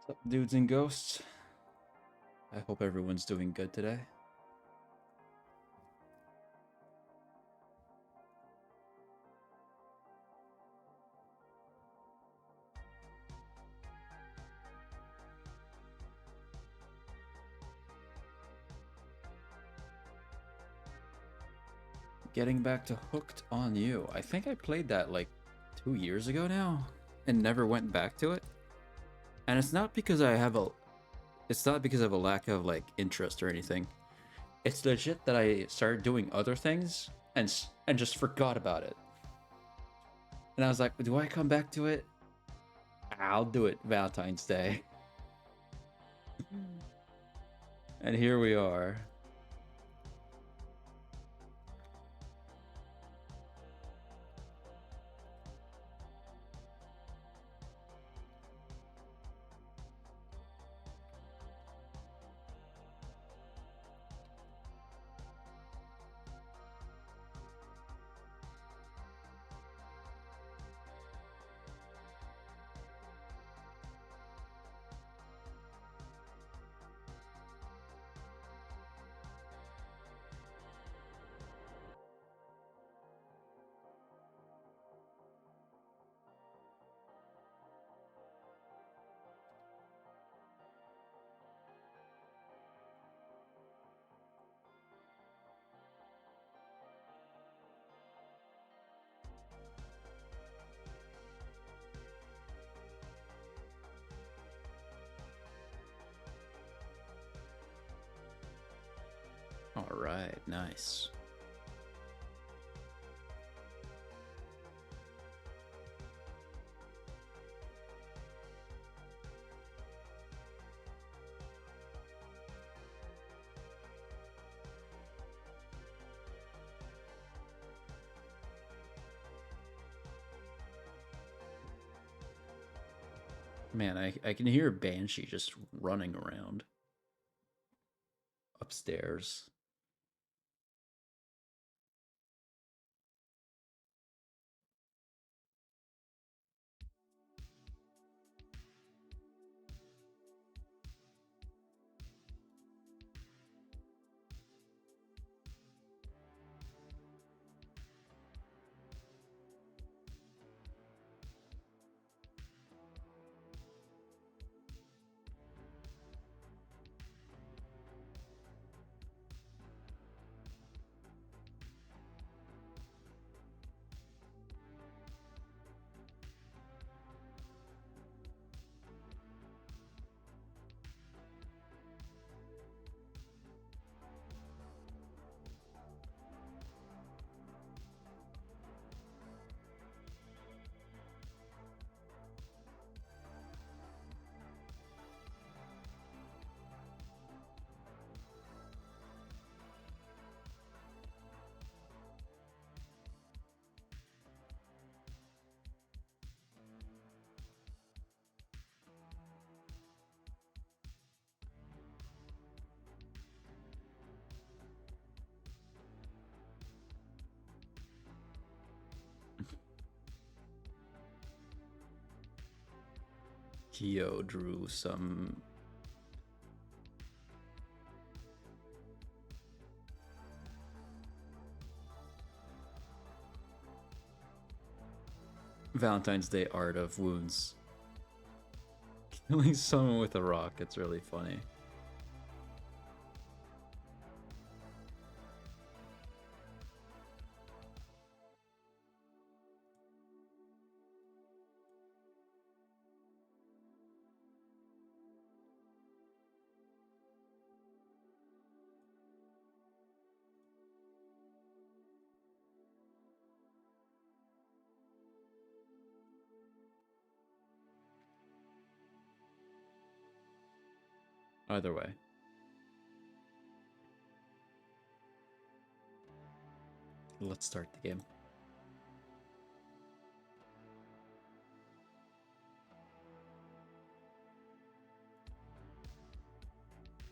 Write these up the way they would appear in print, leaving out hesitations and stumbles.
What's up, dudes and ghosts? I hope everyone's doing good today. Getting back to Hooked on You. I think I played that like 2 years ago now and never went back to it. And it's not because I have a lack of like interest or anything. It's legit that I started doing other things and just forgot about it. And I was like, do I come back to it? I'll do it Valentine's Day. And here we are. All right, nice. Man, I can hear Banshee just running around upstairs. Kyo drew some Valentine's Day art of wounds. Killing someone with a rock, it's really funny. Either way. Let's start the game.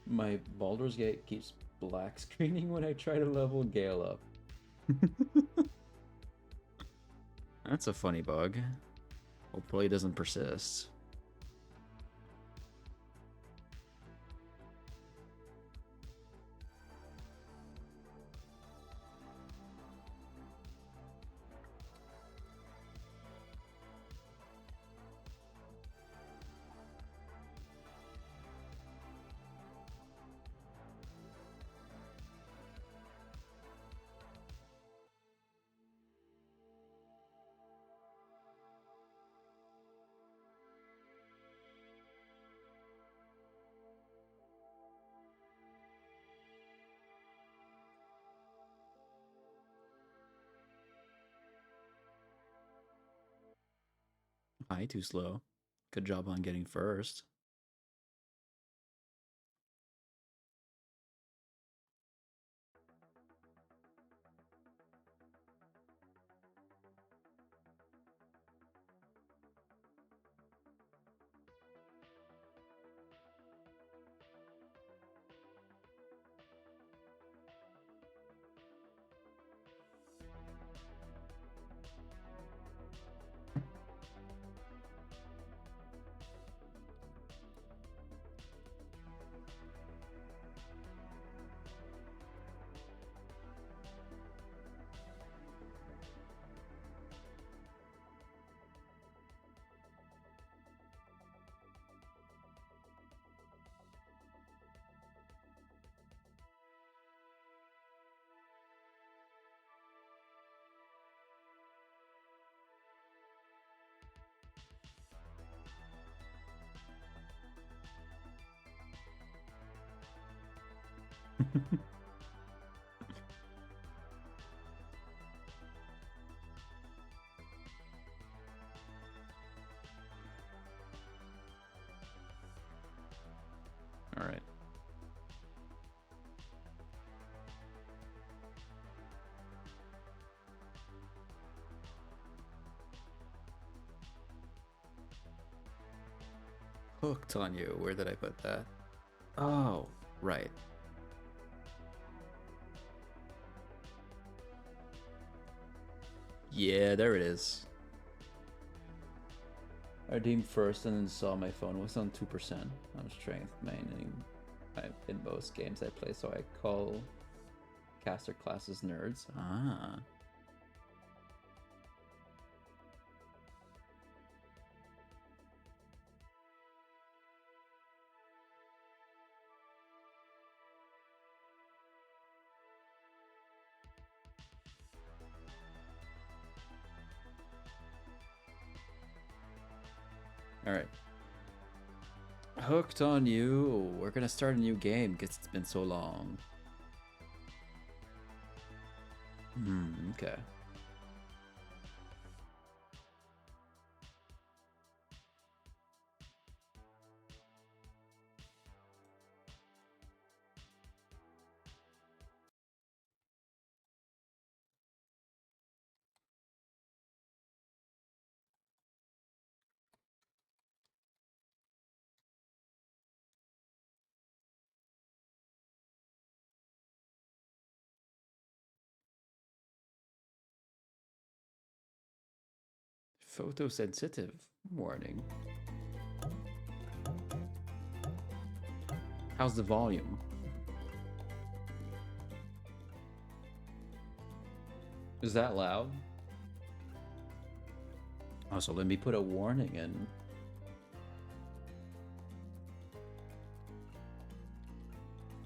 My Baldur's Gate keeps black screening when I try to level Gale up. That's a funny bug. Hopefully it doesn't persist. Hi, too slow. Good job on getting first. All right. Hooked on you. Where did I put that? Oh, right. Yeah, there it is. I redeemed first and then saw my phone was on 2%. I'm strength maining in most games I play, so I call caster classes nerds. Ah. Alright. Hooked on you. We're gonna start a new game because it's been so long. Okay. Photosensitive warning. How's the volume? Is that loud? Also, let me put a warning in.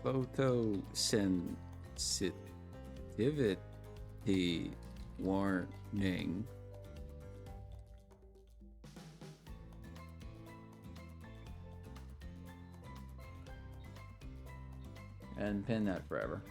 Photosensitivity warning. And pin that forever.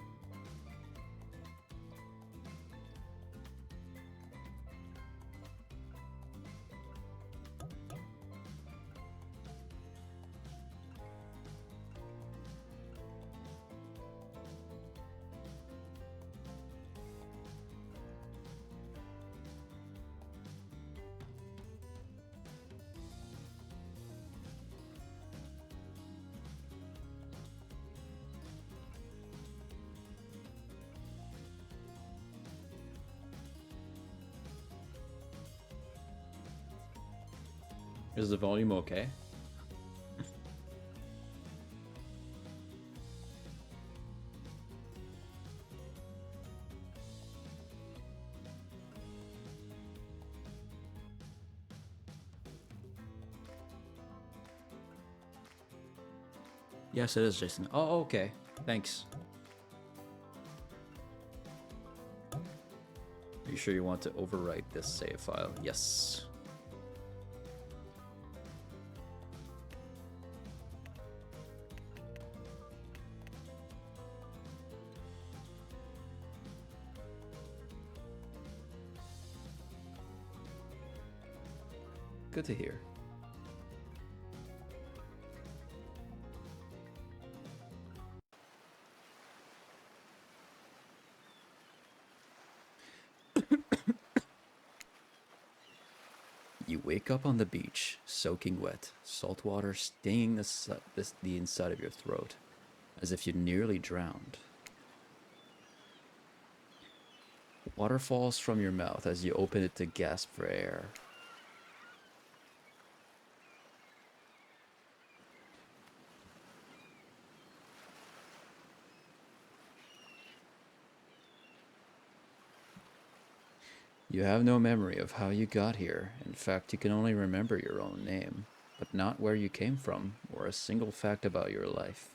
Is the volume okay? Yes, it is, Jason. Oh, okay. Thanks. Are you sure you want to overwrite this save file? Yes. Good to hear. You wake up on the beach, soaking wet, salt water stinging the inside of your throat, as if you nearly drowned. Water falls from your mouth as you open it to gasp for air. You have no memory of how you got here. In fact, you can only remember your own name, but not where you came from or a single fact about your life.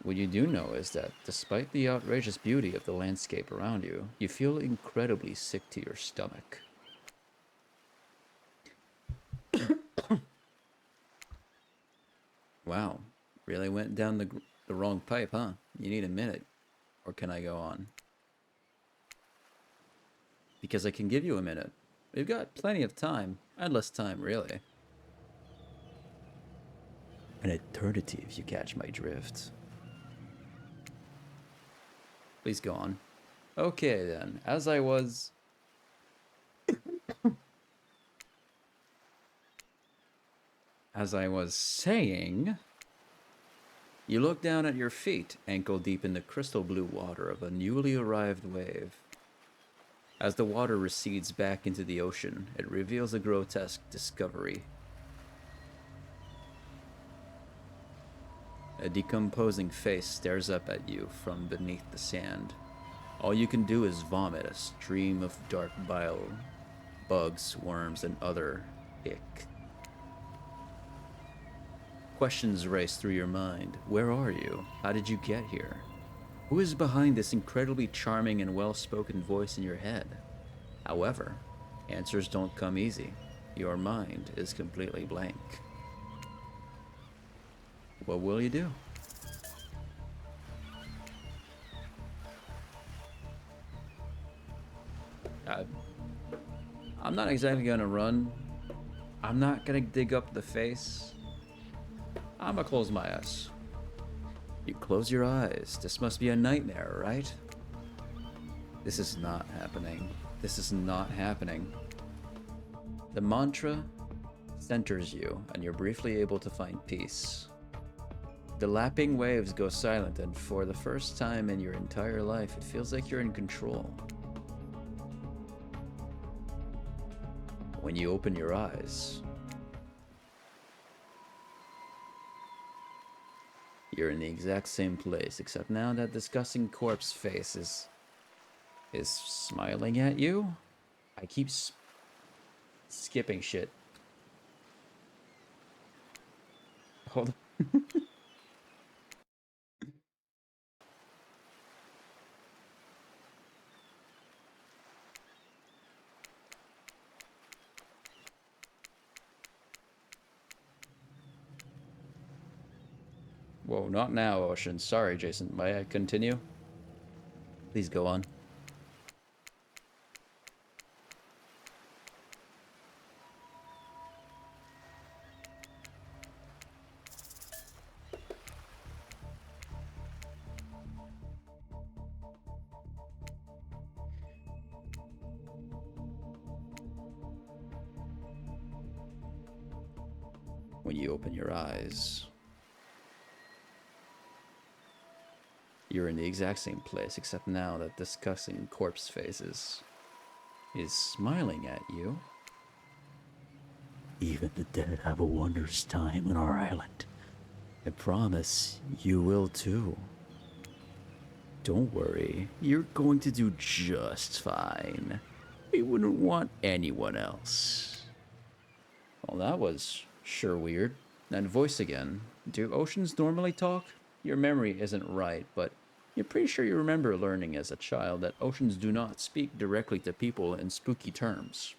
What you do know is that, despite the outrageous beauty of the landscape around you, you feel incredibly sick to your stomach. Wow, really went down the wrong pipe, huh? You need a minute, or can I go on? Because I can give you a minute. We've got plenty of time, endless time, really. An eternity, if you catch my drift. Please go on. Okay, then. As I was saying, you look down at your feet, ankle deep in the crystal blue water of a newly arrived wave. As the water recedes back into the ocean, it reveals a grotesque discovery. A decomposing face stares up at you from beneath the sand. All you can do is vomit a stream of dark bile, bugs, worms, and other ick. Questions race through your mind. Where are you? How did you get here? Who is behind this incredibly charming and well-spoken voice in your head? However, answers don't come easy. Your mind is completely blank. What will you do? I'm not exactly gonna run. I'm not gonna dig up the face. I'm gonna close my eyes. You close your eyes. This must be a nightmare, right? This is not happening. This is not happening. The mantra centers you, and you're briefly able to find peace. The lapping waves go silent, and for the first time in your entire life, it feels like you're in control. When you open your eyes, you're in the exact same place, except now that disgusting corpse face is smiling at you. I keep skipping shit. Hold on. Whoa, not now, Ocean. Sorry, Jason. May I continue? Please go on. When you open your eyes, you're in the exact same place, except now that disgusting corpse face is smiling at you. Even the dead have a wondrous time on our island. I promise you will too. Don't worry, you're going to do just fine. We wouldn't want anyone else. Well, that was sure weird. That voice again. Do oceans normally talk? Your memory isn't right, but you're pretty sure you remember learning as a child that oceans do not speak directly to people in spooky terms.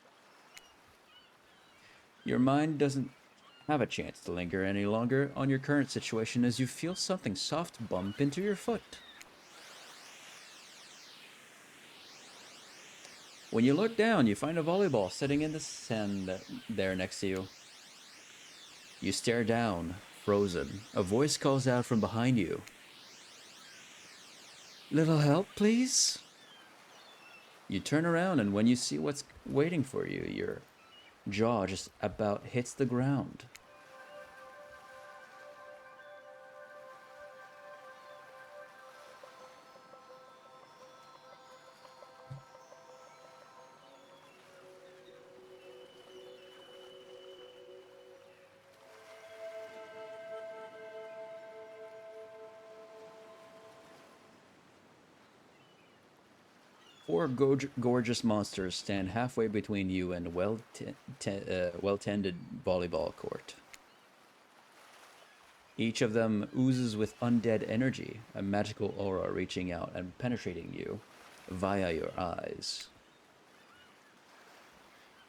Your mind doesn't have a chance to linger any longer on your current situation as you feel something soft bump into your foot. When you look down, you find a volleyball sitting in the sand there next to you. You stare down, frozen. A voice calls out from behind you. Little help, please? You turn around, and when you see what's waiting for you, your jaw just about hits the ground. Four gorgeous monsters stand halfway between you and a well-tended volleyball court. Each of them oozes with undead energy, a magical aura reaching out and penetrating you via your eyes.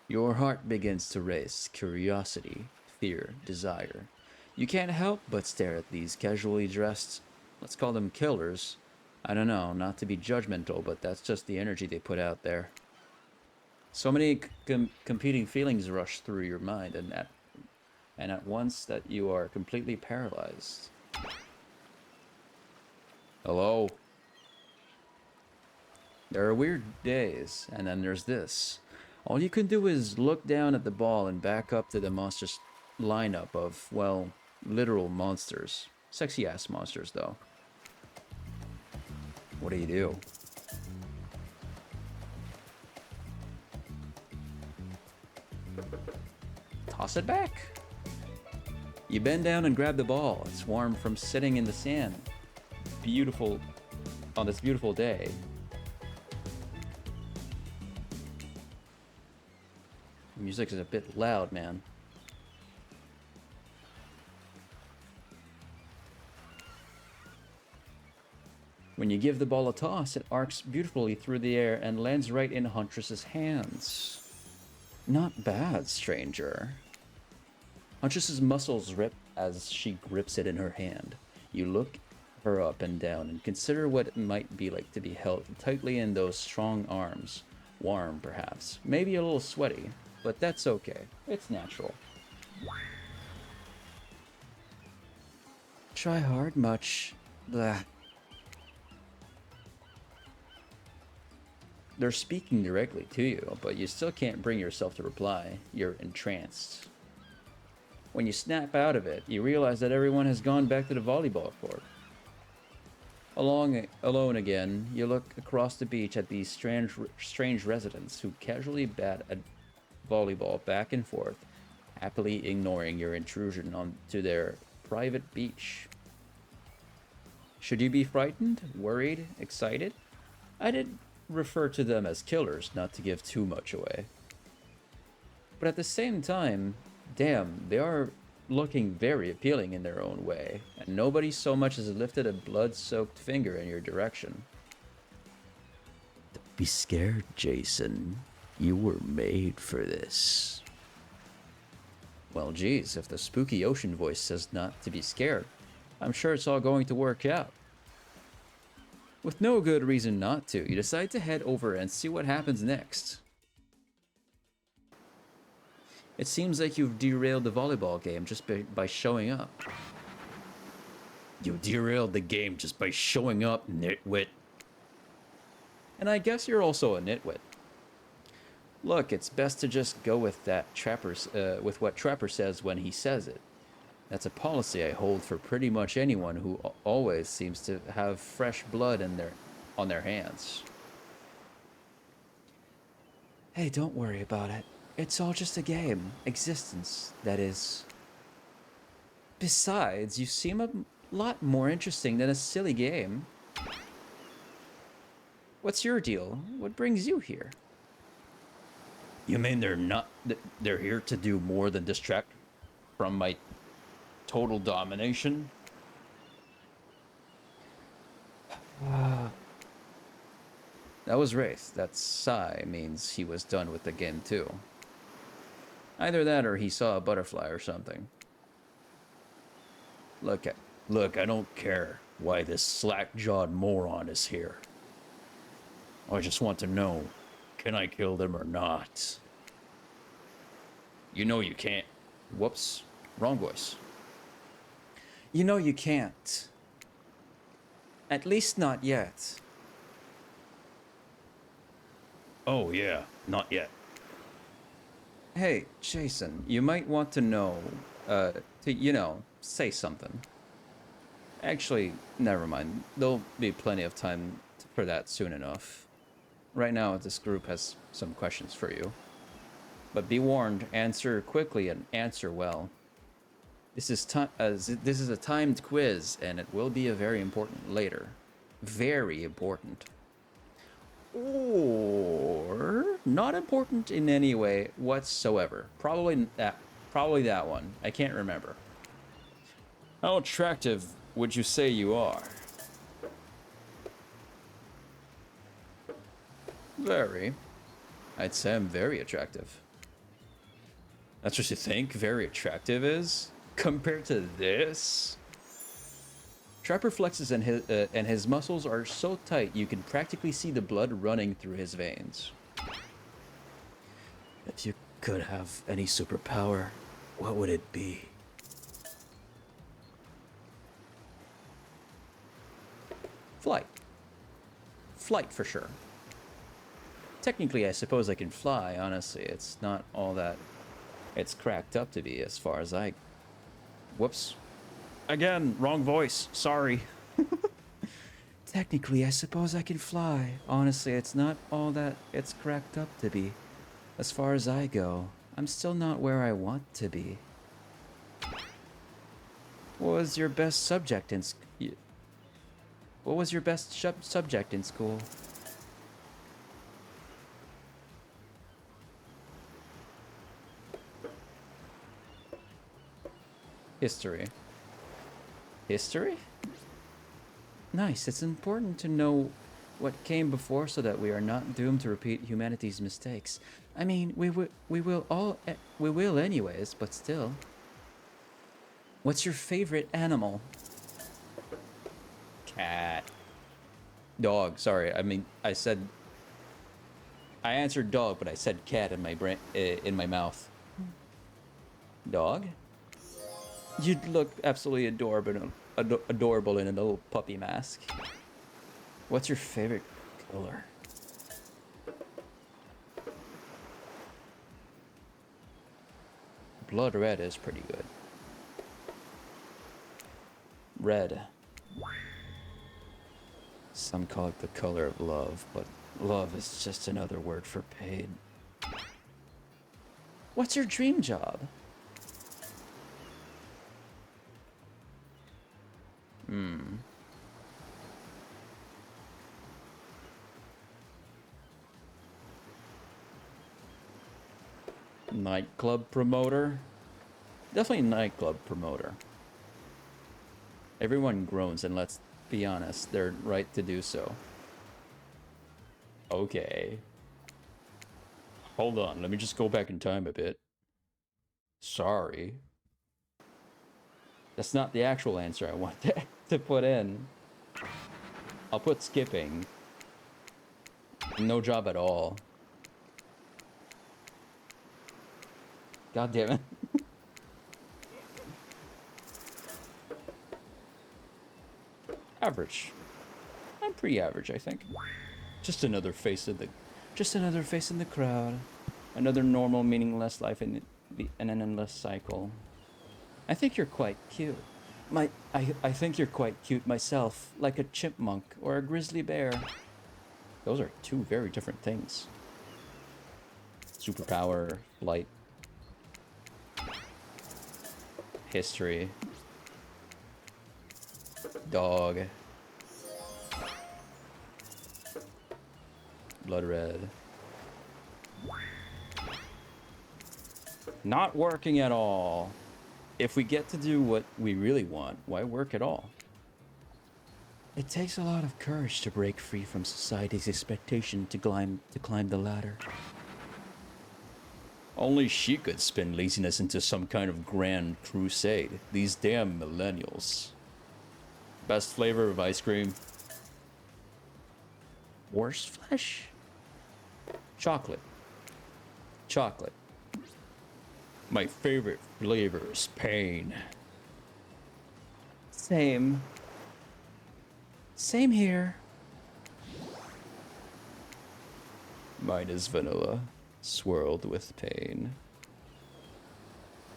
Your heart begins to race, curiosity, fear, desire. You can't help but stare at these casually dressed, let's call them killers. I don't know, not to be judgmental, but that's just the energy they put out there. So many competing feelings rush through your mind, and at once that you are completely paralyzed. Hello? There are weird days, and then there's this. All you can do is look down at the ball and back up to the monsters lineup of, well, literal monsters. Sexy ass monsters, though. What do you do? Toss it back. You bend down and grab the ball. It's warm from sitting in the sand. Beautiful on this beautiful day. The music is a bit loud, man. When you give the ball a toss, it arcs beautifully through the air and lands right in Huntress's hands. Not bad, stranger. Huntress's muscles rip as she grips it in her hand. You look her up and down and consider what it might be like to be held tightly in those strong arms. Warm, perhaps. Maybe a little sweaty, but that's okay. It's natural. Try hard much. Blah. They're speaking directly to you, but you still can't bring yourself to reply. You're entranced. When you snap out of it, you realize that everyone has gone back to the volleyball court. Alone again, you look across the beach at these strange residents who casually bat a volleyball back and forth, happily ignoring your intrusion onto their private beach. Should you be frightened, worried, excited? I did refer to them as killers, not to give too much away. But at the same time, damn, they are looking very appealing in their own way, and nobody so much as lifted a blood-soaked finger in your direction. Don't be scared, Jason. You were made for this. Well, geez, if the spooky ocean voice says not to be scared, I'm sure it's all going to work out. With no good reason not to, you decide to head over and see what happens next. It seems like you've derailed the volleyball game just by showing up. You derailed the game just by showing up, nitwit. And I guess you're also a nitwit. Look, it's best to just go with with what Trapper says when he says it. That's a policy I hold for pretty much anyone who always seems to have fresh blood on their hands. Hey, don't worry about it. It's all just a game. Existence, that is. Besides, you seem a lot more interesting than a silly game. What's your deal? What brings you here? You mean they're here to do more than distract from my total domination? That was Wraith. That sigh means he was done with the game too. Either that or he saw a butterfly or something. Look, I don't care why this slack-jawed moron is here. I just want to know, Can I kill them or not? You know you can't. Whoops. Wrong voice. You know you can't. At least not yet. Oh, yeah. Not yet. Hey, Jason, you might want to know, say something. Actually, never mind. There'll be plenty of time for that soon enough. Right now, this group has some questions for you. But be warned, answer quickly and answer well. This is a timed quiz, and it will be a very important later. Very important. Or not important in any way whatsoever. Probably that one. I can't remember. How attractive would you say you are? Very. I'd say I'm very attractive. That's what you think very attractive is? Compared to this? Trapper flexes and his muscles are so tight you can practically see the blood running through his veins. If you could have any superpower, what would it be? Flight. Flight for sure. Technically, I suppose I can fly, honestly. It's not all that it's cracked up to be as far as I... Whoops. Again, wrong voice. Sorry. Technically, I suppose I can fly. Honestly, it's not all that it's cracked up to be. As far as I go, I'm still not where I want to be. What was your best subject in What was your best subject in school? History. History? Nice. It's important to know what came before so that we are not doomed to repeat humanity's mistakes. I mean, we will anyways, but still. What's your favorite animal? Cat. Dog. Sorry. I mean, I answered dog, but I said cat in my brain, in my mouth. Dog? You'd look absolutely adorable in a little puppy mask. What's your favorite color? Blood red is pretty good. Red. Some call it the color of love, but love is just another word for pain. What's your dream job? Nightclub promoter? Definitely nightclub promoter. Everyone groans, and let's be honest, they're right to do so. Okay. Hold on, let me just go back in time a bit. Sorry. That's not the actual answer I want to put in. I'll put skipping. No job at all. God damn it. Average. I'm pretty average, I think. Just another face in the crowd. Another normal, meaningless life in an endless cycle. I think you're quite cute. I think you're quite cute myself, like a chipmunk or a grizzly bear. Those are two very different things. Superpower, flight, history, dog, blood red. Not working at all. If we get to do what we really want, why work at all? It takes a lot of courage to break free from society's expectation to climb the ladder. Only she could spin laziness into some kind of grand crusade. These damn millennials. Best flavor of ice cream? Horse flesh? Chocolate. Chocolate. My favorite flavor is pain. Same. Same here. Mine is vanilla, swirled with pain.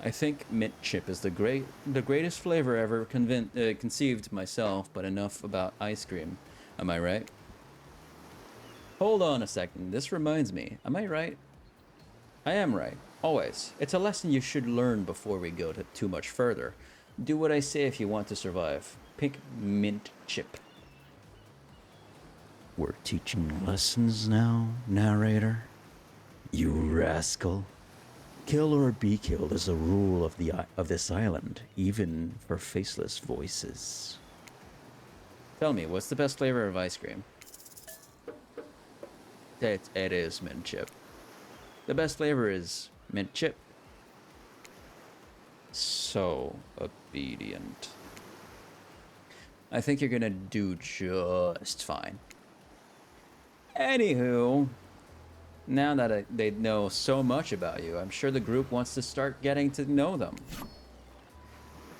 I think mint chip is the greatest flavor ever conceived myself, but enough about ice cream. Am I right? Hold on a second, this reminds me. Am I right? I am right, always. It's a lesson you should learn before we go too much further. Do what I say if you want to survive. Pick mint chip. We're teaching lessons now, narrator. You rascal. Kill or be killed is a rule of this island, even for faceless voices. Tell me, what's the best flavor of ice cream? It is mint chip. The best flavor is mint chip. So obedient. I think you're gonna do just fine. Anywho, now that they know so much about you, I'm sure the group wants to start getting to know them.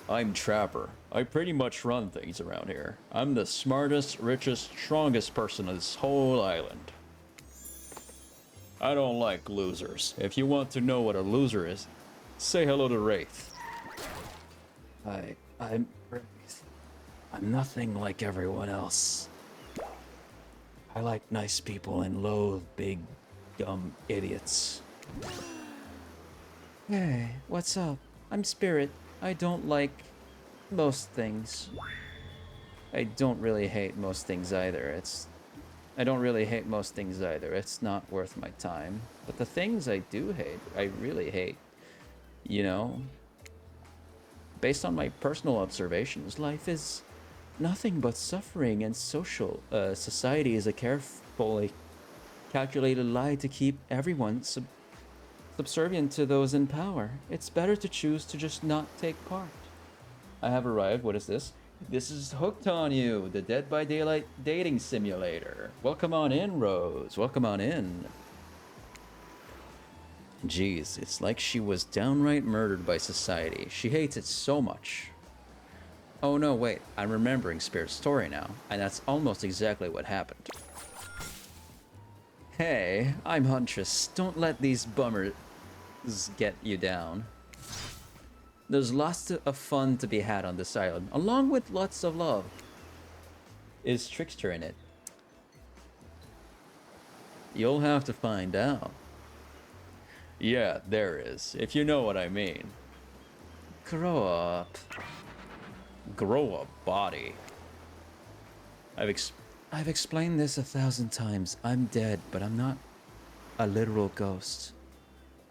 I'm Trapper. I pretty much run things around here. I'm the smartest, richest, strongest person on this whole island. I don't like losers. If you want to know what a loser is, say hello to Wraith. I'm Wraith. I'm nothing like everyone else. I like nice people and loathe big, dumb idiots. Hey, what's up? I'm Spirit. I don't like most things. I don't really hate most things either. I don't really hate most things either. It's not worth my time. But the things I do hate, I really hate. You know? Based on my personal observations, life is nothing but suffering and society is a carefully calculated lie to keep everyone subservient to those in power. It's better to choose to just not take part. I have arrived. What is this? This is Hooked on You, the Dead by Daylight dating simulator. Welcome on in, Rose. Welcome on in. Jeez, it's like she was downright murdered by society. She hates it so much. Oh no, wait, I'm remembering Spirit's story now, and that's almost exactly what happened. Hey, I'm Huntress. Don't let these bummers get you down. There's lots of fun to be had on this island, along with lots of love. Is Trickster in it? You'll have to find out. Yeah, there is, if you know what I mean. Grow up. Grow a body. I've explained this 1,000 times. I'm dead, but I'm not a literal ghost.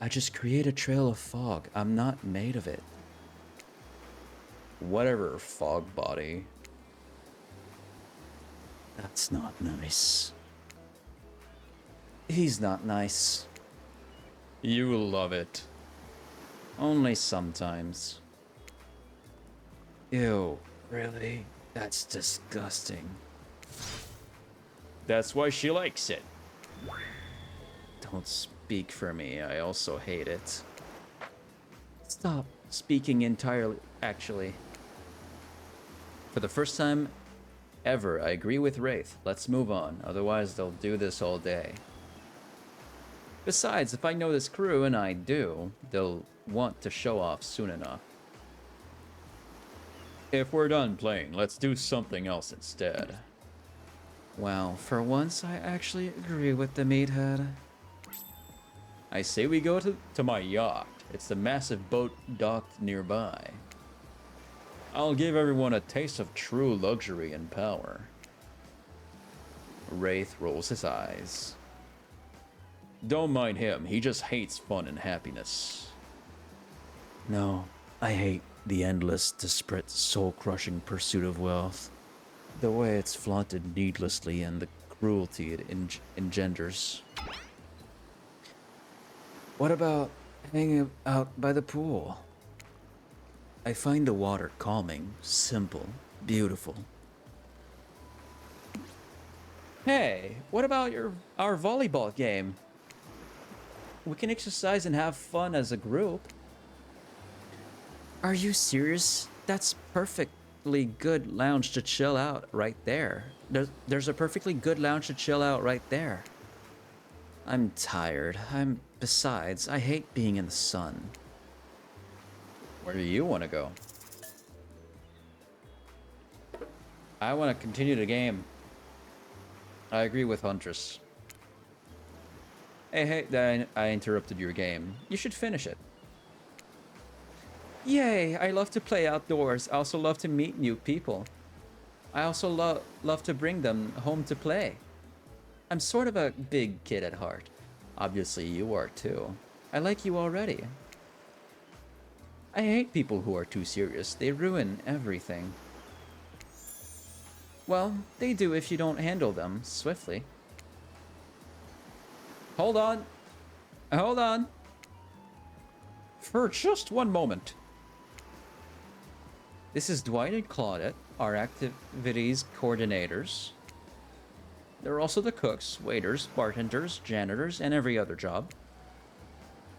I just create a trail of fog. I'm not made of it. Whatever, fog body. That's not nice. He's not nice. You love it. Only sometimes. Ew, really? That's disgusting. That's why she likes it. Don't speak for me, I also hate it. Stop speaking entirely, actually. For the first time ever, I agree with Wraith. Let's move on, otherwise they'll do this all day. Besides, if I know this crew, and I do, they'll want to show off soon enough. If we're done playing, let's do something else instead. Well, for once, I actually agree with the meathead. I say we go to my yacht. It's the massive boat docked nearby. I'll give everyone a taste of true luxury and power. Wraith rolls his eyes. Don't mind him, he just hates fun and happiness. No, I hate the endless, desperate, soul-crushing pursuit of wealth. The way it's flaunted needlessly and the cruelty it engenders. What about hanging out by the pool? I find the water calming, simple, beautiful. Hey, what about our volleyball game? We can exercise and have fun as a group. Are you serious? That's perfectly good lounge to chill out right there. There's a perfectly good lounge to chill out right there. I'm tired. Besides, I hate being in the sun. Where do you want to go? I want to continue the game. I agree with Huntress. Hey, I interrupted your game. You should finish it. Yay, I love to play outdoors. I also love to meet new people. I also love to bring them home to play. I'm sort of a big kid at heart. Obviously, you are too. I like you already. I hate people who are too serious. They ruin everything. Well, they do if you don't handle them swiftly. Hold on. Hold on. For just one moment. This is Dwight and Claudette, our activities coordinators. They're also the cooks, waiters, bartenders, janitors, and every other job.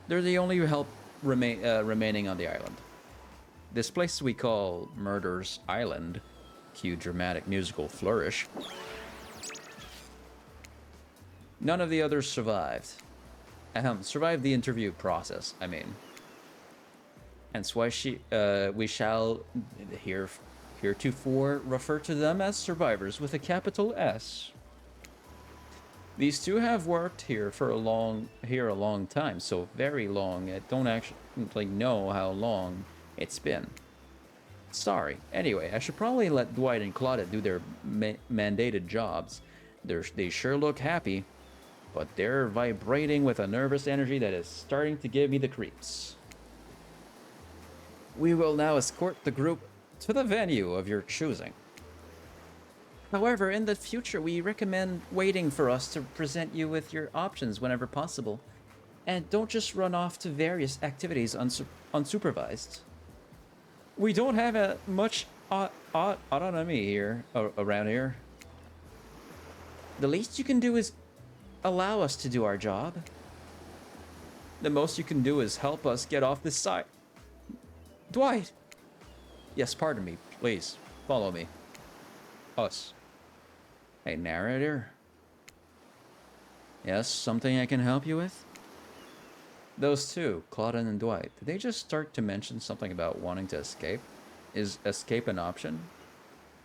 They're the only help remaining on the island. This place we call Murder's Island. Cue dramatic musical flourish. None of the others survived. Survived the interview process, I mean. Hence why we shall heretofore refer to them as survivors with a capital S. These two have worked here for a long time, so very long. I don't actually know how long it's been. Sorry. Anyway, I should probably let Dwight and Claudette do their mandated jobs. They sure look happy, but they're vibrating with a nervous energy that is starting to give me the creeps. We will now escort the group to the venue of your choosing. However, in the future, we recommend waiting for us to present you with your options whenever possible. And don't just run off to various activities unsupervised. We don't have much autonomy here, around here. The least you can do is allow us to do our job. The most you can do is help us get off this side. Dwight! Yes, pardon me. Please, follow me. Us. Hey, narrator. Yes, something I can help you with? Those two, Claudette and Dwight, did they just start to mention something about wanting to escape? Is escape an option?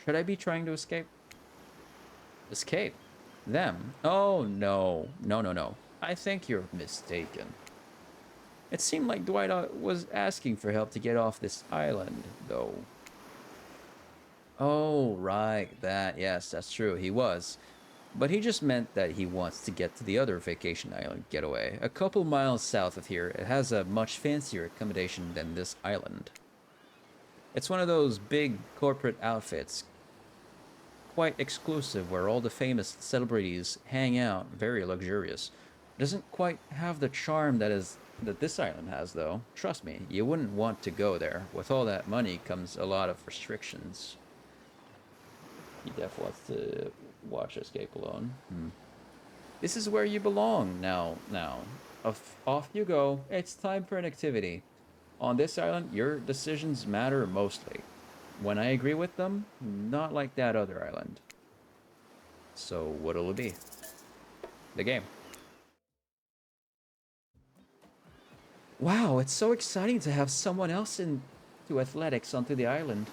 Should I be trying to escape? Escape? Them? Oh, no. No. I think you're mistaken. It seemed like Dwight was asking for help to get off this island, though. Oh, right, that. Yes, that's true, he was. But he just meant that he wants to get to the other vacation island getaway. A couple miles south of here, it has a much fancier accommodation than this island. It's one of those big corporate outfits, quite exclusive, where all the famous celebrities hang out, very luxurious. Doesn't quite have the charm that this island has, though. Trust me, you wouldn't want to go there. With all that money comes a lot of restrictions. He definitely wants to watch Escape Alone. This is where you belong now. Off you go. It's time for an activity. On this island, your decisions matter mostly. When I agree with them, not like that other island. So what'll it be? The game. Wow, it's so exciting to have someone else into athletics onto the island.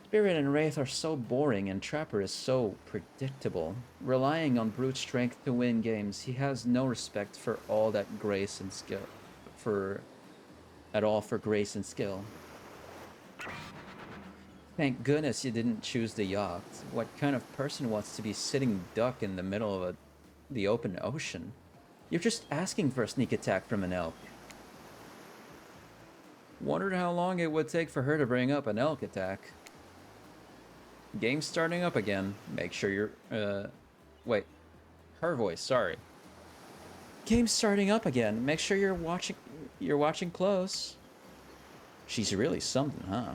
Spirit and Wraith are so boring and Trapper is so predictable. Relying on brute strength to win games, he has no respect for all that grace and skill. For grace and skill. Thank goodness you didn't choose the yacht. What kind of person wants to be sitting duck in the middle of the open ocean? You're just asking for a sneak attack from an elk. Wondered how long it would take for her to bring up an elk attack. Game's starting up again. Make sure you're... Wait. Her voice, sorry. Game's starting up again. Make sure you're watching close. She's really something, huh?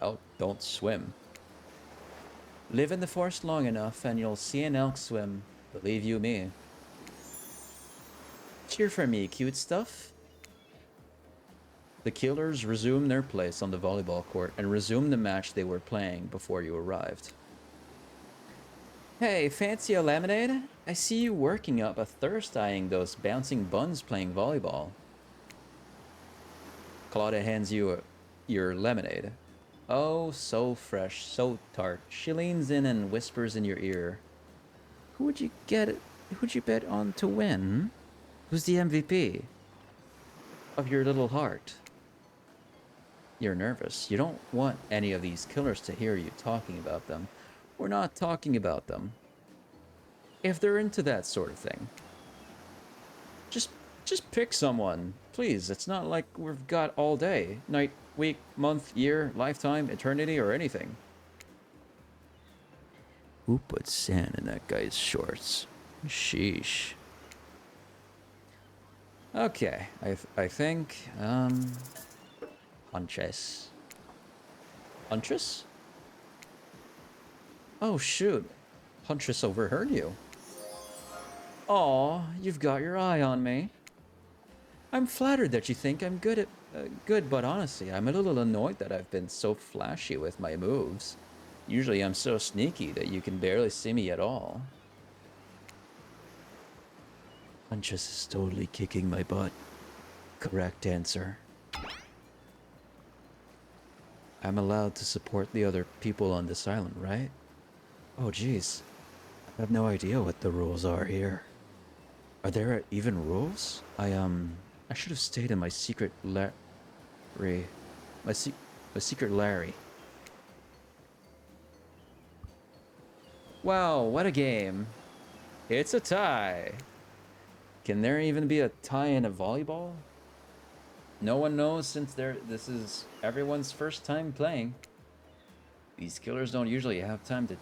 Elk don't swim. Live in the forest long enough and you'll see an elk swim. Believe you me. cheer for me, cute stuff. The killers resumed their place on the volleyball court and resumed the match they were playing before you arrived. Hey, fancy a lemonade? I see you working up a thirst eyeing those bouncing buns playing volleyball. Claudia hands you your lemonade. Oh, so fresh, so tart. She leans in and whispers in your ear. Who'd you bet on to win? Who's the MVP? Of your little heart. You're nervous. You don't want any of these killers to hear you talking about them. We're not talking about them. If they're into that sort of thing. Just pick someone. Please, it's not like we've got all day. Night, week, month, year, lifetime, eternity, or anything. Who put sand in that guy's shorts? Sheesh. Okay, I think, Huntress. Huntress? Oh, shoot. Huntress overheard you. Aw, you've got your eye on me. I'm flattered that you think I'm good, but honestly, I'm a little annoyed that I've been so flashy with my moves. Usually I'm so sneaky that you can barely see me at all. Huntress is totally kicking my butt. Correct answer. I'm allowed to support the other people on this island, right? Oh, geez. I have no idea what the rules are here. Are there even rules? I should have stayed in my secret Larry. My secret Larry. Wow, what a game. It's a tie. Can there even be a tie in a volleyball? No one knows since this is everyone's first time playing. These killers don't usually have time for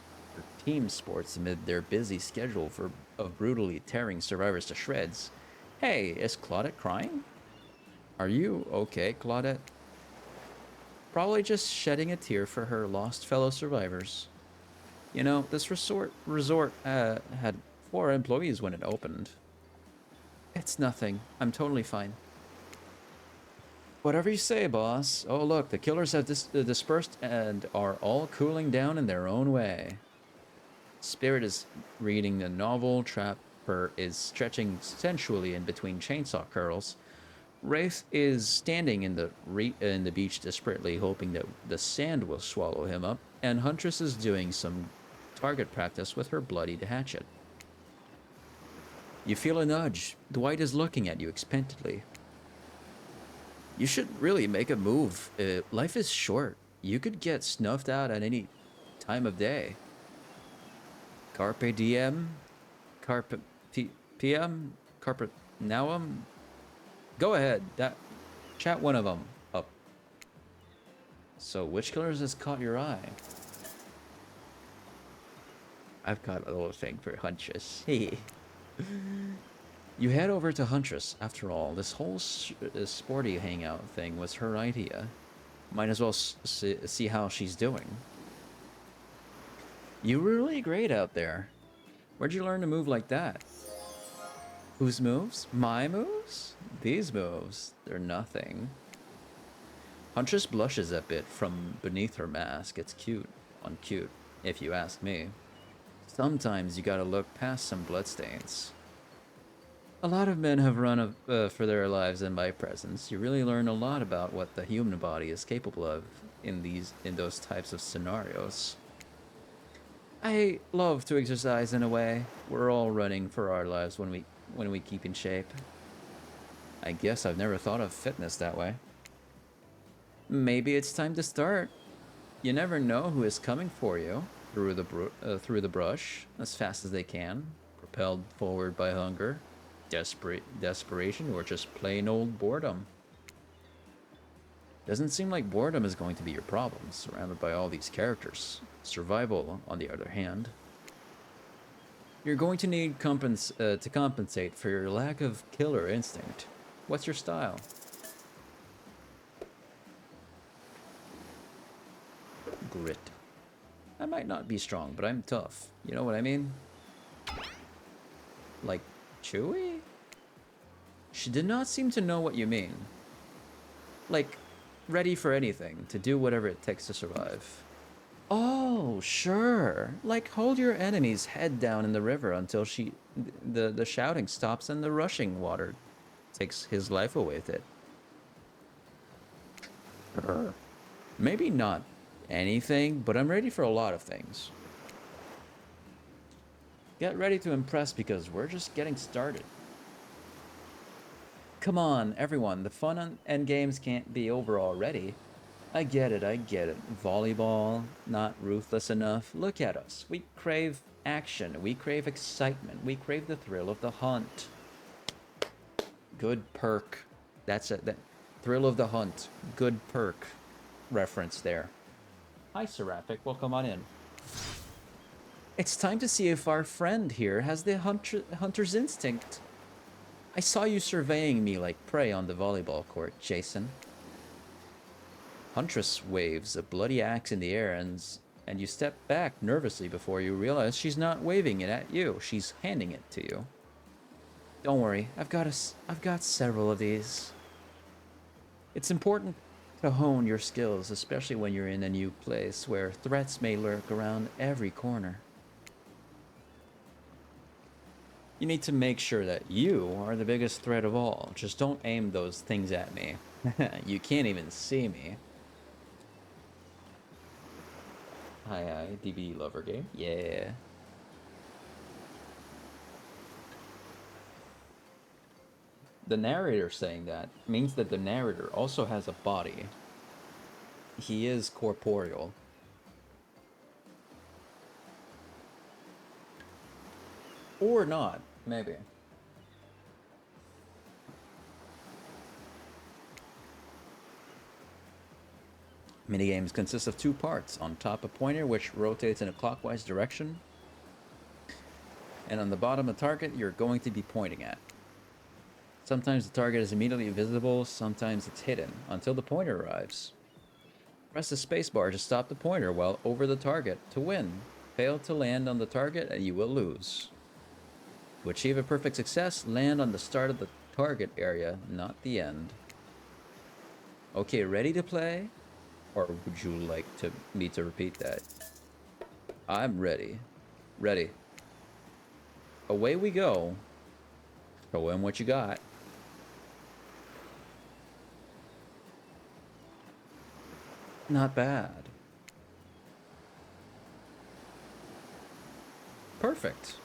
team sports amid their busy schedule of brutally tearing survivors to shreds. Hey, is Claudette crying? Are you okay, Claudette? Probably just shedding a tear for her lost fellow survivors. You know, this resort had 4 employees when it opened. It's nothing. I'm totally fine. Whatever you say, boss. Oh, look, the killers have dispersed and are all cooling down in their own way. Spirit is reading the novel. Trapper is stretching sensually in between chainsaw curls. Wraith is standing in the beach desperately, hoping that the sand will swallow him up. And Huntress is doing some target practice with her bloodied hatchet. You feel a nudge. Dwight is looking at you expectantly. You should really make a move. Life is short. You could get snuffed out at any time of day. Carpe diem? Carpe PM? Carpe nauum? Go ahead. Chat one of them up. So, which killers has caught your eye? I've got a little thing for Huntress. Hey. You head over to Huntress. After all, this whole sporty hangout thing was her idea. Might as well see how she's doing. You were really great out there. Where'd you learn to move like that? Whose moves? My moves? These moves. They're nothing. Huntress blushes a bit from beneath her mask. It's cute on cute, if you ask me. Sometimes you gotta look past some bloodstains. A lot of men have run for their lives in my presence. You really learn a lot about what the human body is capable of in those types of scenarios. I love to exercise in a way. We're all running for our lives when we keep in shape. I guess I've never thought of fitness that way. Maybe it's time to start. You never know who is coming for you through the brush as fast as they can, propelled forward by hunger, desperation, or just plain old boredom. Doesn't seem like boredom is going to be your problem, surrounded by all these characters. Survival, on the other hand. You're going to need to compensate for your lack of killer instinct. What's your style? Grit. I might not be strong, but I'm tough. You know what I mean? Like Chewy? She did not seem to know what you mean. Like, ready for anything, to do whatever it takes to survive. Oh, sure. Like, hold your enemy's head down in the river until the shouting stops and the rushing water takes his life away with it. Sure. Maybe not anything, but I'm ready for a lot of things. Get ready to impress because we're just getting started. Come on, everyone, the fun and games can't be over already. I get it, I get it. Volleyball, not ruthless enough. Look at us. We crave action. We crave excitement. We crave the thrill of the hunt. Good perk. That's it. That thrill of the hunt. Good perk reference there. Hi, Seraphic. Welcome on in. It's time to see if our friend here has the hunter's instinct. I saw you surveying me like prey on the volleyball court, Jason. Huntress waves a bloody axe in the air and you step back nervously before you realize she's not waving it at you. She's handing it to you. Don't worry, I've got several of these. It's important to hone your skills, especially when you're in a new place where threats may lurk around every corner. You need to make sure that you are the biggest threat of all. Just don't aim those things at me. You can't even see me. Hi, DVD lover game. Yeah. The narrator saying that means that the narrator also has a body. He is corporeal. Or not, maybe. Minigames consist of two parts. On top, a pointer which rotates in a clockwise direction. And on the bottom, a target you're going to be pointing at. Sometimes the target is immediately visible, sometimes it's hidden, until the pointer arrives. Press the spacebar to stop the pointer while over the target to win. Fail to land on the target and you will lose. To achieve a perfect success, land on the start of the target area, not the end. Okay, ready to play? Or would you like me to repeat that? I'm ready. Ready. Away we go. Show him what you got. Not bad. Perfect.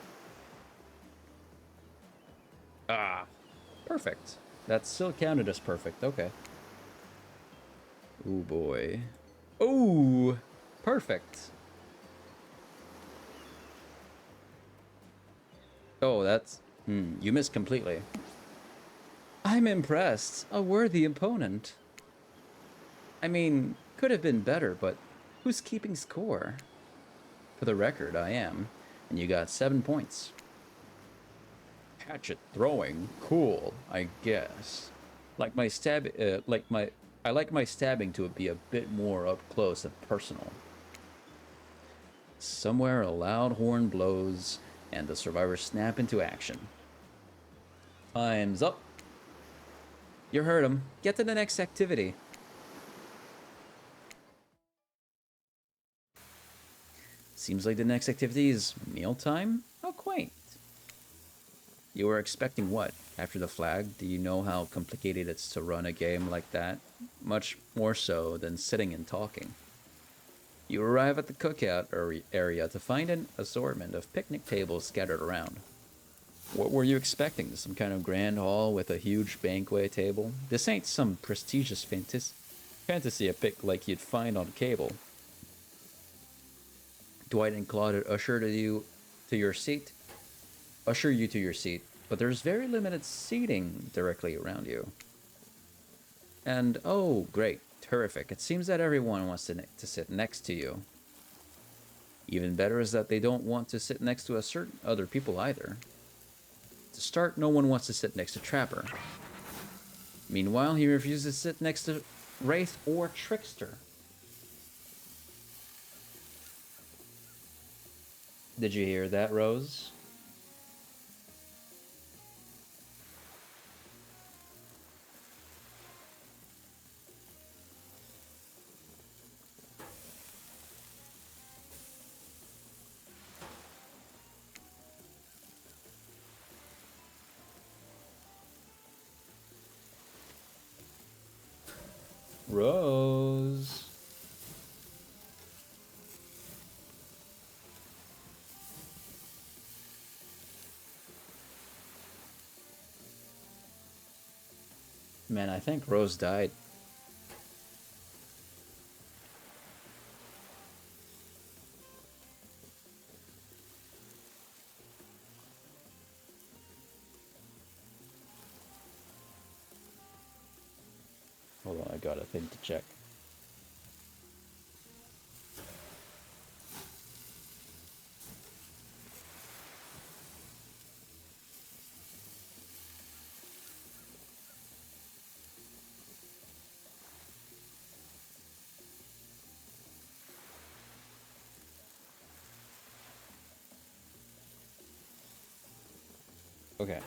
Ah, perfect. That still counted as perfect. Okay. Ooh, boy. Ooh, perfect. Oh, that's... you missed completely. I'm impressed. A worthy opponent. I mean, could have been better, but who's keeping score? For the record, I am. And you got 7 points. Hatchet throwing. Cool, I guess. Like my I like my stabbing to be a bit more up close and personal. Somewhere a loud horn blows, and the survivors snap into action. Time's up. You heard him. Get to the next activity. Seems like the next activity is mealtime? How quaint. You were expecting what? After the flag, do you know how complicated it's to run a game like that? Much more so than sitting and talking. You arrive at the cookout area to find an assortment of picnic tables scattered around. What were you expecting? Some kind of grand hall with a huge banquet table? This ain't some prestigious fantasy epic like you'd find on cable. Dwight and Claude usher you to your seat, but there's very limited seating directly around you. And oh, great, terrific. It seems that everyone wants to sit next to you. Even better is that they don't want to sit next to certain other people either. To start, no one wants to sit next to Trapper. Meanwhile, he refuses to sit next to Wraith or Trickster. Did you hear that, Rose? Rose. Man, I think Rose died. Hold on, I got a thing to check. Okay.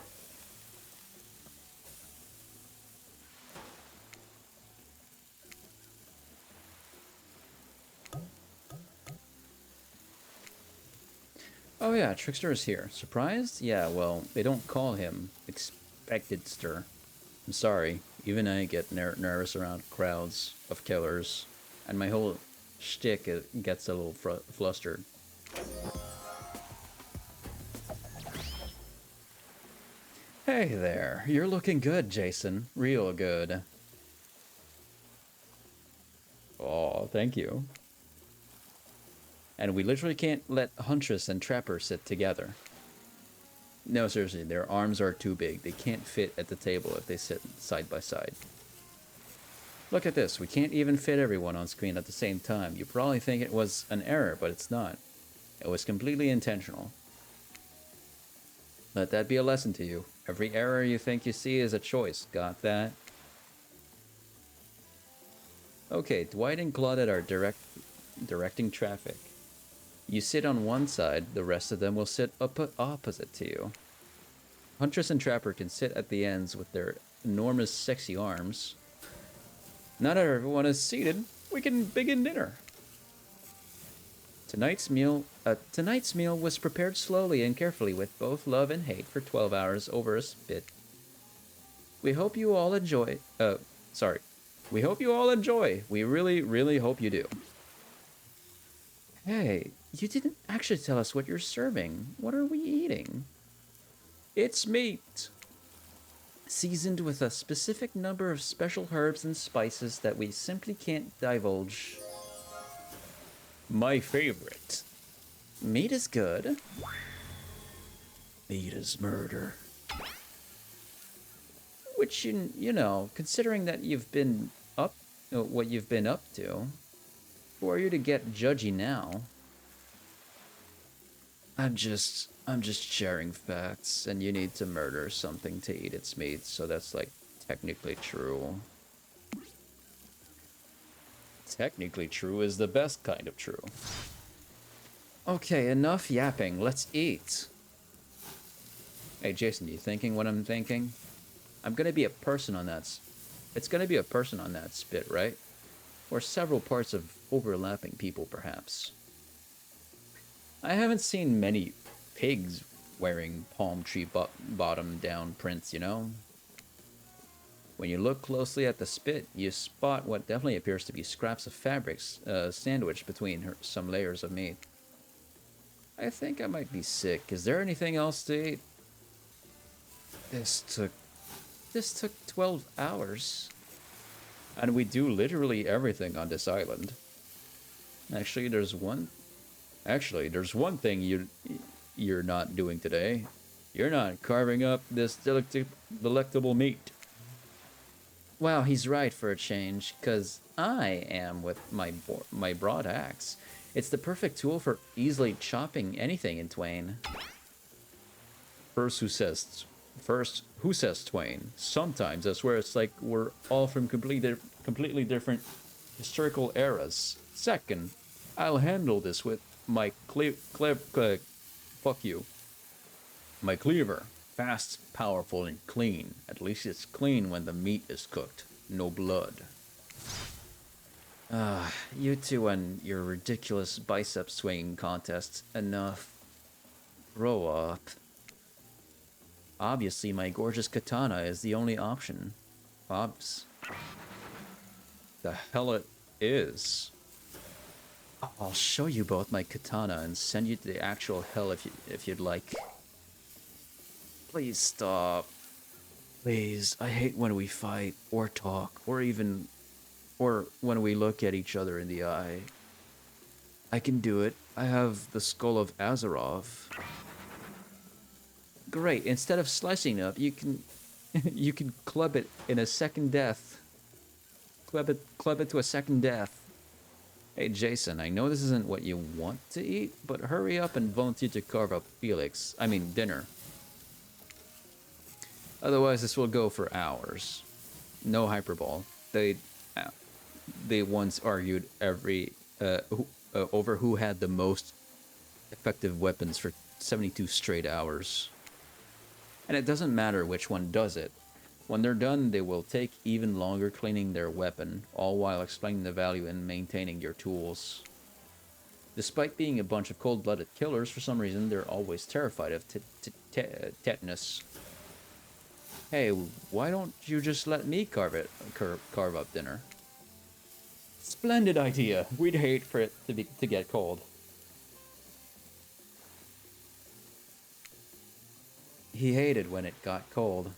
Oh yeah, Trickster is here. Surprised? Yeah, well, they don't call him Expectedster. I'm sorry. Even I get nervous around crowds of killers, and my whole shtick gets a little flustered. Hey there, you're looking good, Jason. Real good. Oh, thank you. And we literally can't let Huntress and Trapper sit together. No, seriously, their arms are too big. They can't fit at the table if they sit side by side. Look at this. We can't even fit everyone on screen at the same time. You probably think it was an error, but it's not. It was completely intentional. Let that be a lesson to you. Every error you think you see is a choice. Got that? Okay, Dwight and Claudette are directing traffic. You sit on one side, the rest of them will sit opposite to you. Huntress and Trapper can sit at the ends with their enormous sexy arms. Now that everyone is seated, we can begin dinner. Tonight's meal was prepared slowly and carefully with both love and hate for 12 hours over a spit. We hope you all enjoy. We hope you all enjoy. We really, really hope you do. Hey, you didn't actually tell us what you're serving. What are we eating? It's meat. Seasoned with a specific number of special herbs and spices that we simply can't divulge. My favorite. Meat is good. Meat is murder. Which, you know, considering that you've been up, what you've been up to, who are you to get judgy now? I'm just sharing facts, and you need to murder something to eat its meat, so that's, like, technically true. Technically true is the best kind of true. Okay, enough yapping. Let's eat. Hey, Jason, you thinking what I'm thinking? I'm gonna be a person on that. It's gonna be a person on that spit, right? Or several parts of overlapping people, perhaps. I haven't seen many pigs wearing palm tree bottom down prints, you know? When you look closely at the spit, you spot what definitely appears to be scraps of fabrics sandwiched between some layers of meat. I think I might be sick. Is there anything else to eat? This took 12 hours. And we do literally everything on this island. Actually, there's one thing you're not doing today. You're not carving up this delectable meat. Wow, he's right for a change, because I am with my broad axe. It's the perfect tool for easily chopping anything in twain. First, who says twain? Sometimes I swear it's like we're all from completely different historical eras. Second, I'll handle this with my fuck you. My cleaver. Fast, powerful, and clean. At least it's clean when the meat is cooked. No blood. You two and your ridiculous bicep swinging contests. Enough. Grow up. Obviously, my gorgeous katana is the only option. Obs. the hell it is. I'll show you both my katana and send you to the actual hell if you'd like. Please stop. Please, I hate when we fight or talk or when we look at each other in the eye. I can do it. I have the skull of Azarov. Great. Instead of slicing up, you can you can club it in a second death. Club it to a second death. Hey Jason, I know this isn't what you want to eat, but hurry up and volunteer to carve up Felix. I mean dinner. Otherwise, this will go for hours. No hyperbole. They once argued over who had the most effective weapons for 72 straight hours. And it doesn't matter which one does it. When they're done, they will take even longer cleaning their weapon, all while explaining the value in maintaining your tools. Despite being a bunch of cold-blooded killers, for some reason, they're always terrified of tetanus. Hey, why don't you just let me carve up dinner? Splendid idea. We'd hate for it to get cold. He hated when it got cold.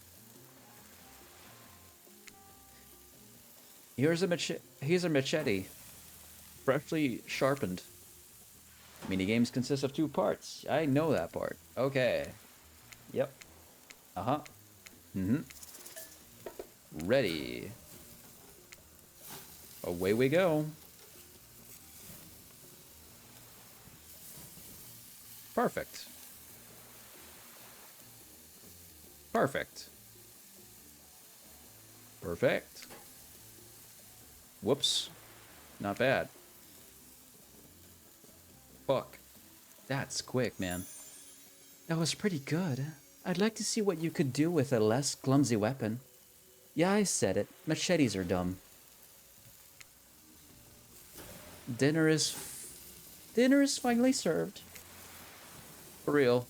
Here's a machete, freshly sharpened. Minigames consist of 2 parts. I know that part. Okay. Yep. Uh-huh. Ready. Away we go. Perfect. Perfect. Perfect. Whoops. Not bad. Fuck. That's quick, man. That was pretty good. I'd like to see what you could do with a less clumsy weapon. Yeah, I said it. Machetes are dumb. Dinner is finally served. For real.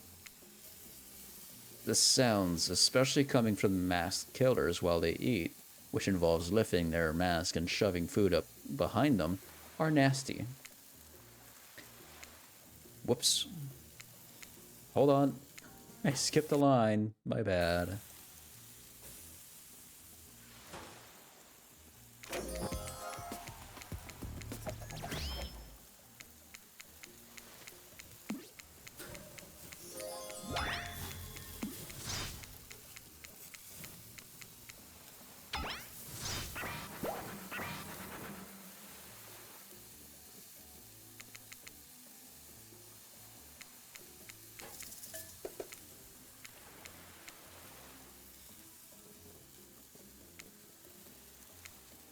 The sounds, especially coming from masked killers while they eat, which involves lifting their mask and shoving food up behind them, are nasty. Whoops. Hold on. I skipped a line. My bad.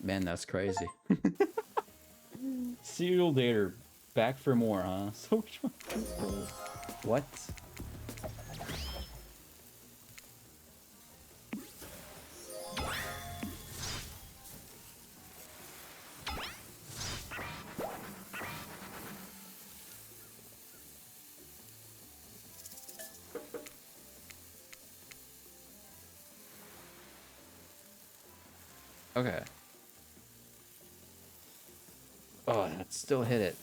Man, that's crazy. Serial dater, back for more, huh? So what? Okay. Oh, that still hit it.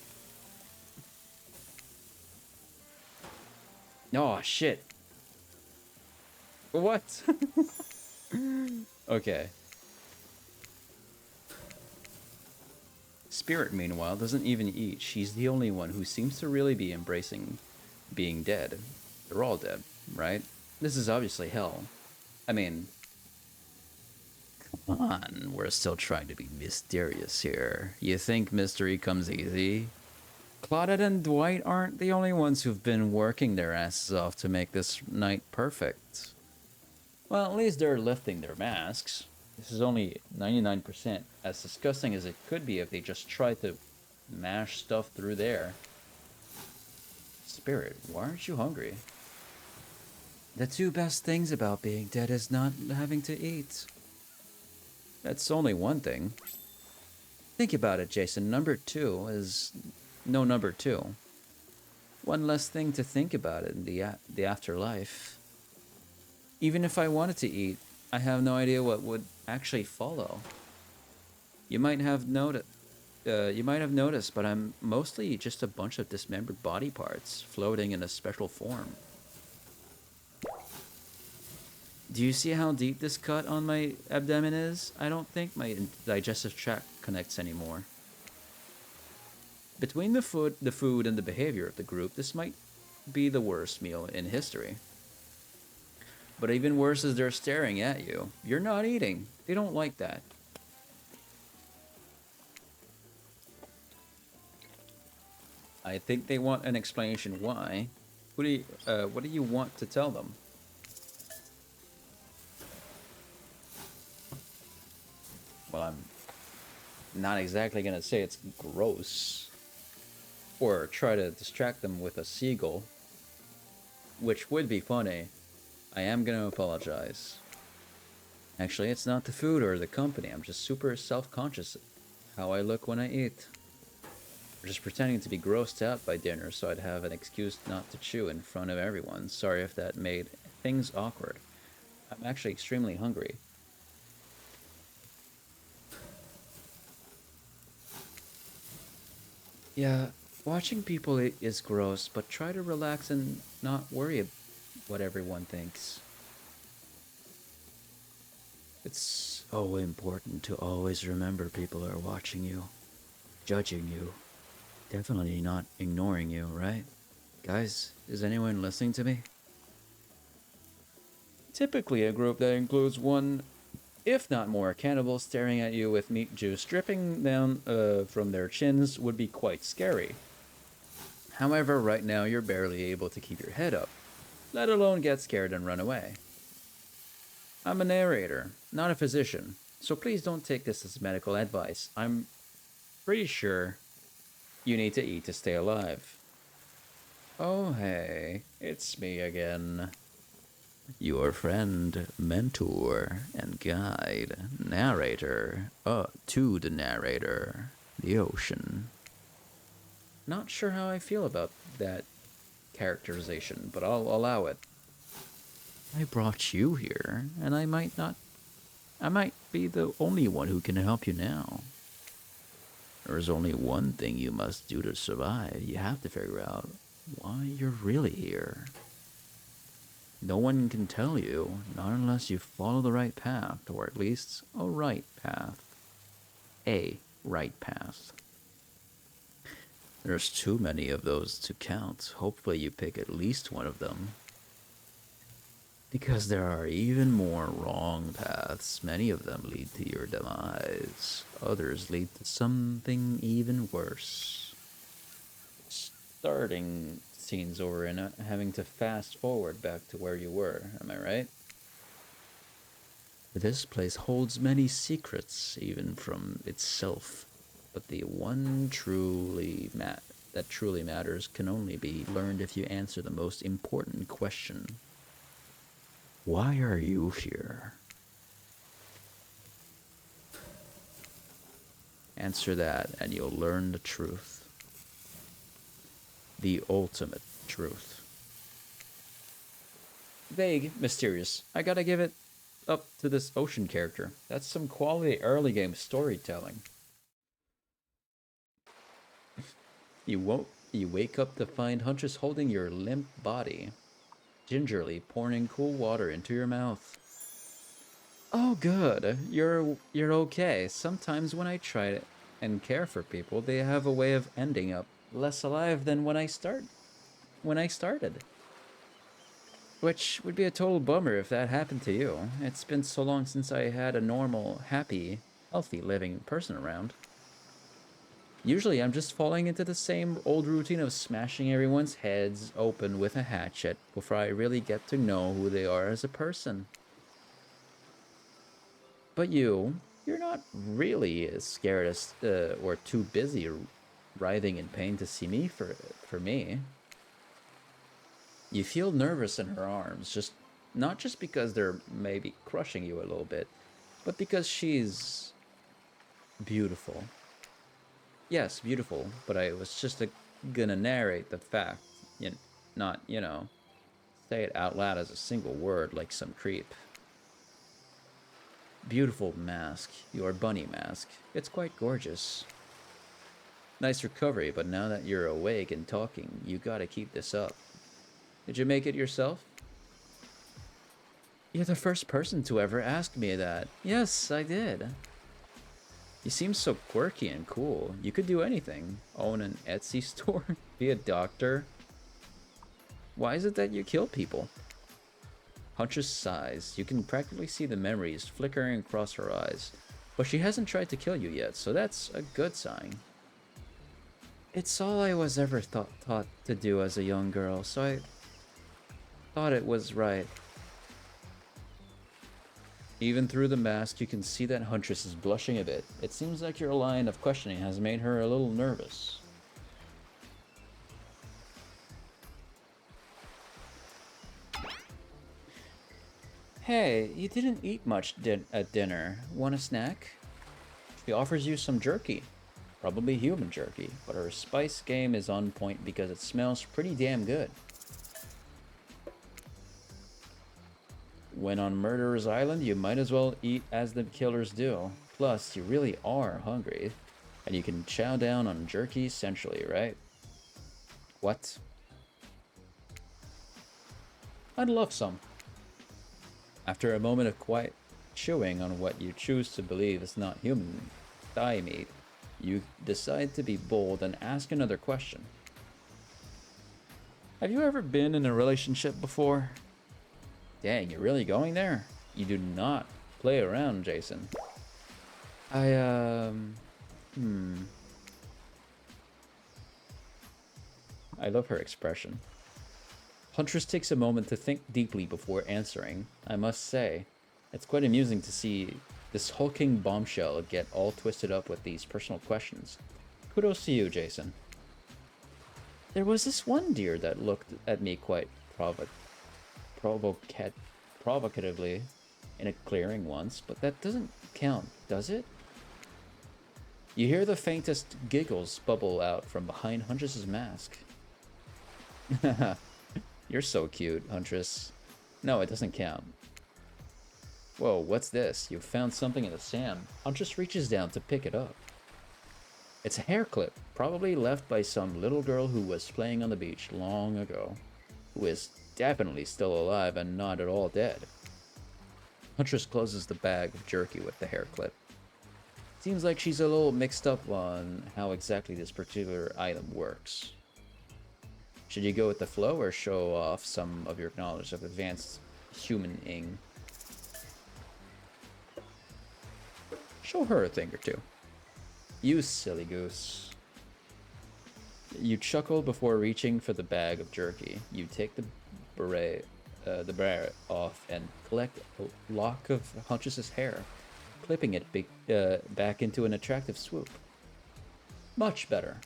Oh, shit. What? Okay. Spirit, meanwhile, doesn't even eat. She's the only one who seems to really be embracing being dead. They're all dead, right? This is obviously hell. I mean, come on, we're still trying to be mysterious here. You think mystery comes easy? Claudette and Dwight aren't the only ones who've been working their asses off to make this night perfect. Well, at least they're lifting their masks. This is only 99%, as disgusting as it could be if they just tried to mash stuff through there. Spirit, why aren't you hungry? The 2 best things about being dead is not having to eat. That's only one thing. Think about it, Jason. Number 2 is no number 2. One less thing to think about in the afterlife. Even if I wanted to eat, I have no idea what would actually follow. You might have noticed. You might have noticed, but I'm mostly just a bunch of dismembered body parts floating in a special form. Do you see how deep this cut on my abdomen is? I don't think my digestive tract connects anymore. Between the food and the behavior of the group, this might be the worst meal in history. But even worse is they're staring at you. You're not eating. They don't like that. I think they want an explanation why. What do you want to tell them? Well, I'm not exactly gonna say it's gross. Or try to distract them with a seagull. Which would be funny. I am gonna apologize. Actually, it's not the food or the company. I'm just super self-conscious of how I look when I eat. I'm just pretending to be grossed out by dinner so I'd have an excuse not to chew in front of everyone. Sorry if that made things awkward. I'm actually extremely hungry. Yeah, watching people eat is gross, but try to relax and not worry what everyone thinks. It's so important to always remember people are watching you, judging you, definitely not ignoring you, right? Guys, is anyone listening to me? Typically, a group that includes one, if not more, cannibals staring at you with meat juice dripping down from their chins would be quite scary. However, right now you're barely able to keep your head up, let alone get scared and run away. I'm a narrator, not a physician, so please don't take this as medical advice. I'm pretty sure you need to eat to stay alive. Oh, hey, it's me again. Your friend, mentor, and guide, narrator, to the narrator, the ocean. Not sure how I feel about that characterization, but I'll allow it. I brought you here, and I might be the only one who can help you now. There's only one thing you must do to survive. You have to figure out why you're really here. No one can tell you, not unless you follow the right path, or at least a right path. A right path. There's too many of those to count. Hopefully you pick at least one of them. Because there are even more wrong paths. Many of them lead to your demise. Others lead to something even worse. Starting scenes over and having to fast forward back to where you were, am I right? This place holds many secrets, even from itself. But the one that truly matters can only be learned if you answer the most important question. Why are you here? Answer that and you'll learn the truth. The ultimate truth. Vague, mysterious. I gotta give it up to this ocean character. That's some quality early game storytelling. You wake up to find Huntress holding your limp body, gingerly pouring cool water into your mouth. Oh, good. You're okay. Sometimes when I try to and care for people, they have a way of ending up less alive than when I started. Which would be a total bummer if that happened to you. It's been so long since I had a normal, happy, healthy living person around. Usually I'm just falling into the same old routine of smashing everyone's heads open with a hatchet before I really get to know who they are as a person. But you're not really as scared as or too busy writhing in pain to see me for me. You feel nervous in her arms, just not just because they're maybe crushing you a little bit, but because she's beautiful. Yes, beautiful, but I was just gonna narrate the fact, not, say it out loud as a single word like some creep. beautiful mask, your bunny mask. It's quite gorgeous. Nice recovery, but now that you're awake and talking, you gotta keep this up. Did you make it yourself? You're the first person to ever ask me that. Yes, I did. You seem so quirky and cool. You could do anything. Own an Etsy store? Be a doctor? Why is it that you kill people? Huntress sighs. You can practically see the memories flickering across her eyes. But she hasn't tried to kill you yet, so that's a good sign. It's all I was ever taught to do as a young girl, so I thought it was right. Even through the mask, you can see that Huntress is blushing a bit. It seems like your line of questioning has made her a little nervous. Hey, you didn't eat much at dinner. Want a snack? She offers you some jerky. Probably human jerky, but her spice game is on point because it smells pretty damn good. When on Murderer's Island, you might as well eat as the killers do. Plus, you really are hungry, and you can chow down on jerky centrally, right? What? I'd love some. After a moment of quiet chewing on what you choose to believe is not human thigh meat, you decide to be bold and ask another question. Have you ever been in a relationship before? Dang, you're really going there? You do not play around, Jason. I love her expression. Huntress takes a moment to think deeply before answering. I must say, it's quite amusing to see this hulking bombshell get all twisted up with these personal questions. Kudos to you, Jason. There was this one deer that looked at me quite provocatively in a clearing once, but that doesn't count, does it? You hear the faintest giggles bubble out from behind Huntress's mask. You're so cute, Huntress. No, it doesn't count. Whoa, what's this? You found something in the sand. Huntress reaches down to pick it up. It's a hair clip, probably left by some little girl who was playing on the beach long ago, who is definitely still alive and not at all dead. Huntress closes the bag of jerky with the hair clip. Seems like she's a little mixed up on how exactly this particular item works. Should you go with the flow or show off some of your knowledge of advanced human-ing? Show her a thing or two. You silly goose. You chuckle before reaching for the bag of jerky. You take the beret off and collect a lock of Huntress's hair, clipping it back into an attractive swoop. Much better.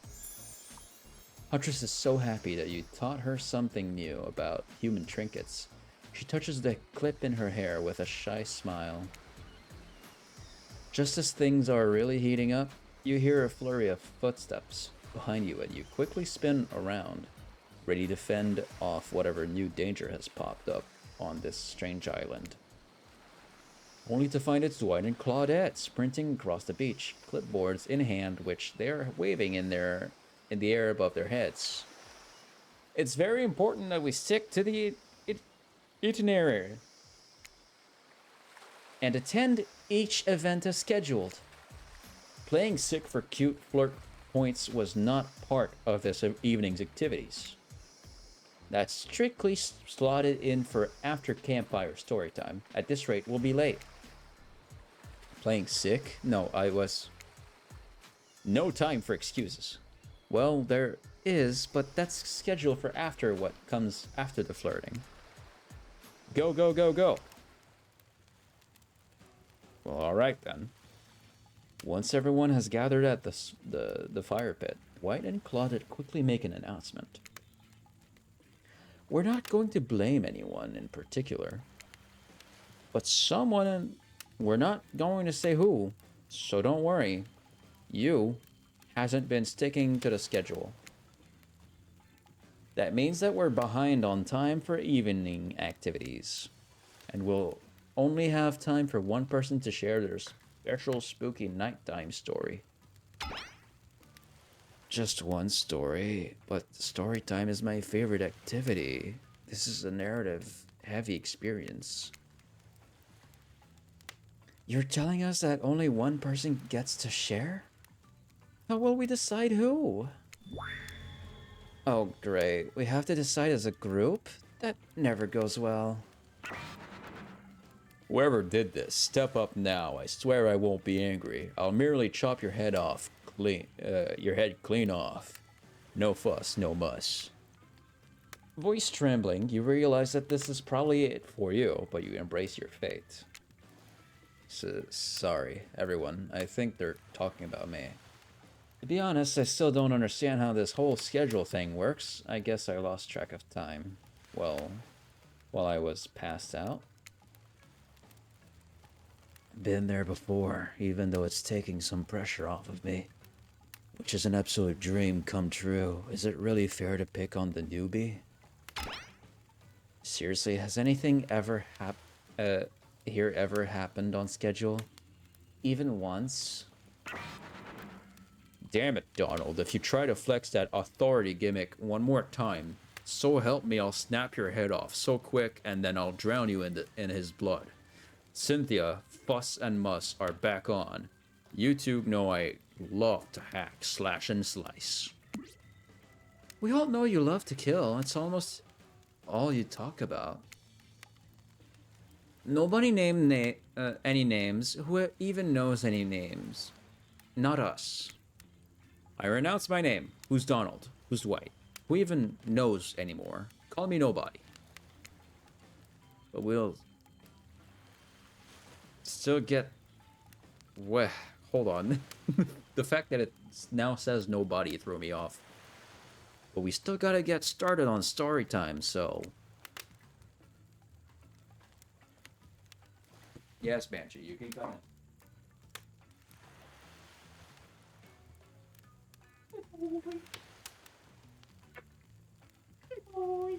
Huntress is so happy that you taught her something new about human trinkets. She touches the clip in her hair with a shy smile. Just as things are really heating up, you hear a flurry of footsteps behind you and you quickly spin around, ready to fend off whatever new danger has popped up on this strange island. Only to find it's Dwight and Claudette sprinting across the beach, clipboards in hand, which they're waving in the air above their heads. It's very important that we stick to the itinerary and attend each event as scheduled. Playing sick for cute flirt points was not part of this evening's activities. That's strictly slotted in for after campfire story time. At this rate, we'll be late. Playing sick? No, no time for excuses. Well, there is, but that's scheduled for after what comes after the flirting. Go, go, go, go. Well, alright then. Once everyone has gathered at the fire pit, Dwight and Claudette quickly make an announcement. We're not going to blame anyone in particular, but someone, we're not going to say who, so don't worry. You hasn't been sticking to the schedule. That means that we're behind on time for evening activities, and we'll only have time for one person to share their special spooky nighttime story. Just one story, but story time is my favorite activity. This is a narrative heavy experience. You're telling us that only one person gets to share? How will we decide who? Oh, great. We have to decide as a group? That never goes well. Whoever did this, step up now. I swear I won't be angry. I'll merely chop your head off clean, your head clean off. No fuss, no muss. Voice trembling, you realize that this is probably it for you, but you embrace your fate. Sorry, everyone. I think they're talking about me. To be honest, I still don't understand how this whole schedule thing works. I guess I lost track of time. Well, while I was passed out. Been there before, even though it's taking some pressure off of me. Which is an absolute dream come true. Is it really fair to pick on the newbie? Seriously, has anything ever ever happened on schedule? Even once? Damn it, Donald. If you try to flex that authority gimmick one more time, so help me, I'll snap your head off so quick and then I'll drown you in his blood. Cynthia, Fuss, and Muss are back on. You two know I love to hack, slash, and slice. We all know you love to kill. It's almost all you talk about. Nobody named any names. Who even knows any names? Not us. I renounce my name. Who's Donald? Who's Dwight? Who even knows anymore? Call me nobody. But we'll still get... Well, hold on. The fact that it now says nobody threw me off. But we still gotta get started on story time, so... Yes, Banshee, you can come in. Boy. Boy.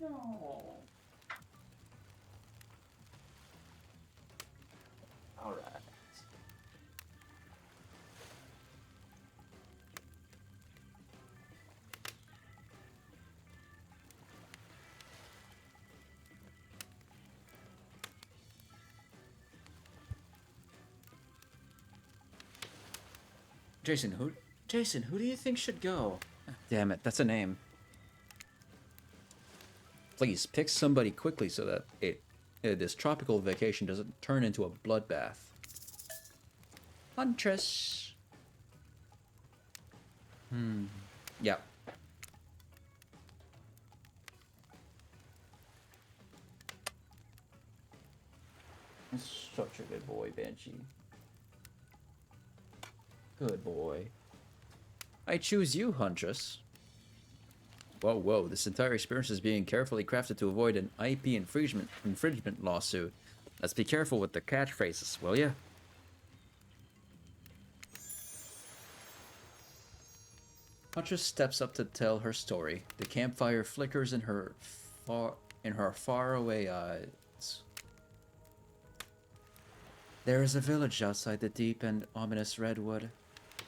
No. All right. Jason, who do you think should go? Damn it, that's a name. Please, pick somebody quickly so that this tropical vacation doesn't turn into a bloodbath. Huntress. Yeah. Such a good boy, Banshee. Good boy. I choose you, Huntress. Whoa, this entire experience is being carefully crafted to avoid an IP infringement lawsuit. Let's be careful with the catchphrases, will ya? Huntress steps up to tell her story. The campfire flickers in her faraway eyes. There is a village outside the deep and ominous redwood.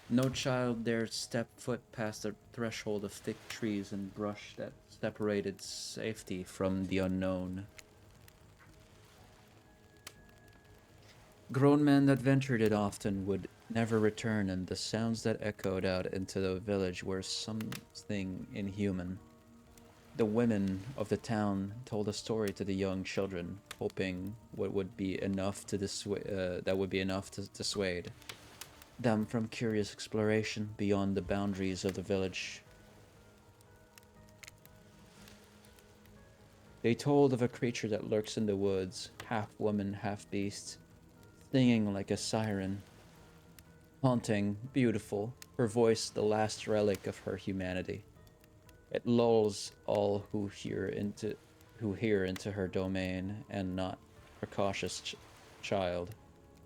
No child dared step foot past the threshold of thick trees and brush that separated safety from the unknown. Grown men that ventured it often would never return, and the sounds that echoed out into the village were something inhuman. The women of the town told a story to the young children, hoping what would be enough to dissuade them from curious exploration beyond the boundaries of the village. They told of a creature that lurks in the woods, half woman, half beast, singing like a siren. Haunting, beautiful, her voice the last relic of her humanity. It lulls all who hear into her domain, and not precautious child.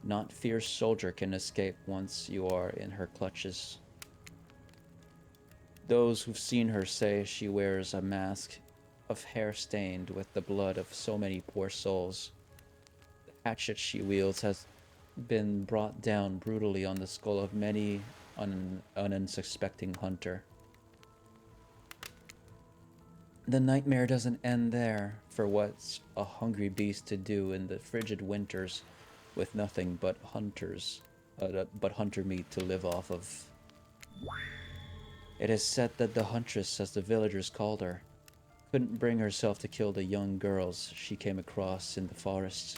Not fierce soldier can escape once you are in her clutches. Those who've seen her say she wears a mask of hair stained with the blood of so many poor souls. The hatchet she wields has been brought down brutally on the skull of many an unsuspecting hunter. The nightmare doesn't end there, for what's a hungry beast to do in the frigid winters with nothing but hunter meat to live off of? It is said that the huntress, as the villagers called her, couldn't bring herself to kill the young girls she came across in the forests.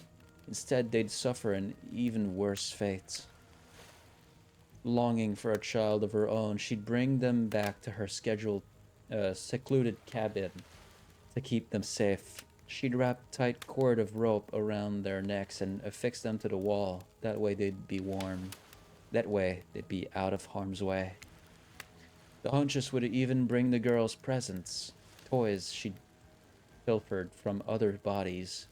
Instead, they'd suffer an even worse fate. Longing for a child of her own, she'd bring them back to her secluded cabin to keep them safe. She'd wrap tight cord of rope around their necks and affix them to the wall. That way they'd be warm. That way they'd be out of harm's way. The huntress would even bring the girls presents, toys she'd pilfered from other bodies,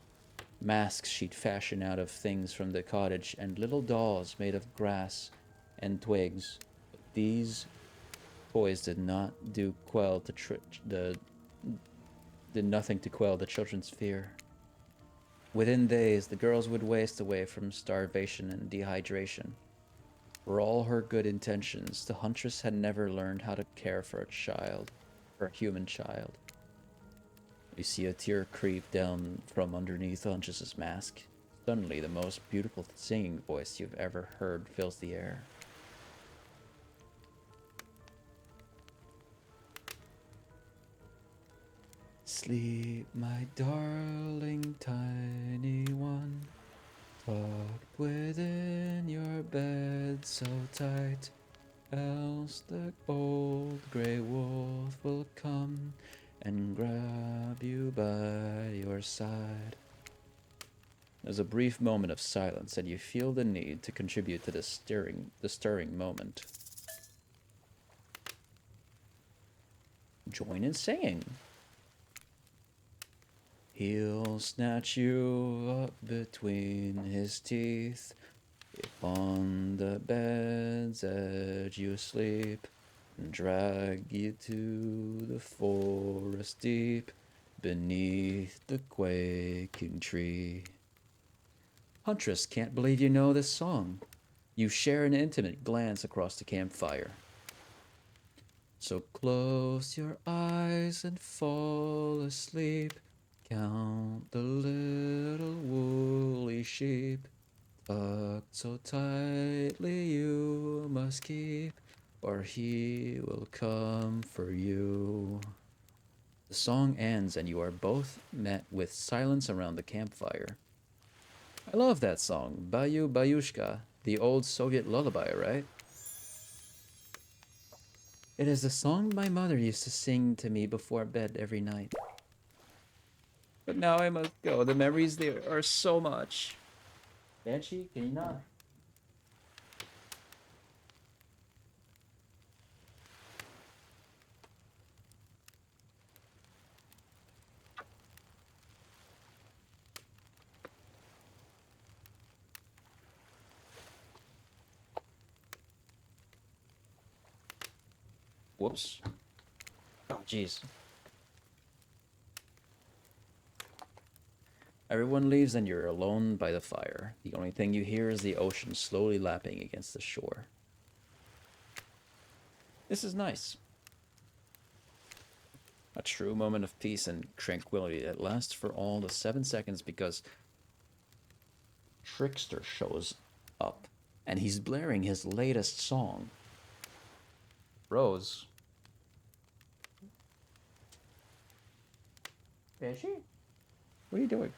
masks she'd fashion out of things from the cottage, and little dolls made of grass and twigs. But these toys did not do quell to did nothing to quell the children's fear. Within days, the girls would waste away from starvation and dehydration. For all her good intentions, the huntress had never learned how to care for a child, for a human child. You see a tear creep down from underneath the huntress's mask. Suddenly, the most beautiful singing voice you've ever heard fills the air. Sleep, my darling tiny one, tucked within your bed so tight, else the old grey wolf will come and grab you by your side. There's a brief moment of silence, and you feel the need to contribute to the stirring moment. Join in singing. He'll snatch you up between his teeth, if on the bed's edge you sleep, and drag you to the forest deep, beneath the quaking tree. Huntress can't believe you know this song. You share an intimate glance across the campfire. So close your eyes and fall asleep. Count the little woolly sheep, tucked so tightly you must keep, or he will come for you. The song ends and you are both met with silence around the campfire. I love that song, Bayu Bayushka, the old Soviet lullaby, right? It is the song my mother used to sing to me before bed every night. But now I must go. The memories there are so much. Banshee, can you not? Whoops. Oh, jeez. Everyone leaves and you're alone by the fire. The only thing you hear is the ocean slowly lapping against the shore. This is nice. A true moment of peace and tranquility that lasts for all the 7 seconds because Trickster shows up and he's blaring his latest song. Rose. Banshee? What are you doing?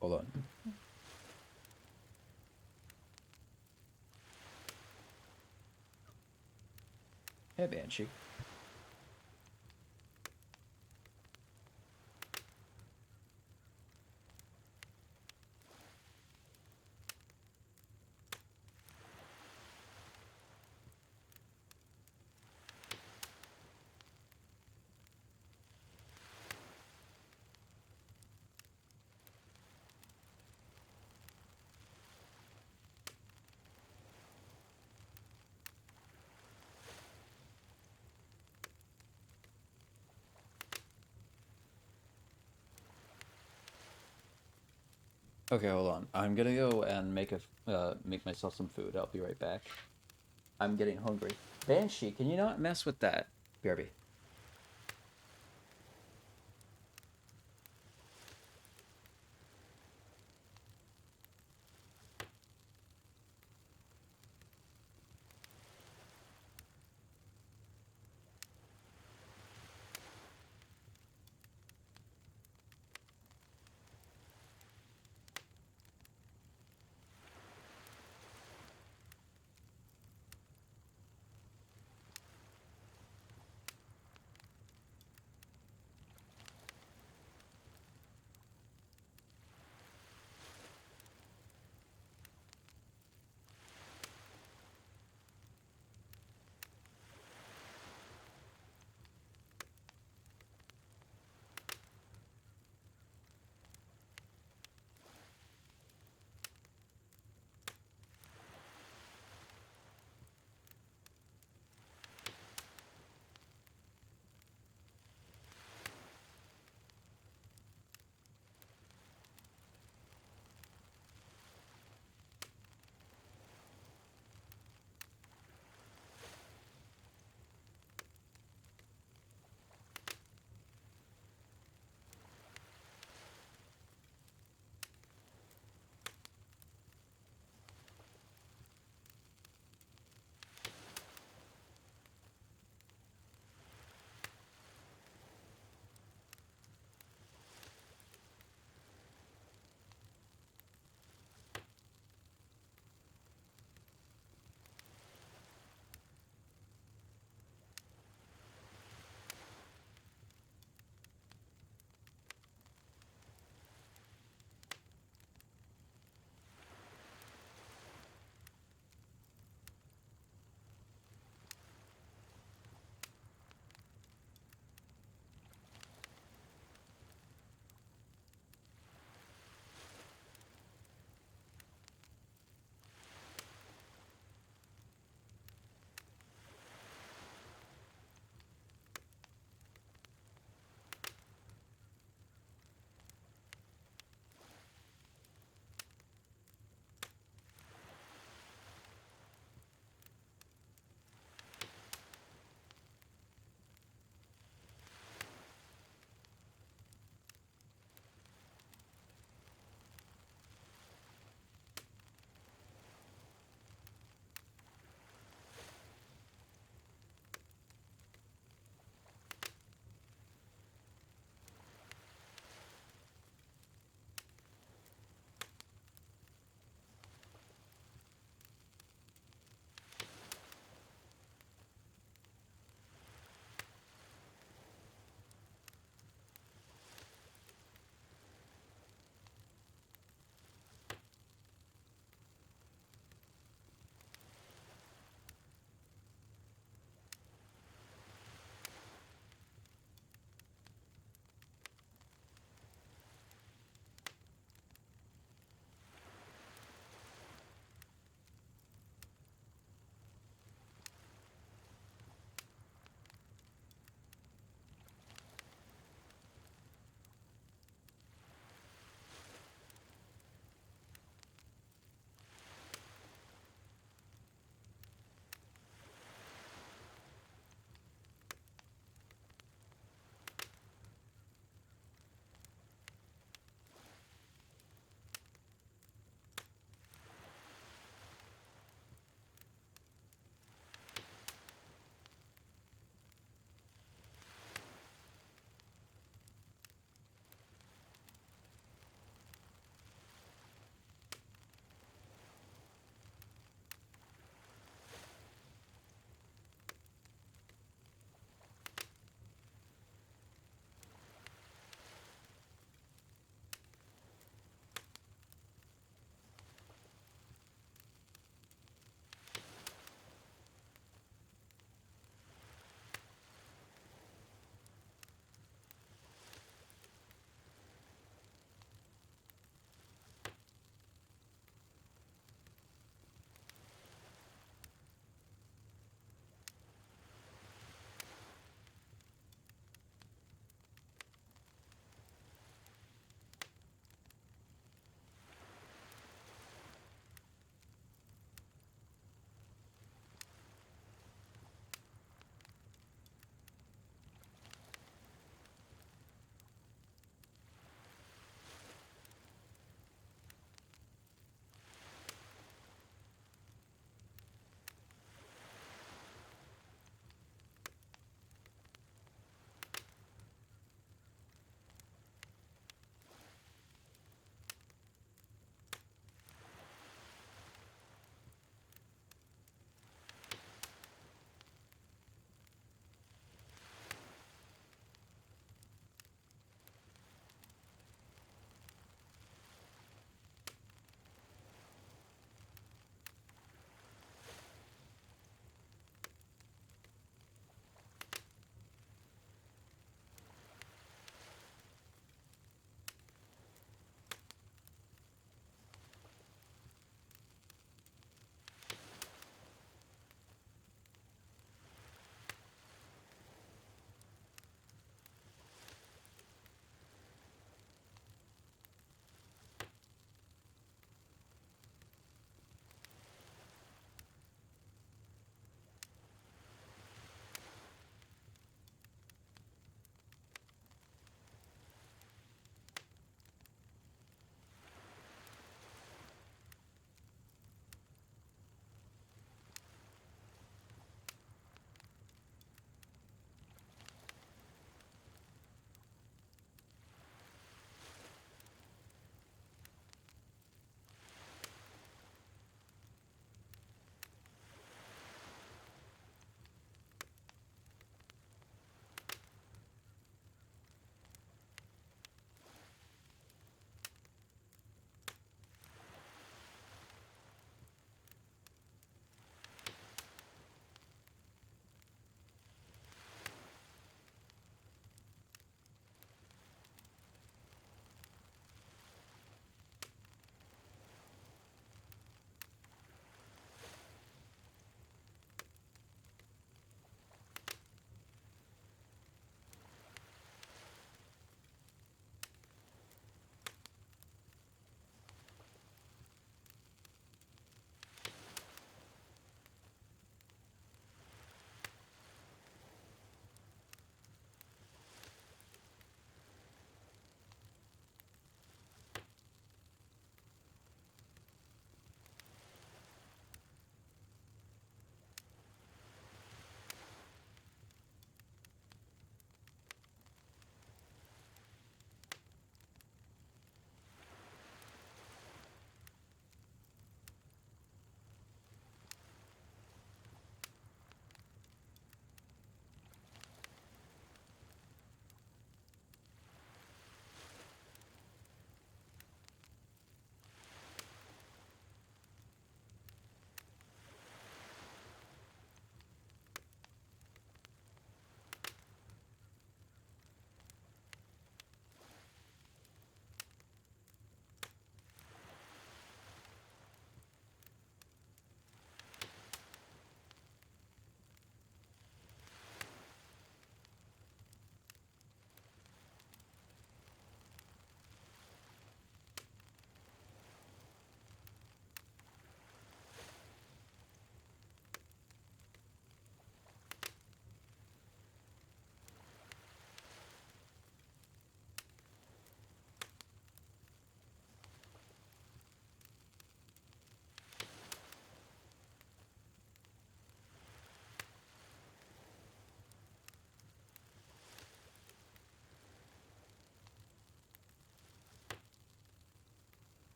Hold on. Hey, Banshee. Okay, hold on. I'm gonna go and make myself some food. I'll be right back. I'm getting hungry. Banshee, can you not mess with that? BRB.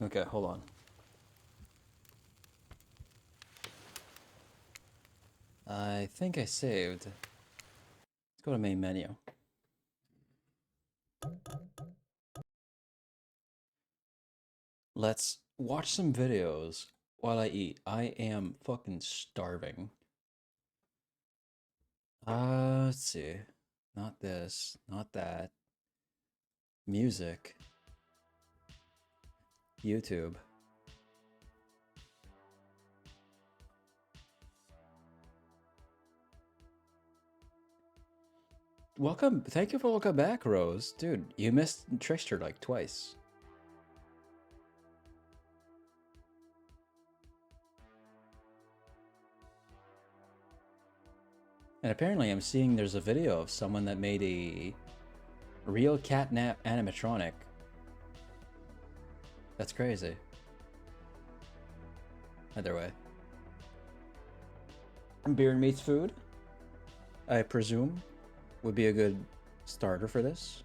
Okay, hold on. I think I saved. Let's go to main menu. Let's watch some videos while I eat. I am fucking starving. Let's see. Not this, not that. Music. YouTube. Welcome. Thank you for welcome back, Rose. Dude, you missed Trickster like twice. And apparently I'm seeing there's a video of someone that made a real catnap animatronic. That's crazy. Either way. Beer meets food, I presume, would be a good starter for this.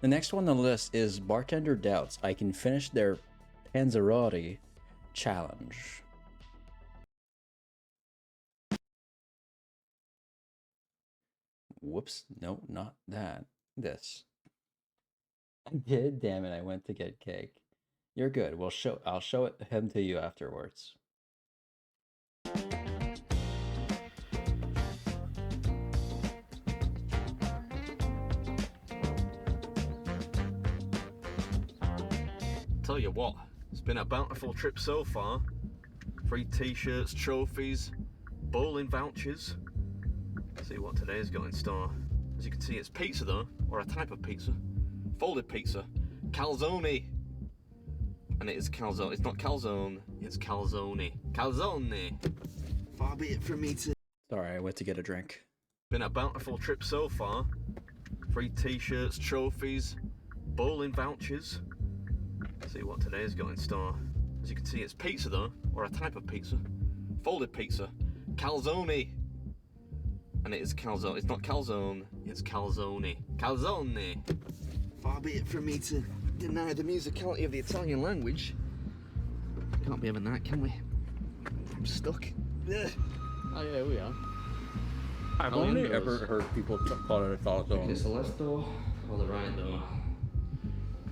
The next one on the list is Bartender Doubts I can finish their Panzerotti challenge. Whoops, no, not that. This. I did, damn it, I went to get cake. You're good. I'll show him to you afterwards. Tell you what, it's been a bountiful trip so far. Free t-shirts, trophies, bowling vouchers. See what today's got in store. As you can see, it's pizza though, or a type of pizza. Folded pizza, calzone. And it is calzone, it's not calzone, it's calzone. Calzone. Far be it from me to... Sorry, I went to get a drink. Been a bountiful trip so far. Free t-shirts, trophies, bowling vouchers. See what today's got in store. As you can see, it's pizza though, or a type of pizza. Folded pizza, calzone. And it is calzone, it's not calzone, it's calzone. Calzone. Far be it from me to deny the musicality of the Italian language. Can't be having that, can we? I'm stuck. Ugh. Oh yeah, here we are. I've only ever heard people call it a calzone. Okay, so left door or the right door?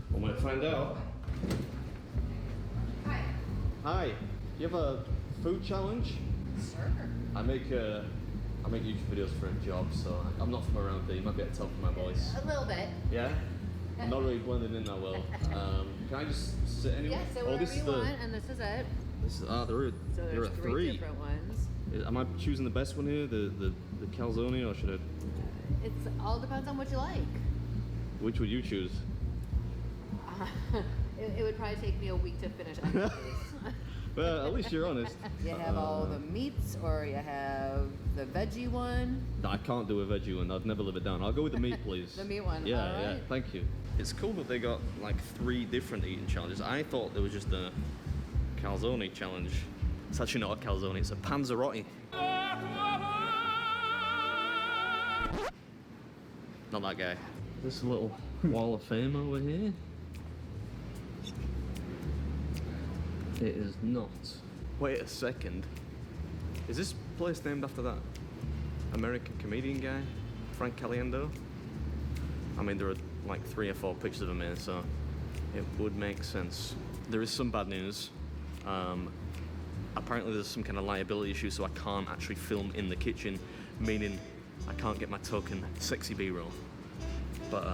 One way to find out. Hi. Hi, you have a food challenge? Sure. I make YouTube videos for a job, so I'm not from around there. You might be able to tell from my voice. A little bit. Yeah? I'm not really blending in that well. Can I just sit anywhere? Yeah, so whatever you want, and this is it. This is, there are So there's three different ones. Am I choosing the best one here, the calzone, or should I? It all depends on what you like. Which would you choose? It would probably take me a week to finish any of these. Well, at least you're honest. You have all the meats, or you have the veggie one. No, I can't do a veggie one. I'd never live it down. I'll go with the meat, please. The meat one. Yeah, all right. yeah. Thank you. It's cool that they got like 3 different eating challenges. I thought there was just a calzone challenge. It's actually not a calzone. It's a panzerotti. Not that guy. This little wall of fame over here. It is not. Wait a second. Is this place named after that American comedian guy, Frank Caliendo? I mean, there are like 3 or 4 pictures of him here, so it would make sense. There is some bad news. Apparently there's some kind of liability issue, so I can't actually film in the kitchen, meaning I can't get my token sexy B-roll. But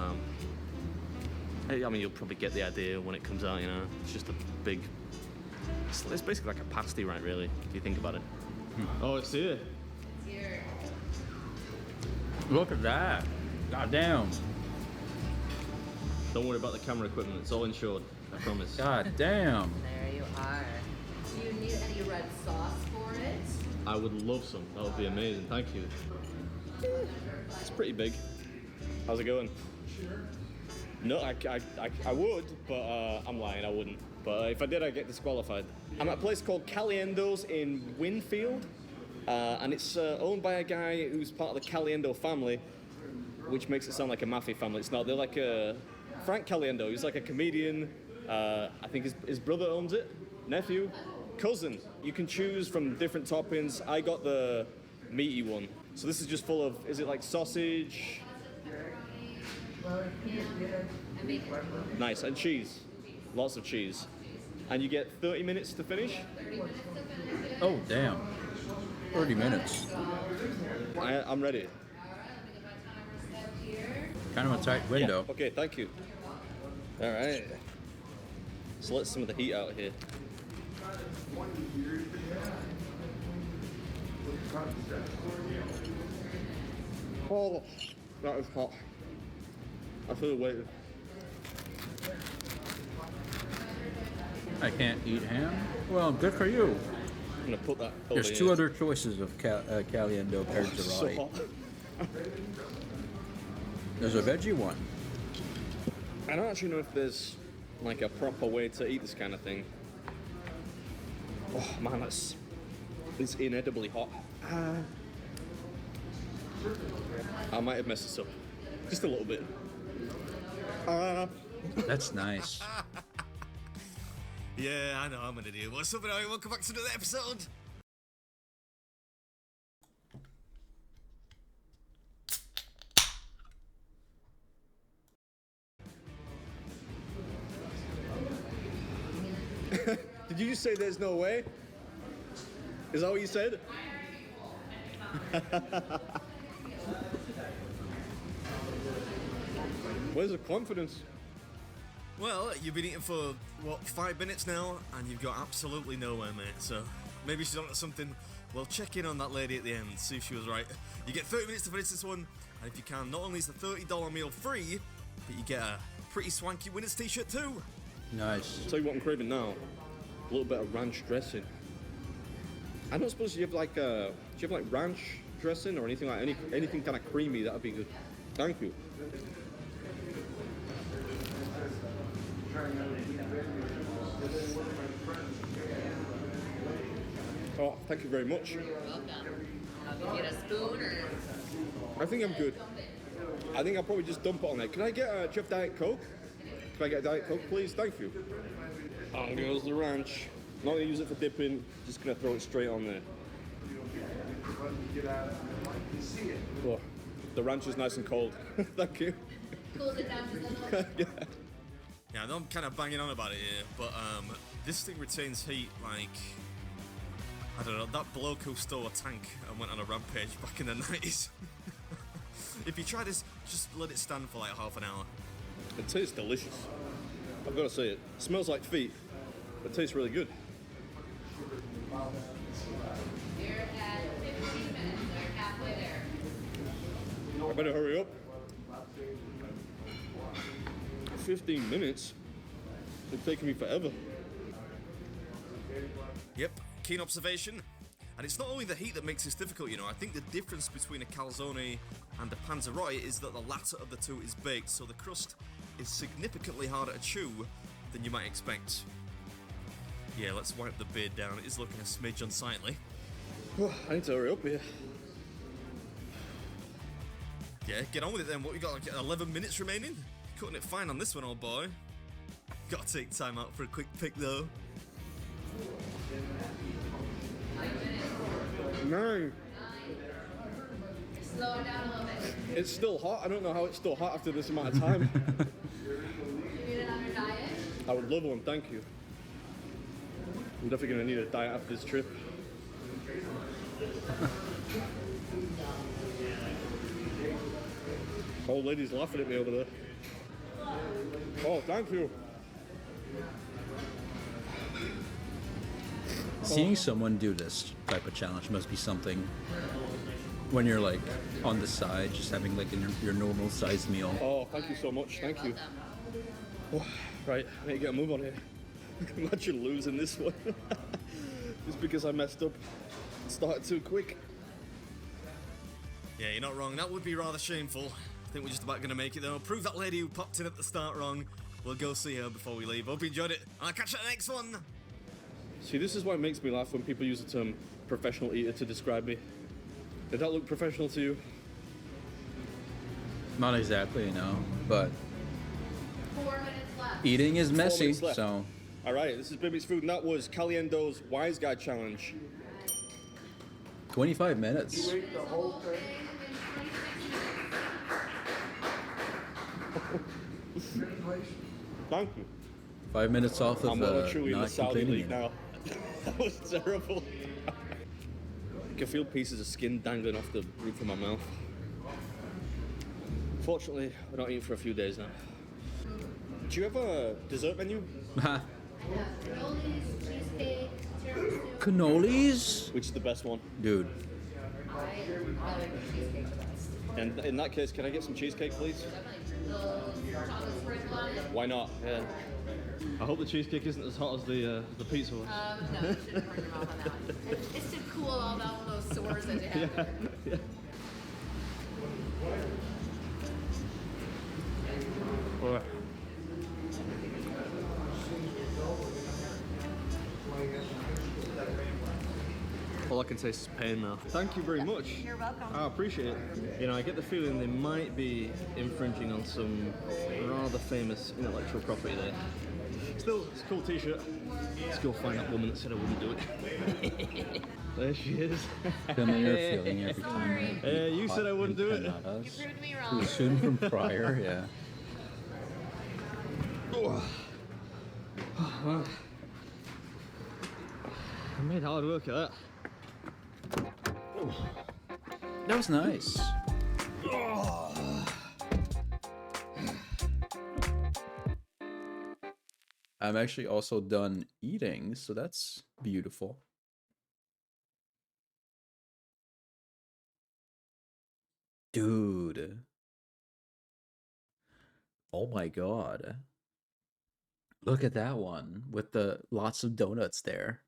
I mean, you'll probably get the idea when it comes out, you know. It's just a big... It's basically like a pasty, right, really, if you think about it. Oh, it's here. It's here. Look at that. God damn. Don't worry about the camera equipment. It's all insured, I promise. God damn. There you are. Do you need any red sauce for it? I would love some. That would be amazing. Thank you. It's pretty big. How's it going? Sure. No, I would, but I'm lying. I wouldn't. But if I did, I'd get disqualified. I'm at a place called Caliendo's in Winfield, and it's owned by a guy who's part of the Caliendo family, which makes it sound like a mafia family. It's not. They're like a Frank Caliendo. He's like a comedian. I think his brother owns it, nephew, cousin. You can choose from different toppings. I got the meaty one. So this is just full of, is it like sausage? Nice, and cheese. Lots of cheese. And you get 30 minutes to finish? Oh, damn. 30 minutes. I'm ready. Kind of a tight window. Yeah. Okay, thank you. All right. So let some of the heat out here. Oh, that is hot. I should have waited. I can't eat ham. Well, good for you. I'm gonna put that over There's here. two other choices of Caliendo paired to So rye. hot. There's a veggie one. I don't actually know if there's like a proper way to eat this kind of thing. Oh man, it's inedibly hot. I might have messed this up. Just a little bit. That's nice. Yeah, I know, I'm an idiot. What's up, everybody? Welcome back to another episode. Did you just say there's no way? Is that what you said? Where's the confidence? Well, you've been eating for, what, 5 minutes now, and you've got absolutely nowhere, mate. So, maybe she's on to something. Well, check in on that lady at the end, see if she was right. You get 30 minutes to finish this one, and if you can, not only is the $30 meal free, but you get a pretty swanky winner's t-shirt too. Nice. Tell you what I'm craving now. A little bit of ranch dressing. I don't suppose you have like do you have like ranch dressing or anything like anything kind of creamy? That'd be good. Thank you. Oh, thank you very much. You're welcome. I'll give you a spoon or. I think I'm good. I think I'll probably just dump it on there. Can I get a Jeff Diet Coke? Can I get a Diet Coke, please? Thank you. On goes the ranch. Not gonna use it for dipping. Just gonna throw it straight on there. Oh, the ranch is nice and cold. Thank you. Cools it down just a little. Yeah. Yeah, I know I'm kind of banging on about it here, but this thing retains heat like, I don't know, that bloke who stole a tank and went on a rampage back in the 90s. If you try this, just let it stand for like half an hour. It tastes delicious. I've got to say it. Smells like feet, but it tastes really good. You're at 15 minutes. They're halfway there. I better hurry up. 15 minutes? It's taking me forever. Yep, keen observation. And it's not only the heat that makes this difficult, you know. I think the difference between a calzone and a panzerotti is that the latter of the two is baked, so the crust is significantly harder to chew than you might expect. Yeah, let's wipe the beard down. It is looking a smidge unsightly. I need to hurry up here. Yeah, get on with it then. What, we got like 11 minutes remaining? Cutting it fine on this one, old boy. Gotta take time out for a quick pick though. 9. Slow it down a little bit. It's still hot. I don't know how it's still hot after this amount of time. You need it on your diet? I would love one, thank you. I'm definitely going to need a diet after this trip. Old lady's laughing at me over there. Oh, thank you. Seeing someone do this type of challenge must be something when you're like on the side, just having like your normal sized meal. Oh, thank you so much. Thank you. Oh, right, I need to get a move on here. Imagine losing this one. Just because I messed up and started too quick. Yeah, you're not wrong. That would be rather shameful. I think we're just about going to make it though. Prove that lady who popped in at the start wrong. We'll go see her before we leave. Hope you enjoyed it. I'll catch you at the next one. See, this is why it makes me laugh when people use the term professional eater to describe me. Did that look professional to you? Not exactly, but 4 minutes left. Eating is 4 messy, minutes left. so All right, this is Bibby's food, and that was Caliendo's Wise Guy Challenge. 25 minutes. This whole thing in 26 minutes. Thank you. 5 minutes off of I'm well and truly in the not Saudi completing league it. now. That was terrible. I can feel pieces of skin dangling off the roof of my mouth. Fortunately, we're not eating for a few days now. Do you have a dessert menu? Ha. Cannolis, cheesecake, tiramisu. Cannolis? Which is the best one? Dude, I like the cheesecake the best. And in that case, can I get some cheesecake, please? Chocolate sprinkle on it. Why not? Yeah. I hope the cheesecake isn't as hot as the pizza was. No, you shouldn't burn your mouth on that one. It's to cool all down those sores that you have there. All right. All I can say is pain now. Thank you very much. You're welcome. I appreciate it. You know, I get the feeling they might be infringing on some rather famous intellectual property there. Still, it's a cool t-shirt. Let's go find that woman that said I wouldn't do it. There she is. familiar feeling every time. Sorry. You said I wouldn't do it. You proved me wrong. Too soon from prior, yeah. I made hard work of that. That was nice. I'm actually also done eating, so that's beautiful. Dude. Oh my god. Look at that one with the lots of donuts there.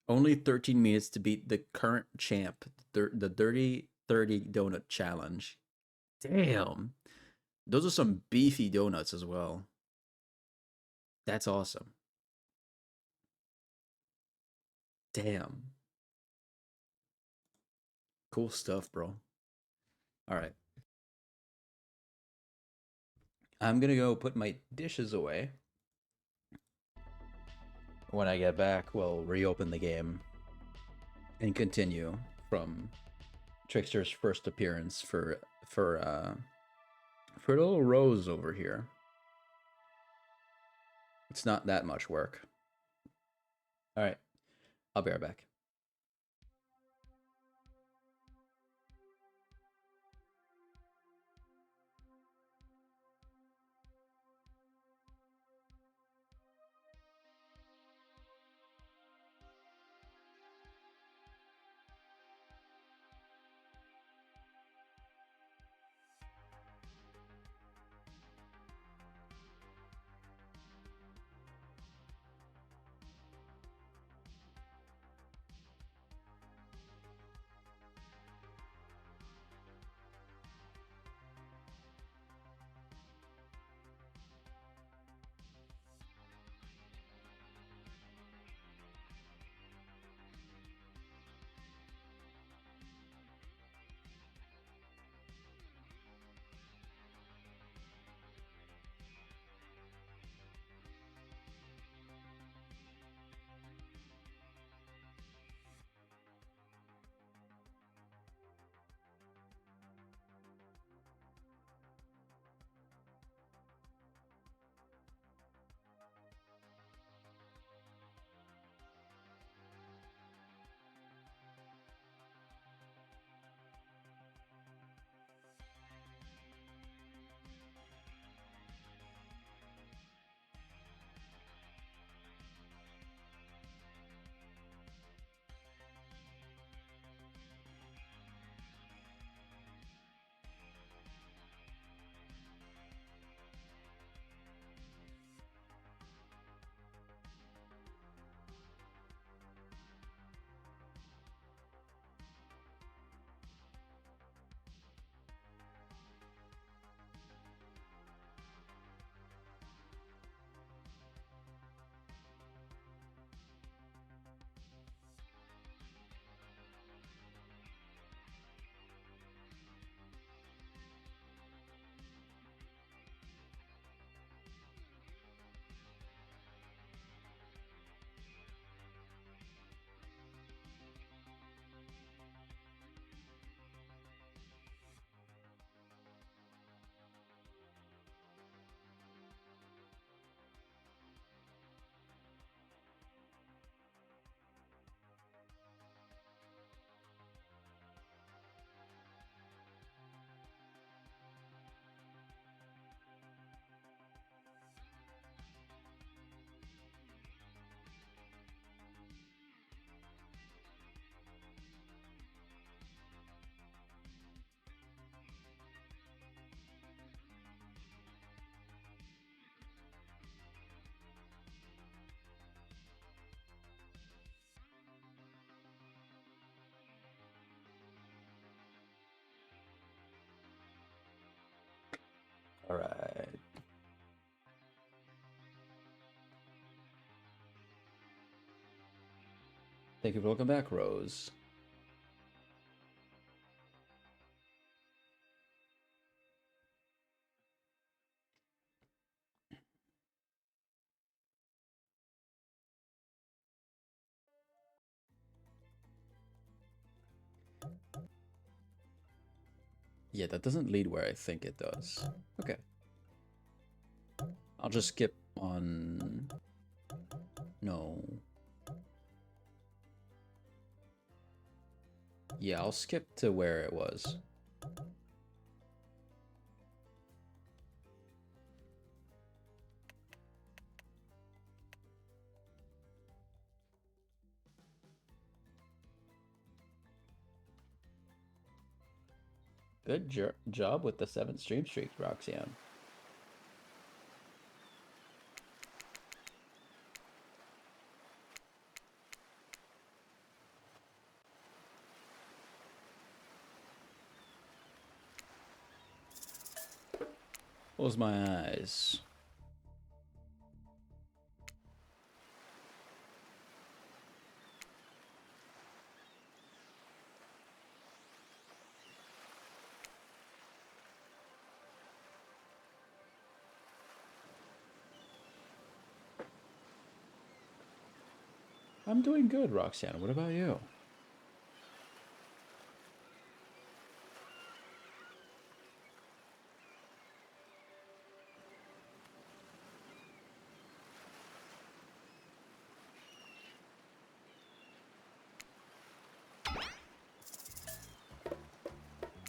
Only 13 minutes to beat the current champ, the Dirty 30 Donut Challenge. Damn. Those are some beefy donuts as well. That's awesome. Damn. Cool stuff, bro. All right. I'm gonna go put my dishes away. When I get back, we'll reopen the game and continue from Trickster's first appearance for little Rose over here. It's not that much work. All right, I'll be right back. Thank you for welcome back, Rose. Yeah, that doesn't lead where I think it does. Okay. I'll just skip on... No. Yeah, I'll skip to where it was. Good job with the 7th stream streak, Roxanne. Close my eyes. I'm doing good, Roxanne. What about you?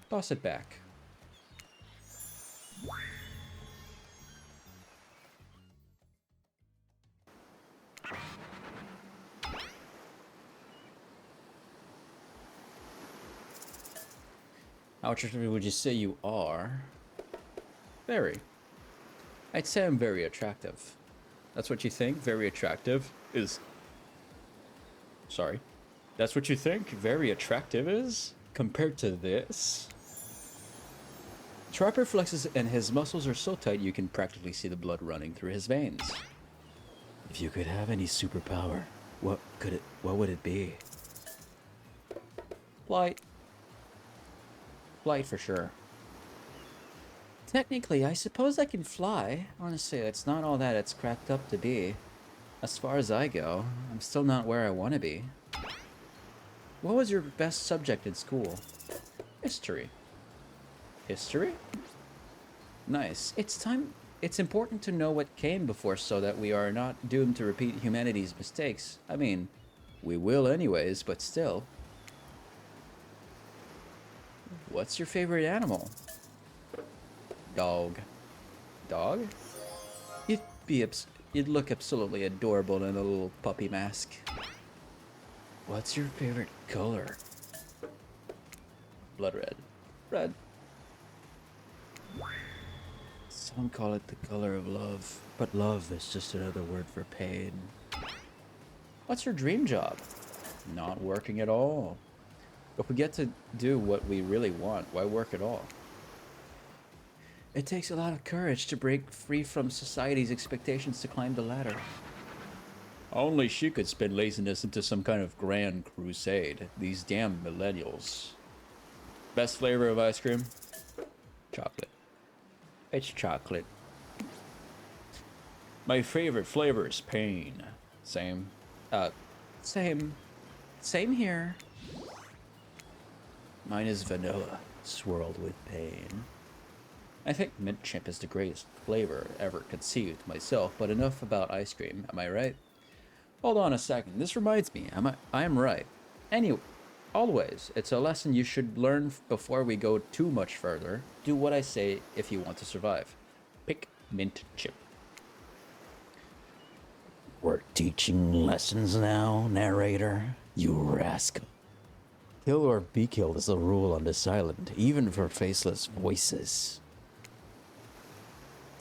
Toss it back. How attractive would you say you are? Very. I'd say I'm very attractive. That's what you think? Very attractive is... Sorry. That's what you think very attractive is? Compared to this? Trapper flexes and his muscles are so tight you can practically see the blood running through his veins. If you could have any superpower, what would it be? Flight. Flight for sure. Technically, I suppose I can fly. Honestly, it's not all that it's cracked up to be. As far as I go, I'm still not where I want to be. What was your best subject in school? History. History? Nice. It's important to know what came before so that we are not doomed to repeat humanity's mistakes. I mean, we will anyways, but still. What's your favorite animal? Dog. Dog? You'd look absolutely adorable in a little puppy mask. What's your favorite color? Blood red. Red. Some call it the color of love, but love is just another word for pain. What's your dream job? Not working at all. If we get to do what we really want, why work at all? It takes a lot of courage to break free from society's expectations to climb the ladder. Only she could spin laziness into some kind of grand crusade. These damn millennials. Best flavor of ice cream? Chocolate. It's chocolate. My favorite flavor is pain. Same. Same. Same here. Mine is vanilla, swirled with pain. I think mint chip is the greatest flavor ever conceived myself, but enough about ice cream, am I right? Hold on a second, this reminds me, I am right. Anyway, always, it's a lesson you should learn before we go too much further. Do what I say if you want to survive. Pick mint chip. We're teaching lessons now, narrator. You rascal. Kill or be killed is a rule on this island, even for faceless voices.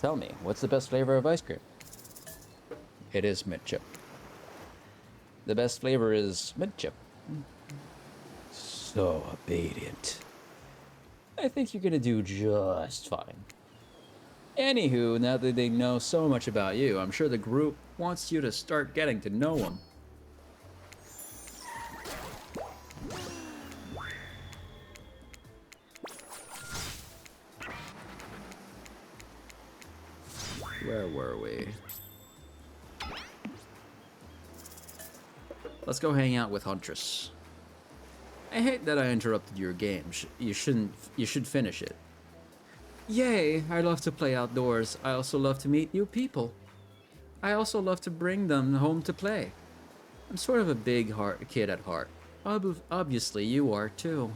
Tell me, what's the best flavor of ice cream? It is mint chip. The best flavor is mint chip. So obedient. I think you're gonna do just fine. Anywho, now that they know so much about you, I'm sure the group wants you to start getting to know them. Where were we? Let's go hang out with Huntress. I hate that I interrupted your game. You shouldn't. You should finish it. Yay! I love to play outdoors. I also love to meet new people. I also love to bring them home to play. I'm sort of a big heart kid at heart. Obviously, you are too.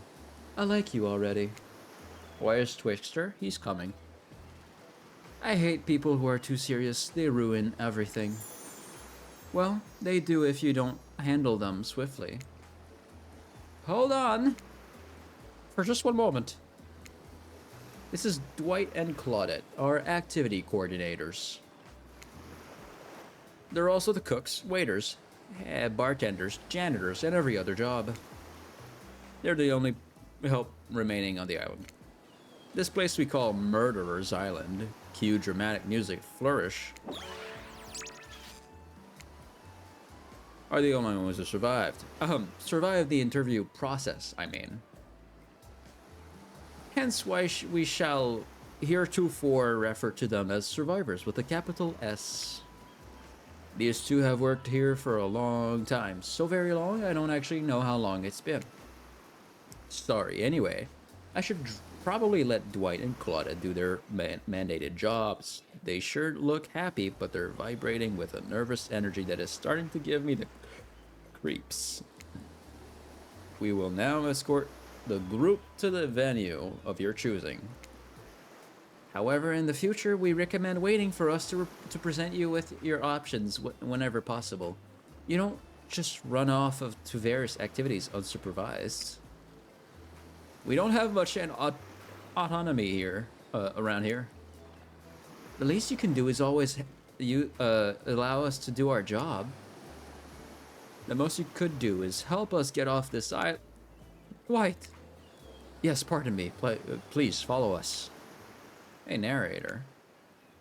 I like you already. Where's Twixter? He's coming. I hate people who are too serious. They ruin everything. Well, they do if you don't handle them swiftly. Hold on! For just one moment. This is Dwight and Claudette, our activity coordinators. They're also the cooks, waiters, bartenders, janitors, and every other job. They're the only help remaining on the island. This place we call Murderer's Island. Cue dramatic music flourish. Are the only ones who survived. Survived the interview process, I mean. Hence why we shall heretofore refer to them as survivors with a capital S. These two have worked here for a long time. So very long, I don't actually know how long it's been. Sorry, anyway. I should probably let Dwight and Claudia do their mandated jobs. They sure look happy, but they're vibrating with a nervous energy that is starting to give me the creeps. We will now escort the group to the venue of your choosing. However, in the future, we recommend waiting for us to present you with your options whenever possible. You don't just run off to various activities unsupervised. We don't have much autonomy here, around here. The least you can do is always allow us to do our job. The most you could do is help us get off this island. Dwight. Yes, pardon me. Please follow us. Hey, narrator.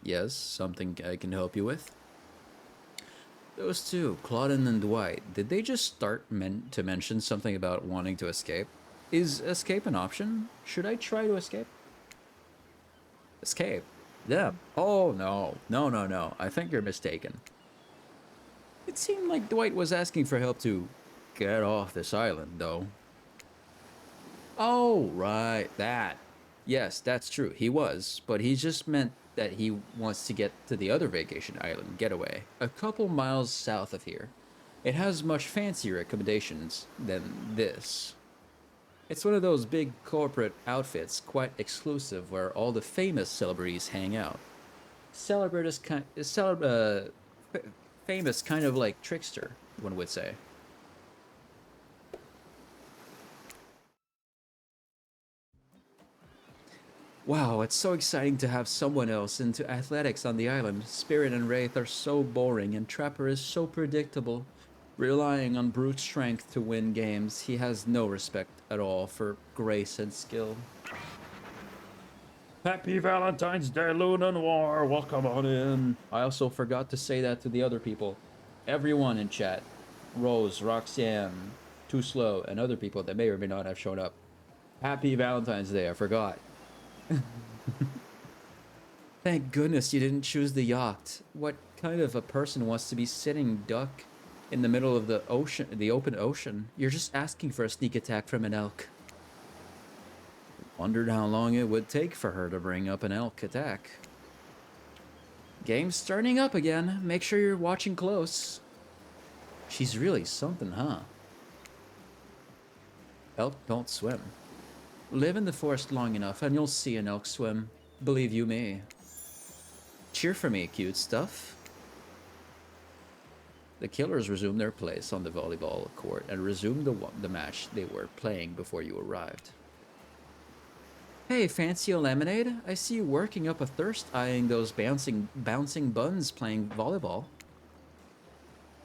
Yes, something I can help you with? Those two, Claudine and Dwight, did they just start to mention something about wanting to escape? Is escape an option? Should I try to escape? Escape? Them? Oh, no. No. I think you're mistaken. It seemed like Dwight was asking for help to get off this island, though. Oh, right, that. Yes, that's true. He was, but he just meant that he wants to get to the other vacation island getaway, a couple miles south of here. It has much fancier accommodations than this. It's one of those big corporate outfits, quite exclusive, where all the famous celebrities hang out. Famous, kind of like trickster, one would say. Wow, it's so exciting to have someone else into athletics on the island. Spirit and Wraith are so boring, and Trapper is so predictable. Relying on brute strength to win games, he has no respect at all for grace and skill. Happy Valentine's Day, Luna Noir. Welcome on in. I also forgot to say that to the other people. Everyone in chat. Rose, Roxanne, Too Slow, and other people that may or may not have shown up. Happy Valentine's Day, I forgot. Thank goodness you didn't choose the yacht. What kind of a person wants to be sitting duck in the middle of the ocean, the open ocean? You're just asking for a sneak attack from an elk. Wondered how long it would take for her to bring up an elk attack. Game's starting up again. Make sure you're watching close. She's really something, huh? Elk don't swim. Live in the forest long enough and you'll see an elk swim. Believe you me. Cheer for me, cute stuff. The killers resumed their place on the volleyball court and resumed the match they were playing before you arrived. Hey, fancy a lemonade? I see you working up a thirst eyeing those bouncing buns playing volleyball.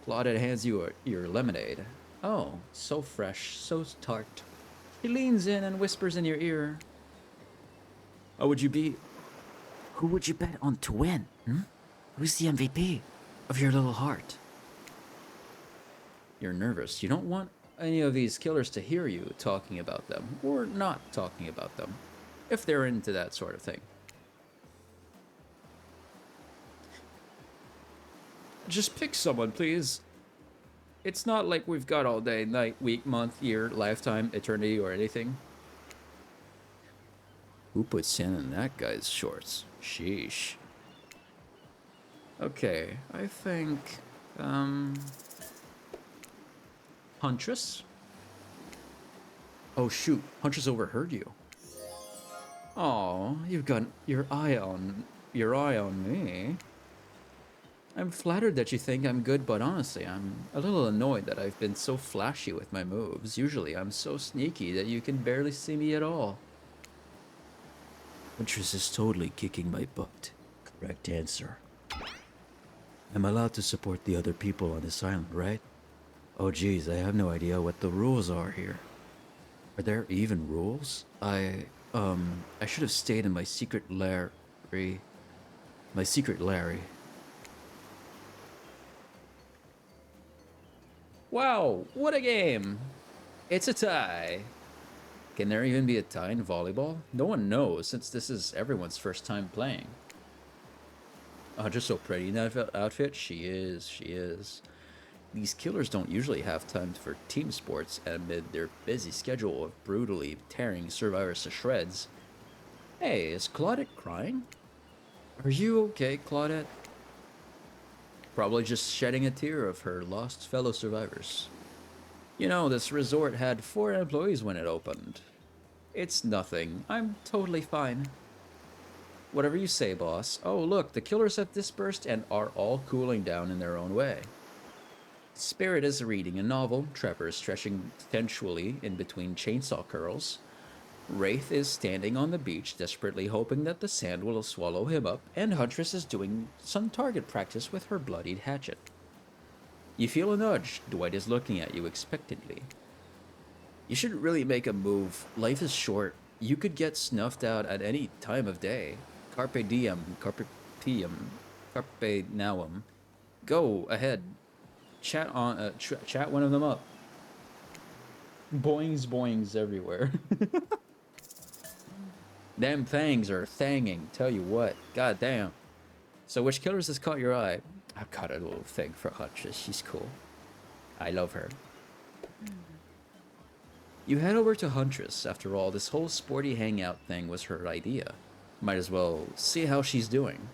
Claudette hands you your lemonade. Oh, so fresh, so tart. He leans in and whispers in your ear. Who would you bet on to win? Who's the MVP of your little heart? You're nervous. You don't want any of these killers to hear you talking about them, or not talking about them, if they're into that sort of thing. Just pick someone, please. It's not like we've got all day, night, week, month, year, lifetime, eternity, or anything. Who put sand in that guy's shorts? Sheesh. Okay, I think, Huntress? Oh shoot, Huntress overheard you. Oh, you've got your eye on me. I'm flattered that you think I'm good, but honestly, I'm a little annoyed that I've been so flashy with my moves. Usually, I'm so sneaky that you can barely see me at all. Huntress is totally kicking my butt. Correct answer. I'm allowed to support the other people on this island, right? Oh geez, I have no idea what the rules are here. Are there even rules? I should have stayed in my secret Larry. My secret Larry. Wow, what a game! It's a tie. Can there even be a tie in volleyball? No one knows, since this is everyone's first time playing. Oh, just so pretty in that outfit. She is. These killers don't usually have time for team sports amid their busy schedule of brutally tearing survivors to shreds. Hey, is Claudette crying? Are you okay, Claudette? Probably just shedding a tear of her lost fellow survivors. You know, this resort had 4 employees when it opened. It's nothing. I'm totally fine. Whatever you say, boss. Oh, look, the killers have dispersed and are all cooling down in their own way. Spirit is reading a novel, Trevor is stretching sensually in between chainsaw curls. Wraith is standing on the beach, desperately hoping that the sand will swallow him up, and Huntress is doing some target practice with her bloodied hatchet. You feel a nudge. Dwight is looking at you expectantly. You shouldn't really make a move. Life is short. You could get snuffed out at any time of day. Carpe diem, carpe diem, carpe nauem. Go ahead. Chat one of them up. Boings boings everywhere. Them fangs are thanging, tell you what. God damn. So which killers has caught your eye? I've got a little thing for Huntress. She's cool. I love her. You head over to Huntress. After all, this whole sporty hangout thing was her idea. Might as well see how she's doing.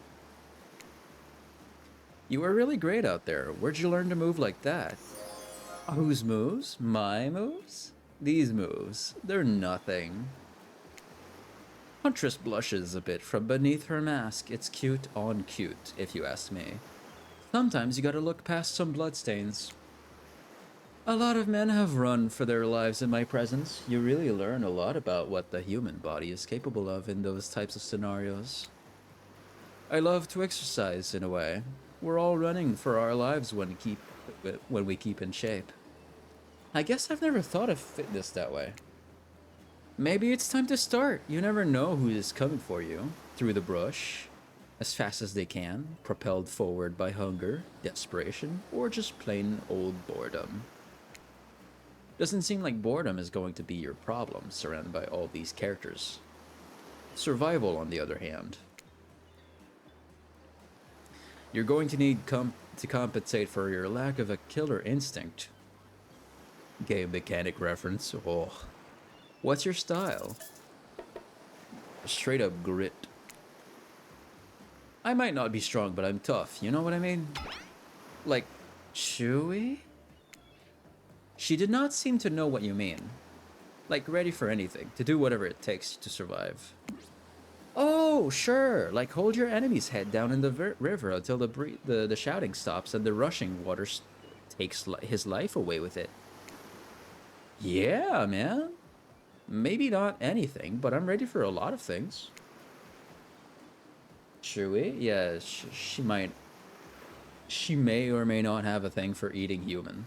You were really great out there. Where'd you learn to move like that? Whose moves? My moves? These moves. They're nothing. Huntress blushes a bit from beneath her mask. It's cute on cute, if you ask me. Sometimes you gotta look past some bloodstains. A lot of men have run for their lives in my presence. You really learn a lot about what the human body is capable of in those types of scenarios. I love to exercise in a way. We're all running for our lives when we keep in shape. I guess I've never thought of fitness that way. Maybe it's time to start. You never know who is coming for you. Through the brush, as fast as they can, propelled forward by hunger, desperation, or just plain old boredom. Doesn't seem like boredom is going to be your problem, surrounded by all these characters. Survival, on the other hand. You're going to need to compensate for your lack of a killer instinct. Game mechanic reference. Oh. What's your style? Straight up grit. I might not be strong, but I'm tough. You know what I mean? Like, chewy? She did not seem to know what you mean. Like, ready for anything, to do whatever it takes to survive. Oh, sure. Like, hold your enemy's head down in the river until the shouting stops and the rushing water takes his life away with it. Yeah, man. Maybe not anything, but I'm ready for a lot of things. Chewy? Yeah, she might. She may or may not have a thing for eating human.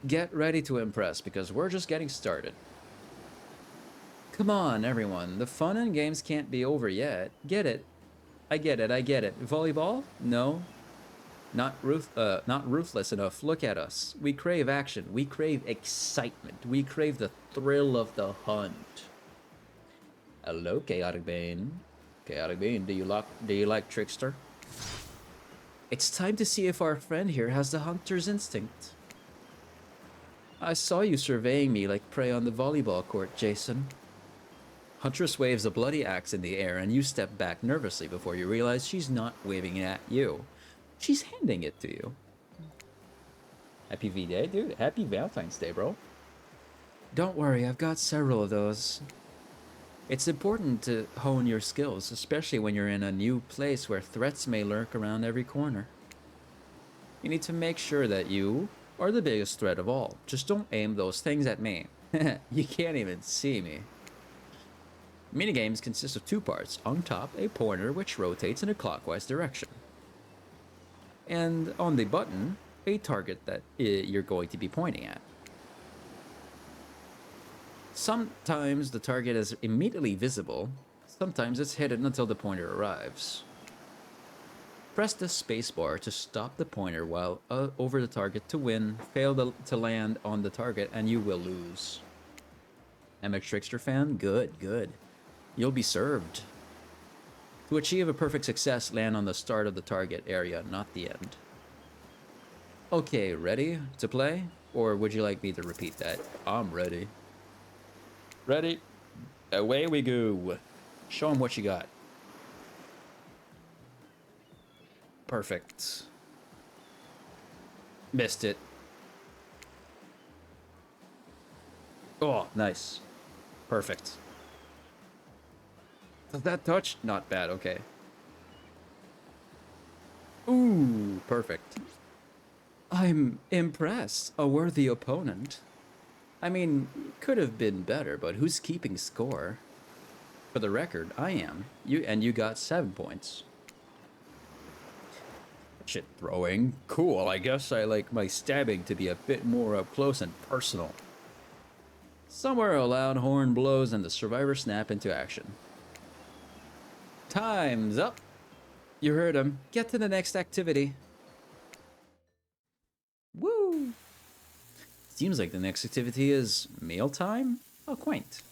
Get ready to impress, because we're just getting started. Come on, everyone. The fun and games can't be over yet. Get it? I get it, I get it. Volleyball? No. Not ruthless enough. Look at us. We crave action. We crave excitement. We crave the thrill of the hunt. Hello, Chaotic Bane. Chaotic Bane, do you like Trickster? It's time to see if our friend here has the hunter's instinct. I saw you surveying me like prey on the volleyball court, Jason. Huntress waves a bloody axe in the air, and you step back nervously before you realize she's not waving it at you. She's handing it to you. Happy V-Day, dude. Happy Valentine's Day, bro. Don't worry, I've got several of those. It's important to hone your skills, especially when you're in a new place where threats may lurk around every corner. You need to make sure that you are the biggest threat of all. Just don't aim those things at me. You can't even see me. Minigames consist of two parts. On top, a pointer which rotates in a clockwise direction. And on the button, a target that you're going to be pointing at. Sometimes the target is immediately visible. Sometimes it's hidden until the pointer arrives. Press the spacebar to stop the pointer while over the target to win. Fail to land on the target and you will lose. I'm a Trickster fan? Good, good. You'll be served. To achieve a perfect success, land on the start of the target area, not the end. Okay, ready to play? Or would you like me to repeat that? I'm ready. Ready? Away we go. Show them what you got. Perfect. Missed it. Oh, nice. Perfect. Does that touch? Not bad, okay. Ooh, perfect. I'm impressed. A worthy opponent. I mean, could have been better, but who's keeping score? For the record, I am. You got 7 points. Shit throwing. Cool, I guess I like my stabbing to be a bit more up close and personal. Somewhere a loud horn blows and the survivors snap into action. Time's up. You heard him. Get to the next activity. Woo! Seems like the next activity is mealtime? How quaint.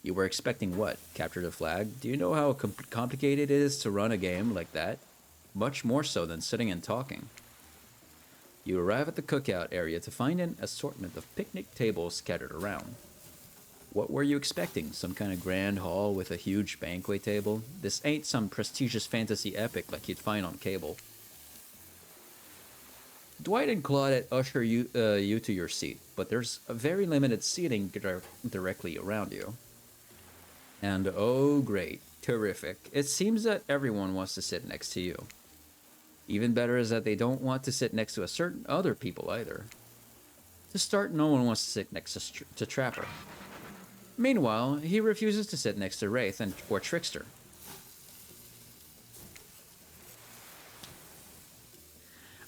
You were expecting what? Capture the flag? Do you know how complicated it is to run a game like that? Much more so than sitting and talking. You arrive at the cookout area to find an assortment of picnic tables scattered around. What were you expecting? Some kind of grand hall with a huge banquet table? This ain't some prestigious fantasy epic like you'd find on cable. Dwight and Claudette usher you to your seat, but there's a very limited seating directly around you. And oh great, terrific. It seems that everyone wants to sit next to you. Even better is that they don't want to sit next to a certain other people either. To start, no one wants to sit next to Trapper. Meanwhile, he refuses to sit next to Wraith or Trickster.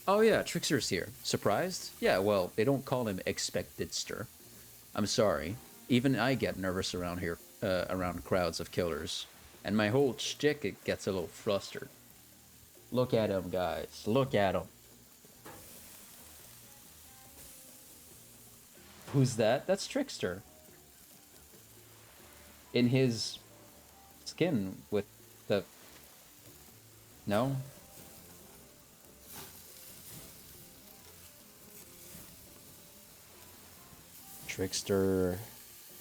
Oh yeah, Trickster's here. Surprised? Yeah, well, they don't call him Expectedster. I'm sorry. Even I get nervous around here, around crowds of killers. And my whole shtick, it gets a little flustered. Look at him, guys. Look at him. Who's that? That's Trickster. In his skin with the... No? Trickster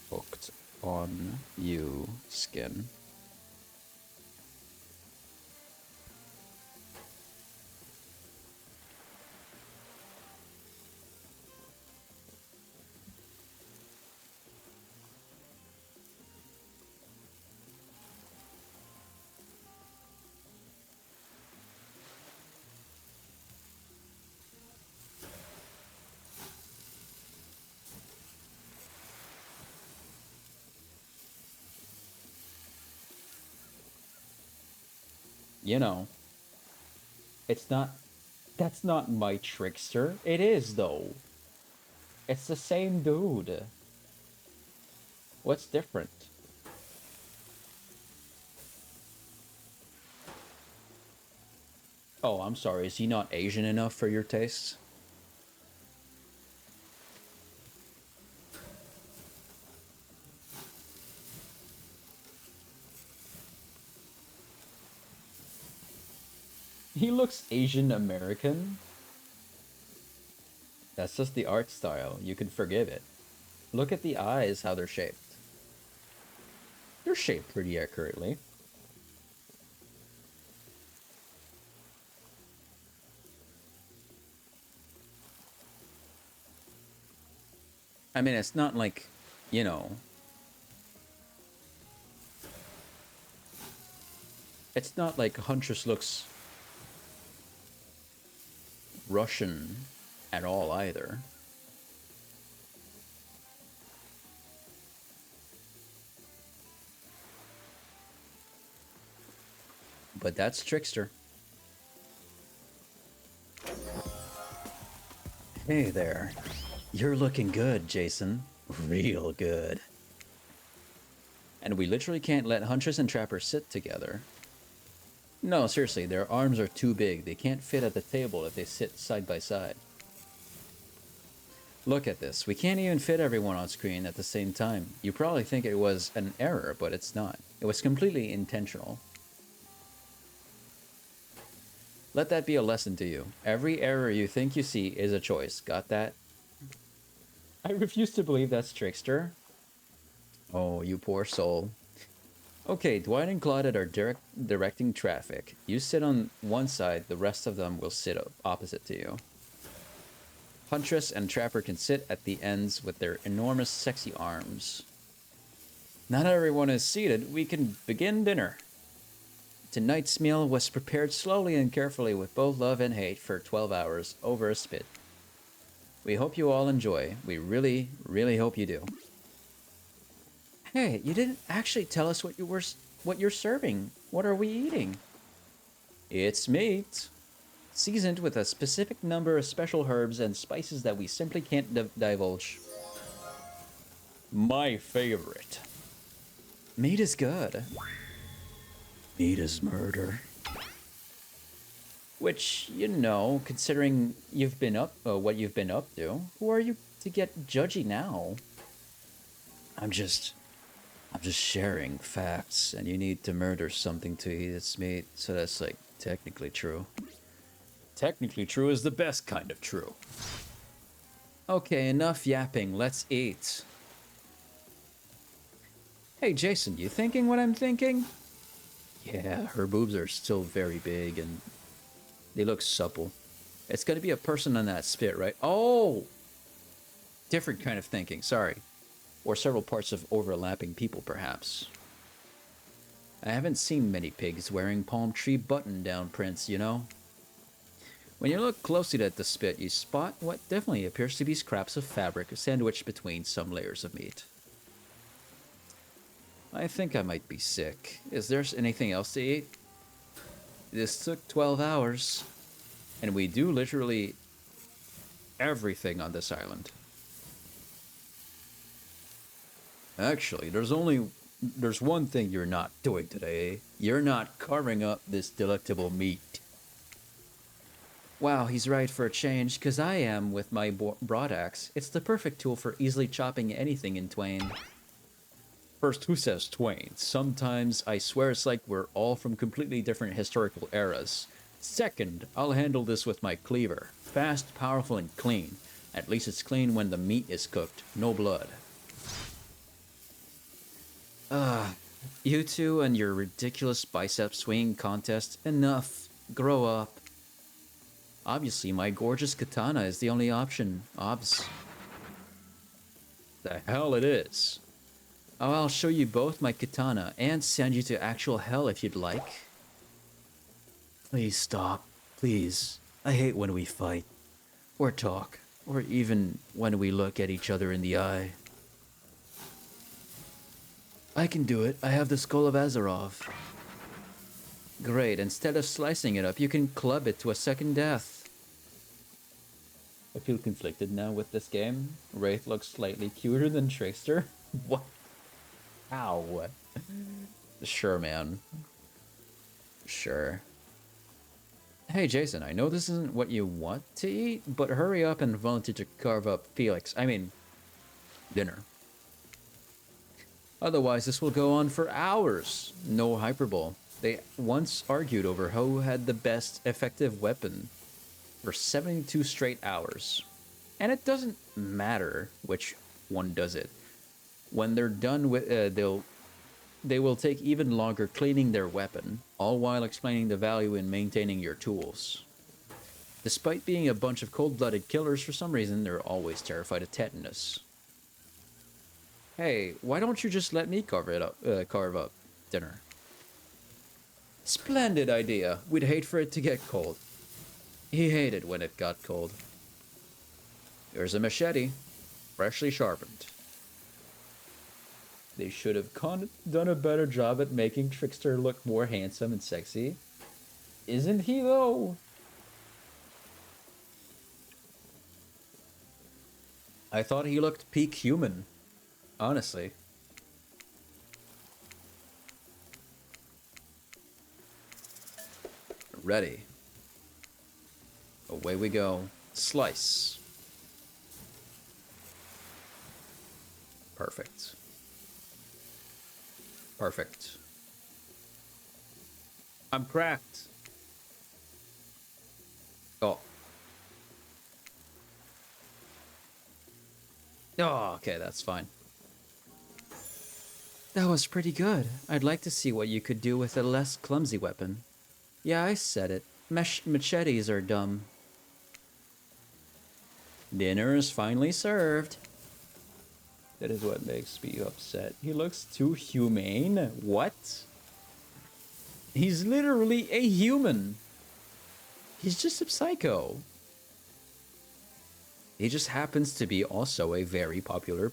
hooked on you skin. You know, it's not... That's not my Trickster. It is, though. It's the same dude. What's different? Oh, I'm sorry. Is he not Asian enough for your taste? He looks Asian American. That's just the art style. You can forgive it. Look at the eyes, how they're shaped. They're shaped pretty accurately. I mean, it's not like, you know, it's not like Huntress looks Russian at all either. But that's Trickster. Hey there. You're looking good, Jason. Real good. And we literally can't let Huntress and Trapper sit together. No, seriously, their arms are too big. They can't fit at the table if they sit side by side. Look at this. We can't even fit everyone on screen at the same time. You probably think it was an error, but it's not. It was completely intentional. Let that be a lesson to you. Every error you think you see is a choice. Got that? I refuse to believe that's Trickster. Oh, you poor soul. Okay, Dwight and Claudette are directing traffic. You sit on one side, the rest of them will sit opposite to you. Huntress and Trapper can sit at the ends with their enormous sexy arms. Now that everyone is seated, we can begin dinner. Tonight's meal was prepared slowly and carefully with both love and hate for 12 hours over a spit. We hope you all enjoy. We really, really hope you do. Hey, you didn't actually tell us what you're serving. What are we eating? It's meat. Seasoned with a specific number of special herbs and spices that we simply can't divulge. My favorite. Meat is good. Meat is murder. Which, you know, considering you've been what you've been up to, who are you to get judgy now? I'm just sharing facts, and you need to murder something to eat its meat, so that's like technically true. Technically true is the best kind of true. Okay, enough yapping, let's eat. Hey Jason, you thinking what I'm thinking? Yeah, her boobs are still very big and they look supple. It's gonna be a person on that spit, right? Oh! Different kind of thinking, sorry. Or several parts of overlapping people, perhaps. I haven't seen many pigs wearing palm tree button-down prints, you know? When you look closely at the spit, you spot what definitely appears to be scraps of fabric sandwiched between some layers of meat. I think I might be sick. Is there anything else to eat? This took 12 hours. And we do literally everything on this island. Actually, there's one thing you're not doing today. You're not carving up this delectable meat. Wow, he's right for a change, because I am with my broadaxe. It's the perfect tool for easily chopping anything in twain. First, who says twain? Sometimes I swear it's like we're all from completely different historical eras. Second, I'll handle this with my cleaver. Fast, powerful, and clean. At least it's clean when the meat is cooked. No blood. You two and your ridiculous bicep swinging contest. Enough. Grow up. Obviously, my gorgeous katana is the only option. Obs. The hell it is. Oh, I'll show you both my katana and send you to actual hell if you'd like. Please stop. Please. I hate when we fight. Or talk. Or even when we look at each other in the eye. I can do it. I have the Skull of Azarov. Great. Instead of slicing it up, you can club it to a second death. I feel conflicted now with this game. Wraith looks slightly cuter than Trickster. What? How? Sure, man. Sure. Hey, Jason, I know this isn't what you want to eat, but hurry up and volunteer to carve up Felix. I mean, dinner. Otherwise, this will go on for hours. No hyperbole. They once argued over who had the best effective weapon for 72 straight hours. And it doesn't matter which one does it. When they're done with, they will take even longer cleaning their weapon, all while explaining the value in maintaining your tools. Despite being a bunch of cold-blooded killers, for some reason, they're always terrified of tetanus. Hey, why don't you just let me carve up dinner? Splendid idea. We'd hate for it to get cold. He hated when it got cold. Here's a machete, freshly sharpened. They should have done a better job at making Trickster look more handsome and sexy. Isn't he, though? I thought he looked peak human, honestly. Ready. Away we go. Slice. Perfect. Perfect. I'm cracked. Oh. Oh, okay, that's fine. That was pretty good. I'd like to see what you could do with a less clumsy weapon. Yeah, I said it. Machetes are dumb. Dinner is finally served. That is what makes me upset. He looks too humane. What? He's literally a human. He's just a psycho. He just happens to be also a very popular,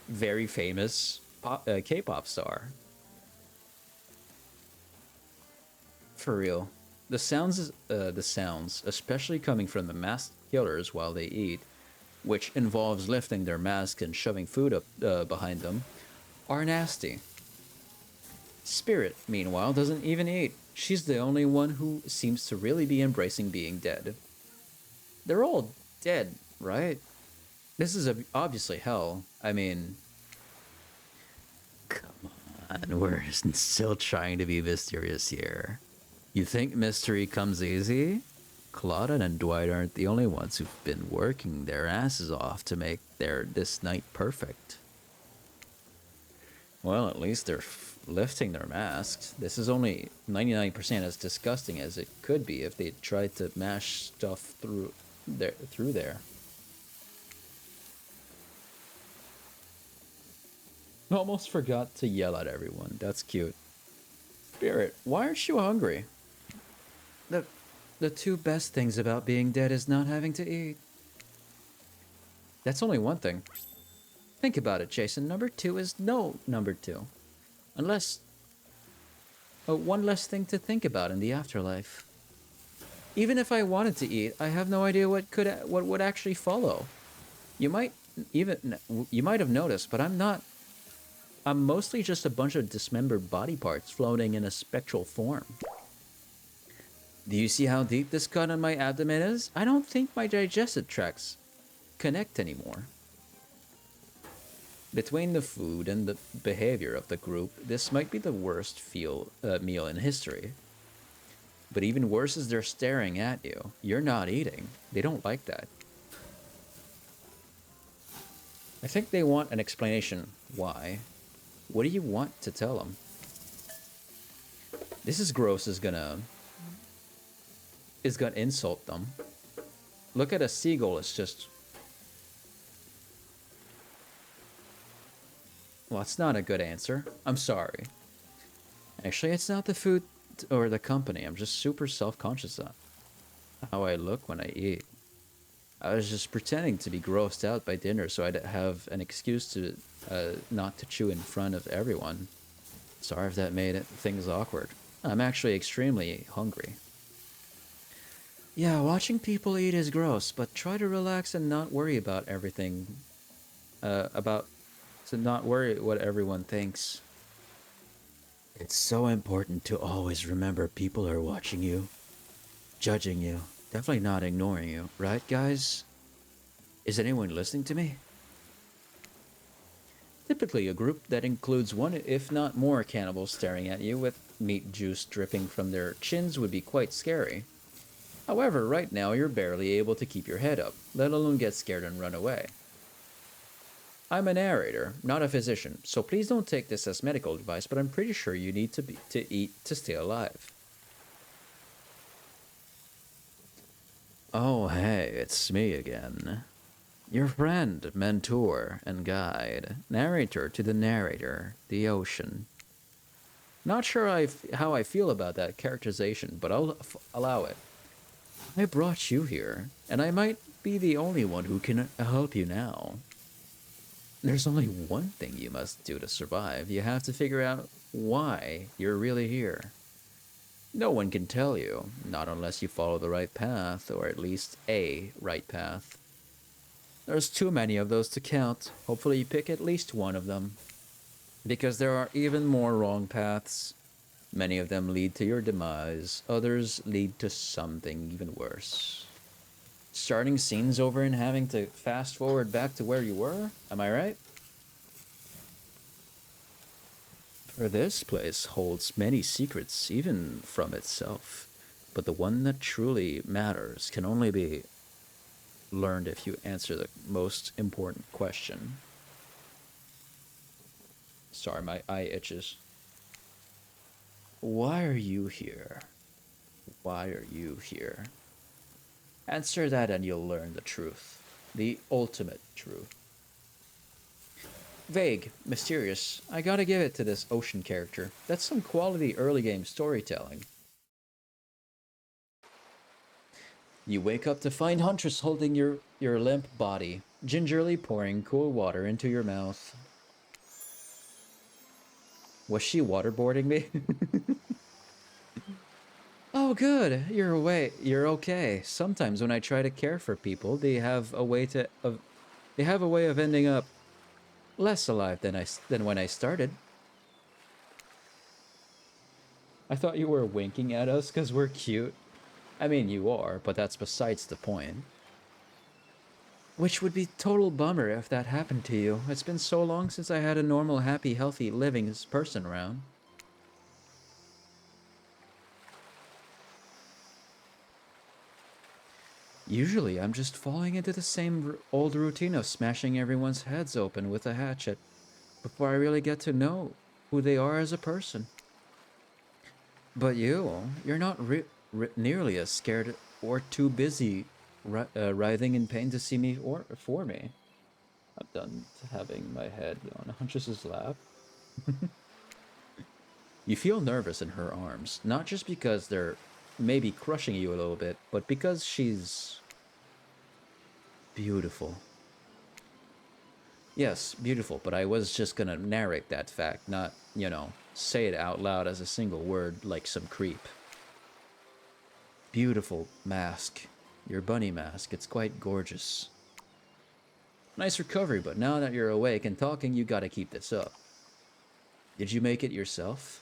very famous K-pop star. For real. The sounds, especially coming from the masked killers while they eat, which involves lifting their mask and shoving food up behind them, are nasty. Spirit, meanwhile, doesn't even eat. She's the only one who seems to really be embracing being dead. They're all dead, right? This is obviously hell. I mean... Come on, we're still trying to be mysterious here. You think mystery comes easy? Claudia and Dwight aren't the only ones who've been working their asses off to make this night perfect. Well, at least they're lifting their masks. This is only 99% as disgusting as it could be if they tried to mash stuff through there. Almost forgot to yell at everyone. That's cute. Spirit, why aren't you hungry? The two best things about being dead is not having to eat. That's only one thing. Think about it, Jason. Number two is no number two. Unless... one less thing to think about in the afterlife. Even if I wanted to eat, I have no idea what would actually follow. You might have noticed, but I'm not. I'm mostly just a bunch of dismembered body parts floating in a spectral form. Do you see how deep this cut on my abdomen is? I don't think my digestive tracts connect anymore. Between the food and the behavior of the group, this might be the worst meal in history. But even worse is they're staring at you. You're not eating. They don't like that. I think they want an explanation. Why? What do you want to tell them? This is gross is gonna insult them. Look at a seagull, it's just... Well, it's not a good answer. I'm sorry. Actually, it's not the food or the company. I'm just super self-conscious of how I look when I eat. I was just pretending to be grossed out by dinner so I'd have an excuse to not to chew in front of everyone. Sorry if that made things awkward. I'm actually extremely hungry. Yeah, watching people eat is gross, but try to relax and not worry about everything. To not worry what everyone thinks. It's so important to always remember people are watching you, judging you, definitely not ignoring you, right, guys? Is anyone listening to me? Typically a group that includes one, if not more, cannibals staring at you with meat juice dripping from their chins would be quite scary. However, right now you're barely able to keep your head up, let alone get scared and run away. I'm a narrator, not a physician, so please don't take this as medical advice, but I'm pretty sure you need to eat to stay alive. Oh, hey, it's me again. Your friend, mentor, and guide, narrator to the narrator, the ocean. Not sure how I feel about that characterization, but I'll allow it. I brought you here, and I might be the only one who can help you now. There's only one thing you must do to survive. You have to figure out why you're really here. No one can tell you, not unless you follow the right path, or at least a right path. There's too many of those to count. Hopefully you pick at least one of them. Because there are even more wrong paths. Many of them lead to your demise. Others lead to something even worse. Starting scenes over and having to fast forward back to where you were? Am I right? For this place holds many secrets, even from itself. But the one that truly matters can only be learned if you answer the most important question. Sorry, my eye itches. Why are you here? Why are you here? Answer that and you'll learn the truth. The ultimate truth. Vague, mysterious. I gotta give it to this ocean character. That's some quality early game storytelling. You wake up to find Huntress holding your limp body, gingerly pouring cool water into your mouth. Was she waterboarding me? Oh, good. You're away. You're okay. Sometimes when I try to care for people, they have a way of ending up less alive than when I started. I thought you were winking at us because we're cute. I mean, you are, but that's besides the point. Which would be total bummer if that happened to you. It's been so long since I had a normal, happy, healthy, living person around. Usually, I'm just falling into the same old routine of smashing everyone's heads open with a hatchet before I really get to know who they are as a person. But you're not nearly as scared or too busy writhing in pain to see me or for me. I'm done having my head on Huntress's lap. You feel nervous in her arms, not just because they're maybe crushing you a little bit, but because she's beautiful. Yes, beautiful, but I was just gonna narrate that fact, not, say it out loud as a single word like some creep. Beautiful mask. Your bunny mask, it's quite gorgeous. Nice recovery, but now that you're awake and talking, you gotta keep this up. Did you make it yourself?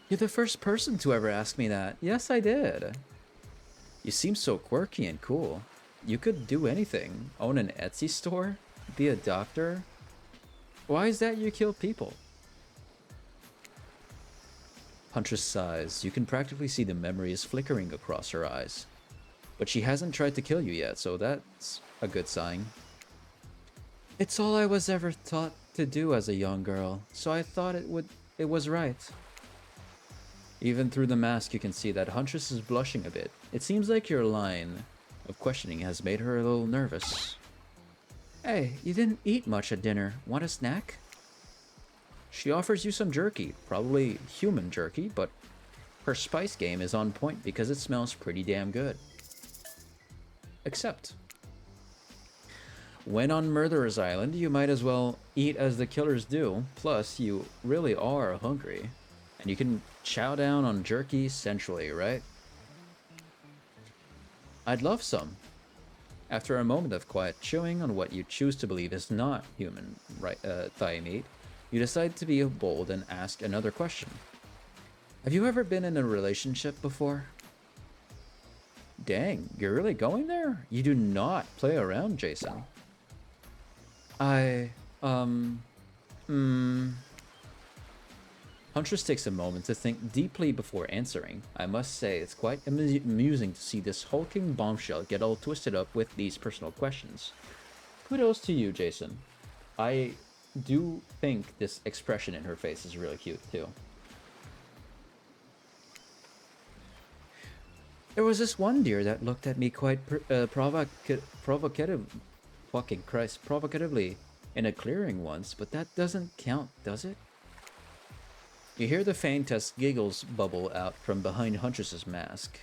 You're the first person to ever ask me that. Yes, I did. You seem so quirky and cool. You could do anything. Own an Etsy store? Be a doctor? Why is that you kill people? Huntress sighs. You can practically see the memories flickering across her eyes. But she hasn't tried to kill you yet, so that's a good sign. It's all I was ever taught to do as a young girl, so I thought it was right. Even through the mask, you can see that Huntress is blushing a bit. It seems like your line of questioning has made her a little nervous. Hey, you didn't eat much at dinner. Want a snack? She offers you some jerky, probably human jerky, but her spice game is on point because it smells pretty damn good. Except, when on Murderer's Island, you might as well eat as the killers do, plus you really are hungry. And you can chow down on jerky centrally, right? I'd love some. After a moment of quiet chewing on what you choose to believe is not human thigh meat, you decide to be bold and ask another question. Have you ever been in a relationship before? Dang, you're really going there? You do not play around, Jason. Hmm. Huntress takes a moment to think deeply before answering. I must say, it's quite amusing to see this hulking bombshell get all twisted up with these personal questions. Kudos to you, Jason. I do think this expression in her face is really cute, too. There was this one deer that looked at me quite provocative, fucking Christ, provocatively in a clearing once, but that doesn't count, does it? You hear the faintest giggles bubble out from behind Huntress's mask.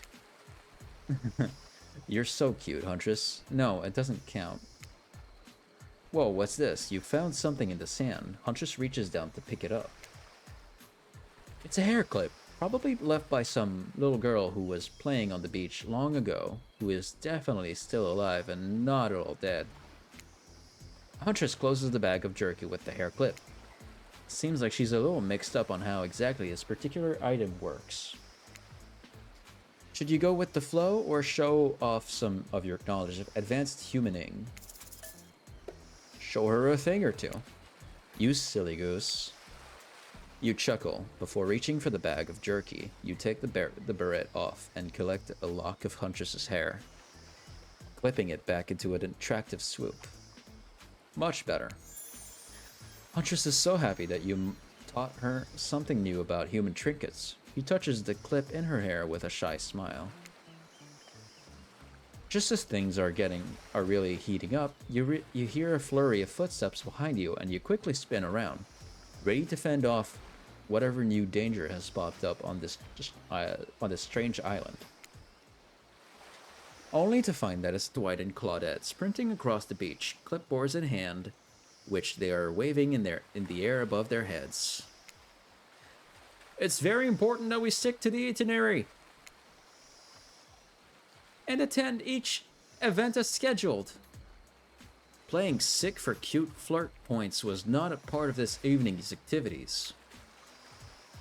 You're so cute, Huntress. No, it doesn't count. Whoa, what's this? You found something in the sand. Huntress reaches down to pick it up. It's a hair clip, probably left by some little girl who was playing on the beach long ago, who is definitely still alive and not at all dead. Huntress closes the bag of jerky with the hair clip. Seems like she's a little mixed up on how exactly this particular item works. Should you go with the flow or show off some of your knowledge of advanced humaning? Show her a thing or two. You silly goose. You chuckle. Before reaching for the bag of jerky, you take the beret off and collect a lock of Huntress's hair, clipping it back into an attractive swoop. Much better. Huntress is so happy that you taught her something new about human trinkets. He touches the clip in her hair with a shy smile. Just as things are really heating up, you hear a flurry of footsteps behind you, and you quickly spin around, ready to fend off whatever new danger has popped up on this strange island. Only to find that it's Dwight and Claudette sprinting across the beach, clipboards in hand, which they are waving in the air above their heads. It's very important that we stick to the itinerary and attend each event as scheduled. Playing sick for cute flirt points was not a part of this evening's activities.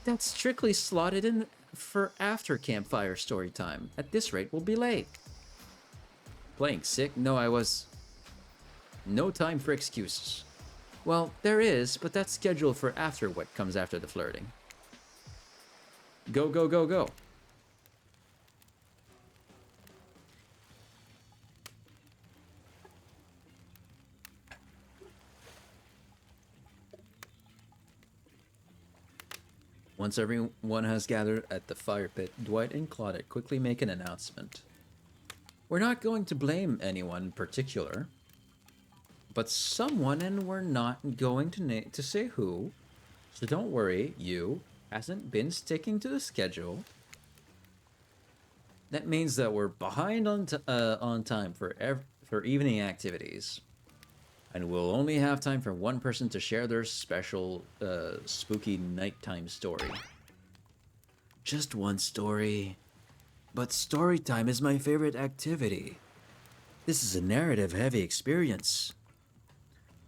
That's strictly slotted in for after campfire story time. At this rate, we'll be late. Playing sick? No, I was... No time for excuses. Well, there is, but that's scheduled for after what comes after the flirting. Go, go, go, go. Once everyone has gathered at the fire pit, Dwight and Claudette quickly make an announcement. We're not going to blame anyone in particular, but someone, and we're not going to say who, so don't worry, you hasn't been sticking to the schedule. That means that we're behind on time for evening activities, and we'll only have time for one person to share their special spooky nighttime story. Just one story. But story time is my favorite activity. This is a narrative-heavy experience.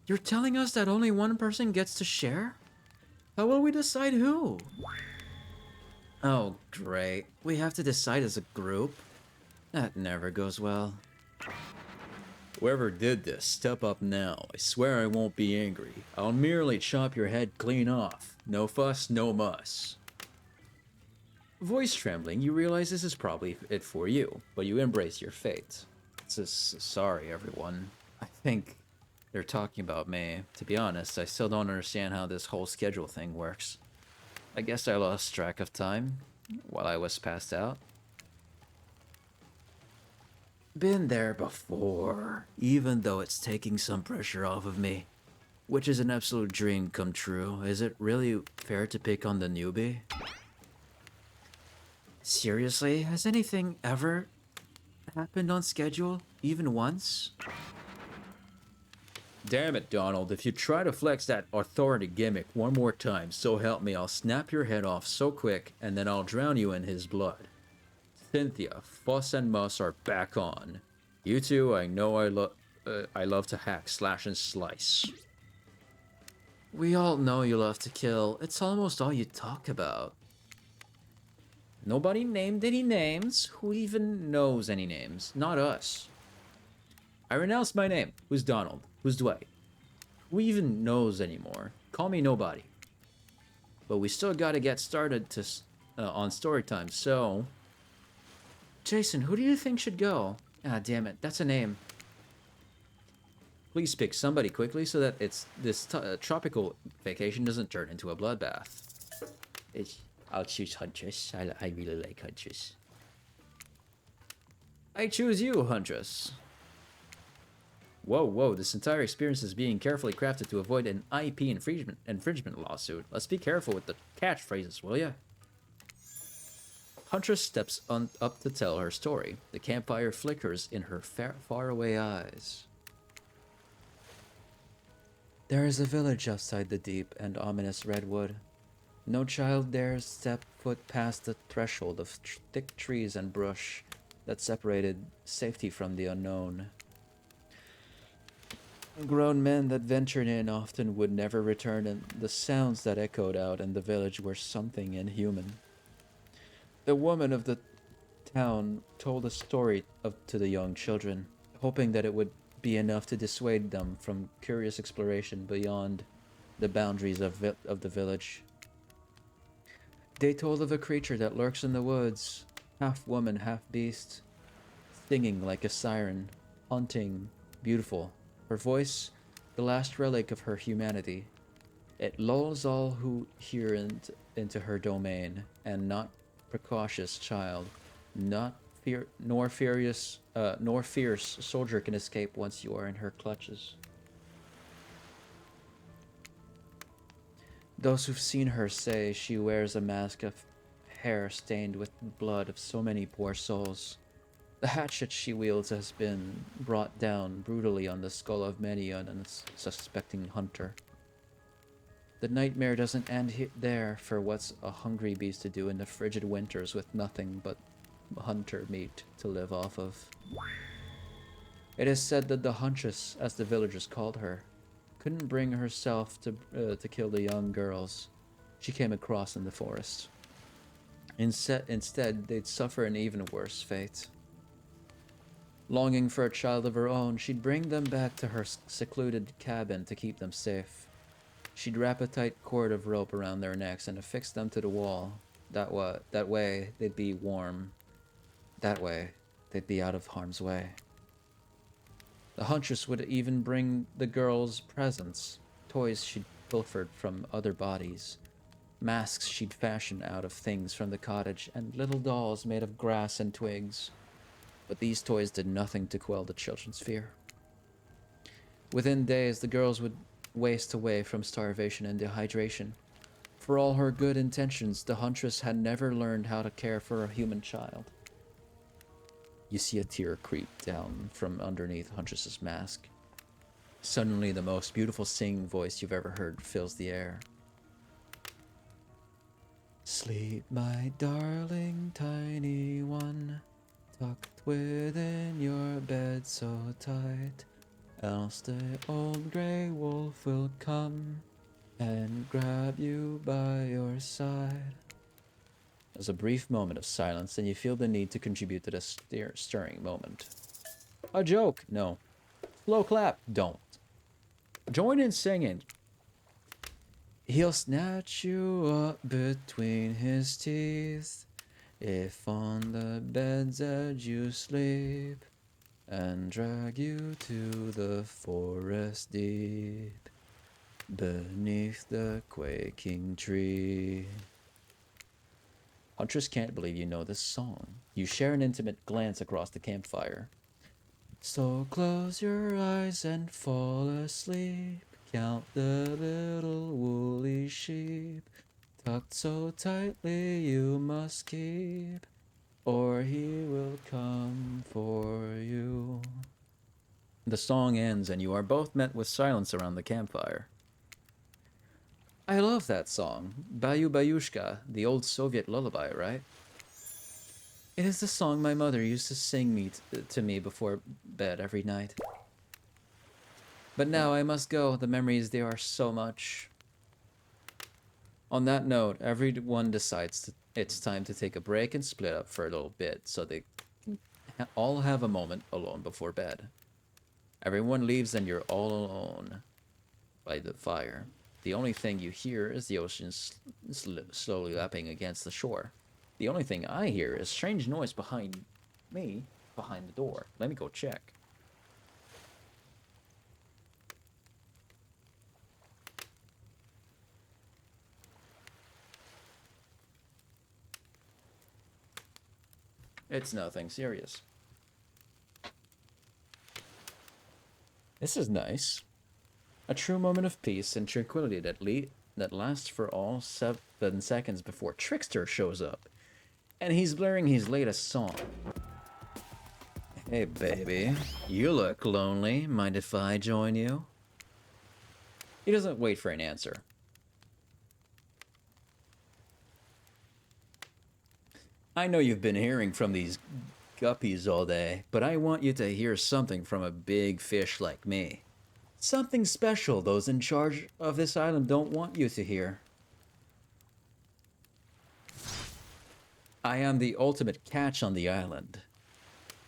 You're telling us that only one person gets to share? How will we decide who? Oh, great. We have to decide as a group? That never goes well. Whoever did this, step up now. I swear I won't be angry. I'll merely chop your head clean off. No fuss, no muss. Voice trembling, you realize this is probably it for you, but you embrace your fate. Sorry, everyone. I think they're talking about me. To be honest, I still don't understand how this whole schedule thing works. I guess I lost track of time while I was passed out. Been there before, even though it's taking some pressure off of me, which is an absolute dream come true. Is it really fair to pick on the newbie? Seriously, has anything ever happened on schedule, even once? Damn it, Donald, if you try to flex that authority gimmick one more time, so help me, I'll snap your head off so quick, and then I'll drown you in his blood. Cynthia, Fuss and Muss are back on. You two, I know I love to hack, slash, and slice. We all know you love to kill. It's almost all you talk about. Nobody named any names. Who even knows any names? Not us. I renounce my name. Who's Donald? Who's Dwight? Who even knows anymore? Call me nobody. But we still gotta get started on story time, so... Jason, who do you think should go? Ah, damn it, that's a name. Please pick somebody quickly so that this tropical vacation doesn't turn into a bloodbath. I'll choose Huntress. I really like Huntress. I choose you, Huntress. Whoa, this entire experience is being carefully crafted to avoid an IP infringement lawsuit. Let's be careful with the catchphrases, will ya? Huntress steps up to tell her story. The campfire flickers in her faraway eyes. There is a village outside the deep and ominous redwood. No child dares step foot past the threshold of thick trees and brush that separated safety from the unknown. Grown men that ventured in often would never return, and the sounds that echoed out in the village were something inhuman. The woman of the town told a story to the young children, hoping that it would be enough to dissuade them from curious exploration beyond the boundaries of the village. They told of a creature that lurks in the woods, half woman, half beast, singing like a siren, haunting, beautiful. Her voice, the last relic of her humanity. It lulls all who hear into her domain, and not precautious child, nor fierce soldier can escape once you are in her clutches. Those who've seen her say she wears a mask of hair stained with blood of so many poor souls. The hatchet she wields has been brought down brutally on the skull of many an unsuspecting hunter. The nightmare doesn't end there, for what's a hungry beast to do in the frigid winters with nothing but hunter meat to live off of? It is said that the Huntress, as the villagers called her, couldn't bring herself to kill the young girls she came across in the forest. Instead, they'd suffer an even worse fate. Longing for a child of her own, she'd bring them back to her secluded cabin to keep them safe. She'd wrap a tight cord of rope around their necks and affix them to the wall. That way, they'd be warm. That way, they'd be out of harm's way. The Huntress would even bring the girls presents, toys she'd pilfered from other bodies, masks she'd fashioned out of things from the cottage, and little dolls made of grass and twigs. But these toys did nothing to quell the children's fear. Within days, the girls would waste away from starvation and dehydration. For all her good intentions, the Huntress had never learned how to care for a human child. You see a tear creep down from underneath Huntress's mask. Suddenly, the most beautiful singing voice you've ever heard fills the air. Sleep, my darling tiny one, tucked within your bed so tight, else the old grey wolf will come and grab you by your side. There's a brief moment of silence, and you feel the need to contribute to the stirring moment. A joke? No. Slow clap? Don't. Join in singing. He'll snatch you up between his teeth, if on the bed's edge you sleep, and drag you to the forest deep, beneath the quaking tree. Huntress can't believe you know this song. You share an intimate glance across the campfire. So close your eyes and fall asleep. Count the little woolly sheep, tucked so tightly you must keep, or he will come for you. The song ends and you are both met with silence around the campfire. I love that song. Bayu Bayushka, the old Soviet lullaby, right? It is the song my mother used to sing to me before bed every night. But now I must go. The memories, they are so much. On that note, everyone decides it's time to take a break and split up for a little bit so they all have a moment alone before bed. Everyone leaves and you're all alone. by the fire. The only thing you hear is the ocean slowly lapping against the shore. The only thing I hear is strange noise behind me, behind the door. Let me go check. It's nothing serious. This is nice. A true moment of peace and tranquility that lasts for all 7 seconds before Trickster shows up. And he's blaring his latest song. Hey baby, you look lonely. Mind if I join you? He doesn't wait for an answer. I know you've been hearing from these guppies all day, but I want you to hear something from a big fish like me. Something special those in charge of this island don't want you to hear. I am the ultimate catch on the island.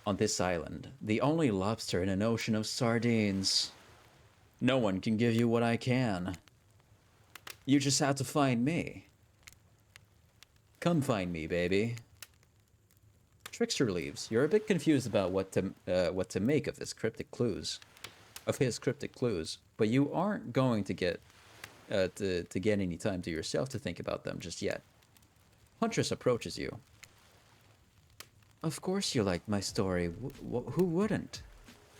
On this island, the only lobster in an ocean of sardines. No one can give you what I can. You just have to find me. Come find me, baby. Trickster leaves. You're a bit confused about what to make of his cryptic clues, but you aren't going to get any time to yourself to think about them just yet. Huntress approaches you. Of course you liked my story. Who wouldn't?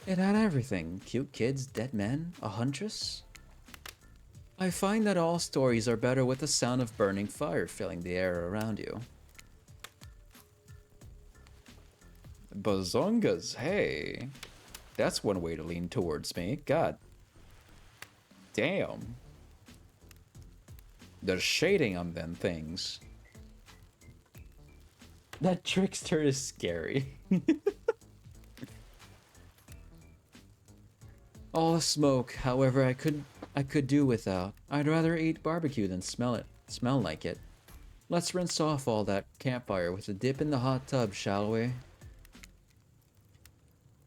It had everything. Cute kids, dead men, a huntress. I find that all stories are better with the sound of burning fire filling the air around you. Bazongas, hey. That's one way to lean towards me. God. Damn. The shading on them things. That Trickster is scary. All the smoke, however, I could do without. I'd rather eat barbecue than smell like it. Let's rinse off all that campfire with a dip in the hot tub, shall we?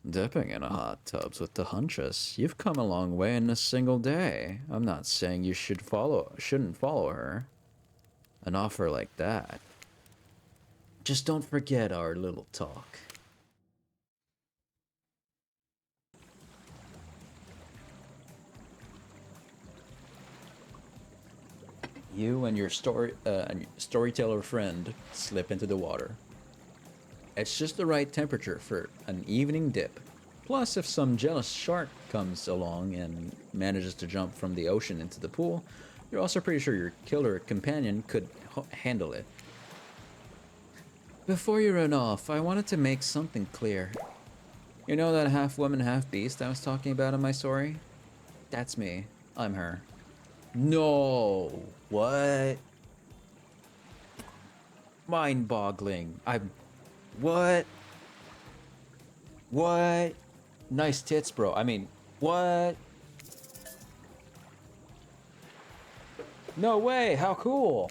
Dipping in a hot tubs with the Huntress. You've come a long way in a single day. I'm not saying you shouldn't follow her. An offer like that. Just don't forget our little talk. You and your storyteller friend slip into the water. It's just the right temperature for an evening dip. Plus, if some jealous shark comes along and manages to jump from the ocean into the pool, you're also pretty sure your killer companion could handle it. Before you run off, I wanted to make something clear. You know that half woman, half beast I was talking about in my story? That's me. I'm her. No! What? Mind-boggling. What? What? Nice tits, bro. I mean, what? No way, how cool!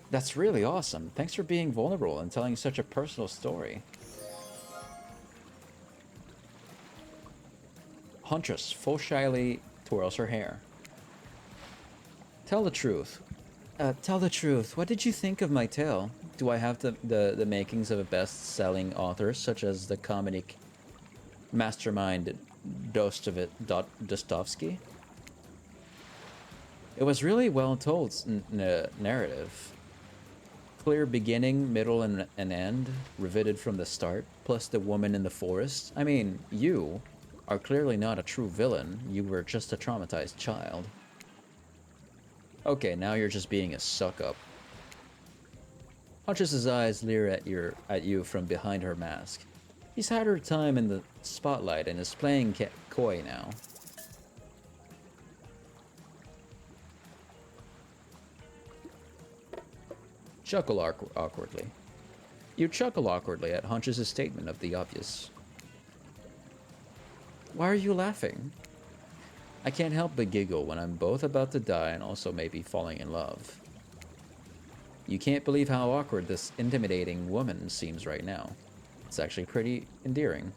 That's really awesome. Thanks for being vulnerable and telling such a personal story. Huntress full shyly twirls her hair. Tell the truth. Tell the truth. What did you think of my tale? Do I have the makings of a best-selling author, such as the comedic mastermind Dostoevsky? It was really well told narrative. Clear beginning, middle, and end, riveted from the start, plus the woman in the forest. I mean, you are clearly not a true villain. You were just a traumatized child. Okay, now you're just being a suck-up. Huntress's eyes leer at you from behind her mask. He's had her time in the spotlight and is playing coy now. Chuckle awkwardly. You chuckle awkwardly at Huntress's statement of the obvious. Why are you laughing? I can't help but giggle when I'm both about to die and also maybe falling in love. You can't believe how awkward this intimidating woman seems right now. It's actually pretty endearing.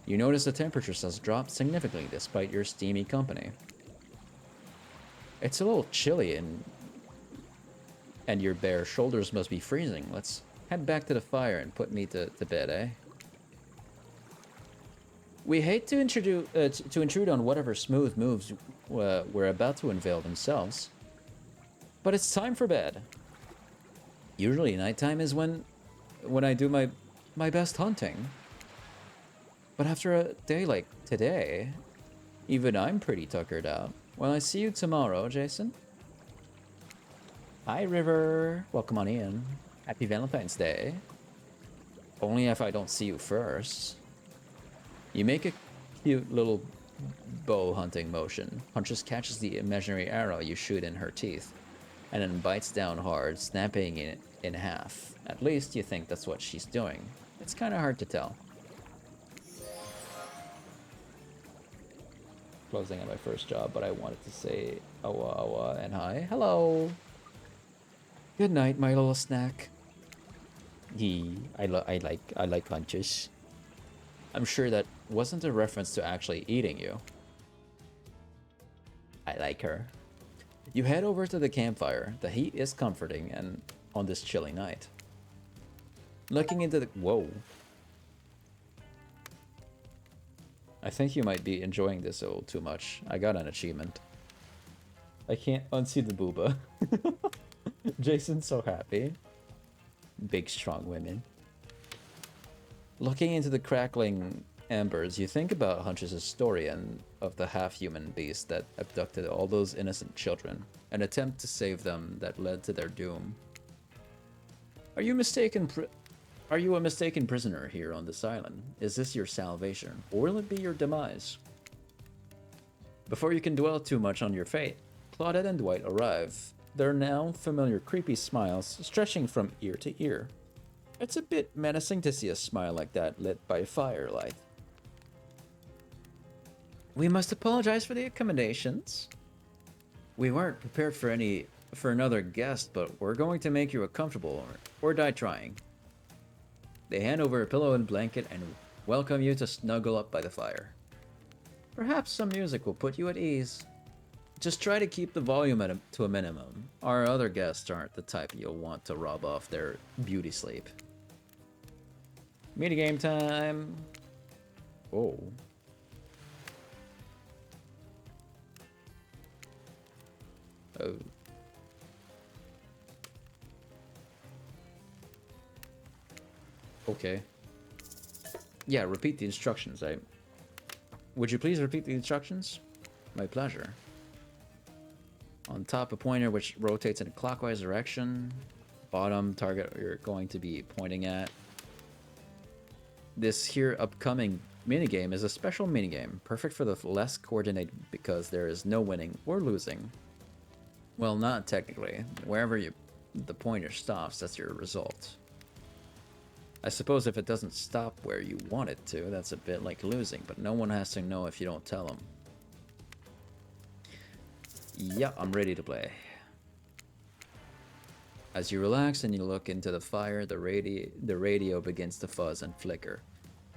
You notice the temperature has dropped significantly despite your steamy company. It's a little chilly and your bare shoulders must be freezing. Let's head back to the fire and put me to bed, eh? We hate to intrude on whatever smooth moves we're about to unveil themselves, but it's time for bed. Usually nighttime is when I do my best hunting. But after a day like today, even I'm pretty tuckered out. Well, I see you tomorrow, Jason. Hi, River. Welcome on in. Happy Valentine's Day. Only if I don't see you first. You make a cute little bow hunting motion. Huntress catches the imaginary arrow you shoot in her teeth, and then bites down hard, snapping it in half. At least you think that's what she's doing. It's kind of hard to tell. Closing on my first job, but I wanted to say awa awa and hi. Hello. Good night, my little snack. I like hunches. I'm sure that wasn't a reference to actually eating you. I like her. You head over to the campfire. The heat is comforting and on this chilly night. Looking into the... Whoa. I think you might be enjoying this a little too much. I got an achievement. I can't unsee the booba. Jason's so happy. Big, strong women. Looking into the crackling embers, you think about Huntress' story and of the half-human beast that abducted all those innocent children, an attempt to save them that led to their doom. Are you a mistaken prisoner here on this island? Is this your salvation, or will it be your demise? Before you can dwell too much on your fate, Claudette and Dwight arrive, their now familiar creepy smiles stretching from ear to ear. It's a bit menacing to see a smile like that lit by firelight. We must apologize for the accommodations. We weren't prepared for another guest, but we're going to make you comfortable or die trying. They hand over a pillow and blanket and welcome you to snuggle up by the fire. Perhaps some music will put you at ease. Just try to keep the volume to a minimum. Our other guests aren't the type you'll want to rob off their beauty sleep. Media game time. Oh. Oh. Okay. Yeah, repeat the instructions. Would you please repeat the instructions? My pleasure. On top, a pointer which rotates in a clockwise direction. Bottom, target you're going to be pointing at. This here upcoming minigame is a special minigame, perfect for the less coordinated because there is no winning or losing. Well, not technically. Wherever the pointer stops, that's your result. I suppose if it doesn't stop where you want it to, that's a bit like losing, but no one has to know if you don't tell them. Yeah, I'm ready to play. As you relax and you look into the fire, the radio begins to fuzz and flicker.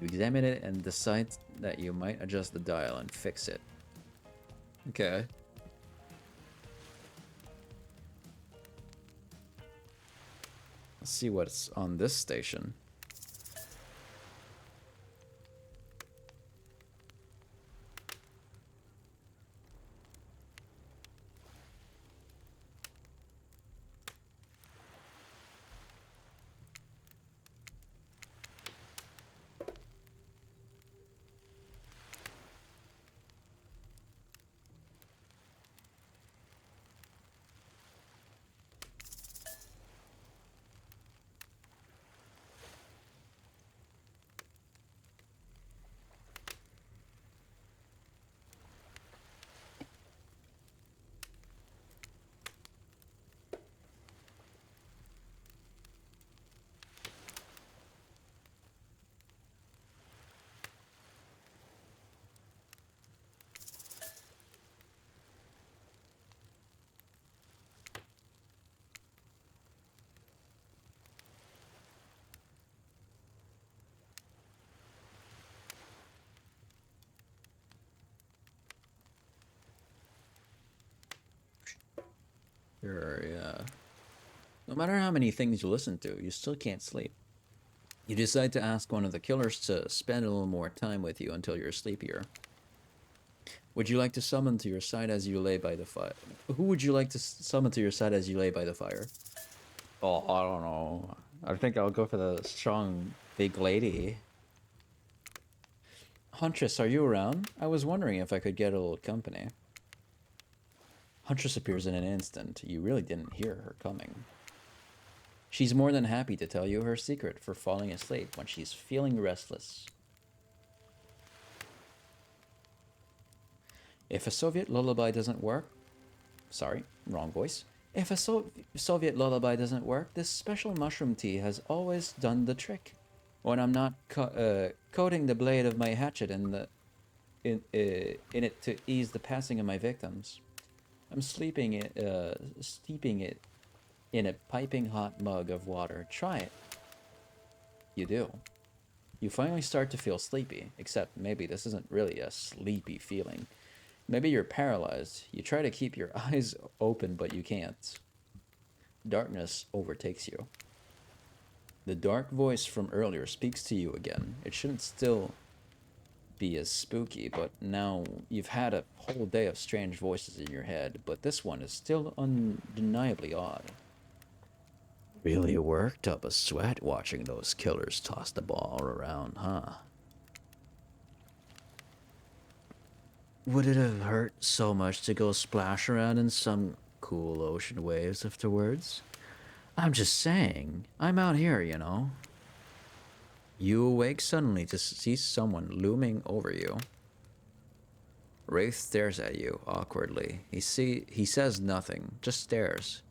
You examine it and decide that you might adjust the dial and fix it. Okay. Let's see what's on this station. Sure, yeah. No matter how many things you listen to, you still can't sleep. You decide to ask one of the killers to spend a little more time with you until you're sleepier. Would you like to summon to your side as you lay by the fire? Who would you like to summon to your side as you lay by the fire? Oh, I don't know. I think I'll go for the strong, big lady. Huntress, are you around? I was wondering if I could get a little company. Huntress appears in an instant. You really didn't hear her coming. She's more than happy to tell you her secret for falling asleep when she's feeling restless. If a Soviet lullaby doesn't work... Sorry, wrong voice. If a Soviet lullaby doesn't work, this special mushroom tea has always done the trick. When I'm not coating the blade of my hatchet in it to ease the passing of my victims, I'm steeping it in a piping hot mug of water. Try it. You do. You finally start to feel sleepy, except maybe this isn't really a sleepy feeling. Maybe you're paralyzed. You try to keep your eyes open, but you can't. Darkness overtakes you. The dark voice from earlier speaks to you again. It shouldn't still be as spooky, but now you've had a whole day of strange voices in your head, but this one is still undeniably odd. Really worked up a sweat watching those killers toss the ball around, huh? Would it have hurt so much to go splash around in some cool ocean waves afterwards? I'm just saying, I'm out here, you know. You awake suddenly to see someone looming over you. Wraith stares at you awkwardly. He says nothing, just stares.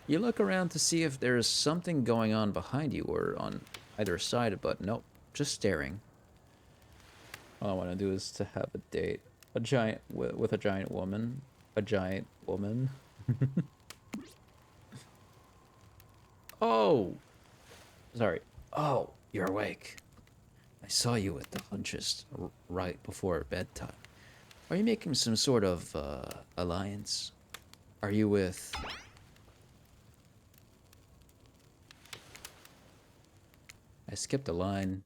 You look around to see if there's something going on behind you or on either side, but nope, just staring. All I want to do is to have a date. A giant with a giant woman. A giant woman. Oh! Sorry. Oh, you're awake. I saw you with the hunches right before bedtime. Are you making some sort of alliance? Are you with... I skipped a line.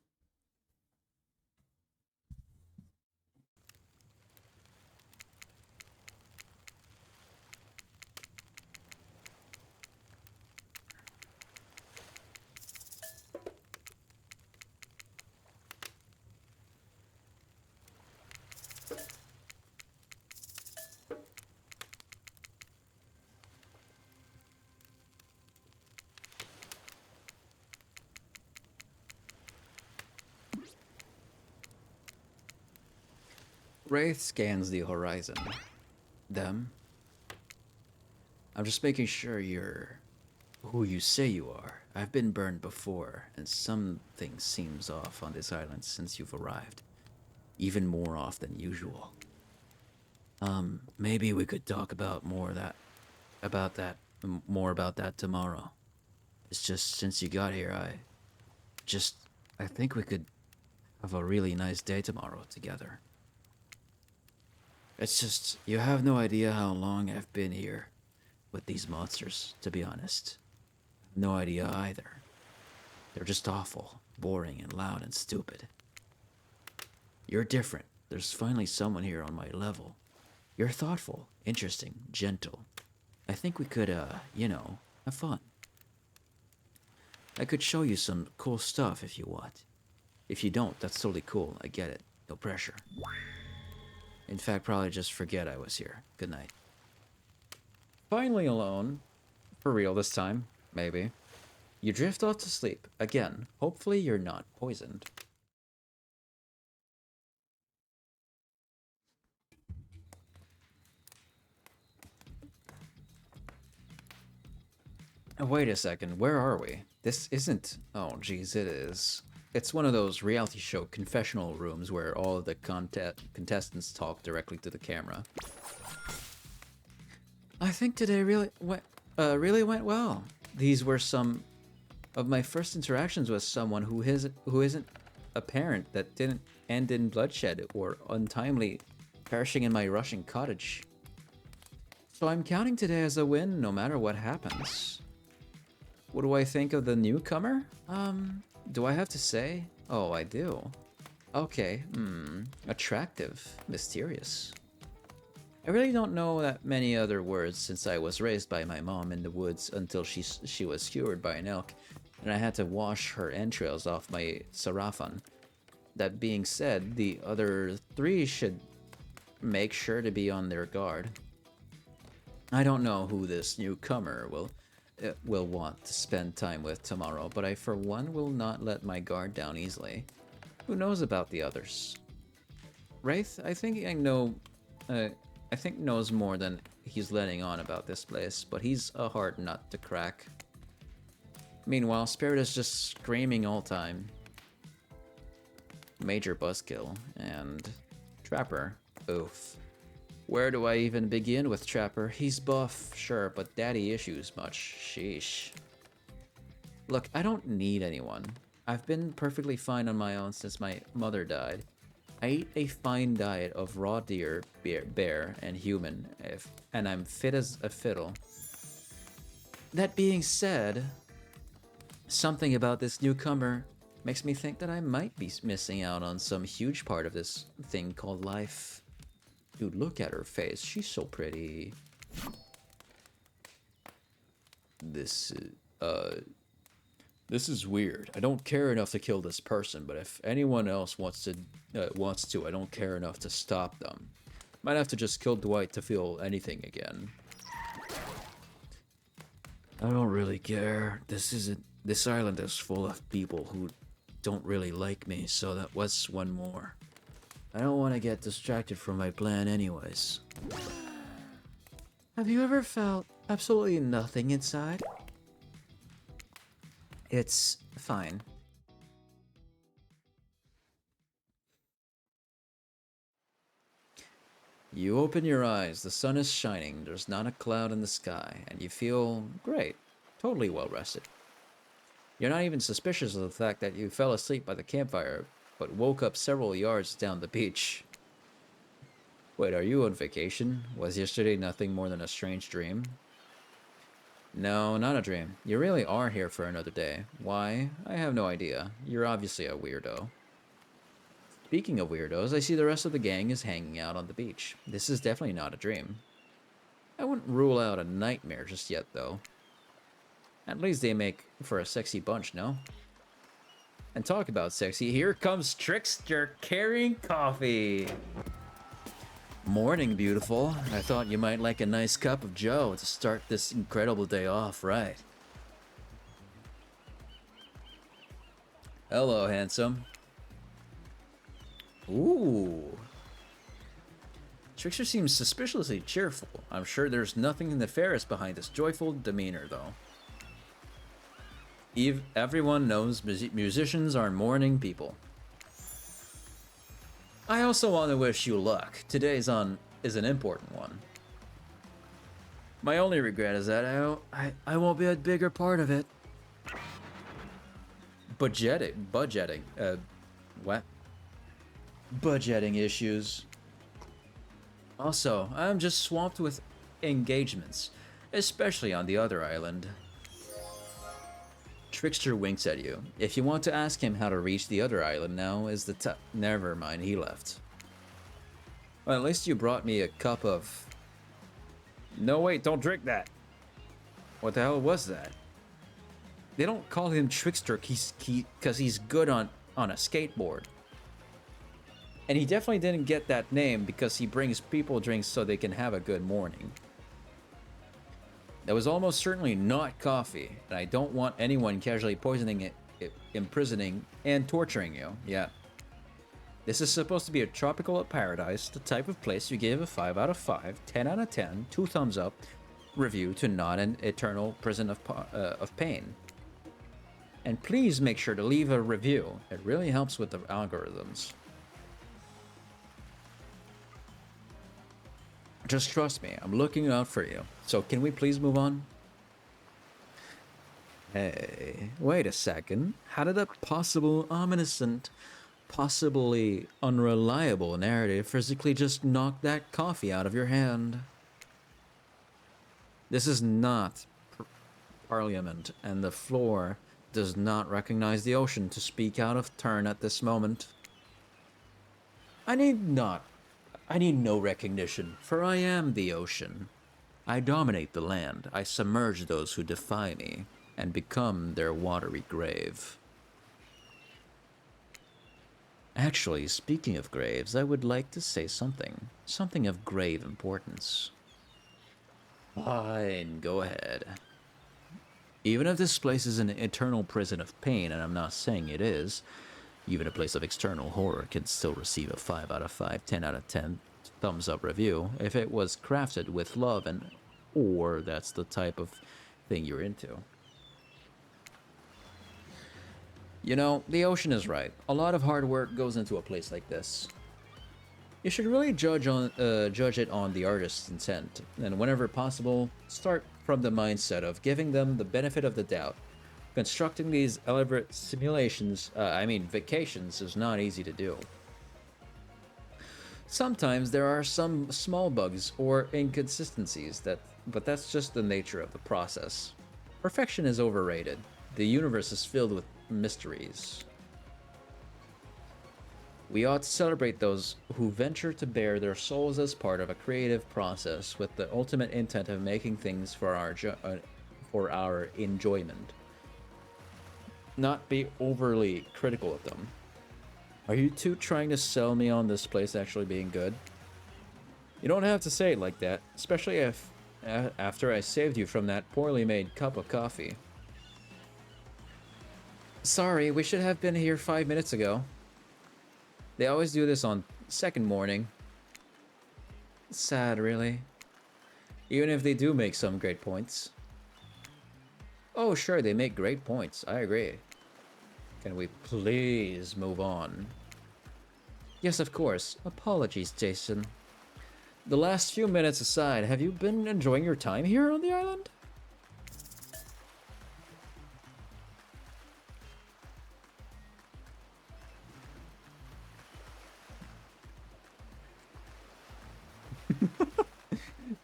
Wraith scans the horizon. Them? I'm just making sure you're who you say you are. I've been burned before, and something seems off on this island since you've arrived. Even more off than usual. Maybe we could talk about more about that tomorrow. It's just since you got here, I think we could have a really nice day tomorrow together. It's just, you have no idea how long I've been here with these monsters, to be honest. No idea either. They're just awful, boring, and loud and stupid. You're different. There's finally someone here on my level. You're thoughtful, interesting, gentle. I think we could, have fun. I could show you some cool stuff if you want. If you don't, that's totally cool. I get it. No pressure. In fact, probably just forget I was here. Good night. Finally alone. For real this time. Maybe. You drift off to sleep. Again. Hopefully you're not poisoned. Wait a second. Where are we? This isn't... Oh, geez, it is. It's one of those reality show confessional rooms where all of the contestants talk directly to the camera. I think today really went well. These were some of my first interactions with someone who isn't a parent that didn't end in bloodshed or untimely perishing in my Russian cottage. So I'm counting today as a win no matter what happens. What do I think of the newcomer? Do I have to say? Oh, I do. Okay, attractive, mysterious. I really don't know that many other words since I was raised by my mom in the woods until she was skewered by an elk, and I had to wash her entrails off my sarafan. That being said, the other three should make sure to be on their guard. I don't know who this newcomer will want to spend time with tomorrow, but I for one will not let my guard down easily. Who knows about the others? Wraith, I think knows more than he's letting on about this place, but he's a hard nut to crack. Meanwhile, Spirit is just screaming all time. Major buzzkill, and Trapper, oof. Where do I even begin with Trapper? He's buff, sure, but daddy issues much, sheesh. Look, I don't need anyone. I've been perfectly fine on my own since my mother died. I eat a fine diet of raw deer, bear, and human, and I'm fit as a fiddle. That being said, something about this newcomer makes me think that I might be missing out on some huge part of this thing called life. Dude, look at her face. She's so pretty. This is weird. I don't care enough to kill this person, but if anyone else wants to, I don't care enough to stop them. Might have to just kill Dwight to feel anything again. I don't really care. This island is full of people who don't really like me, so that was one more. I don't want to get distracted from my plan anyways. Have you ever felt absolutely nothing inside? It's fine. You open your eyes, the sun is shining, there's not a cloud in the sky, and you feel great, totally well rested. You're not even suspicious of the fact that you fell asleep by the campfire, but woke up several yards down the beach. Wait, are you on vacation? Was yesterday nothing more than a strange dream? No, not a dream. You really are here for another day. Why? I have no idea. You're obviously a weirdo. Speaking of weirdos, I see the rest of the gang is hanging out on the beach. This is definitely not a dream. I wouldn't rule out a nightmare just yet, though. At least they make for a sexy bunch, no? And talk about sexy, here comes Trickster carrying coffee. Morning, beautiful. I thought you might like a nice cup of joe to start this incredible day off, right? Hello, handsome. Ooh. Trickster seems suspiciously cheerful. I'm sure there's nothing nefarious behind this joyful demeanor, though. Everyone knows musicians are morning people. I also want to wish you luck. Today's is an important one. My only regret is that I won't be a bigger part of it. Budgeting, what? Budgeting issues. Also, I'm just swamped with engagements, especially on the other island. Trickster winks at you. If you want to ask him how to reach the other island, now is the time. Never mind, he left. Well, at least you brought me a cup of... No, wait, don't drink that. What the hell was that? They don't call him Trickster because he's good on a skateboard. And he definitely didn't get that name because he brings people drinks so they can have a good morning. That was almost certainly not coffee, and I don't want anyone casually poisoning it, imprisoning, and torturing you. Yeah. This is supposed to be a tropical paradise, the type of place you give a 5 out of 5, 10 out of 10, 2 thumbs up review to not an eternal prison of pain. And please make sure to leave a review. It really helps with the algorithms. Just trust me, I'm looking out for you. So can we please move on? Hey, wait a second. How did a possible ominous and possibly unreliable narrative physically just knock that coffee out of your hand? This is not Parliament, and the floor does not recognize the ocean to speak out of turn at this moment. I need not. I need no recognition, for I am the ocean. I dominate the land. I submerge those who defy me, and become their watery grave. Actually, speaking of graves, I would like to say something. Something of grave importance. Fine, go ahead. Even if this place is an eternal prison of pain, and I'm not saying it is, even a place of external horror can still receive a 5 out of 5, 10 out of 10 thumbs up review if it was crafted with love and or that's the type of thing you're into. You know, the ocean is right. A lot of hard work goes into a place like this. You should really judge it on the artist's intent, and whenever possible, start from the mindset of giving them the benefit of the doubt. Constructing these elaborate simulations, vacations, is not easy to do. Sometimes there are some small bugs or inconsistencies but that's just the nature of the process. Perfection is overrated. The universe is filled with mysteries. We ought to celebrate those who venture to bare their souls as part of a creative process with the ultimate intent of making things for our enjoyment. Not be overly critical of them. Are you two trying to sell me on this place actually being good? You don't have to say it like that, especially if after I saved you from that poorly made cup of coffee. Sorry, we should have been here 5 minutes ago. They always do this on second morning. Sad, really. Even if they do make some great points. Oh, sure, they make great points. I agree. Can we please move on? Yes, of course. Apologies, Jason. The last few minutes aside, have you been enjoying your time here on the island?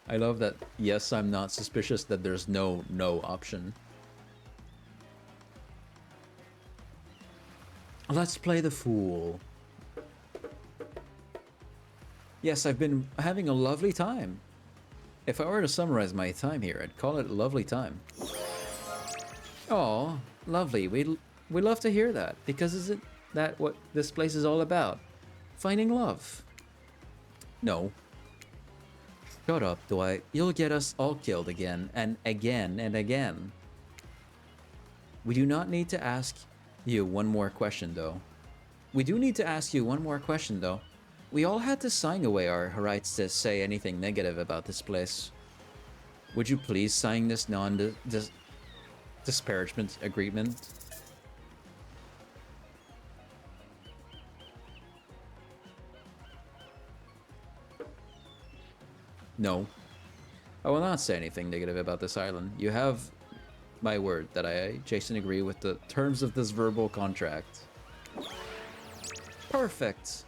I love that. Yes, I'm not suspicious that there's no option. Let's play the fool. Yes, I've been having a lovely time. If I were to summarize my time here, I'd call it a lovely time. Oh, lovely. We love to hear that, because isn't that what this place is all about? Finding love. No. Shut up, Dwight. You'll get us all killed again, and again, and again. We do not need to ask you one more question, though. We do need to ask you one more question, though. We all had to sign away our rights to say anything negative about this place. Would you please sign this non-disparagement agreement? No. I will not say anything negative about this island. You have my word that I, Jason, agree with the terms of this verbal contract. Perfect.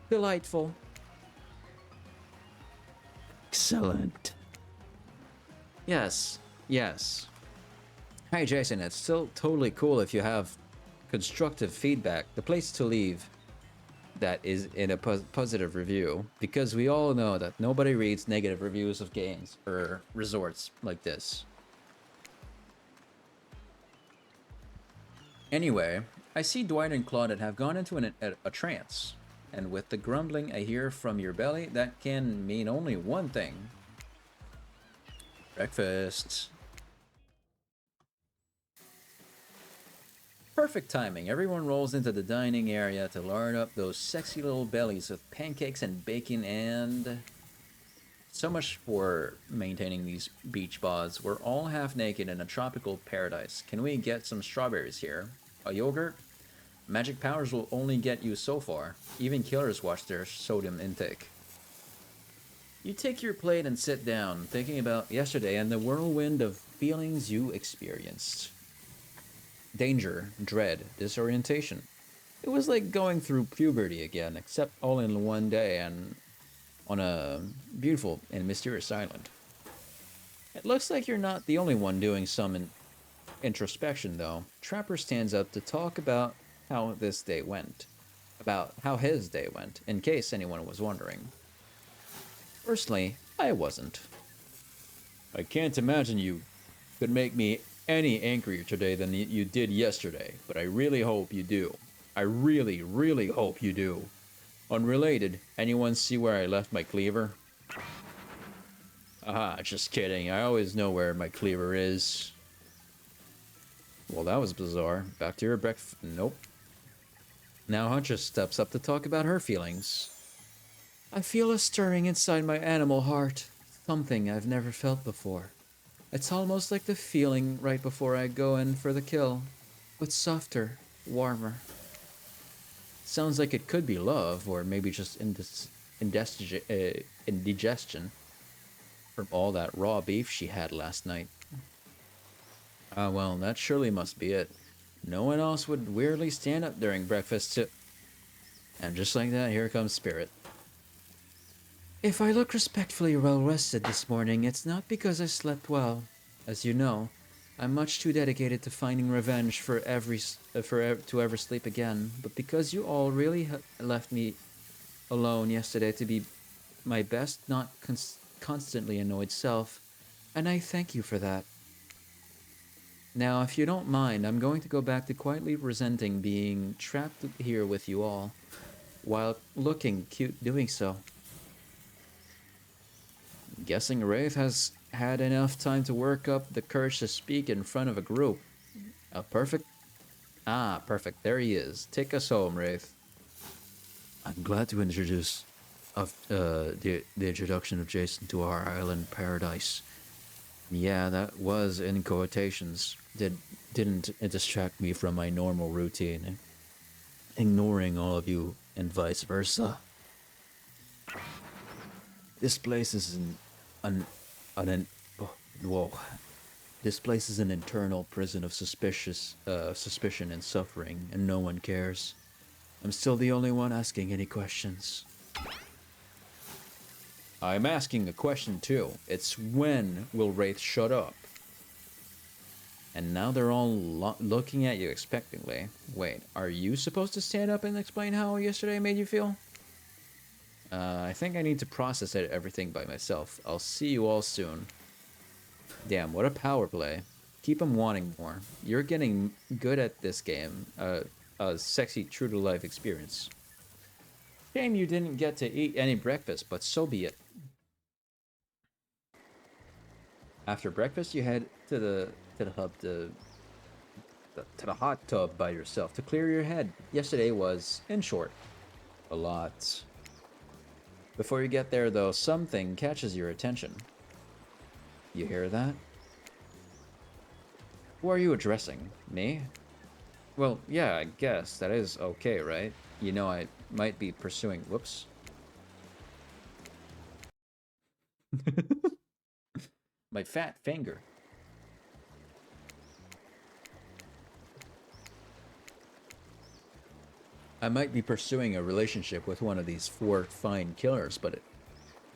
Delightful. Excellent. Yes. Yes. Hey, Jason, it's still totally cool if you have constructive feedback. The place to leave that is in a positive review, because we all know that nobody reads negative reviews of games or resorts like this. Anyway, I see Dwight and Claudette have gone into a trance, and with the grumbling I hear from your belly, that can mean only one thing. Breakfast. Perfect timing. Everyone rolls into the dining area to lard up those sexy little bellies with pancakes and bacon, and so much for maintaining these beach bods. We're all half naked in a tropical paradise. Can we get some strawberries here? A yogurt? Magic powers will only get you so far. Even killers watch their sodium intake. You take your plate and sit down, thinking about yesterday and the whirlwind of feelings you experienced. Danger, dread, disorientation. It was like going through puberty again, except all in one day and on a beautiful and mysterious island. It looks like you're not the only one doing some introspection, though. Trapper stands up to talk about how this day went. About how his day went, in case anyone was wondering. Personally, I wasn't. I can't imagine you could make me any angrier today than you did yesterday, but I really hope you do. I really, really hope you do. Unrelated, anyone see where I left my cleaver? Aha, just kidding. I always know where my cleaver is. Well, that was bizarre. Back to your breakfast. Nope. Now Huntress steps up to talk about her feelings. I feel a stirring inside my animal heart. Something I've never felt before. It's almost like the feeling right before I go in for the kill, but softer, warmer. Sounds like it could be love, or maybe just indigestion from all that raw beef she had last night. Ah, well, that surely must be it. No one else would weirdly stand up during breakfast to... And just like that, here comes Spirit. If I look respectfully well rested this morning, it's not because I slept well. As you know, I'm much too dedicated to finding revenge to ever sleep again, but because you all really left me alone yesterday to be my best, not constantly annoyed self, and I thank you for that. Now, if you don't mind, I'm going to go back to quietly resenting being trapped here with you all, while looking cute doing so. Guessing Wraith has had enough time to work up the courage to speak in front of a group. Perfect. Ah, perfect. There he is. Take us home, Wraith. I'm glad to introduce the introduction of Jason to our island paradise. Yeah, that was in quotations. Didn't it distract me from my normal routine, ignoring all of you and vice versa. This place is whoa. This place is an internal prison of suspicion and suffering, and no one cares. I'm still the only one asking any questions. I'm asking a question too. It's when will Wraith shut up? And now they're all looking at you expectantly. Wait, are you supposed to stand up and explain how yesterday made you feel? I think I need to process everything by myself. I'll see you all soon. Damn, what a power play. Keep them wanting more. You're getting good at this game. A sexy true-to-life experience. Shame you didn't get to eat any breakfast, but so be it. After breakfast, you head to the hub to the hot tub by yourself to clear your head. Yesterday was, in short, a lot. Before you get there, though, something catches your attention. You hear that? Who are you addressing? Me? Well, yeah, I guess that is okay, right? You know, I might be pursuing... Whoops. My fat finger. I might be pursuing a relationship with one of these 4 fine killers, but it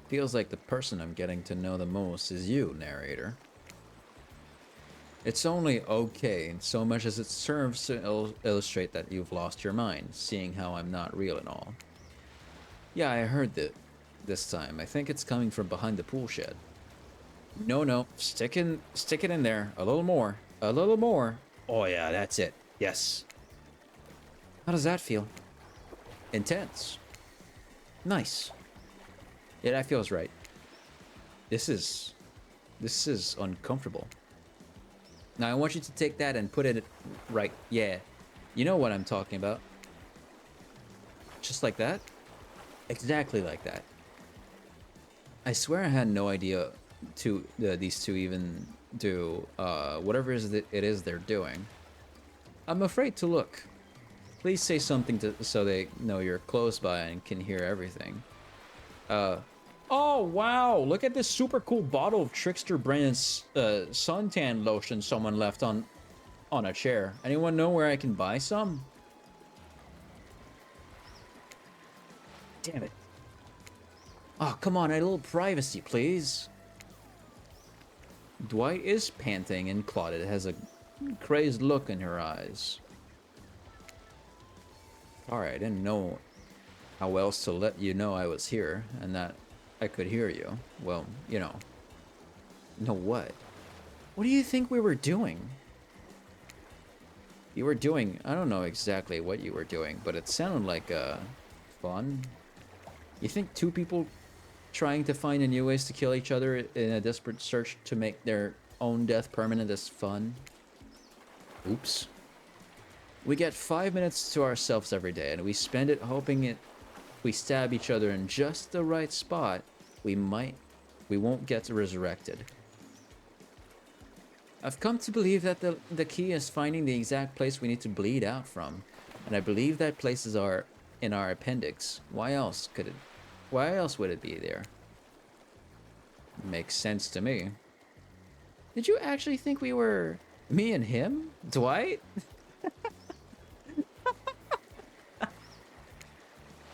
feels like the person I'm getting to know the most is you, narrator. It's only okay in so much as it serves to illustrate that you've lost your mind, seeing how I'm not real and all. Yeah, I heard that this time. I think it's coming from behind the pool shed. No, stick it in there. A little more. A little more. Oh yeah, that's it. Yes. How does that feel? Intense. Nice. Yeah, that feels right. This is uncomfortable. Now I want you to take that and put it right. Yeah. You know what I'm talking about. Just like that? Exactly like that. I swear I had no idea these two even do whatever it is they're doing. I'm afraid to look. Please say something so they know you're close by and can hear everything. Oh wow! Look at this super cool bottle of Trickster brand's suntan lotion someone left on a chair. Anyone know where I can buy some? Damn it. Oh, come on, a little privacy, please. Dwight is panting and Claudette has a crazed look in her eyes. Alright, I didn't know how else to let you know I was here and that I could hear you. Well, you know. Know what? What do you think we were doing? You were doing... I don't know exactly what you were doing, but it sounded like, fun. You think two people trying to find new ways to kill each other in a desperate search to make their own death permanent is fun? Oops. We get 5 minutes to ourselves every day, and we spend it hoping if we stab each other in just the right spot, we won't get resurrected. I've come to believe that the key is finding the exact place we need to bleed out from, and I believe that places are in our appendix. Why else would it be there? Makes sense to me. Did you actually think we were me and him? Dwight?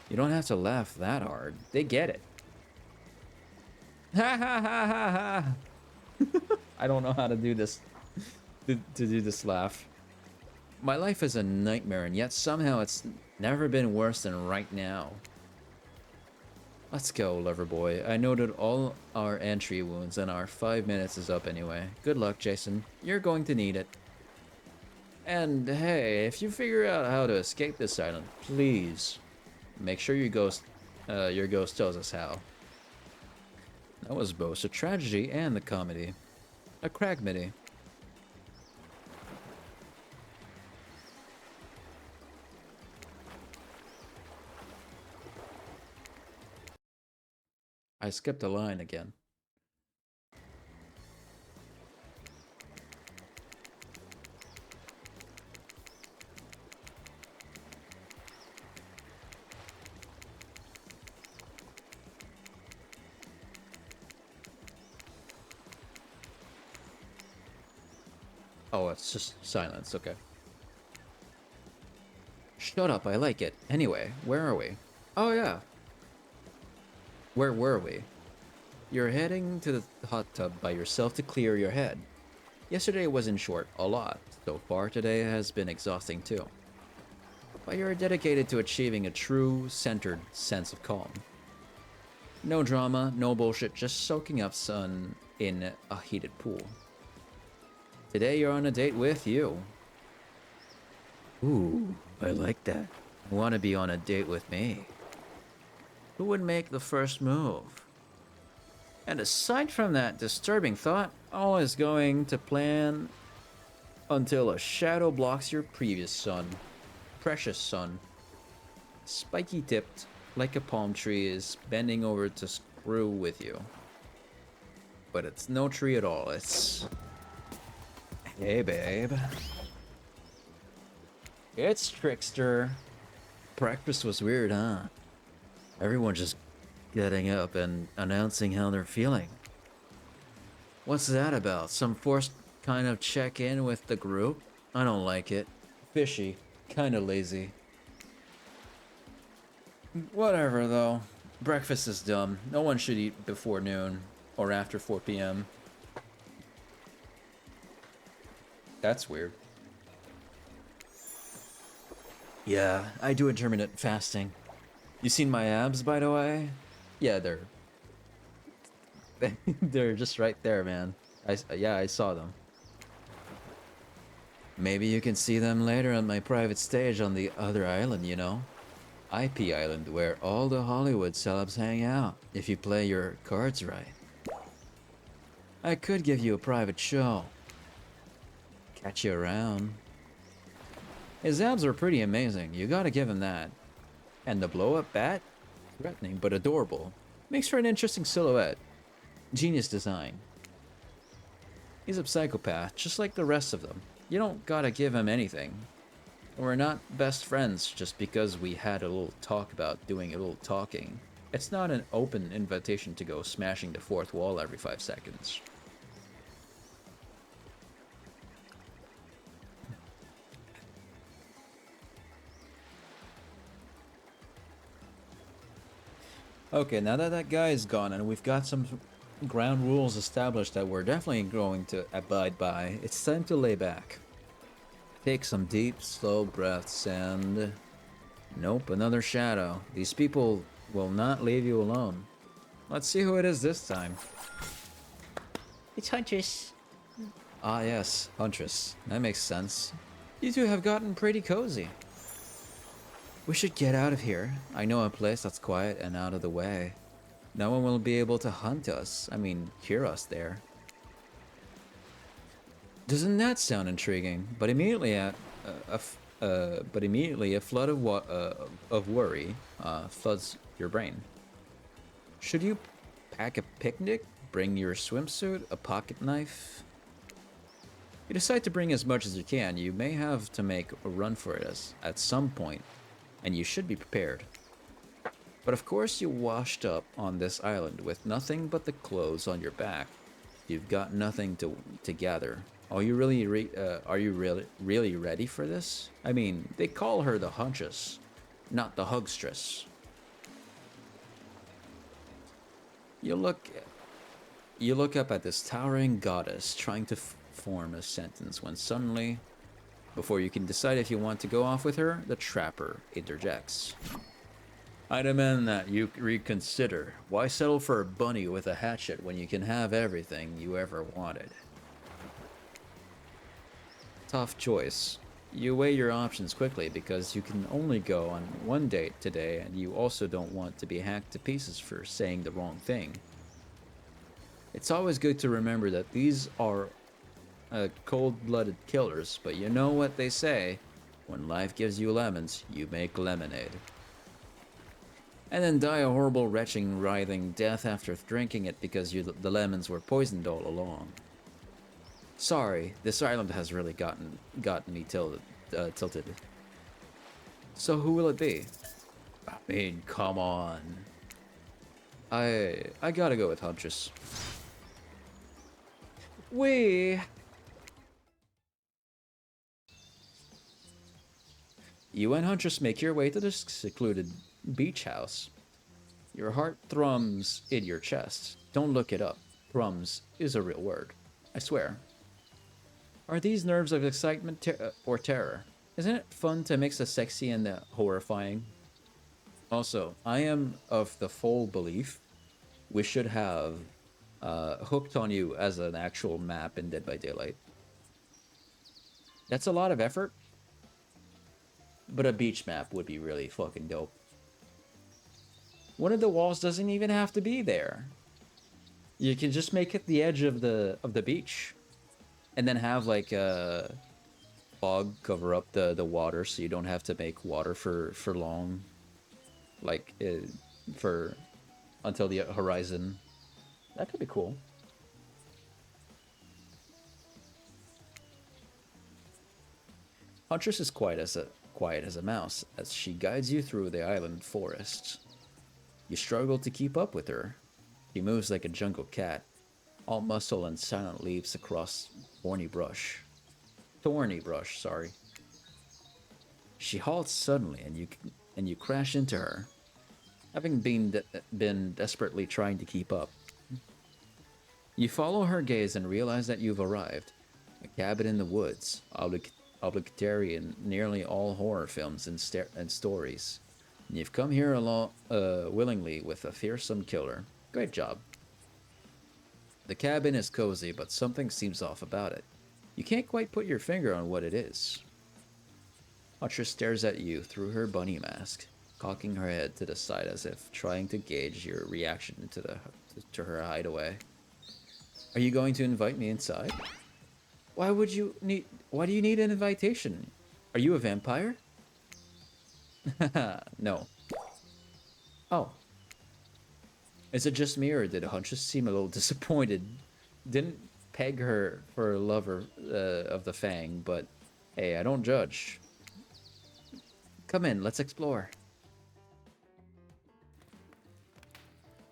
You don't have to laugh that hard. They get it. Ha ha ha ha ha. I don't know how to do this. To do this laugh. My life is a nightmare, and yet somehow it's never been worse than right now. Let's go, lover boy. I noted all our entry wounds, and our 5 minutes is up anyway. Good luck, Jason. You're going to need it. And hey, if you figure out how to escape this island, please make sure your ghost tells us how. That was both a tragedy and a comedy. A cragmity. I skipped a line again. Oh, it's just silence, okay. Shut up, I like it. Anyway, where are we? Oh yeah. Where were we? You're heading to the hot tub by yourself to clear your head. Yesterday wasn't short, a lot. So far today has been exhausting too. But you're dedicated to achieving a true, centered sense of calm. No drama, no bullshit, just soaking up sun in a heated pool. Today you're on a date with you. Ooh, I like that. Want to be on a date with me? Who would make the first move? And aside from that disturbing thought, all is going to plan until a shadow blocks your previous sun. Precious sun. Spiky tipped, like a palm tree, is bending over to screw with you. But it's no tree at all, it's... Hey, babe. It's Trickster. Breakfast was weird, huh? Everyone just getting up and announcing how they're feeling. What's that about? Some forced kind of check-in with the group? I don't like it. Fishy. Kinda lazy. Whatever, though. Breakfast is dumb. No one should eat before noon or after 4 p.m. That's weird. Yeah, I do intermittent fasting. You seen my abs, by the way? Yeah, they're... they're just right there, man. Yeah, I saw them. Maybe you can see them later on my private stage on the other island, you know? IP Island, where all the Hollywood celebs hang out, if you play your cards right. I could give you a private show. Catch you around. His abs are pretty amazing, you gotta give him that. And the blow-up bat? Threatening but adorable. Makes for an interesting silhouette. Genius design. He's a psychopath, just like the rest of them. You don't gotta give him anything. We're not best friends just because we had a little talk about doing a little talking. It's not an open invitation to go smashing the fourth wall every 5 seconds. Okay, now that that guy is gone and we've got some ground rules established that we're definitely going to abide by, it's time to lay back. Take some deep, slow breaths and... Nope, another shadow. These people will not leave you alone. Let's see who it is this time. It's Huntress. Ah yes, Huntress. That makes sense. You two have gotten pretty cozy. We should get out of here. I know a place that's quiet and out of the way. No one will be able to hunt us. I mean, hear us there. Doesn't that sound intriguing? But immediately a flood of worry floods your brain. Should you pack a picnic? Bring your swimsuit? A pocket knife? You decide to bring as much as you can. You may have to make a run for it at some point, and you should be prepared. But of course you washed up on this island with nothing but the clothes on your back. You've got nothing to gather. Are you really ready for this? I mean, they call her the Huntress, not the Hugstress. You look up at this towering goddess trying to form a sentence when suddenly, before you can decide if you want to go off with her, the trapper interjects. I demand that you reconsider. Why settle for a bunny with a hatchet when you can have everything you ever wanted? Tough choice. You weigh your options quickly because you can only go on one date today, and you also don't want to be hacked to pieces for saying the wrong thing. It's always good to remember that these are cold-blooded killers, but you know what they say, when life gives you lemons, you make lemonade. And then die a horrible, retching, writhing death after drinking it because the lemons were poisoned all along. Sorry, this island has really gotten me tilted. So who will it be? I mean, come on. I gotta go with Huntress. You and Huntress make your way to the secluded beach house. Your heart thrums in your chest. Don't look it up. Thrums is a real word. I swear. Are these nerves of excitement or terror? Isn't it fun to mix the sexy and the horrifying? Also, I am of the full belief we should have Hooked on You as an actual map in Dead by Daylight. That's a lot of effort, but a beach map would be really fucking dope. One of the walls doesn't even have to be there. You can just make it the edge of the beach, and then have like a fog cover up the water, so you don't have to make water for long, like for until the horizon. That could be cool. Huntress is quiet as a mouse as she guides you through the island forest. You struggle to keep up with her. She moves like a jungle cat, all muscle and silent leaves across thorny brush. Sorry. She halts suddenly, and you crash into her, having been desperately trying to keep up. You follow her gaze and realize that you've arrived. A cabin in the woods, obligatory in nearly all horror films and stories. And you've come here willingly with a fearsome killer. Great job. The cabin is cozy, but something seems off about it. You can't quite put your finger on what it is. Huntress stares at you through her bunny mask, cocking her head to the side as if trying to gauge your reaction to her hideaway. Are you going to invite me inside? Why do you need an invitation? Are you a vampire? No. Oh. Is it just me, or did Huntress seem a little disappointed? Didn't peg her for a lover of the Fang, but hey, I don't judge. Come in, let's explore.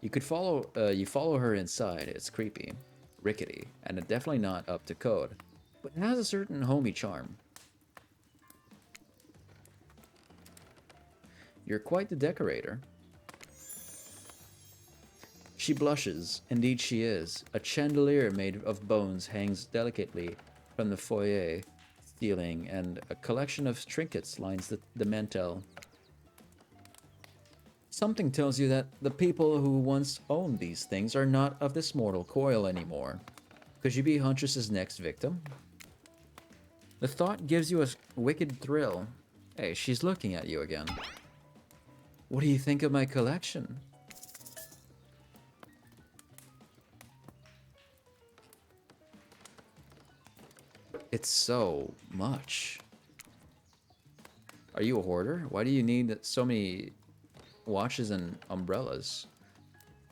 You follow her inside. It's creepy, rickety, and definitely not up to code, but it has a certain homey charm. You're quite the decorator. She blushes. Indeed she is. A chandelier made of bones hangs delicately from the foyer ceiling, and a collection of trinkets lines the mantel. Something tells you that the people who once owned these things are not of this mortal coil anymore. Could you be Huntress's next victim? The thought gives you a wicked thrill. Hey, she's looking at you again. What do you think of my collection? It's so much. Are you a hoarder? Why do you need so many watches and umbrellas?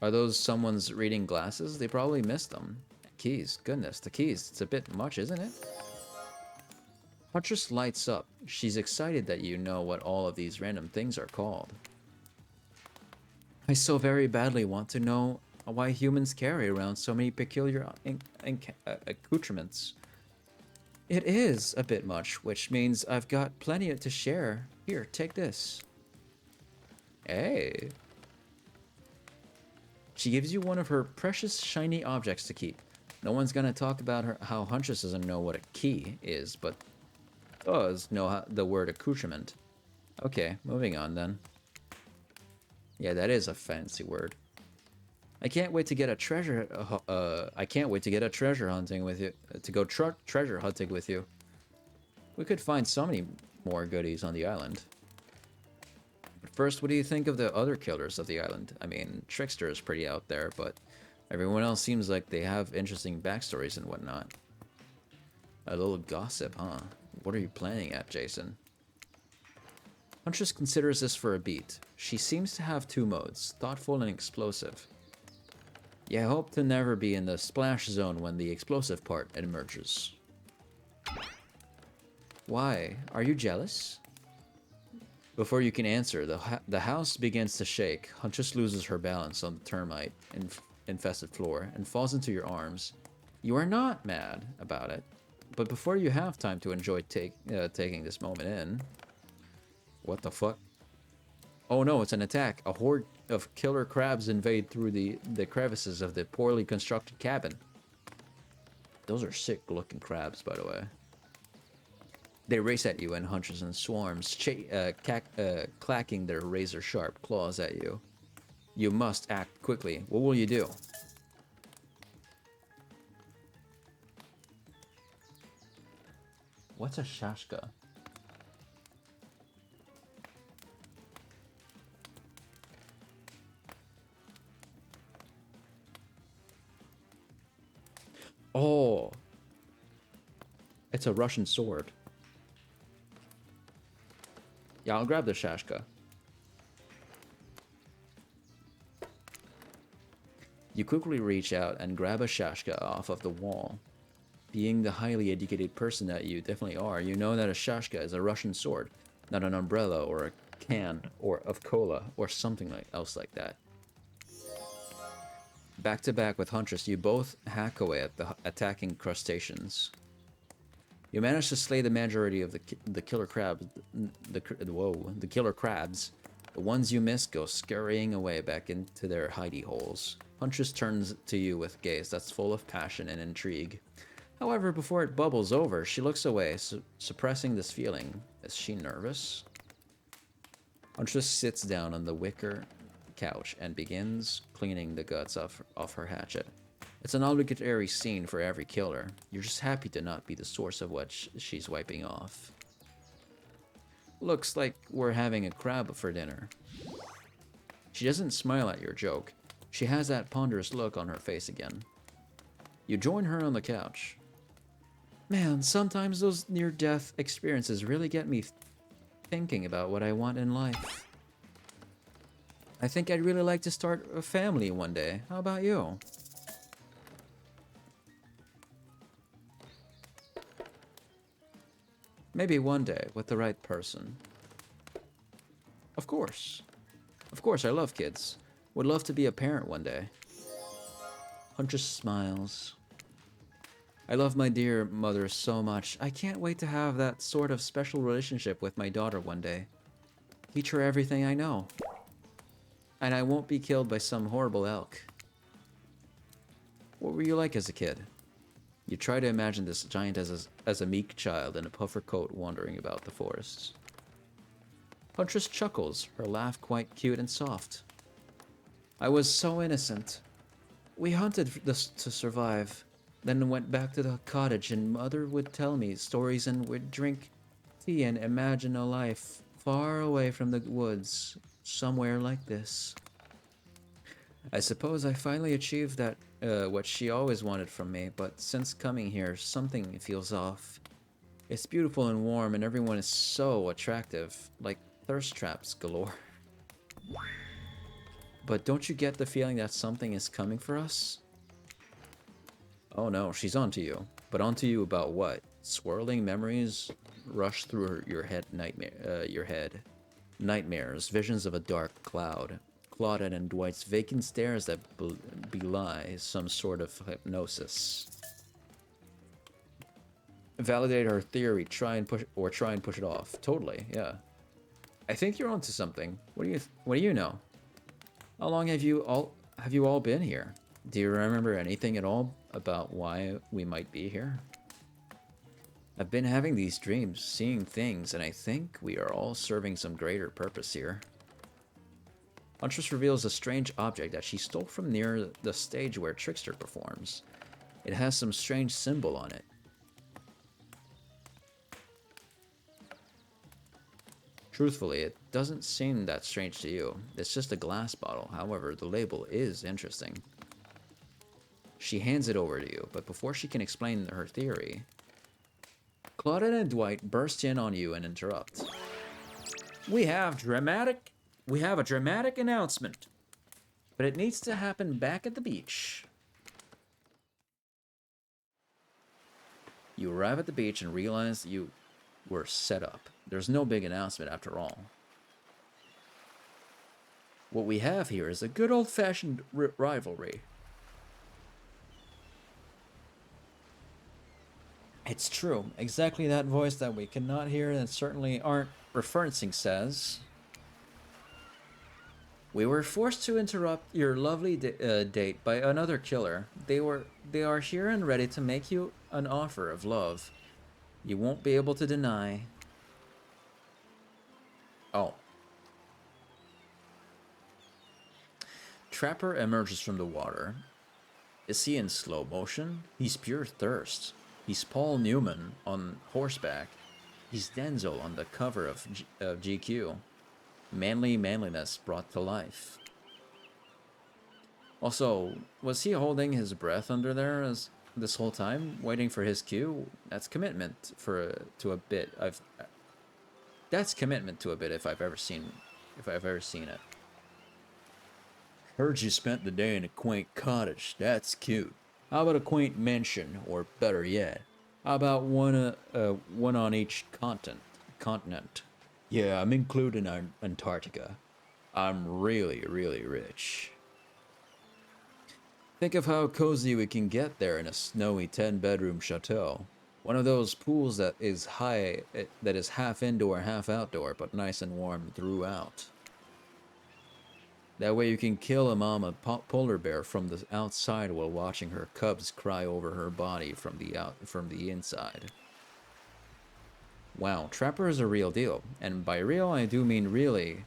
Are those someone's reading glasses? They probably missed them. Keys. Goodness, the keys. It's a bit much, isn't it? Huntress lights up. She's excited that you know what all of these random things are called. I so very badly want to know why humans carry around so many peculiar accoutrements. It is a bit much, which means I've got plenty to share. Here, take this. Hey. She gives you one of her precious shiny objects to keep. No one's gonna talk about how Huntress doesn't know what a key is, but does know the word accoutrement. Okay, moving on then. Yeah, that is a fancy word. I can't wait to get a treasure. I can't wait to get a treasure hunting with you. To go treasure hunting with you. We could find so many more goodies on the island. But first, what do you think of the other killers of the island? I mean, Trickster is pretty out there, but everyone else seems like they have interesting backstories and whatnot. A little gossip, huh? What are you playing at, Jason? Huntress considers this for a beat. She seems to have two modes, thoughtful and explosive. Yeah, I hope to never be in the splash zone when the explosive part emerges. Why? Are you jealous? Before you can answer, the house begins to shake. Huntress loses her balance on the termite infested floor and falls into your arms. You are not mad about it, but before you have time to enjoy taking this moment in... What the fuck? Oh no, it's an attack. A horde of killer crabs invade through the crevices of the poorly constructed cabin. Those are sick looking crabs, by the way. They race at you in hunches and swarms, clacking their razor sharp claws at you. You must act quickly. What will you do? What's a shashka? Oh, it's a Russian sword. Yeah, I'll grab the shashka. You quickly reach out and grab a shashka off of the wall. Being the highly educated person that you definitely are, you know that a shashka is a Russian sword, not an umbrella or a can or of cola or something else like that. Back to back with Huntress, you both hack away at the attacking crustaceans. You manage to slay the majority of the killer crabs. The killer crabs. The ones you miss go scurrying away back into their hidey holes. Huntress turns to you with gaze that's full of passion and intrigue. However, before it bubbles over, she looks away, suppressing this feeling. Is she nervous? Huntress sits down on the wicker couch and begins cleaning the guts off her hatchet. It's an obligatory scene for every killer. You're just happy to not be the source of what she's wiping off. Looks like we're having a crab for dinner. She doesn't smile at your joke. She has that ponderous look on her face again. You join her on the couch. Man, sometimes those near-death experiences really get me thinking about what I want in life. I think I'd really like to start a family one day. How about you? Maybe one day with the right person. Of course. Of course, I love kids. Would love to be a parent one day. Huntress smiles. I love my dear mother so much. I can't wait to have that sort of special relationship with my daughter one day. Teach her everything I know. And I won't be killed by some horrible elk. What were you like as a kid? You try to imagine this giant as a meek child in a puffer coat wandering about the forests. Huntress chuckles, her laugh quite cute and soft. I was so innocent. We hunted this to survive, then went back to the cottage and Mother would tell me stories and we'd drink tea and imagine a life far away from the woods, somewhere like this. I suppose I finally achieved that, what she always wanted from me, but since coming here, something feels off. It's beautiful and warm, and everyone is so attractive, like thirst traps galore. But don't you get the feeling that something is coming for us? Oh no, she's onto you. But onto you about what? Swirling memories rush through your head, your head. Nightmares, visions of a dark cloud. Claudette and Dwight's vacant stares that belie some sort of hypnosis. Validate her theory, try and push it off. Totally, yeah. I think you're onto something. What do you know? How long have you all been here? Do you remember anything at all about why we might be here? I've been having these dreams, seeing things, and I think we are all serving some greater purpose here. Huntress reveals a strange object that she stole from near the stage where Trickster performs. It has some strange symbol on it. Truthfully, it doesn't seem that strange to you. It's just a glass bottle. However, the label is interesting. She hands it over to you, but before she can explain her theory, Claudette and Dwight burst in on you and interrupt. We have a dramatic announcement, but it needs to happen back at the beach. You arrive at the beach and realize that you were set up. There's no big announcement after all. What we have here is a good old-fashioned rivalry. It's true. Exactly that voice that we cannot hear and certainly aren't referencing says. We were forced to interrupt your lovely date by another killer. They are here and ready to make you an offer of love you won't be able to deny. Oh. Trapper emerges from the water. Is he in slow motion? He's pure thirst. He's Paul Newman on horseback. He's Denzel on the cover of GQ. Manliness brought to life. Also, was he holding his breath under there as this whole time, waiting for his cue? That's commitment to a bit. That's commitment to a bit if I've ever seen it. Heard you spent the day in a quaint cottage. That's cute. How about a quaint mansion, or better yet, how about one on each continent? Yeah, I'm including Antarctica. I'm really, really rich. Think of how cozy we can get there in a snowy 10-bedroom chateau. One of those pools that is half indoor, half outdoor, but nice and warm throughout. That way you can kill a mama polar bear from the outside while watching her cubs cry over her body from the inside. Wow, Trapper is a real deal. And by real, I do mean really.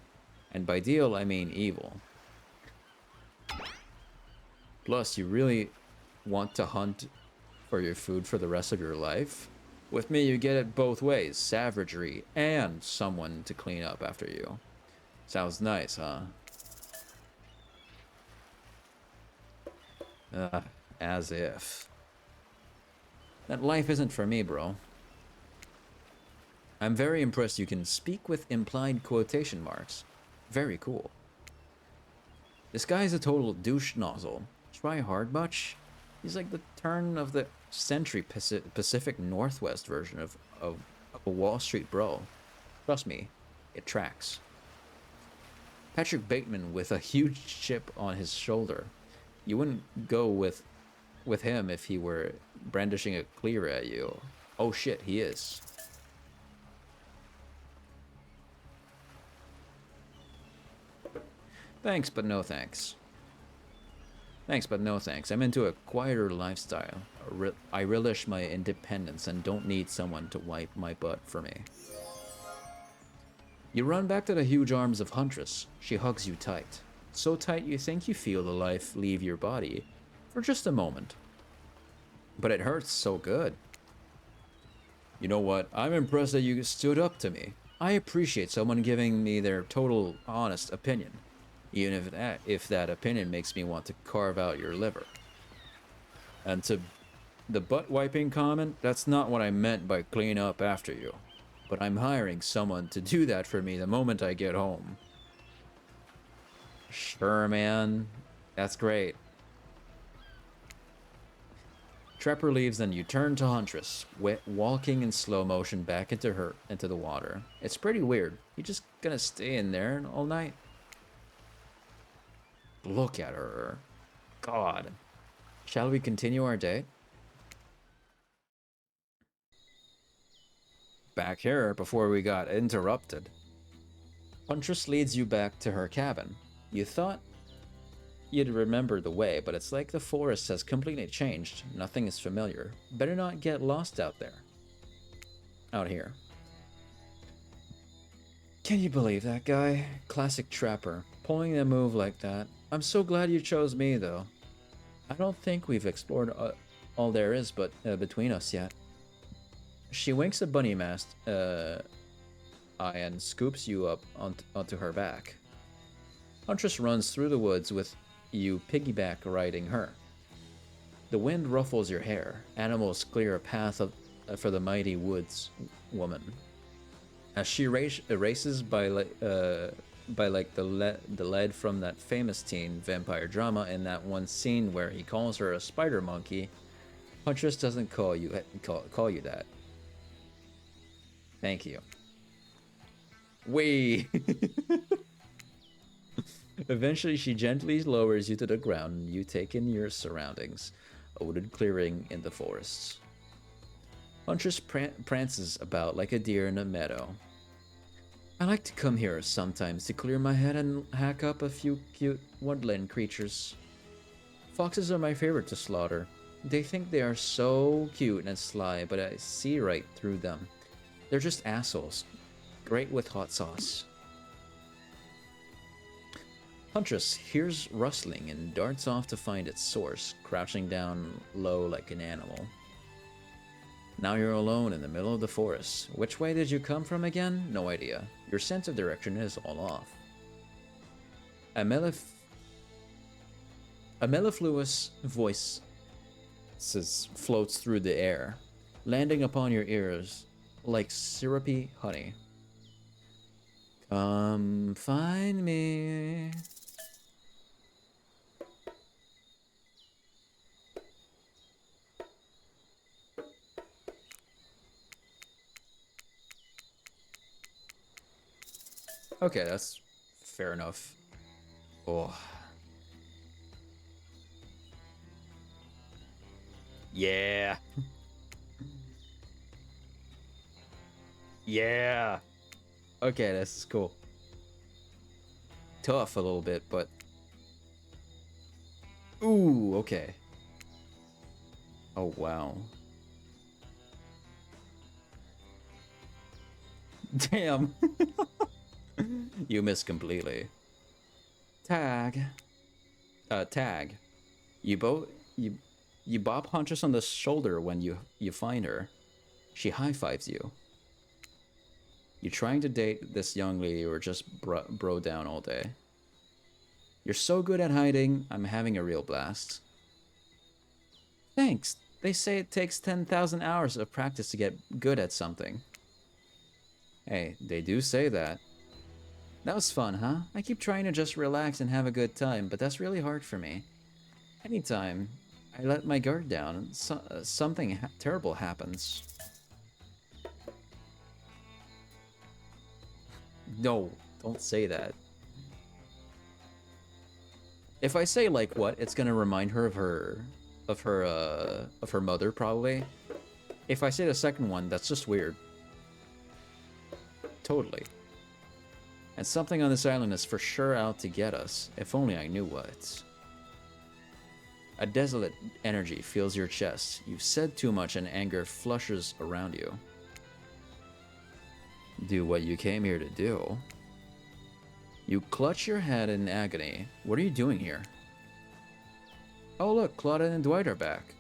And by deal, I mean evil. Plus, you really want to hunt for your food for the rest of your life? With me, you get it both ways. Savagery and someone to clean up after you. Sounds nice, huh? As if. That life isn't for me, bro. I'm very impressed you can speak with implied quotation marks. Very cool. This guy's a total douche nozzle. Try hard much? He's like the turn of the century Pacific Northwest version of a Wall Street bro. Trust me, it tracks. Patrick Bateman with a huge chip on his shoulder. You wouldn't go with him if he were brandishing a cleaver at you. Oh shit, he is. Thanks, but no thanks. Thanks, but no thanks. I'm into a quieter lifestyle. I relish my independence and don't need someone to wipe my butt for me. You run back to the huge arms of Huntress. She hugs you tight. So tight you think you feel the life leave your body for just a moment. But it hurts so good. You know what? I'm impressed that you stood up to me. I appreciate someone giving me their total honest opinion, even if that opinion makes me want to carve out your liver. And to the butt wiping comment, that's not what I meant by clean up after you. But I'm hiring someone to do that for me the moment I get home. Sure, man. That's great. Trapper leaves and you turn to Huntress, walking in slow motion back into the water. It's pretty weird. You just gonna stay in there all night? Look at her. God. Shall we continue our date? Back here before we got interrupted. Huntress leads you back to her cabin. You thought you'd remember the way, but it's like the forest has completely changed. Nothing is familiar. Better not get lost out there. Out here. Can you believe that guy? Classic trapper. Pulling a move like that. I'm so glad you chose me, though. I don't think we've explored all there is but between us yet. She winks a bunny mast eye and scoops you up onto her back. Huntress runs through the woods with you piggyback riding her. The wind ruffles your hair. Animals clear a path for the mighty woods woman. As she races by like the lead from that famous teen vampire drama in that one scene where he calls her a spider monkey, Huntress doesn't call you that. Thank you. Wait. Eventually, she gently lowers you to the ground and you take in your surroundings, a wooded clearing in the forests. Huntress prances about like a deer in a meadow. I like to come here sometimes to clear my head and hack up a few cute woodland creatures. Foxes are my favorite to slaughter. They think they are so cute and sly, but I see right through them. They're just assholes. Great with hot sauce. Huntress hears rustling and darts off to find its source, crouching down low like an animal. Now you're alone in the middle of the forest. Which way did you come from again? No idea. Your sense of direction is all off. A mellifluous voice floats through the air, landing upon your ears like syrupy honey. Come find me. Okay, that's fair enough. Oh. Yeah. Yeah. Okay, this is cool. Tough a little bit, but... Ooh, okay. Oh, wow. Damn. You missed completely. Tag. Tag. You bop Huntress on the shoulder when you find her. She high-fives you. You trying to date this young lady or just bro down all day? You're so good at hiding, I'm having a real blast. Thanks. They say it takes 10,000 hours of practice to get good at something. Hey, they do say that. That was fun, huh? I keep trying to just relax and have a good time, but that's really hard for me. Anytime I let my guard down, something terrible happens. No, don't say that. If I say like what, it's gonna remind her of her mother probably. If I say the second one, that's just weird. Totally. And something on this island is for sure out to get us. If only I knew what. A desolate energy fills your chest. You've said too much and anger flushes around you. Do what you came here to do. You clutch your head in agony. What are you doing here? Oh look, Claudette and Dwight are back.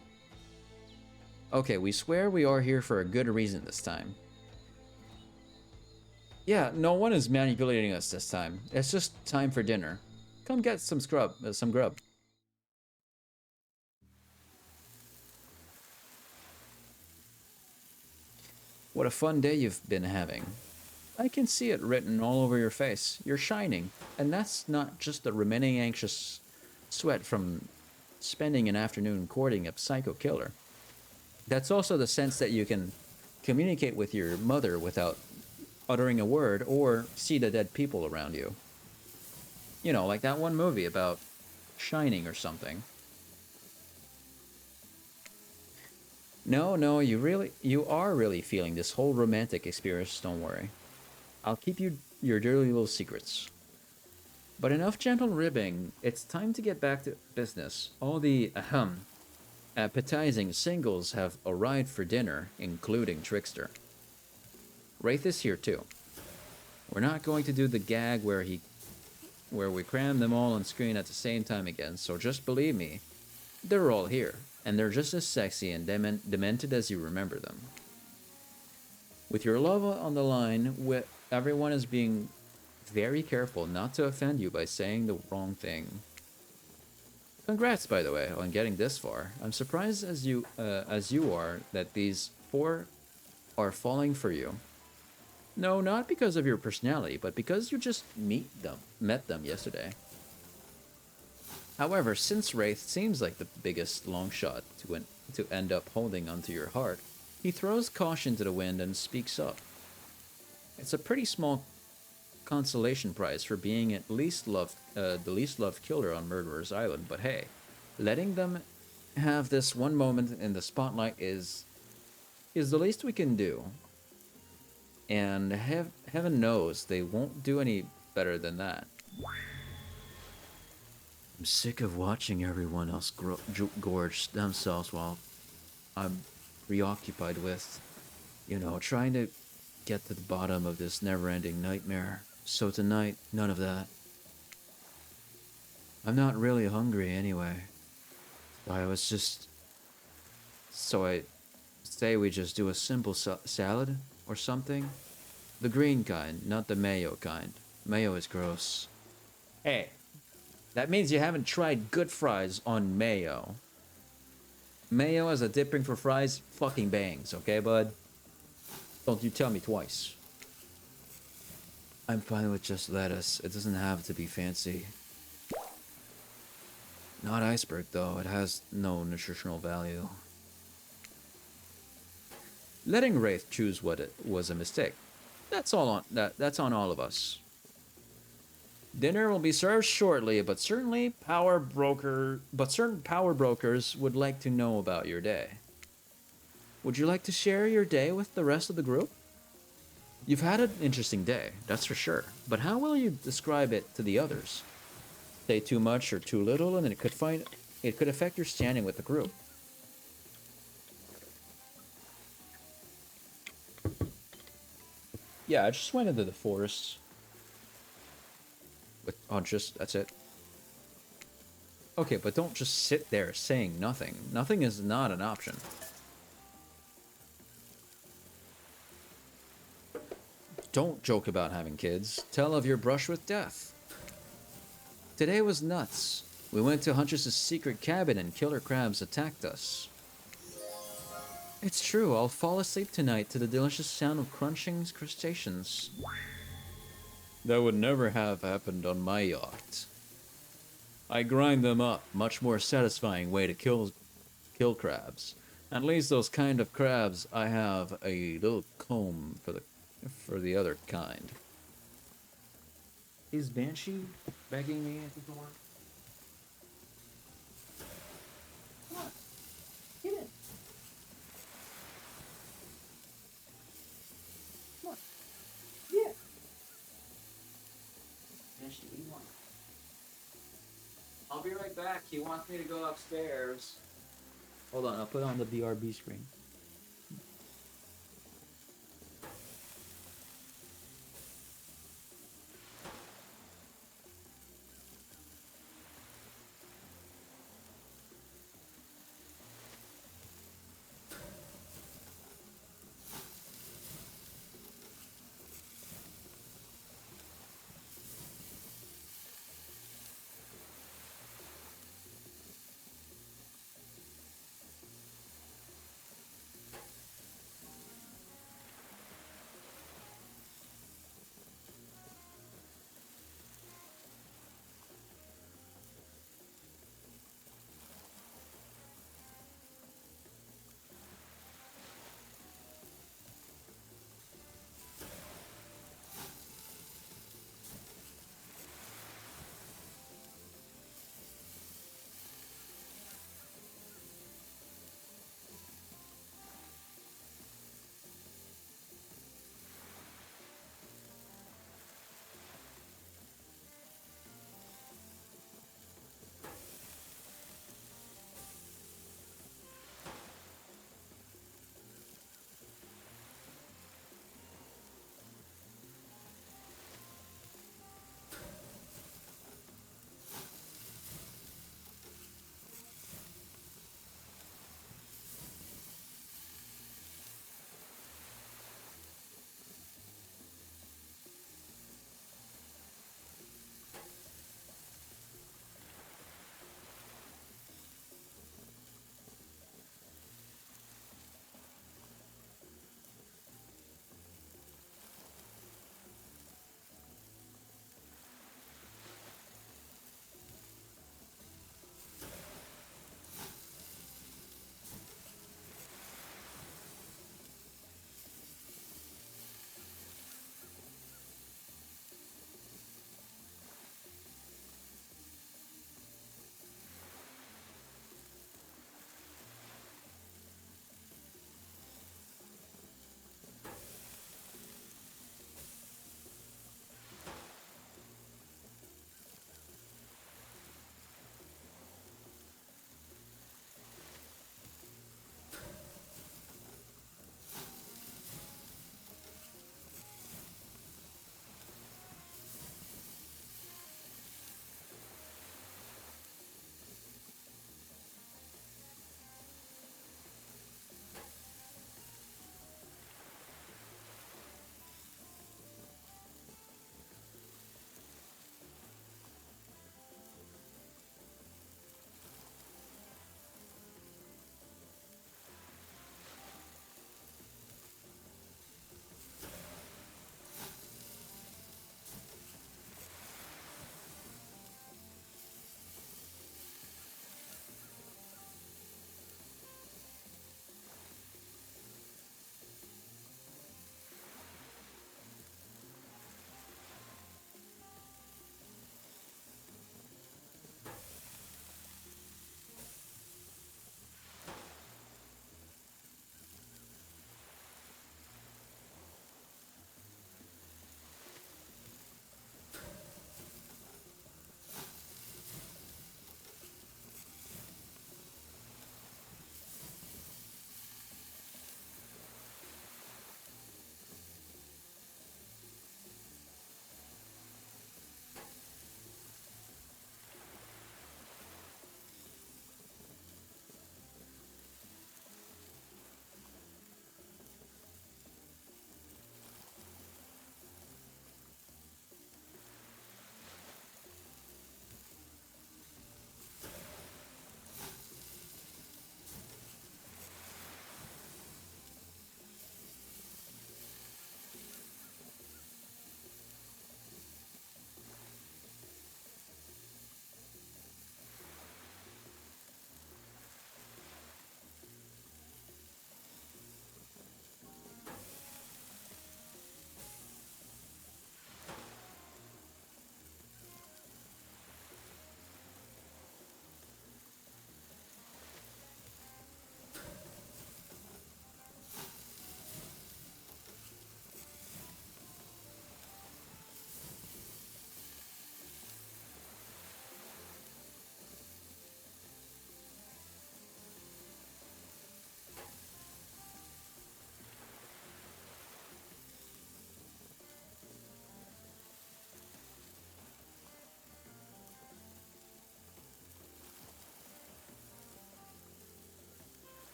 Okay, we swear we are here for a good reason this time. Yeah, no one is manipulating us this time. It's just time for dinner. Come get some grub. What a fun day you've been having. I can see it written all over your face. You're shining. And that's not just the remaining anxious sweat from spending an afternoon courting a psycho killer. That's also the sense that you can communicate with your mother without uttering a word or see the dead people around you. You know, like that one movie about Shining or something. No, you are really feeling this whole romantic experience, don't worry. I'll keep you your dirty little secrets. But enough gentle ribbing, it's time to get back to business. All the appetizing singles have arrived for dinner, including Trickster. Wraith is here too. We're not going to do the gag where we cram them all on screen at the same time again, so just believe me, they're all here, and they're just as sexy and demented as you remember them. With your love on the line, everyone is being very careful not to offend you by saying the wrong thing. Congrats, by the way, on getting this far. I'm surprised as you are that these 4 are falling for you. No, not because of your personality, but because you just met them yesterday. However, since Wraith seems like the biggest long shot to end up holding onto your heart, he throws caution to the wind and speaks up. It's a pretty small consolation prize for being the least loved killer on Murderer's Island, but hey, letting them have this one moment in the spotlight is the least we can do. And heaven knows they won't do any better than that. I'm sick of watching everyone else gorge themselves while I'm preoccupied with, trying to get to the bottom of this never-ending nightmare. So tonight, none of that. I'm not really hungry anyway. So I say we just do a simple salad or something. The green kind, not the mayo kind. Mayo is gross. Hey, that means you haven't tried good fries on mayo. Mayo as a dipping for fries fucking bangs, okay, bud? Don't you tell me twice. I'm fine with just lettuce. It doesn't have to be fancy. Not iceberg, though. It has no nutritional value. Letting Wraith choose what it was a mistake. That's on all of us. Dinner will be served shortly, but certain power brokers would like to know about your day. Would you like to share your day with the rest of the group? You've had an interesting day, that's for sure. But how will you describe it to the others? Say too much or too little, and it could affect your standing with the group. Yeah, I just went into the forest. That's it. Okay, but don't just sit there saying nothing. Nothing is not an option. Don't joke about having kids. Tell of your brush with death. Today was nuts. We went to Huntress's secret cabin and killer crabs attacked us. It's true, I'll fall asleep tonight to the delicious sound of crunching crustaceans. That would never have happened on my yacht. I grind them up, much more satisfying way to kill crabs. At least those kind of crabs, I have a little comb for the other kind. Is Banshee begging me at the door? Come on, get in. Come on. Yeah. Banshee, what do you want? I'll be right back. He wants me to go upstairs. Hold on, I'll put on the BRB screen.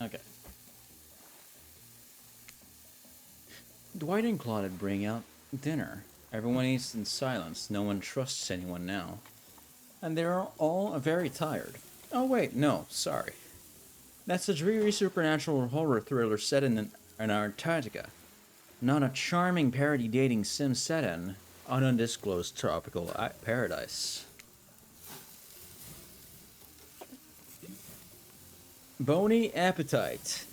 Okay. Dwight and Claude bring out dinner. Everyone eats in silence. No one trusts anyone now. And they're all very tired. Oh wait, no, sorry. That's a dreary supernatural horror thriller set in Antarctica. Not a charming parody dating sim set in an undisclosed tropical paradise. Bony appetite.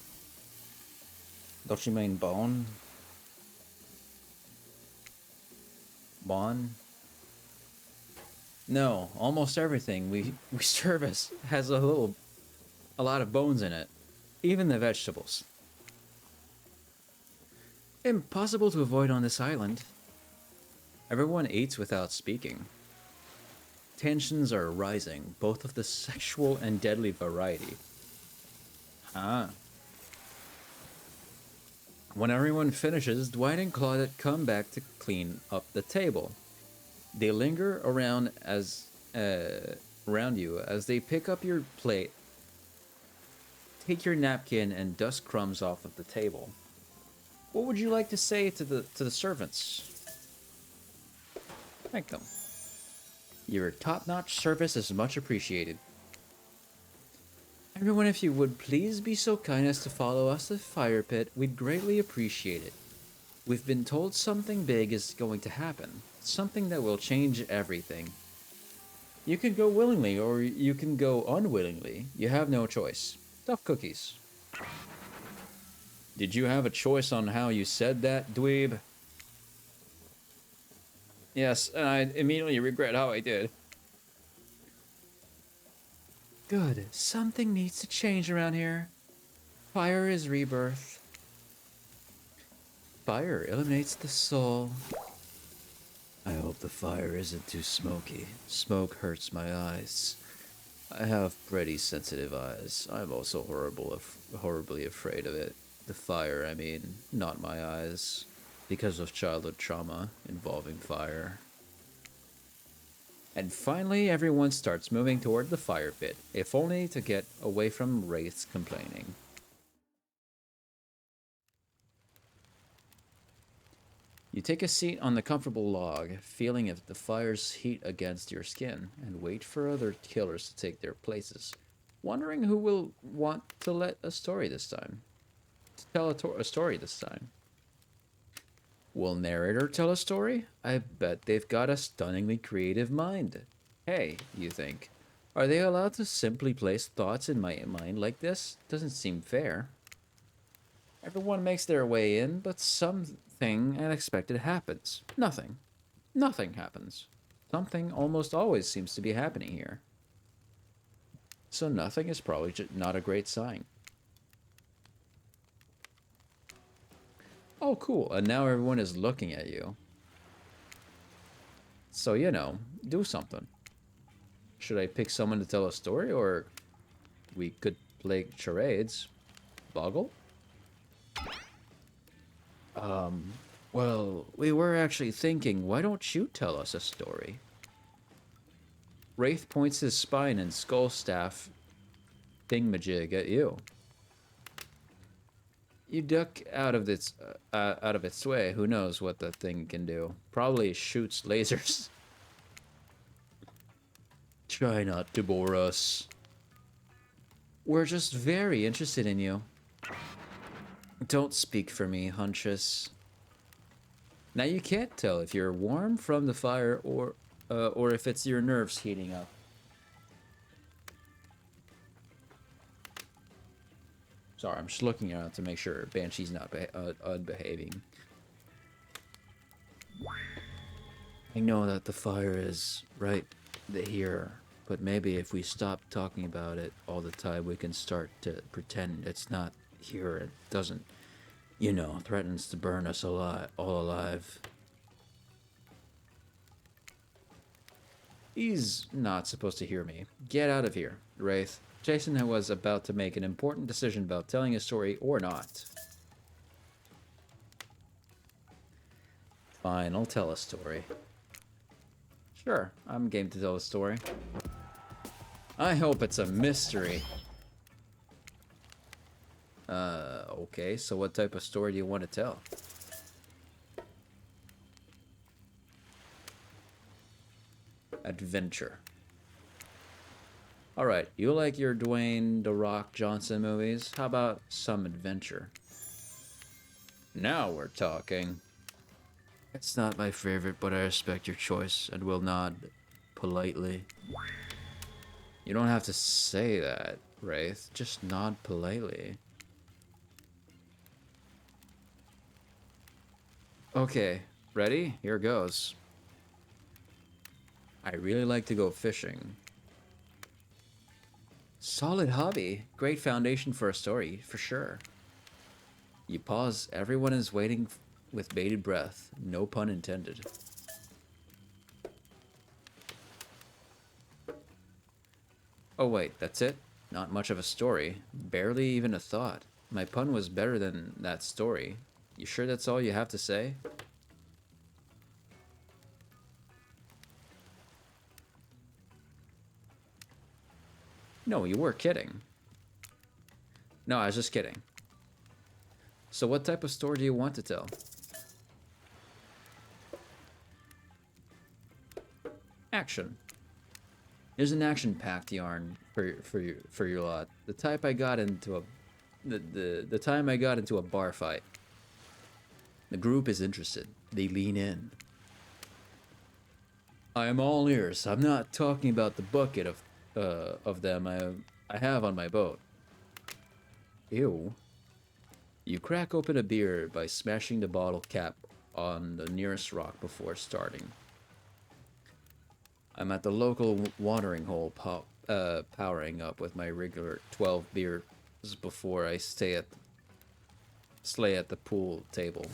Don't you mean bone? Bon? No, almost everything we service has a lot of bones in it. Even the vegetables. Impossible to avoid on this island. Everyone eats without speaking. Tensions are rising, both of the sexual and deadly variety. Ah. When everyone finishes, Dwight and Claudette come back to clean up the table. They linger around around you as they pick up your plate, take your napkin, and dust crumbs off of the table. What would you like to say to the servants? Thank them. Your top-notch service is much appreciated. Everyone, if you would please be so kind as to follow us to the fire pit, we'd greatly appreciate it. We've been told something big is going to happen. Something that will change everything. You can go willingly, or you can go unwillingly. You have no choice. Tough cookies. Did you have a choice on how you said that, dweeb? Yes, and I immediately regret how I did. Good. Something needs to change around here. Fire is rebirth. Fire eliminates the soul. I hope the fire isn't too smoky. Smoke hurts my eyes. I have pretty sensitive eyes. I'm also horribly afraid of it. The fire, I mean, not my eyes. Because of childhood trauma involving fire. And finally, everyone starts moving toward the fire pit, if only to get away from Wraith's complaining. You take a seat on the comfortable log, feeling the fire's heat against your skin, and wait for other killers to take their places, wondering who will want to let a story this time. To tell a story this time. Will narrator tell a story? I bet they've got a stunningly creative mind. Hey, you think, are they allowed to simply place thoughts in my mind like this? Doesn't seem fair. Everyone makes their way in, but something unexpected happens. Nothing. Nothing happens. Something almost always seems to be happening here. So nothing is probably just not a great sign. Oh, cool. And now everyone is looking at you. So, you know, do something. Should I pick someone to tell a story, or we could play charades? Boggle? Well, we were actually thinking, why don't you tell us a story? Wraith points his spine and skull staff thingamajig at you. You duck out of its way. Who knows what the thing can do? Probably shoots lasers. Try not to bore us. We're just very interested in you. Don't speak for me, Huntress. Now you can't tell if you're warm from the fire or if it's your nerves heating up. Sorry, I'm just looking around to make sure Banshee's not unbehaving. I know that the fire is right here, but maybe if we stop talking about it all the time, we can start to pretend it's not here. It doesn't, you know, threatens to burn us all alive. He's not supposed to hear me. Get out of here, Wraith. Jason was about to make an important decision about telling a story or not. Fine, I'll tell a story. Sure, I'm game to tell a story. I hope it's a mystery. Okay, so what type of story do you want to tell? Adventure. Alright, you like your Dwayne The Rock Johnson movies? How about some adventure? Now we're talking. It's not my favorite, but I respect your choice and will nod politely. You don't have to say that, Wraith. Just nod politely. Okay, ready? Here goes. I really like to go fishing. Solid hobby. Great foundation for a story, for sure. You pause. Everyone is waiting with bated breath. No pun intended. Oh wait, that's it? Not much of a story. Barely even a thought. My pun was better than that story. You sure that's all you have to say? No, you were kidding. No, I was just kidding. So what type of story do you want to tell? Action. Here's an action-packed yarn for your lot. The type I got into a the time I got into a bar fight. The group is interested. They lean in. I am all ears. I'm not talking about the bucket of them I have on my boat. Ew. You crack open a beer by smashing the bottle cap on the nearest rock before starting. I'm at the local watering hole powering up with my regular 12 beers before I slay at the pool table.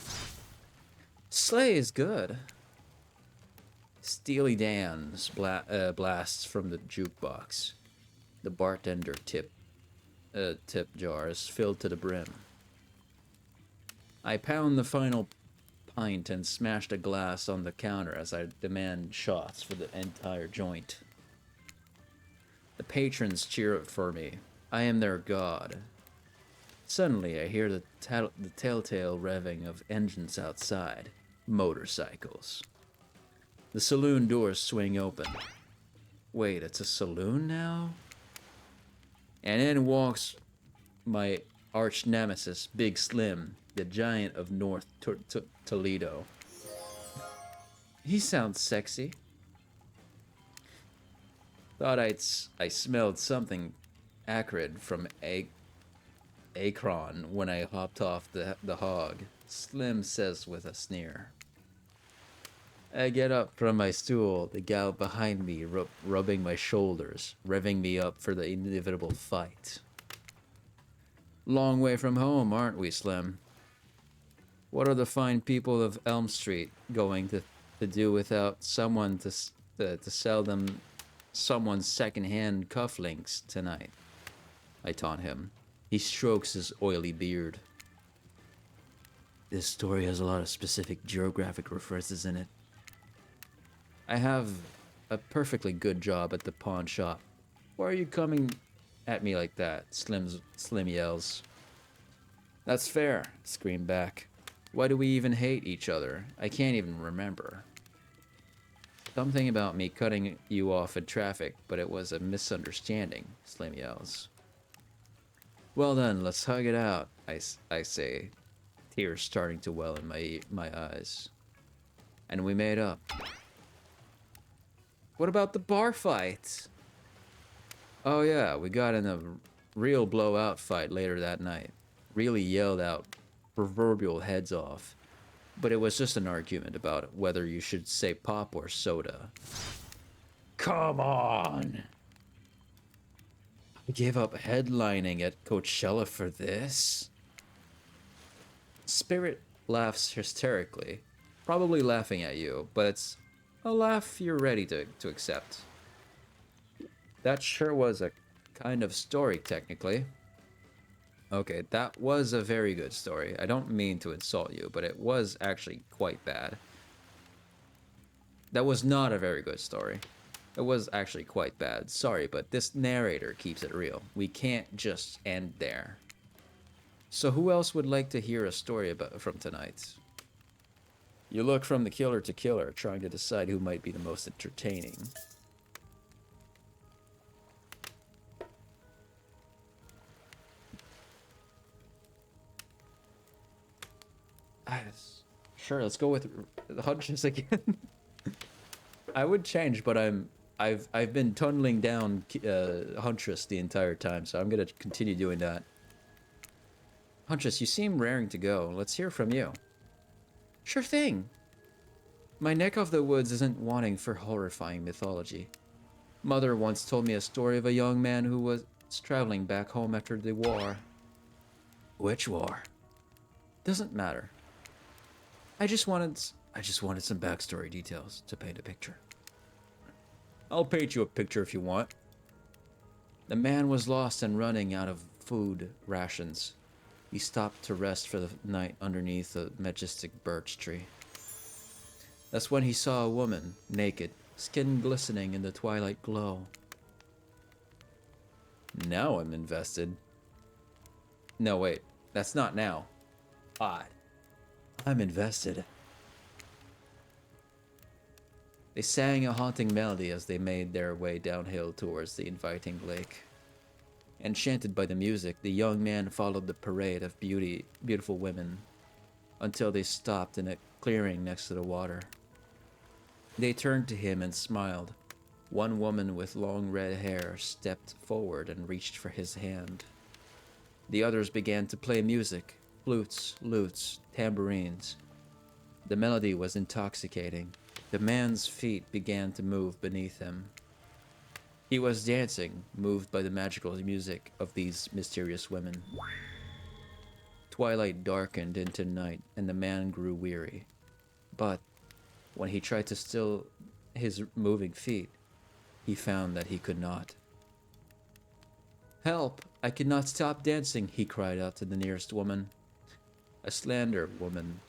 Slay is good. Steely Dan's blasts from the jukebox. The bartender tip jars filled to the brim. I pound the final pint and smashed a glass on the counter as I demand shots for the entire joint. The patrons cheer up for me. I am their god. Suddenly, I hear the telltale revving of engines outside. Motorcycles. The saloon doors swing open. Wait, it's a saloon now? And in walks my arch nemesis, Big Slim, the giant of North Toledo. He sounds sexy. Thought I smelled something acrid from Akron when I hopped off the hog, Slim says with a sneer. I get up from my stool, the gal behind me rubbing my shoulders, revving me up for the inevitable fight. Long way from home, aren't we, Slim? What are the fine people of Elm Street going to do without someone to sell them someone's second-hand cufflinks tonight? I taunt him. He strokes his oily beard. This story has a lot of specific geographic references in it. I have a perfectly good job at the pawn shop. Why are you coming at me like that? Slim yells. That's fair, scream back. Why do we even hate each other? I can't even remember. Something about me cutting you off in traffic, but it was a misunderstanding, Slim yells. Well then, let's hug it out, I say, tears starting to well in my eyes. And we made up. What about the bar fight? Oh yeah, we got in a real blowout fight later that night. Really yelled out proverbial heads off. But it was just an argument about whether you should say pop or soda. Come on! I gave up headlining at Coachella for this? Spirit laughs hysterically, probably laughing at you, but it's a laugh you're ready to accept. That sure was a kind of story, technically. Okay, that was a very good story. I don't mean to insult you, but it was actually quite bad. That was not a very good story. It was actually quite bad. Sorry, but this narrator keeps it real. We can't just end there. So who else would like to hear a story about from tonight? You look from the killer to killer, trying to decide who might be the most entertaining. Sure, let's go with the hunches again. I would change, but I've been tunneling down Huntress the entire time, so I'm gonna continue doing that. Huntress, you seem raring to go. Let's hear from you. Sure thing. My neck of the woods isn't wanting for horrifying mythology. Mother once told me a story of a young man who was traveling back home after the war. Which war? Doesn't matter. I just wanted some backstory details to paint a picture. I'll paint you a picture if you want. The man was lost and running out of food rations. He stopped to rest for the night underneath a majestic birch tree. That's when he saw a woman, naked, skin glistening in the twilight glow. Now I'm invested. No, wait, that's not now. Odd. I'm invested. They sang a haunting melody as they made their way downhill towards the inviting lake. Enchanted by the music, the young man followed the parade of beautiful women until they stopped in a clearing next to the water. They turned to him and smiled. One woman with long red hair stepped forward and reached for his hand. The others began to play music, flutes, lutes, tambourines. The melody was intoxicating. The man's feet began to move beneath him. He was dancing, moved by the magical music of these mysterious women. Twilight darkened into night, and the man grew weary. But when he tried to still his moving feet, he found that he could not. Help! I cannot stop dancing, he cried out to the nearest woman. A slender woman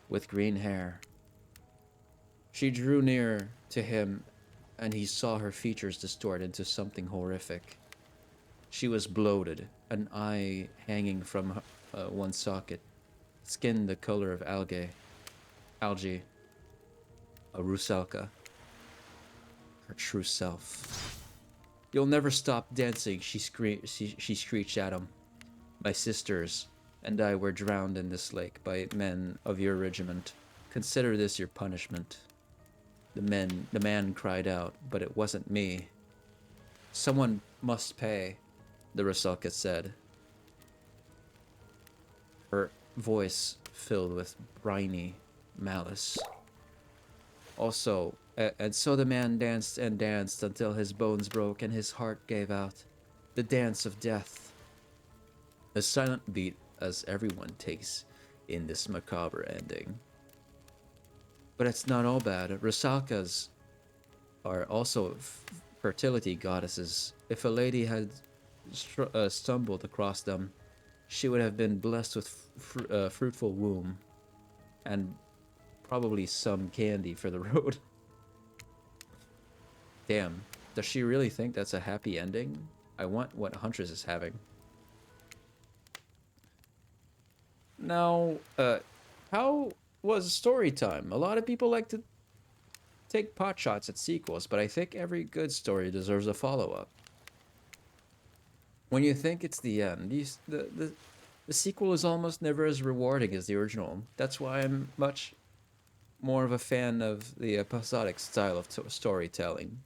with green hair. She drew near to him, and he saw her features distort into something horrific. She was bloated, an eye hanging from one socket, skin the color of algae, a rusalka, her true self. You'll never stop dancing, she screeched at him. My sisters and I were drowned in this lake by men of your regiment. Consider this your punishment. The man cried out, but it wasn't me. Someone must pay, the Rusalka said. Her voice filled with briny malice. Also, and so the man danced and danced until his bones broke and his heart gave out. The dance of death. A silent beat as everyone takes in this macabre ending. But it's not all bad. Rusalkas are also fertility goddesses. If a lady had stumbled across them, she would have been blessed with a fruitful womb and probably some candy for the road. Damn, does she really think that's a happy ending? I want what Huntress is having. Now, how was story time? A lot of people like to take pot shots at sequels, but I think every good story deserves a follow-up. When you think it's the end, the sequel is almost never as rewarding as the original. That's why I'm much more of a fan of the episodic style of storytelling.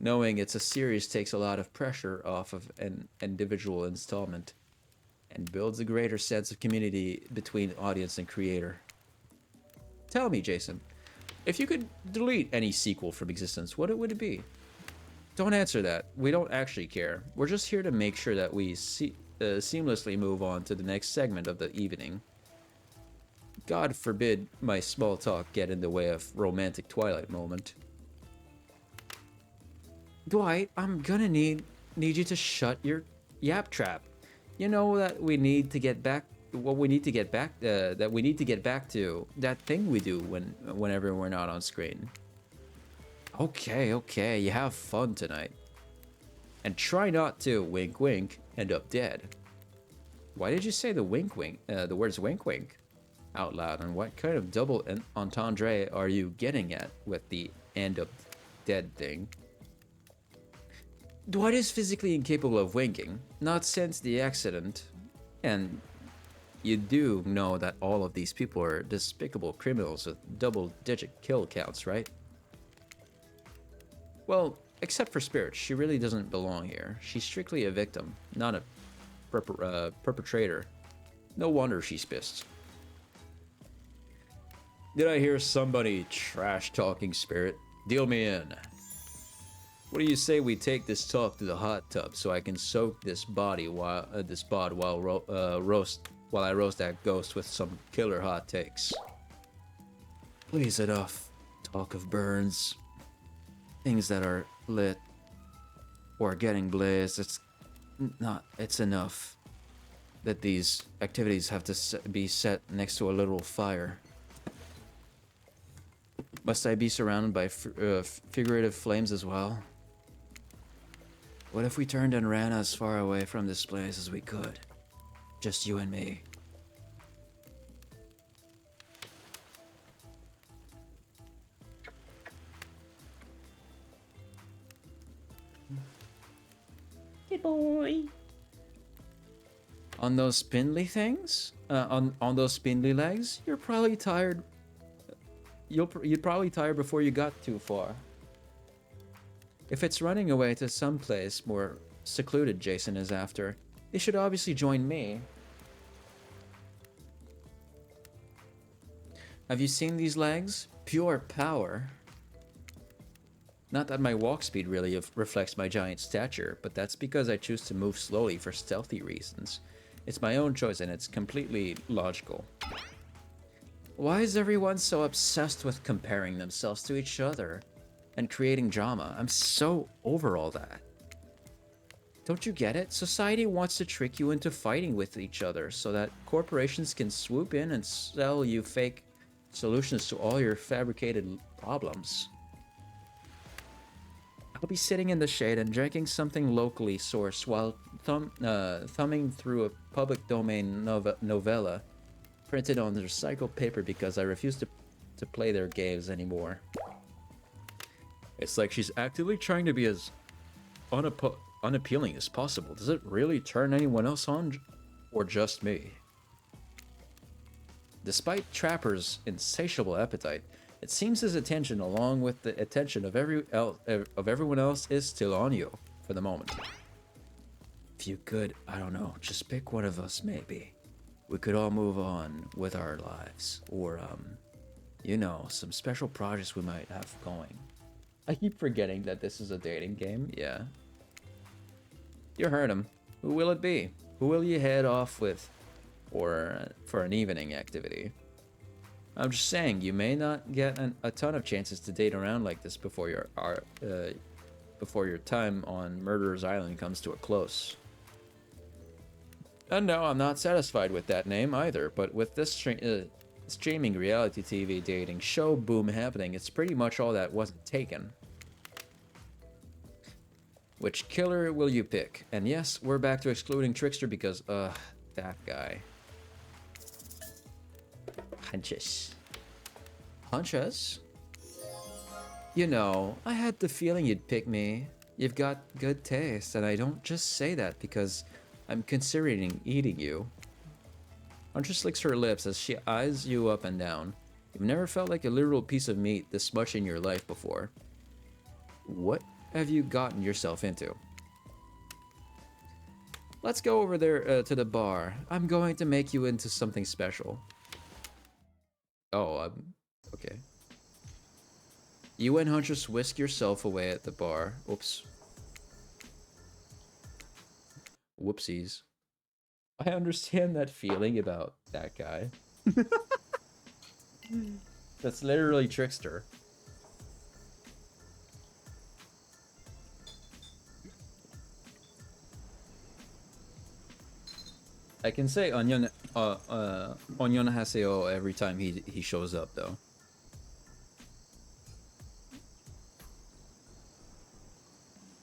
Knowing it's a series takes a lot of pressure off of an individual installment and builds a greater sense of community between audience and creator. Tell me, Jason, if you could delete any sequel from existence, what would it be? Don't answer that. We don't actually care. We're just here to make sure that we seamlessly move on to the next segment of the evening. God forbid my small talk get in the way of romantic Twilight moment. Dwight, I'm gonna need you to shut your yap trap. You know that we need to get back. What we need to get back. That we need to get back to that thing we do whenever we're not on screen. Okay. You have fun tonight, and try not to wink, wink, end up dead. Why did you say the the words wink wink out loud? And what kind of double entendre are you getting at with the end of dead thing? Dwight is physically incapable of winking, not since the accident. And you do know that all of these people are despicable criminals with double-digit kill counts, right? Well, except for Spirit, she really doesn't belong here. She's strictly a victim, not a perpetrator. No wonder she's pissed. Did I hear somebody trash-talking Spirit? Deal me in. What do you say we take this talk to the hot tub so I can soak this body while I roast that ghost with some killer hot takes? Please, enough talk of burns. Things that are lit or getting blazed. It's enough that these activities have to be set next to a literal fire. Must I be surrounded by figurative flames as well? What if we turned and ran as far away from this place as we could? Just you and me. Hey boy. On those spindly things? On those spindly legs? You're probably tired. You'd probably tire before you got too far. If it's running away to some place more secluded Jason is after, they should obviously join me. Have you seen these legs? Pure power. Not that my walk speed really reflects my giant stature, but that's because I choose to move slowly for stealthy reasons. It's my own choice and it's completely logical. Why is everyone so obsessed with comparing themselves to each other and creating drama? I'm so over all that. Don't you get it? Society wants to trick you into fighting with each other so that corporations can swoop in and sell you fake solutions to all your fabricated problems. I'll be sitting in the shade and drinking something locally sourced while thumbing through a public domain novella printed on recycled paper because I refuse to play their games anymore. It's like she's actively trying to be as unappealing as possible. Does it really turn anyone else on, or just me? Despite Trapper's insatiable appetite, it seems his attention, along with the attention of everyone else, is still on you for the moment. If you could, I don't know, just pick one of us, maybe. We could all move on with our lives, or you know, some special projects we might have going. I keep forgetting that this is a dating game. Yeah. You heard him. Who will it be? Who will you head off with, or for an evening activity? I'm just saying, you may not get a ton of chances to date around like this before your time on Murderer's Island comes to a close. And no, I'm not satisfied with that name either, but with this streaming reality TV dating show boom happening, it's pretty much all that wasn't taken. Which killer will you pick? And yes, we're back to excluding Trickster because, that guy. Hunches. Hunches? You know, I had the feeling you'd pick me. You've got good taste, and I don't just say that because I'm considering eating you. Huntress licks her lips as she eyes you up and down. You've never felt like a literal piece of meat this much in your life before. What have you gotten yourself into? Let's go over there to the bar. I'm going to make you into something special. Oh, okay. You and Huntress whisk yourself away at the bar. Oops. Whoopsies. I understand that feeling about that guy. That's literally Trickster. I can say Onion Haseo every time he shows up though.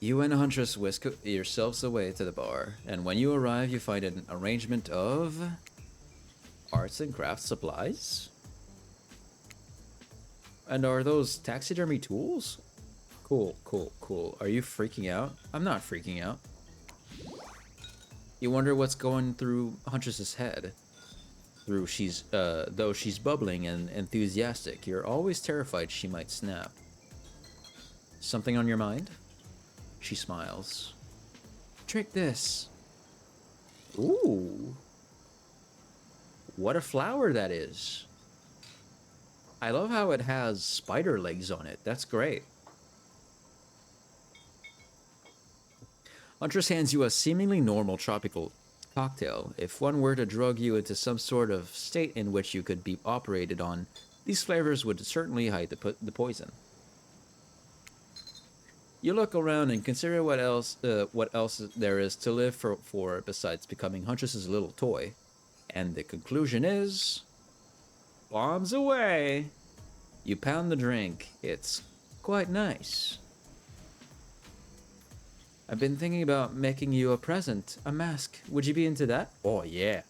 You and Huntress whisk yourselves away to the bar, and when you arrive, you find an arrangement of arts and crafts supplies. And are those taxidermy tools? Cool, cool, cool. Are you freaking out? I'm not freaking out. You wonder what's going through Huntress's head. Though she's bubbling and enthusiastic, you're always terrified she might snap. Something on your mind? She smiles. Drink this. Ooh. What a flower that is. I love how it has spider legs on it. That's great. Huntress hands you a seemingly normal tropical cocktail. If one were to drug you into some sort of state in which you could be operated on, these flavors would certainly hide the poison. You look around and consider what else there is to live for besides becoming Huntress's little toy. And the conclusion is... bombs away! You pound the drink. It's quite nice. I've been thinking about making you a present, a mask. Would you be into that? Oh, yeah.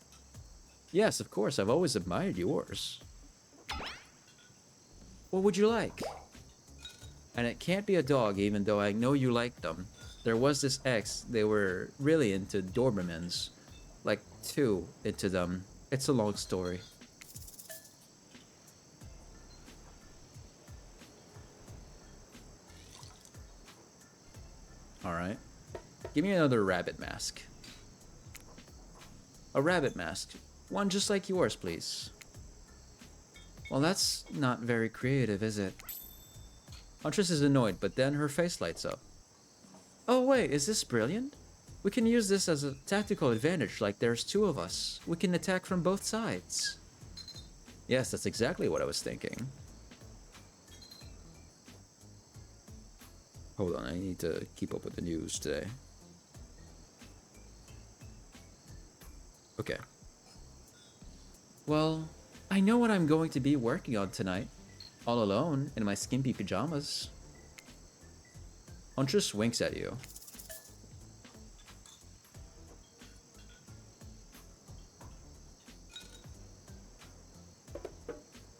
Yes, of course. I've always admired yours. What would you like? And it can't be a dog, even though I know you like them. There was this ex, they were really into Dobermans. Like, 2 into them. It's a long story. Alright. Give me another rabbit mask. A rabbit mask. One just like yours, please. Well, that's not very creative, is it? Huntress is annoyed, but then her face lights up. Oh wait, is this brilliant? We can use this as a tactical advantage, like there's 2 of us. We can attack from both sides. Yes, that's exactly what I was thinking. Hold on, I need to keep up with the news today. Okay. Well, I know what I'm going to be working on tonight. All alone, in my skimpy pajamas. Huntress winks at you.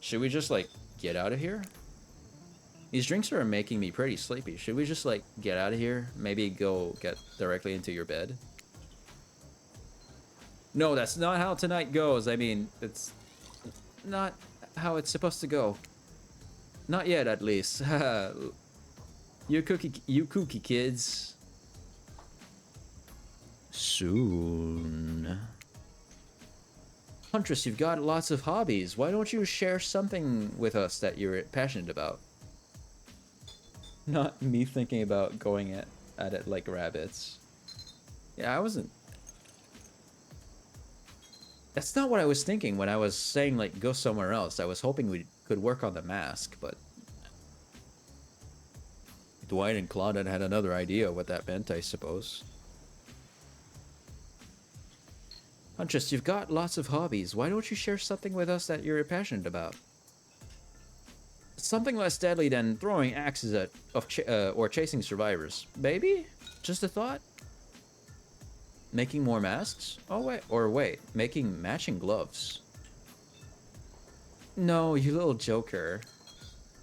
Should we just, like, get out of here? These drinks are making me pretty sleepy. Should we just, like, get out of here? Maybe go get directly into your bed? No, that's not how tonight goes. I mean, it's not how it's supposed to go. Not yet, at least. you kooky kids. Soon. Huntress, you've got lots of hobbies. Why don't you share something with us that you're passionate about? Not me thinking about going at it like rabbits. Yeah, I wasn't... That's not what I was thinking when I was saying, like, go somewhere else. I was hoping we could work on the mask, but... Dwight and Claudette had another idea what that meant, I suppose. Huntress, you've got lots of hobbies. Why don't you share something with us that you're passionate about? Something less deadly than throwing axes at or chasing survivors. Maybe? Just a thought? Making more masks? Oh wait, making matching gloves. No, you little joker.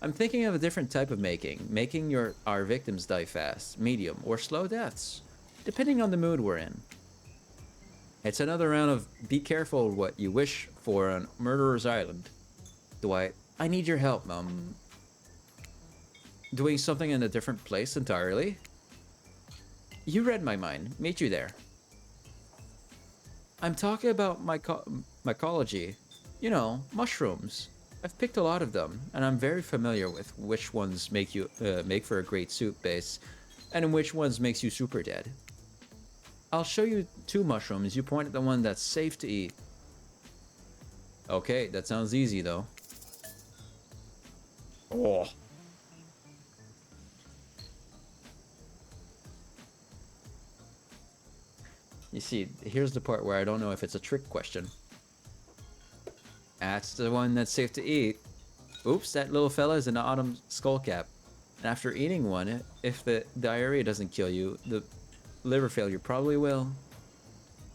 I'm thinking of a different type of making. Making our victims die fast, medium, or slow deaths, depending on the mood we're in. It's another round of be careful what you wish for on Murderer's Island. Dwight, I need your help, Mom. Doing something in a different place entirely? You read my mind. Meet you there. I'm talking about mycology. You know, mushrooms. I've picked a lot of them, and I'm very familiar with which ones make for a great soup base, and which ones makes you super dead. I'll show you 2 mushrooms. You point at the one that's safe to eat. Okay, that sounds easy though. Oh. You see, here's the part where I don't know if it's a trick question. That's the one that's safe to eat. Oops, that little fella is an autumn skullcap. And after eating one, if the diarrhea doesn't kill you, the liver failure probably will.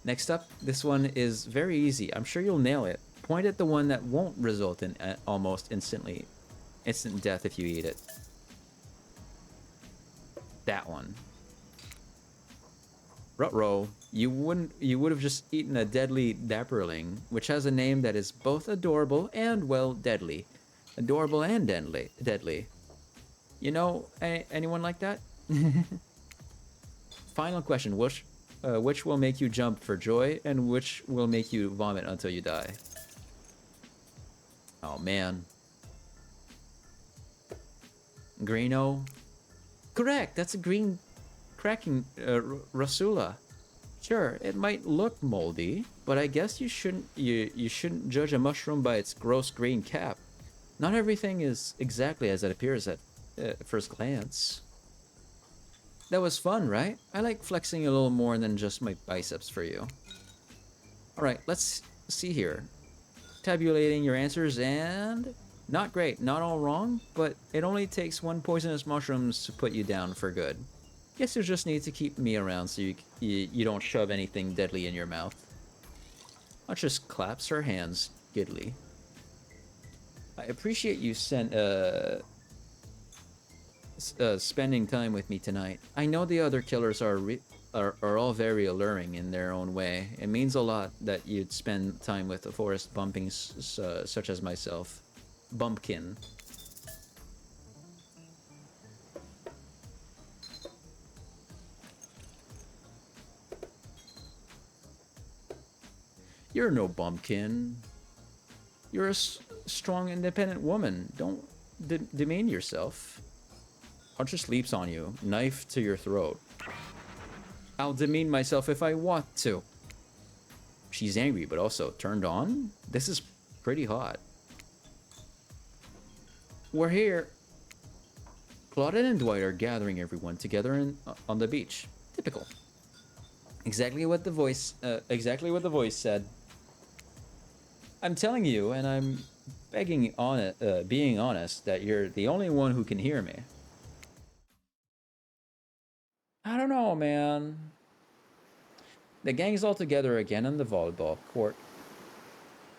Next up, this one is very easy. I'm sure you'll nail it. Point at the one that won't result in almost instant death if you eat it. That one. Ruh-roh, you would have just eaten a deadly dapperling, which has a name that is both adorable and, well, deadly. Adorable and deadly. You know anyone like that? Final question, which will make you jump for joy and which will make you vomit until you die? Oh man. Greeno? Correct, that's a green cracking Rasula. Sure, it might look moldy, but I guess you shouldn't judge a mushroom by its gross green cap. Not everything is exactly as it appears at first glance. That was fun, right? I like flexing a little more than just my biceps for you. Alright, let's see here. Tabulating your answers and... Not great, not all wrong, but it only takes one poisonous mushrooms to put you down for good. Guess you just need to keep me around so you don't shove anything deadly in your mouth. I'll just claps her hands giddily. I appreciate you spending time with me tonight. I know the other killers are all very alluring in their own way. It means a lot that you'd spend time with a forest bumpkins such as myself. Bumpkin. You're no bumpkin. You're a strong, independent woman. Don't demean yourself. Huntress leaps on you, knife to your throat. I'll demean myself if I want to. She's angry, but also turned on? This is pretty hot. We're here. Claudette and Dwight are gathering everyone together on the beach. Typical. Exactly what the voice said. I'm telling you, and I'm being honest, that you're the only one who can hear me. I don't know, man. The gang's all together again on the volleyball court.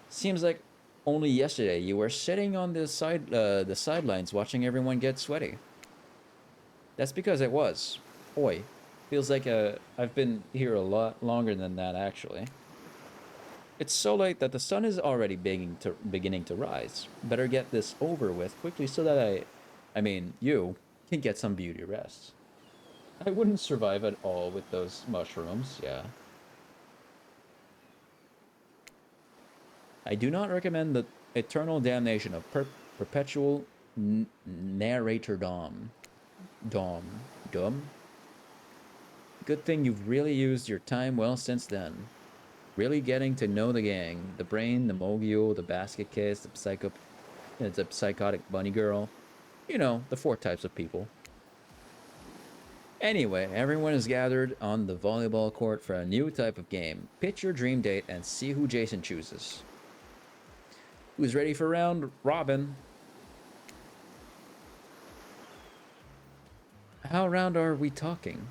Seems like only yesterday you were sitting on the sidelines watching everyone get sweaty. That's because it was. Boy, feels like I've been here a lot longer than that, actually. It's so late that the sun is already beginning to rise. Better get this over with quickly so that you can get some beauty rest. I wouldn't survive at all with those mushrooms, yeah. I do not recommend the eternal damnation of perpetual narrator Dom. Good thing you've really used your time well since then. Really getting to know the gang. The brain, the mogul, the basket case, the psychotic bunny girl. You know, the 4 types of people. Anyway, everyone is gathered on the volleyball court for a new type of game. Pitch your dream date and see who Jason chooses. Who's ready for round robin? How round are we talking?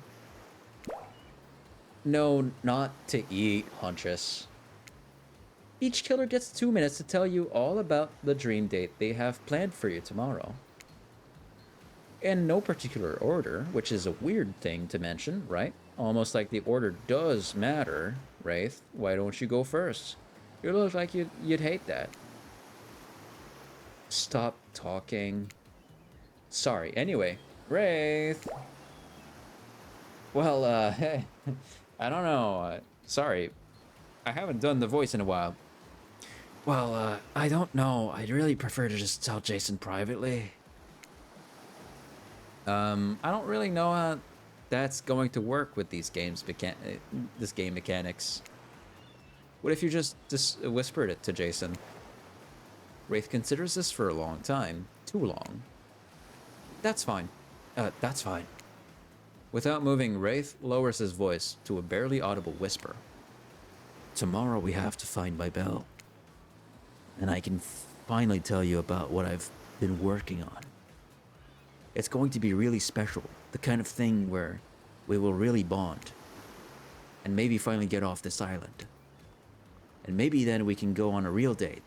No, not to eat, Huntress. Each killer gets 2 minutes to tell you all about the dream date they have planned for you tomorrow. In no particular order, which is a weird thing to mention, right? Almost like the order does matter, Wraith. Why don't you go first? You look like you'd hate that. Stop talking. Sorry. Anyway, Wraith. Well, hey, I don't know. Sorry. I haven't done the voice in a while. Well, I don't know. I'd really prefer to just tell Jason privately. I don't really know how that's going to work with these game mechanics. What if you just whispered it to Jason? Wraith considers this for a long time. Too long. That's fine. That's fine. Without moving, Wraith lowers his voice to a barely audible whisper. Tomorrow we have to find my bell. And I can finally tell you about what I've been working on. It's going to be really special. The kind of thing where we will really bond. And maybe finally get off this island. And maybe then we can go on a real date.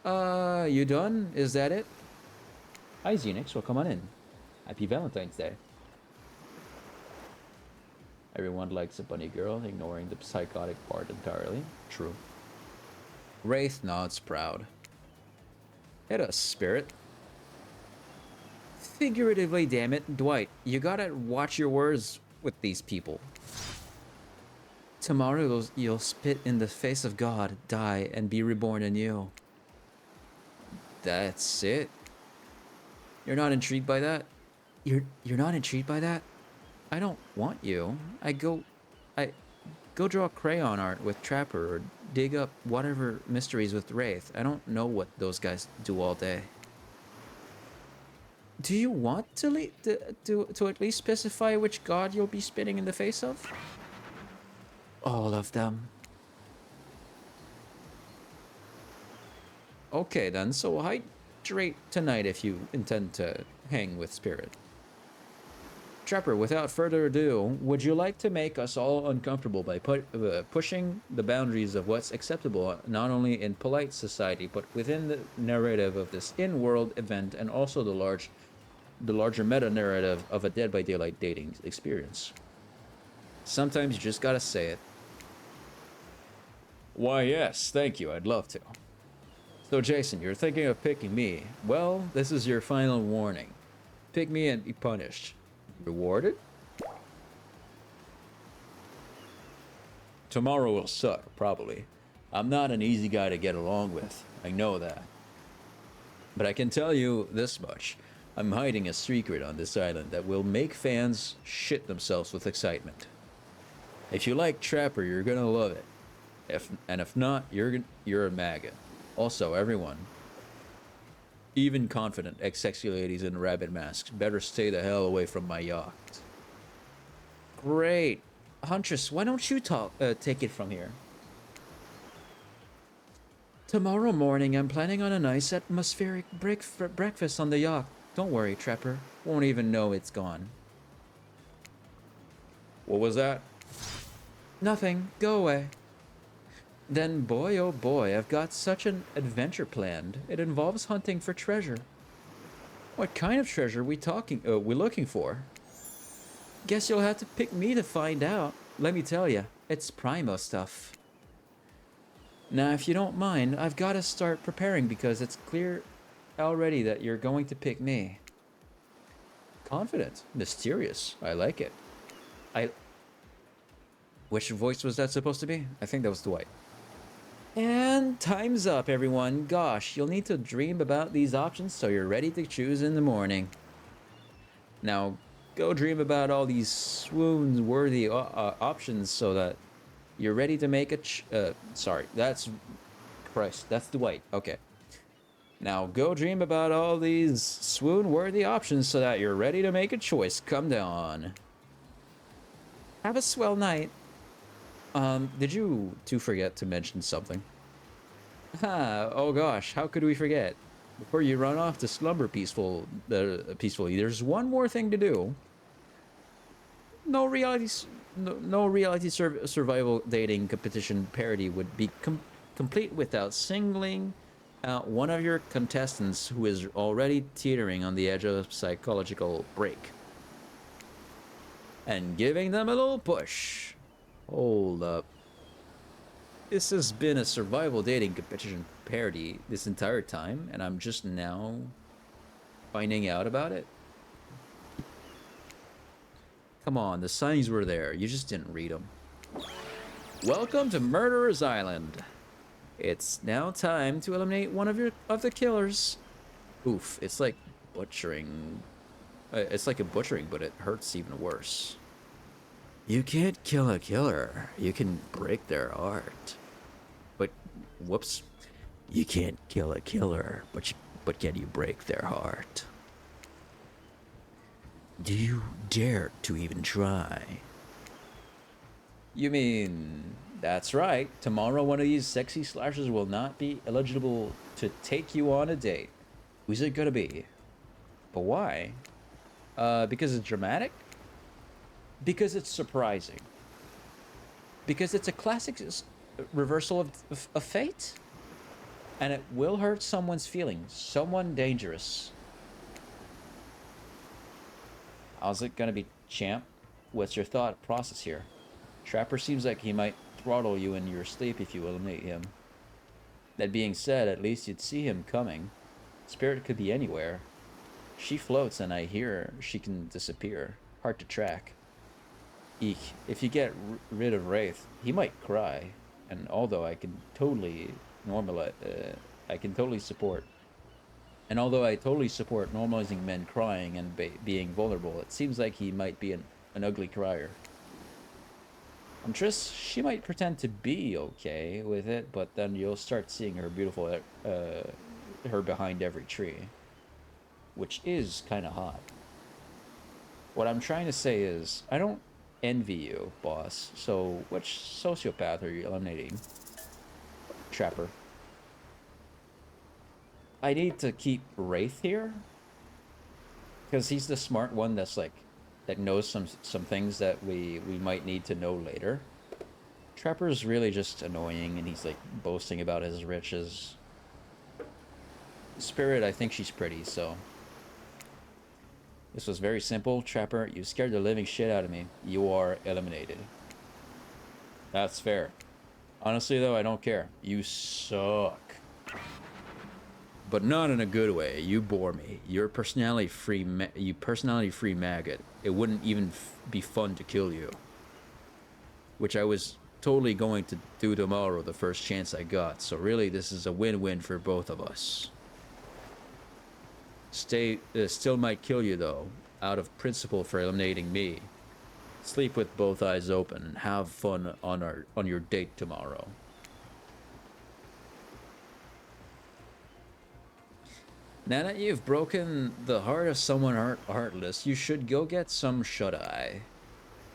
You done? Is that it? Hi, Xenix. Well, come on in. Happy Valentine's Day. Everyone likes a bunny girl, ignoring the psychotic part entirely. True. Wraith nods proud. Hit us, Spirit. Figuratively, damn it. Dwight, you gotta watch your words with these people. Tomorrow you'll spit in the face of God, die, and be reborn anew. That's it? You're not intrigued by that? You're not intrigued by that? I don't want you. I go draw crayon art with Trapper or dig up whatever mysteries with Wraith. I don't know what those guys do all day. Do you want to at least specify which god you'll be spitting in the face of? All of them. Okay then, so hydrate tonight if you intend to hang with Spirit. Trapper, without further ado, would you like to make us all uncomfortable by pushing the boundaries of what's acceptable, not only in polite society, but within the narrative of this in-world event, and also the larger meta-narrative of a Dead by Daylight dating experience? Sometimes you just gotta say it. Why, yes, thank you, I'd love to. So, Jason, you're thinking of picking me. Well, this is your final warning. Pick me and be punished. Rewarded? Tomorrow will suck, probably. I'm not an easy guy to get along with. I know that. But I can tell you this much. I'm hiding a secret on this island that will make fans shit themselves with excitement. If you like Trapper, you're gonna love it. If not, you're a maggot. Also, everyone, even confident ex-sexy ladies in rabbit masks, better stay the hell away from my yacht. Great. Huntress, why don't you take it from here? Tomorrow morning, I'm planning on a nice atmospheric breakfast on the yacht. Don't worry, Trapper. Won't even know it's gone. What was that? Nothing. Go away. Then, boy, oh boy, I've got such an adventure planned. It involves hunting for treasure. What kind of treasure we looking for? Guess you'll have to pick me to find out. Let me tell you, it's primo stuff. Now, if you don't mind, I've got to start preparing because it's clear already that you're going to pick me. Confident, mysterious. I like it. Which voice was that supposed to be? I think that was Dwight. And time's up, everyone. Gosh, you'll need to dream about these options so you're ready to choose in the morning. Now, go dream about all these swoon-worthy options so that you're ready to make a sorry, that's Christ, that's Dwight. Okay. Now, go dream about all these swoon-worthy options so that you're ready to make a choice. Come down. Have a swell night. Did you two forget to mention something? Oh gosh, how could we forget? Before you run off to slumber peacefully, there's one more thing to do. No reality survival dating competition parody would be complete without singling out one of your contestants who is already teetering on the edge of a psychological break. And giving them a little push. Hold up. This has been a survival dating competition parody this entire time, and I'm just now finding out about it? Come on, the signs were there. You just didn't read them. Welcome to Murderer's Island. It's now time to eliminate one of the killers. Oof, it's like butchering. It's like a butchering, but it hurts even worse. You can't kill a killer. You can break their heart. But, whoops. You can't kill a killer, but can you break their heart? Do you dare to even try? You mean, that's right. Tomorrow one of these sexy slashers will not be eligible to take you on a date. Who's it gonna be? But why? Because it's dramatic? Because it's surprising. Because it's a classic reversal of fate? And it will hurt someone's feelings. Someone dangerous. How's it gonna be, champ? What's your thought process here? Trapper seems like he might throttle you in your sleep if you eliminate him. That being said, at least you'd see him coming. Spirit could be anywhere. She floats and I hear she can disappear. Hard to track. Eek, if you get rid of Wraith, he might cry. And although I can totally support. And although I totally support normalizing men crying and being vulnerable, it seems like he might be an ugly crier. Triss, she might pretend to be okay with it, but then you'll start seeing her beautiful, her behind every tree. Which is kind of hot. What I'm trying to say is, I don't envy you, boss. So, which sociopath are you eliminating? Trapper. I need to keep Wraith here. Because he's the smart one that's like, that knows some things that we might need to know later. Trapper's really just annoying and he's like boasting about his riches. Spirit, I think she's pretty, so. This was very simple. Trapper, you scared the living shit out of me. You are eliminated. That's fair. Honestly though, I don't care. You suck. But not in a good way. You bore me. You're a personality-free maggot. It wouldn't even be fun to kill you. Which I was totally going to do tomorrow the first chance I got. So really, this is a win-win for both of us. Still might kill you though, out of principle for eliminating me. Sleep with both eyes open and have fun on your date tomorrow. Now that you've broken the heart of someone heartless, you should go get some shut-eye.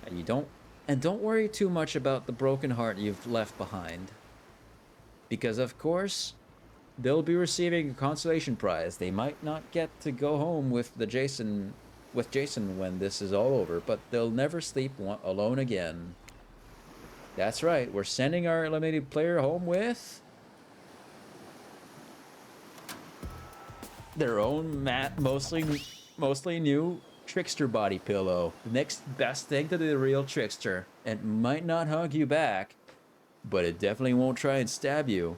And don't worry too much about the broken heart you've left behind. Because of course, they'll be receiving a consolation prize. They might not get to go home with Jason when this is all over, but they'll never sleep alone again. That's right, we're sending our eliminated player home with their own mostly new trickster body pillow. The next best thing to the real trickster. It might not hug you back, but it definitely won't try and stab you.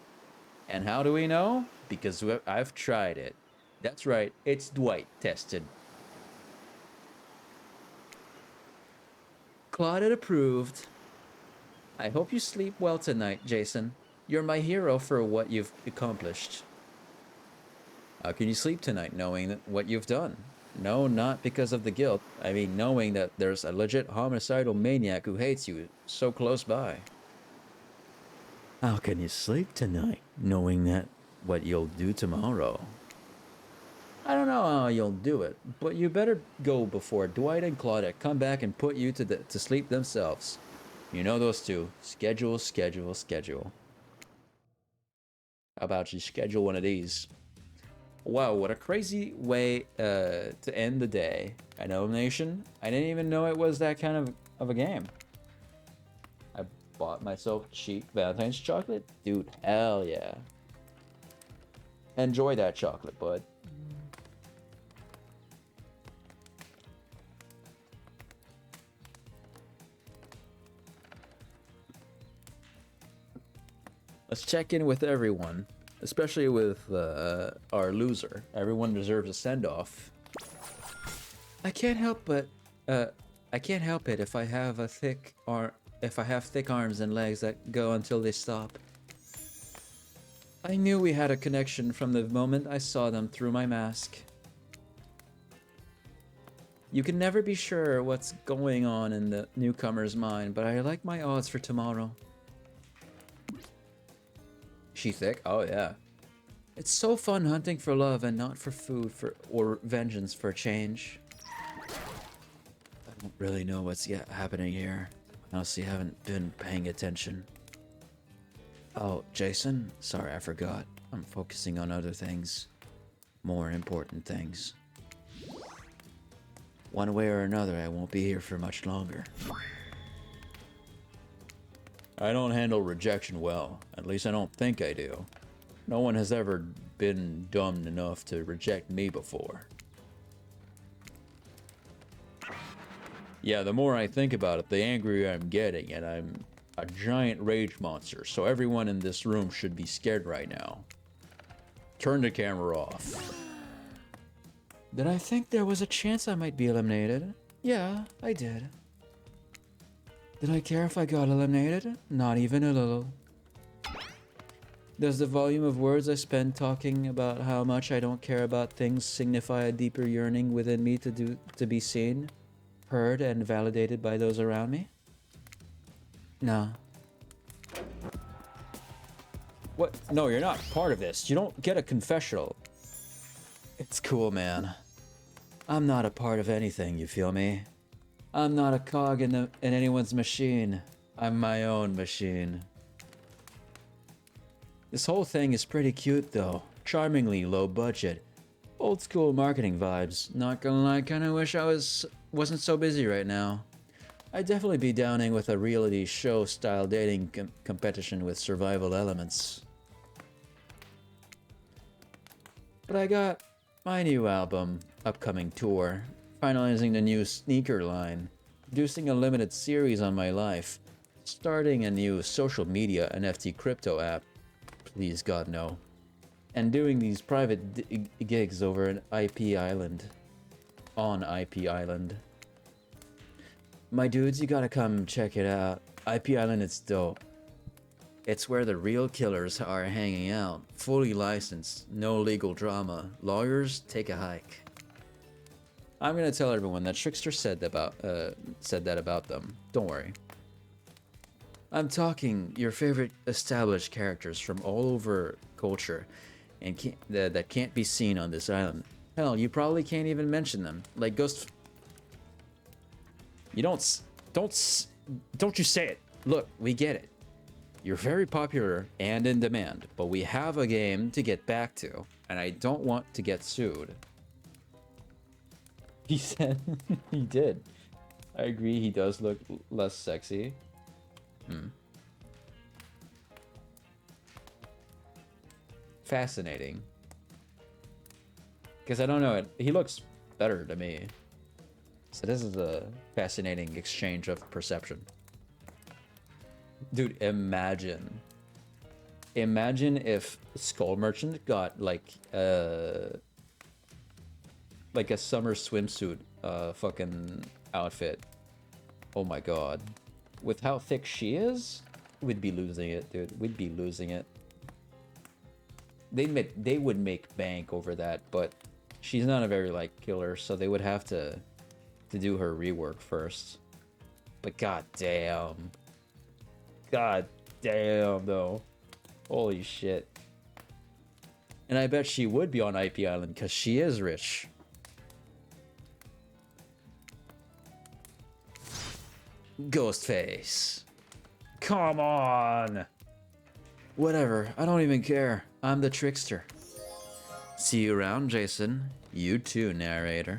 And how do we know? Because I've tried it. That's right, it's Dwight tested. Claudette approved. I hope you sleep well tonight, Jason. You're my hero for what you've accomplished. How can you sleep tonight knowing what you've done? No, not because of the guilt. I mean, knowing that there's a legit homicidal maniac who hates you so close by. How can you sleep tonight knowing that what you'll do tomorrow? I don't know how you'll do it, but you better go before Dwight and Claudette come back and put you to sleep themselves. You know those two. Schedule, schedule, schedule. How about you schedule one of these? Wow, what a crazy way to end the day. An elimination? I didn't even know it was that kind of a game. I bought myself cheap Valentine's chocolate? Dude, hell yeah. Enjoy that chocolate, bud. Let's check in with everyone. Especially with our loser. Everyone deserves a send-off. I can't help it if I have thick arms and legs that go until they stop. I knew we had a connection from the moment I saw them through my mask. You can never be sure what's going on in the newcomer's mind, but I like my odds for tomorrow. She thick? Oh yeah. It's so fun hunting for love and not for food or vengeance for change. I don't really know what's happening here. I honestly haven't been paying attention. Oh, Jason? Sorry, I forgot. I'm focusing on other things. More important things. One way or another, I won't be here for much longer. I don't handle rejection well. At least I don't think I do. No one has ever been dumb enough to reject me before. Yeah, the more I think about it, the angrier I'm getting, and I'm a giant rage monster, so everyone in this room should be scared right now. Turn the camera off. Did I think there was a chance I might be eliminated? Yeah, I did. Did I care if I got eliminated? Not even a little. Does the volume of words I spend talking about how much I don't care about things signify a deeper yearning within me to be seen, heard, and validated by those around me? No. What? No, you're not part of this. You don't get a confessional. It's cool, man. I'm not a part of anything, you feel me? I'm not a cog in anyone's machine. I'm my own machine. This whole thing is pretty cute, though. Charmingly low budget. Old school marketing vibes. Not gonna lie, kinda wish I wasn't so busy right now. I'd definitely be downing with a reality show style dating competition with survival elements. But I got my new album, upcoming tour, finalizing the new sneaker line, producing a limited series on my life, starting a new social media NFT crypto app, please God no, and doing these private gigs over an IP Island. On IP Island. My dudes, you gotta come check it out. IP Island, it's dope. It's where the real killers are hanging out. Fully licensed, no legal drama. Lawyers, take a hike. I'm gonna tell everyone that Trickster said that about them. Don't worry. I'm talking your favorite established characters from all over culture, and that can't be seen on this island. Hell, you probably can't even mention them. Like Ghost. You don't you say it. Look, we get it. You're very popular and in demand, but we have a game to get back to, and I don't want to get sued. He said he did. I agree, he does look less sexy. Fascinating. Because I don't know, he looks better to me. So this is a fascinating exchange of perception. Dude, imagine if Skull Merchant got like a summer swimsuit fucking outfit. Oh my god. With how thick she is, we'd be losing it, dude. We'd be losing it. They would make bank over that, but she's not a very like killer, so they would have to do her rework first. But god damn. God damn, though. Holy shit. And I bet she would be on IP Island because she is rich. Ghostface. Come on. Whatever, I don't even care. I'm the trickster. See you around, Jason. You too, narrator.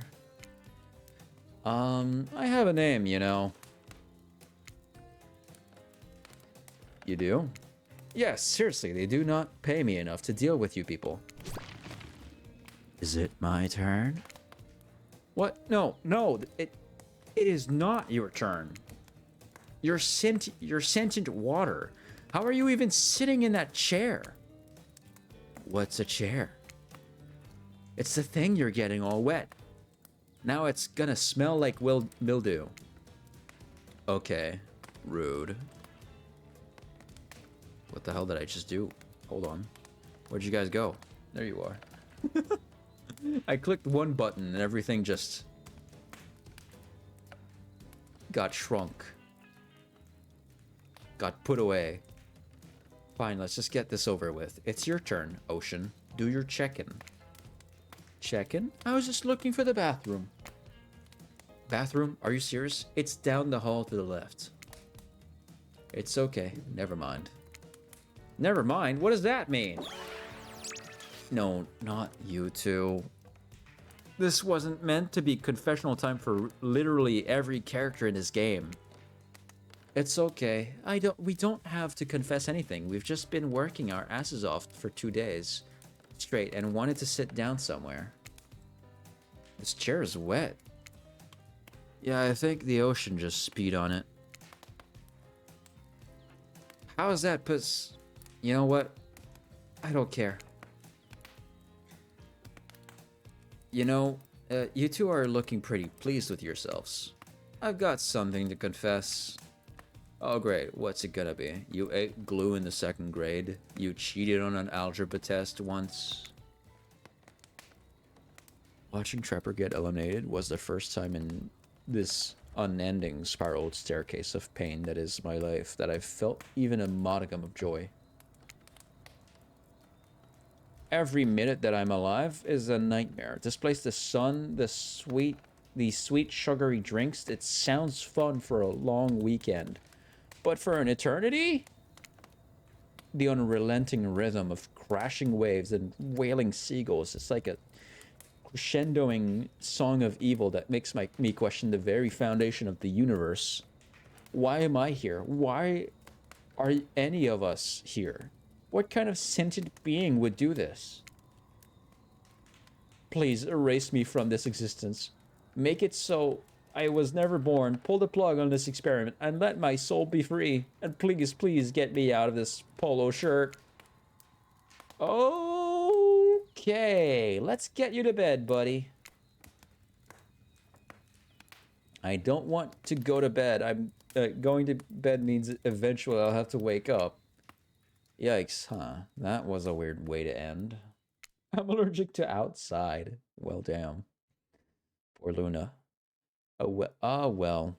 I have a name, you know. You do? Yes, seriously, they do not pay me enough to deal with you people. Is it my turn? What? No, it is not your turn. You're sentient water. How are you even sitting in that chair? What's a chair? It's the thing you're getting all wet. Now it's gonna smell like mildew. Okay, rude. What the hell did I just do? Hold on. Where'd you guys go? There you are. I clicked one button and everything just got shrunk. Got put away. Fine, let's just get this over with. It's your turn, Ocean. Do your check-in. Check-in? I was just looking for the bathroom. Bathroom? Are you serious? It's down the hall to the left. It's okay. Never mind. Never mind? What does that mean? No, not you two. This wasn't meant to be confessional time for literally every character in this game. It's okay. We don't have to confess anything. We've just been working our asses off for 2 days straight and wanted to sit down somewhere. This chair is wet. Yeah, I think the ocean just peed on it. How is that? You know what? I don't care. You know, you two are looking pretty pleased with yourselves. I've got something to confess. Oh great, what's it gonna be? You ate glue in the 2nd grade. You cheated on an algebra test once. Watching Trapper get eliminated was the first time in this unending spiraled staircase of pain that is my life that I've felt even a modicum of joy. Every minute that I'm alive is a nightmare. Displace the sun, these sweet sugary drinks. It sounds fun for a long weekend. But for an eternity? The unrelenting rhythm of crashing waves and wailing seagulls. It's like a crescendoing song of evil that makes me question the very foundation of the universe. Why am I here? Why are any of us here? What kind of sentient being would do this? Please erase me from this existence. Make it so I was never born. Pull the plug on this experiment and let my soul be free. And please, please get me out of this polo shirt. Okay, let's get you to bed, buddy. I don't want to go to bed. I'm going to bed means eventually I'll have to wake up. Yikes, huh? That was a weird way to end. I'm allergic to outside. Well, damn. Poor Luna. Oh, well.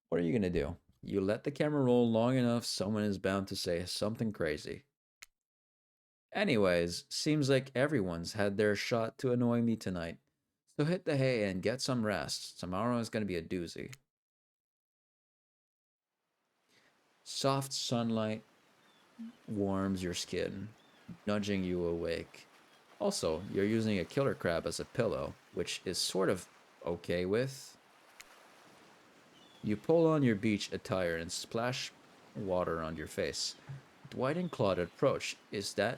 What are you gonna do? You let the camera roll long enough, someone is bound to say something crazy. Anyways, seems like everyone's had their shot to annoy me tonight. So hit the hay and get some rest. Tomorrow is gonna be a doozy. Soft sunlight warms your skin, nudging you awake. Also, you're using a killer crab as a pillow, which is sort of okay with. You pull on your beach attire and splash water on your face. Dwight and Claude approach. Is that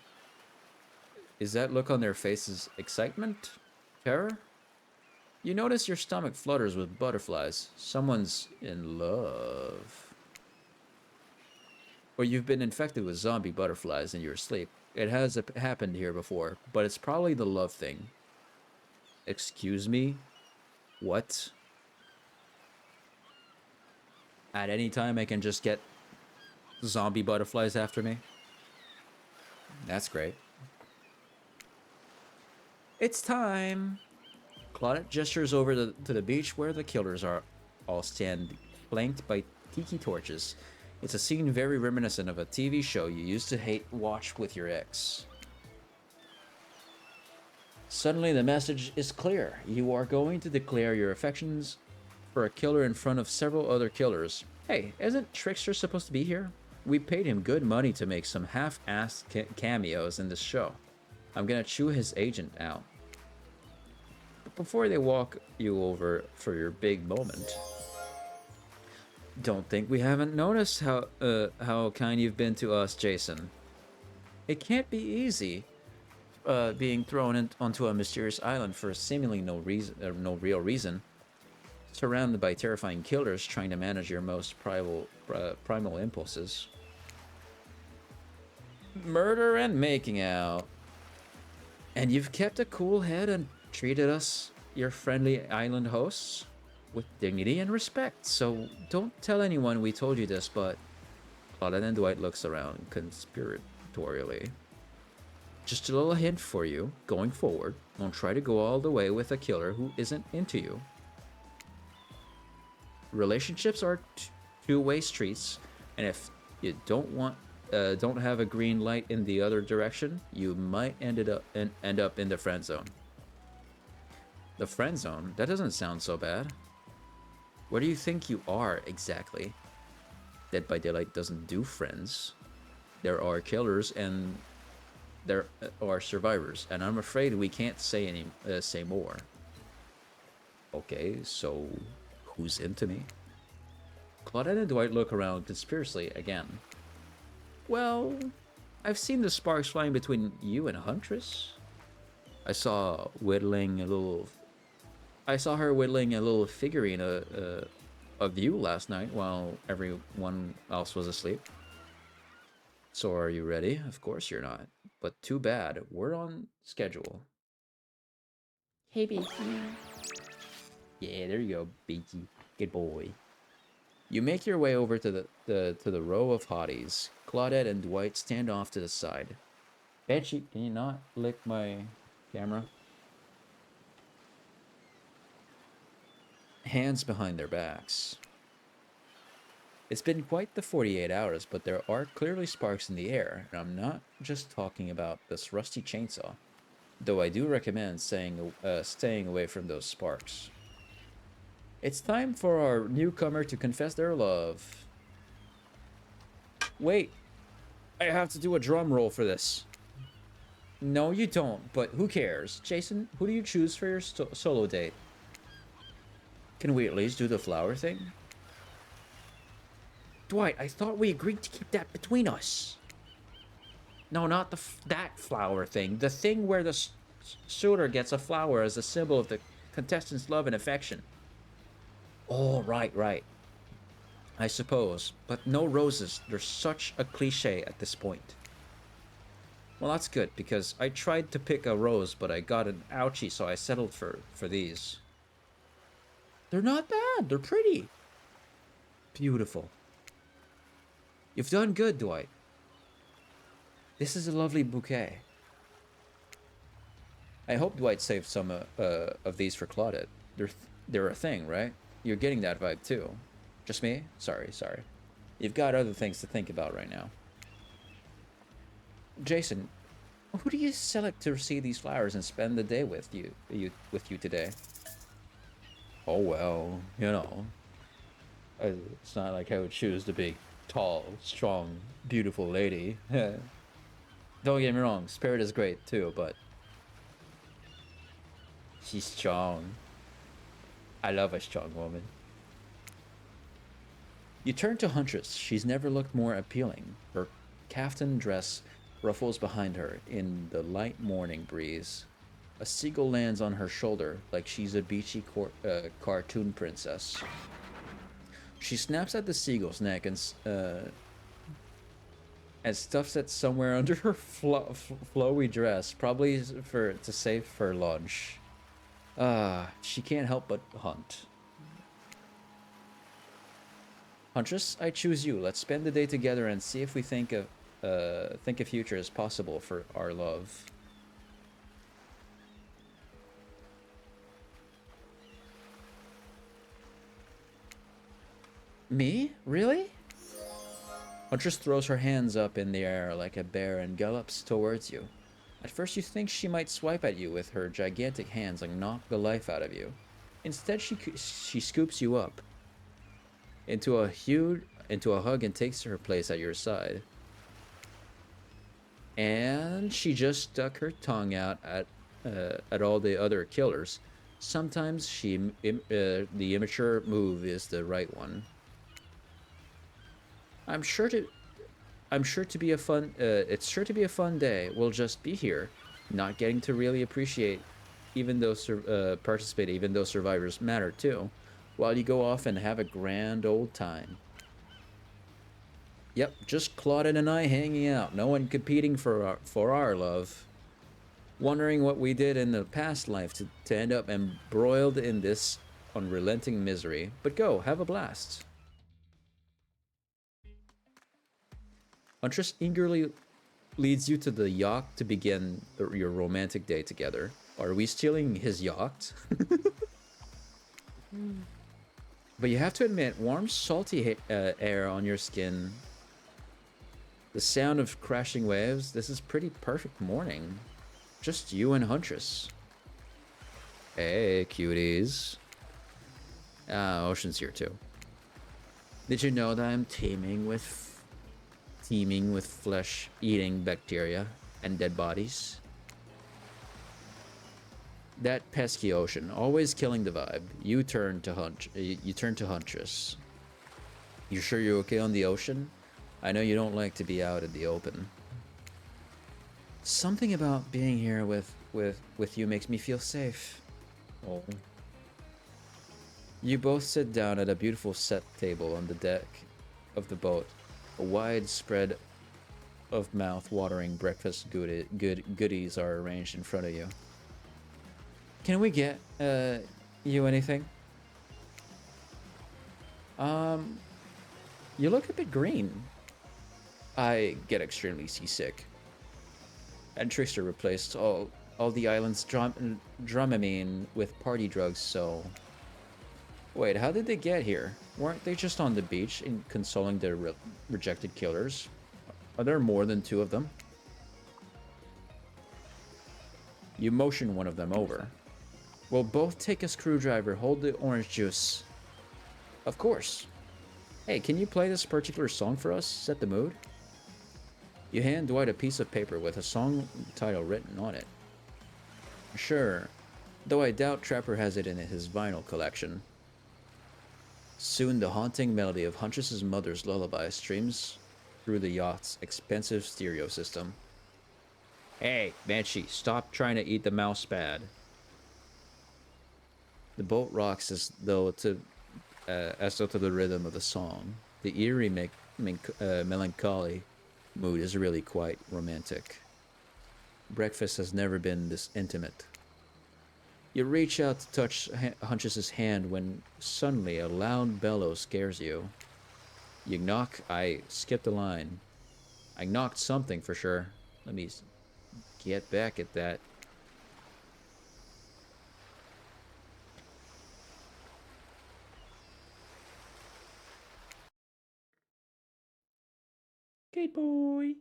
look on their faces excitement? Terror? You notice your stomach flutters with butterflies. Someone's in love. Or you've been infected with zombie butterflies in your sleep. It has happened here before, but it's probably the love thing. Excuse me? What? At any time I can just get zombie butterflies after me? That's great. It's time! Claudette gestures over to the beach where the killers are all stand flanked by tiki torches. It's a scene very reminiscent of a TV show you used to watch with your ex. Suddenly the message is clear. You are going to declare your affections for a killer in front of several other killers. Hey, isn't Trickster supposed to be here? We paid him good money to make some half-assed cameos in this show. I'm gonna chew his agent out. But before they walk you over for your big moment, don't think we haven't noticed how kind you've been to us, Jason. It can't be easy being thrown onto a mysterious island for seemingly no real reason, surrounded by terrifying killers trying to manage your most primal impulses. Murder and making out. And you've kept a cool head and treated us, your friendly island hosts, with dignity and respect. So don't tell anyone we told you this, but Claudette and Dwight looks around conspiratorially. Just a little hint for you, going forward, don't try to go all the way with a killer who isn't into you. Relationships are two-way streets, and if you don't have a green light in the other direction, you might end up in the friend zone. The friend zone? That doesn't sound so bad. Where do you think you are exactly? Dead by Daylight doesn't do friends. There are killers and there are survivors, and I'm afraid we can't say more. Okay, so who's into me? Claudette and Dwight look around conspiracially again. Well, I've seen the sparks flying between you and Huntress. I saw whittling a little. I saw her whittling a little figurine of you last night while everyone else was asleep. So are you ready? Of course you're not. But too bad. We're on schedule. Hey, baby. Yeah, there you go, Beaky. Good boy. You make your way over to the row of hotties. Claudette and Dwight stand off to the side. Banshee, can you not lick my camera? Hands behind their backs. It's been quite the 48 hours, but there are clearly sparks in the air, and I'm not just talking about this rusty chainsaw. Though I do recommend staying away from those sparks. It's time for our newcomer to confess their love. Wait, I have to do a drum roll for this. No, you don't, but who cares? Jason, who do you choose for your solo date? Can we at least do the flower thing? Dwight, I thought we agreed to keep that between us. No, not that flower thing. The thing where the suitor gets a flower as a symbol of the contestant's love and affection. Oh, right. I suppose, but no roses. They're such a cliche at this point. Well, that's good, because I tried to pick a rose, but I got an ouchie, so I settled for these. They're not bad. They're pretty. Beautiful. You've done good, Dwight. This is a lovely bouquet. I hope Dwight saved some of these for Claudette. They're a thing, right? You're getting that vibe too. Just me? Sorry. You've got other things to think about right now. Jason, who do you select to receive these flowers and spend the day with you today? Oh well, you know. It's not like I would choose the big, tall, strong, beautiful lady. Don't get me wrong, Spirit is great too, but she's strong. I love a strong woman. You turn to Huntress. She's never looked more appealing. Her caftan dress ruffles behind her in the light morning breeze. A seagull lands on her shoulder like she's a beachy cartoon princess. She snaps at the seagull's neck and stuffs it somewhere under her flowy dress, probably to save for lunch. She can't help but hunt. Huntress, I choose you. Let's spend the day together and see if we think a future is possible for our love. Me? Really? Huntress throws her hands up in the air like a bear and gallops towards you. At first you think she might swipe at you with her gigantic hands and knock the life out of you. Instead she scoops you up into a hug and takes her place at your side. And she just stuck her tongue out at all the other killers. Sometimes the immature move is the right one. It's sure to be a fun day. We'll just be here, not getting to really appreciate, participate, even though survivors matter too, while you go off and have a grand old time. Yep, just Claudette and I hanging out. No one competing for our love. Wondering what we did in the past life to end up embroiled in this unrelenting misery. But go, have a blast. Huntress eagerly leads you to the yacht to begin your romantic day together. Are we stealing his yacht? But you have to admit, warm, salty air on your skin, the sound of crashing waves, this is pretty perfect morning. Just you and Huntress. Hey, cuties. Ocean's here too. Did you know that I'm teeming with flesh-eating bacteria and dead bodies? That pesky ocean, always killing the vibe. You turn to You turn to Huntress. You sure you're okay on the ocean? I know you don't like to be out in the open. Something about being here with you makes me feel safe. Oh. You both sit down at a beautiful set table on the deck of the boat. A wide spread of mouth-watering breakfast goodies are arranged in front of you. Can we get you anything? You look a bit green. I get extremely seasick. And Trickster replaced all the island's Dramamine with party drugs, so... Wait, how did they get here? Weren't they just on the beach in consoling their rejected killers? Are there more than 2 of them? You motion one of them over. We'll both take a screwdriver, hold the orange juice. Of course. Hey, can you play this particular song for us? Set the mood. You hand Dwight a piece of paper with a song title written on it. Sure, though I doubt Trapper has it in his vinyl collection. Soon the haunting melody of Huntress's mother's lullaby streams through the yacht's expensive stereo system. Hey, Banshee, stop trying to eat the mouse pad. The boat rocks as though to the rhythm of the song. The eerie melancholy mood is really quite romantic. Breakfast has never been this intimate. You reach out to touch Huntress's hand when suddenly a loud bellow scares you. You knock. I skipped a line. I knocked something for sure. Let me get back at that. Okay, boy.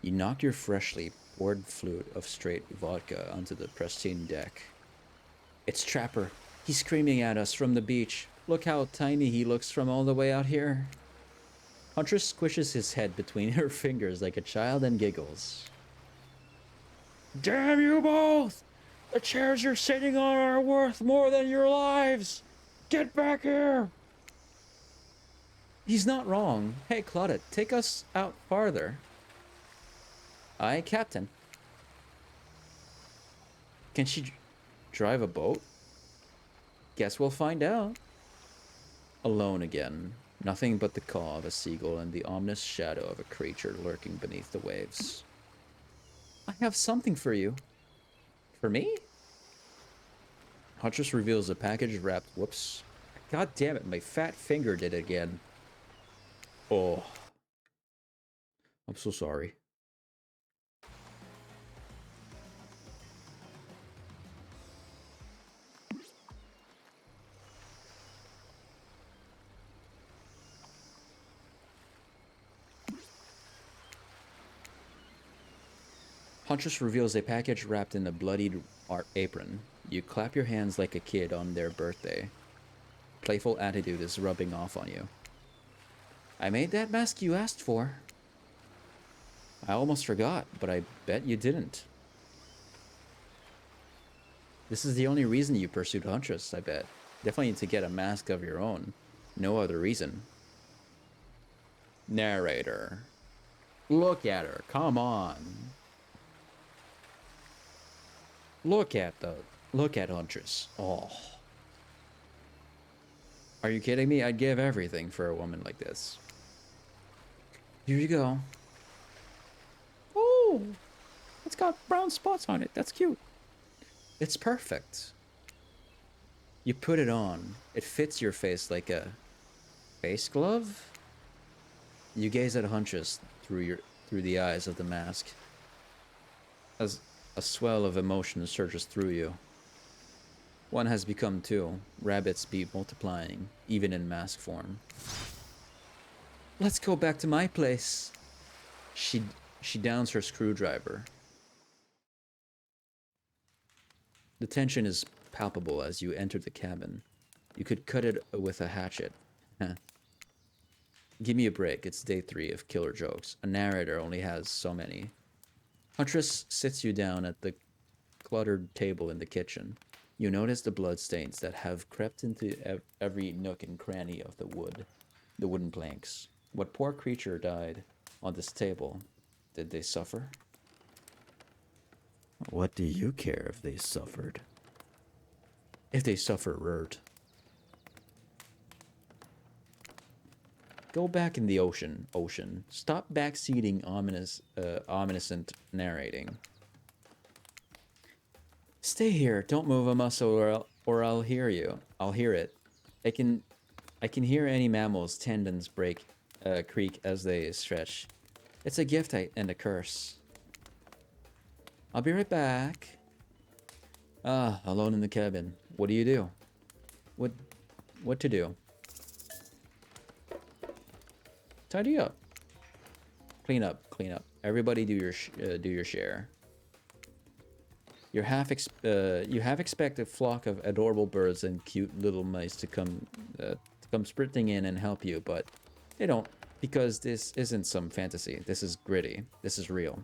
You knock your freshly poured flute of straight vodka onto the pristine deck. It's Trapper. He's screaming at us from the beach. Look how tiny he looks from all the way out here. Huntress squishes his head between her fingers like a child and giggles. Damn you both! The chairs you're sitting on are worth more than your lives! Get back here! He's not wrong. Hey, Claudette, take us out farther. Aye, Captain. Can she drive a boat? Guess we'll find out. Alone again. Nothing but the caw of a seagull and the ominous shadow of a creature lurking beneath the waves. I have something for you. For me? Huntress reveals a package wrapped... Whoops. God damn it, my fat finger did it again. Oh. I'm so sorry. Huntress reveals a package wrapped in a bloodied apron. You clap your hands like a kid on their birthday. Playful attitude is rubbing off on you. I made that mask you asked for. I almost forgot, but I bet you didn't. This is the only reason you pursued Huntress, I bet. Definitely to get a mask of your own. No other reason. Narrator. Look at her, come on. Look at Huntress. Oh. Are you kidding me? I'd give everything for a woman like this. Here you go. Oh, it's got brown spots on it. That's cute. It's perfect. You put it on. It fits your face like a face glove. You gaze at Huntress through the eyes of the mask. As a swell of emotion surges through you. One has become 2. Rabbits be multiplying, even in mask form. Let's go back to my place. She downs her screwdriver. The tension is palpable as you enter the cabin. You could cut it with a hatchet. Huh. Give me a break. It's day 3 of killer jokes. A narrator only has so many. Huntress sits you down at the cluttered table in the kitchen. You notice the bloodstains that have crept into every nook and cranny of the wooden planks. What poor creature died on this table? Did they suffer? What do you care if they suffered? If they suffered. Go back in the ocean. Stop backseating omniscient narrating. Stay here. Don't move a muscle or I'll hear you. I'll hear it. I can hear any mammal's tendons creak as they stretch. It's a gift and a curse. I'll be right back. Alone in the cabin. What do you do? What to do? Tidy up. Clean up. Everybody do your share. You half expect a flock of adorable birds and cute little mice to come sprinting in and help you, but they don't, because this isn't some fantasy. This is gritty. This is real.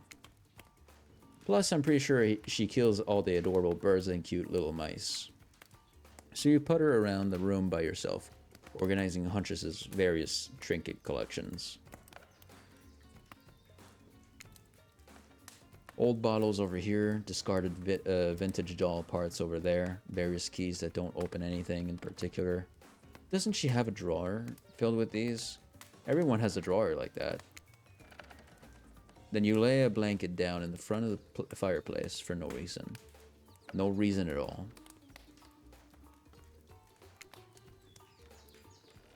Plus, I'm pretty sure she kills all the adorable birds and cute little mice. So you put her around the room by yourself, organizing Huntress's various trinket collections. Old bottles over here, discarded vintage doll parts over there, various keys that don't open anything in particular. Doesn't she have a drawer filled with these? Everyone has a drawer like that. Then you lay a blanket down in the front of the fireplace for no reason. No reason at all.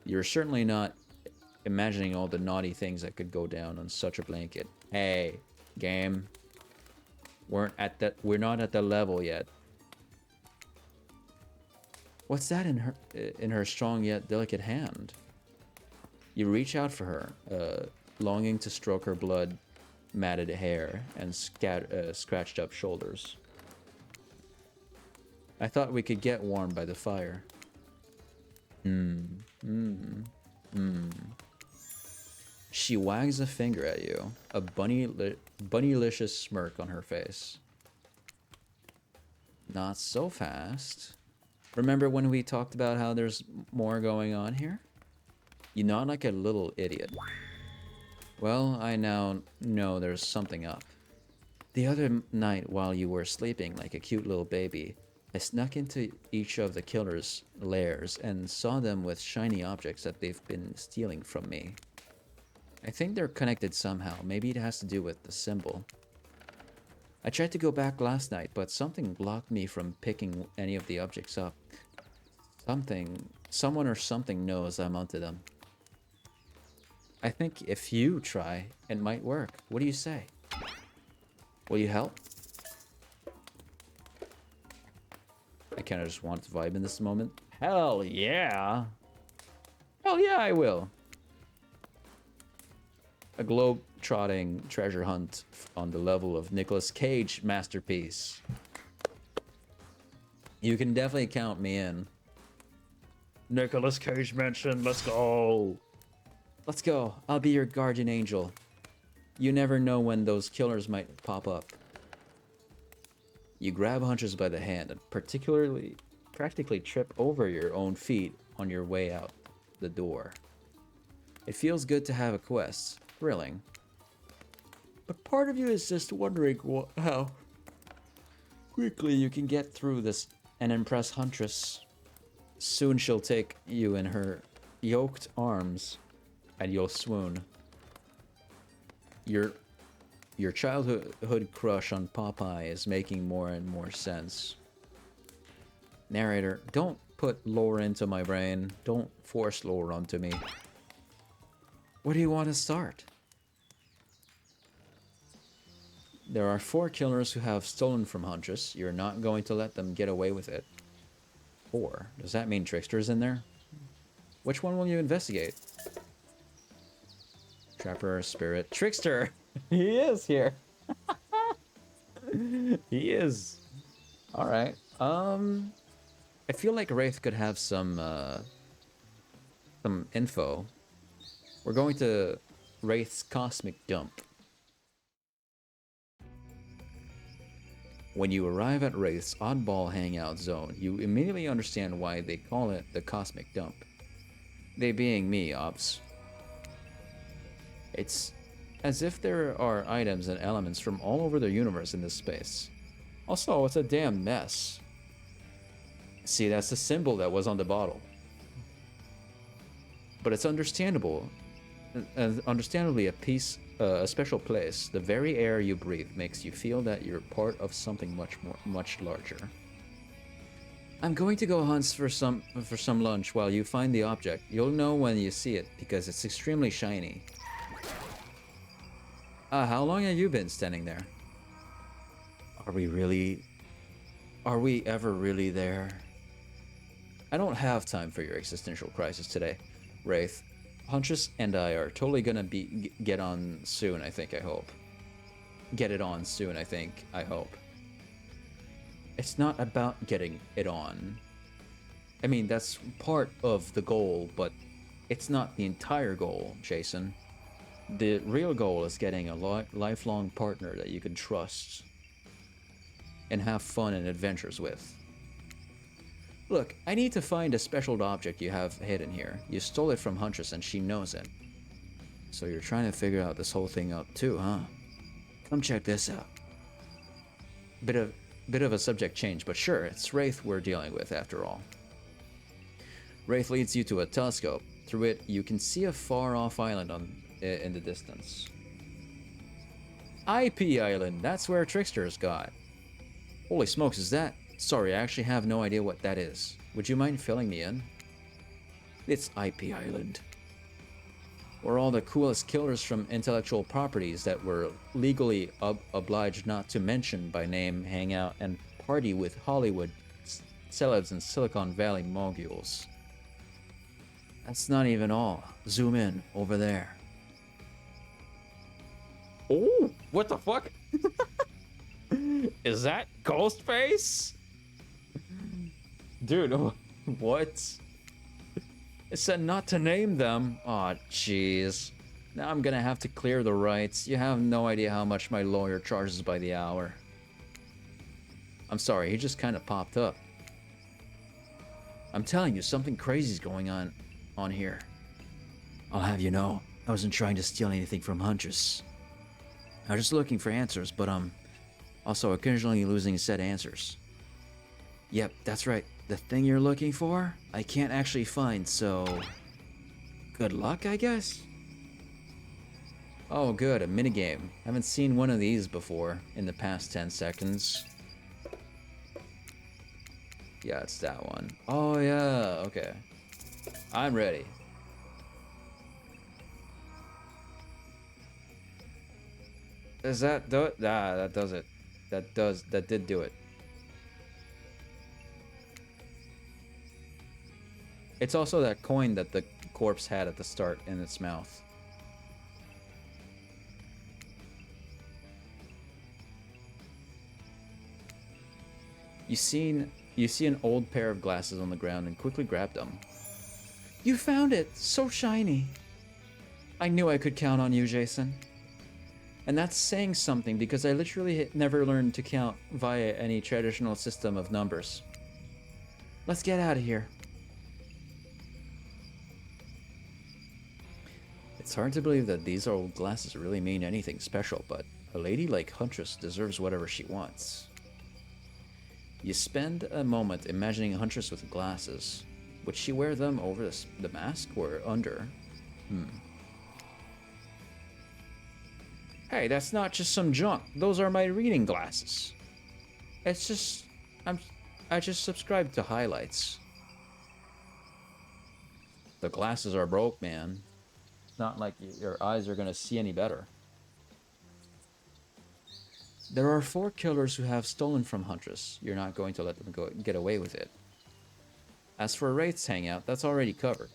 You're certainly not imagining all the naughty things that could go down on such a blanket. Hey, game. We're not at that level yet. What's that in her strong yet delicate hand? You reach out for her, longing to stroke her blood-matted hair and scratched up shoulders. I thought we could get warm by the fire. She wags a finger at you, a bunnylicious smirk on her face. Not so fast. Remember when we talked about how there's more going on here? You nod like a little idiot. Well, I now know there's something up. The other night while you were sleeping like a cute little baby, I snuck into each of the killers' lairs and saw them with shiny objects that they've been stealing from me. I think they're connected somehow. Maybe it has to do with the symbol. I tried to go back last night, but something blocked me from picking any of the objects up. Someone or something knows I'm onto them. I think if you try, it might work. What do you say? Will you help? I kind of just want to vibe in this moment. Hell yeah! Hell yeah, I will! A globe-trotting treasure hunt on the level of Nicolas Cage masterpiece. You can definitely count me in. Nicolas Cage mention, let's go! Let's go, I'll be your guardian angel. You never know when those killers might pop up. You grab Huntress by the hand and practically trip over your own feet on your way out the door. It feels good to have a quest. Thrilling. But part of you is just wondering how quickly you can get through this and impress Huntress. Soon she'll take you in her yoked arms and you'll swoon. Your childhood crush on Popeye is making more and more sense. Narrator, don't put lore into my brain. Don't force lore onto me. Where do you want to start? There are 4 killers who have stolen from Huntress. You're not going to let them get away with it. 4? Does that mean Trickster's in there? Which one will you investigate? Trapper, Spirit, Trickster! He is here! He is! Alright. I feel like Wraith could have some info. We're going to Wraith's Cosmic Dump. When you arrive at Wraith's oddball hangout zone, you immediately understand why they call it the Cosmic Dump. They being me, ops. It's as if there are items and elements from all over the universe in this space. Also, it's a damn mess. See, that's the symbol that was on the bottle. But it's understandable. Understandably a special place. The very air you breathe makes you feel that you're part of something much larger. I'm going to go hunt for some lunch while you find the object. You'll know when you see it because it's extremely shiny. How long have you been standing there? Are we ever really there? I don't have time for your existential crisis today, Wraith. Huntress and I are totally gonna get on soon, I think, I hope. Get it on soon, I think, I hope. It's not about getting it on. I mean, that's part of the goal, but it's not the entire goal, Jason. The real goal is getting a lifelong partner that you can trust and have fun and adventures with. Look, I need to find a special object you have hidden here. You stole it from Huntress and she knows it. So you're trying to figure out this whole thing out too, huh? Come check this out. Bit of a subject change, but sure, it's Wraith we're dealing with after all. Wraith leads you to a telescope. Through it, you can see a far-off island in the distance. IP Island, that's where Trickster's got. Holy smokes, is that? Sorry, I actually have no idea what that is. Would you mind filling me in? It's IP Island. Where all the coolest killers from intellectual properties that we're legally obliged not to mention by name hang out and party with Hollywood celebs and Silicon Valley moguls. That's not even all. Zoom in, over there. Oh, what the fuck? Is that Ghostface? Dude, what? It said not to name them. Aw, jeez. Now I'm gonna have to clear the rights. You have no idea how much my lawyer charges by the hour. I'm sorry, he just kind of popped up. I'm telling you, something crazy's going on here. I'll have you know, I wasn't trying to steal anything from Huntress. I was just looking for answers, but also occasionally losing said answers. Yep, that's right. The thing you're looking for, I can't actually find, so... good luck, I guess? Oh good, a minigame. Haven't seen one of these before in the past 10 seconds. Yeah, it's that one. Oh yeah, okay. I'm ready. Does that do it? Ah, that does it. That did do it. It's also that coin that the corpse had at the start in its mouth. You see an old pair of glasses on the ground and quickly grab them. You found it! So shiny! I knew I could count on you, Jason. And that's saying something because I literally never learned to count via any traditional system of numbers. Let's get out of here. It's hard to believe that these old glasses really mean anything special, but a lady like Huntress deserves whatever she wants. You spend a moment imagining Huntress with glasses. Would she wear them over the mask or under? Hey, that's not just some junk. Those are my reading glasses. It's just... I just subscribed to highlights. The glasses are broke, man. It's not like your eyes are gonna see any better. There are 4 killers who have stolen from Huntress. You're not going to let them get away with it. As for Wraith's hangout, that's already covered.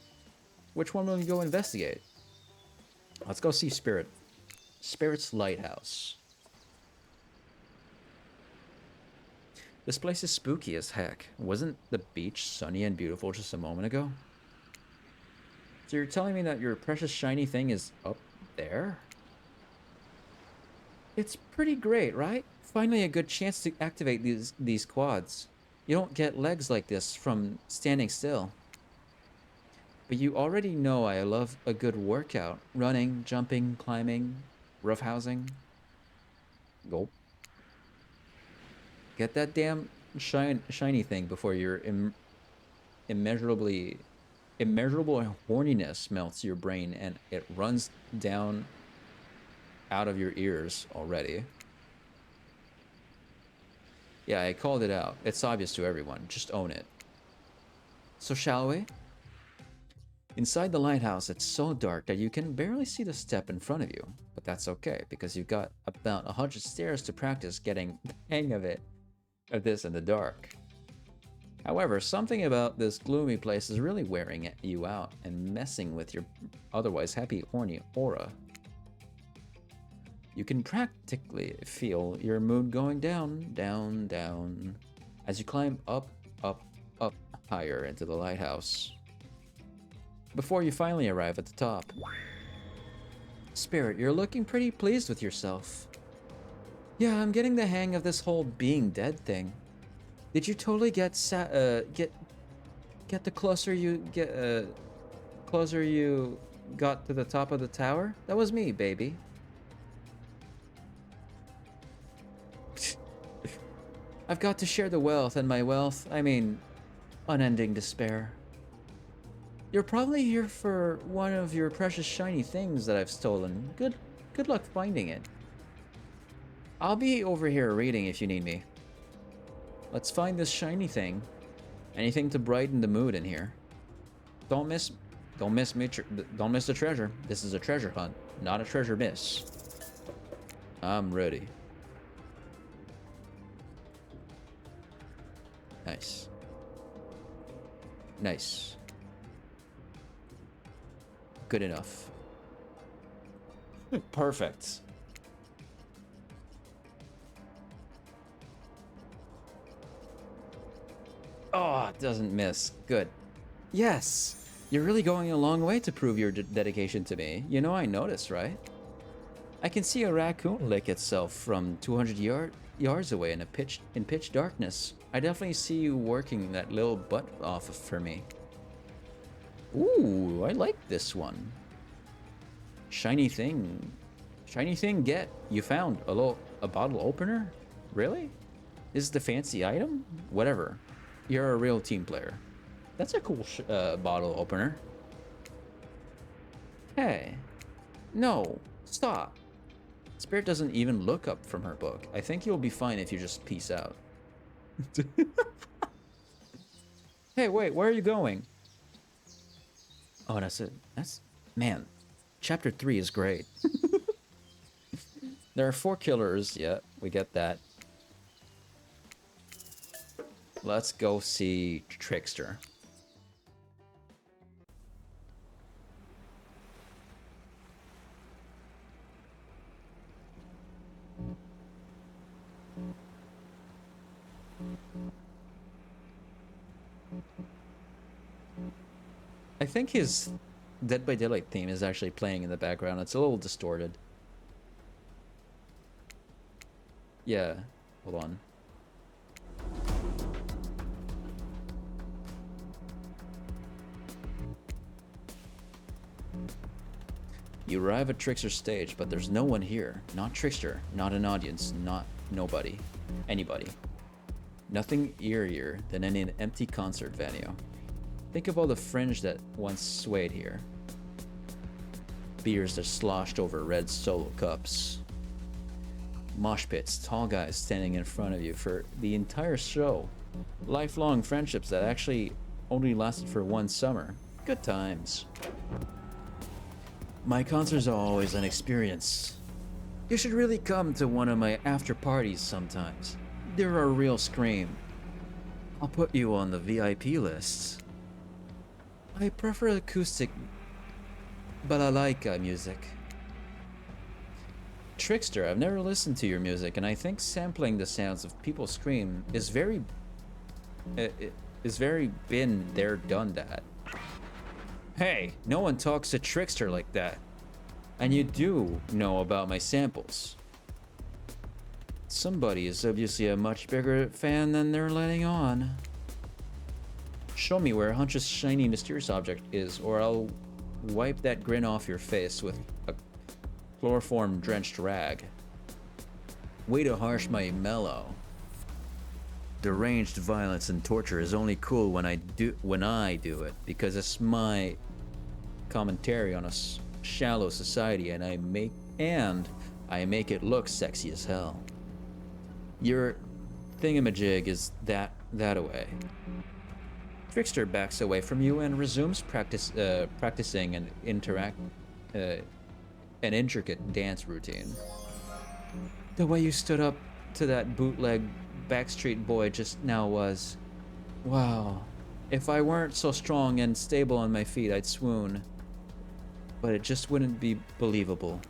Which one will you go investigate? Let's go see Spirit. Spirit's Lighthouse. This place is spooky as heck. Wasn't the beach sunny and beautiful just a moment ago? So you're telling me that your precious shiny thing is up there? It's pretty great, right? Finally a good chance to activate these quads. You don't get legs like this from standing still. But you already know I love a good workout. Running, jumping, climbing, roughhousing. Gulp. Get that damn shiny thing before your immeasurable horniness melts your brain and it runs down out of your ears already. Yeah, I called it out. It's obvious to everyone. Just own it. So shall we? Inside the lighthouse, it's so dark that you can barely see the step in front of you. But that's okay, because you've got about 100 stairs to practice getting the hang of this in the dark. However, something about this gloomy place is really wearing you out and messing with your otherwise happy, horny aura. You can practically feel your mood going down, down, down, as you climb up, up, up higher into the lighthouse. Before you finally arrive at the top. Spirit, you're looking pretty pleased with yourself. Yeah, I'm getting the hang of this whole being dead thing. Did you totally get the closer you got to the top of the tower? That was me, baby. I've got to share the wealth, and my wealth, I mean, unending despair. You're probably here for one of your precious shiny things that I've stolen. Good luck finding it. I'll be over here reading if you need me. Let's find this shiny thing. Anything to brighten the mood in here. Don't miss the treasure. This is a treasure hunt, not a treasure miss. I'm ready. Nice. Nice. Good enough. Perfect. Oh, it doesn't miss. Good. Yes! You're really going a long way to prove your dedication to me. You know, I noticed, right? I can see a raccoon lick itself from 200 yards away in pitch darkness. I definitely see you working that little butt off for me. Ooh, I like this one. Shiny thing. Shiny thing get. You found a bottle opener? Really? This is the fancy item? Whatever. You're a real team player. That's a cool bottle opener. Hey. No. Stop. Spirit doesn't even look up from her book. I think you'll be fine if you just peace out. Hey, wait, where are you going? Oh, that's it. Man, chapter 3 is great. There are 4 killers. Yeah, we get that. Let's go see Trickster. I think his Dead by Daylight theme is actually playing in the background. It's a little distorted. Yeah, hold on. You arrive at Trickster's stage, but there's no one here. Not Trickster, not an audience, not nobody. Anybody. Nothing eerier than an empty concert venue. Think of all the fringe that once swayed here. Beers that sloshed over red solo cups. Mosh pits, tall guys standing in front of you for the entire show. Lifelong friendships that actually only lasted for one summer. Good times. My concerts are always an experience. You should really come to one of my after parties sometimes. They're a real scream. I'll put you on the VIP list. I prefer acoustic balalaika music. Trickster, I've never listened to your music, and I think sampling the sounds of people scream is very... is very been there, done that. Hey, no one talks to Trickster like that. And you do know about my samples. Somebody is obviously a much bigger fan than they're letting on. Show me where Hunch's shiny mysterious object is, or I'll wipe that grin off your face with a chloroform-drenched rag. Way to harsh my mellow. Deranged violence and torture is only cool when I do it, because it's my commentary on a shallow society, and I make it look sexy as hell. Your thingamajig is that away. Trickster backs away from you and resumes practicing an intricate dance routine. The way you stood up to that bootleg Backstreet Boy just now was... wow. If I weren't so strong and stable on my feet, I'd swoon. But it just wouldn't be believable.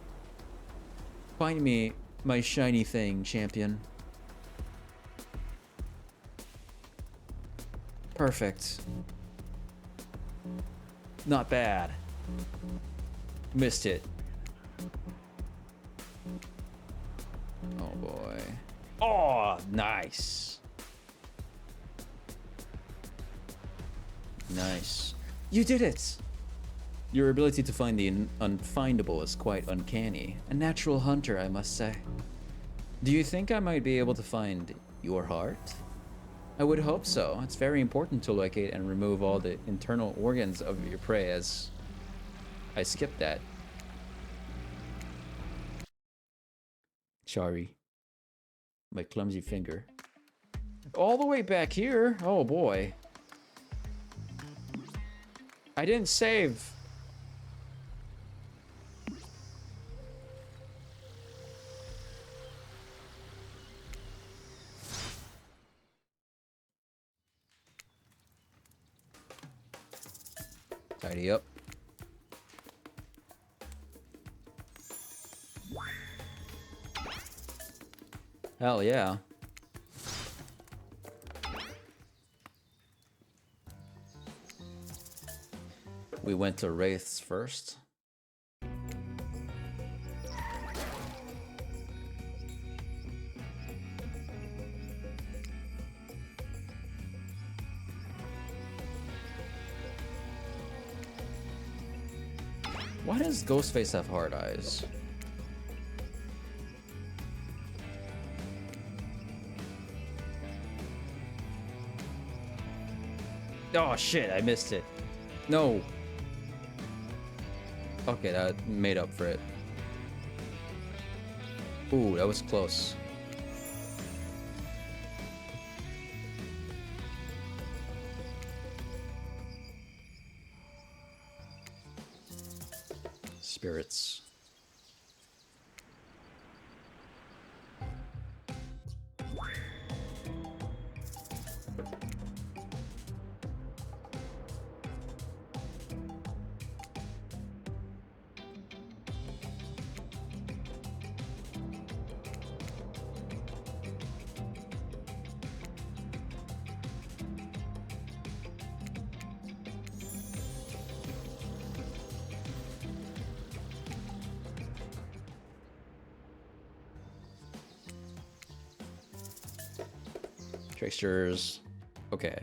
Find me my shiny thing, champion. Perfect. Not bad. Missed it. Oh boy. Oh, nice. Nice. You did it! Your ability to find the unfindable is quite uncanny. A natural hunter, I must say. Do you think I might be able to find your heart? I would hope so. It's very important to locate and remove all the internal organs of your prey, as I skipped that. Sorry. My clumsy finger. All the way back here? Oh boy. I didn't save. Tidy up. Hell yeah. We went to Wraiths first. Why does Ghostface have hard eyes? Oh shit, I missed it. No. Okay, that made up for it. Ooh, that was close. Spirits. Tricksters. Okay.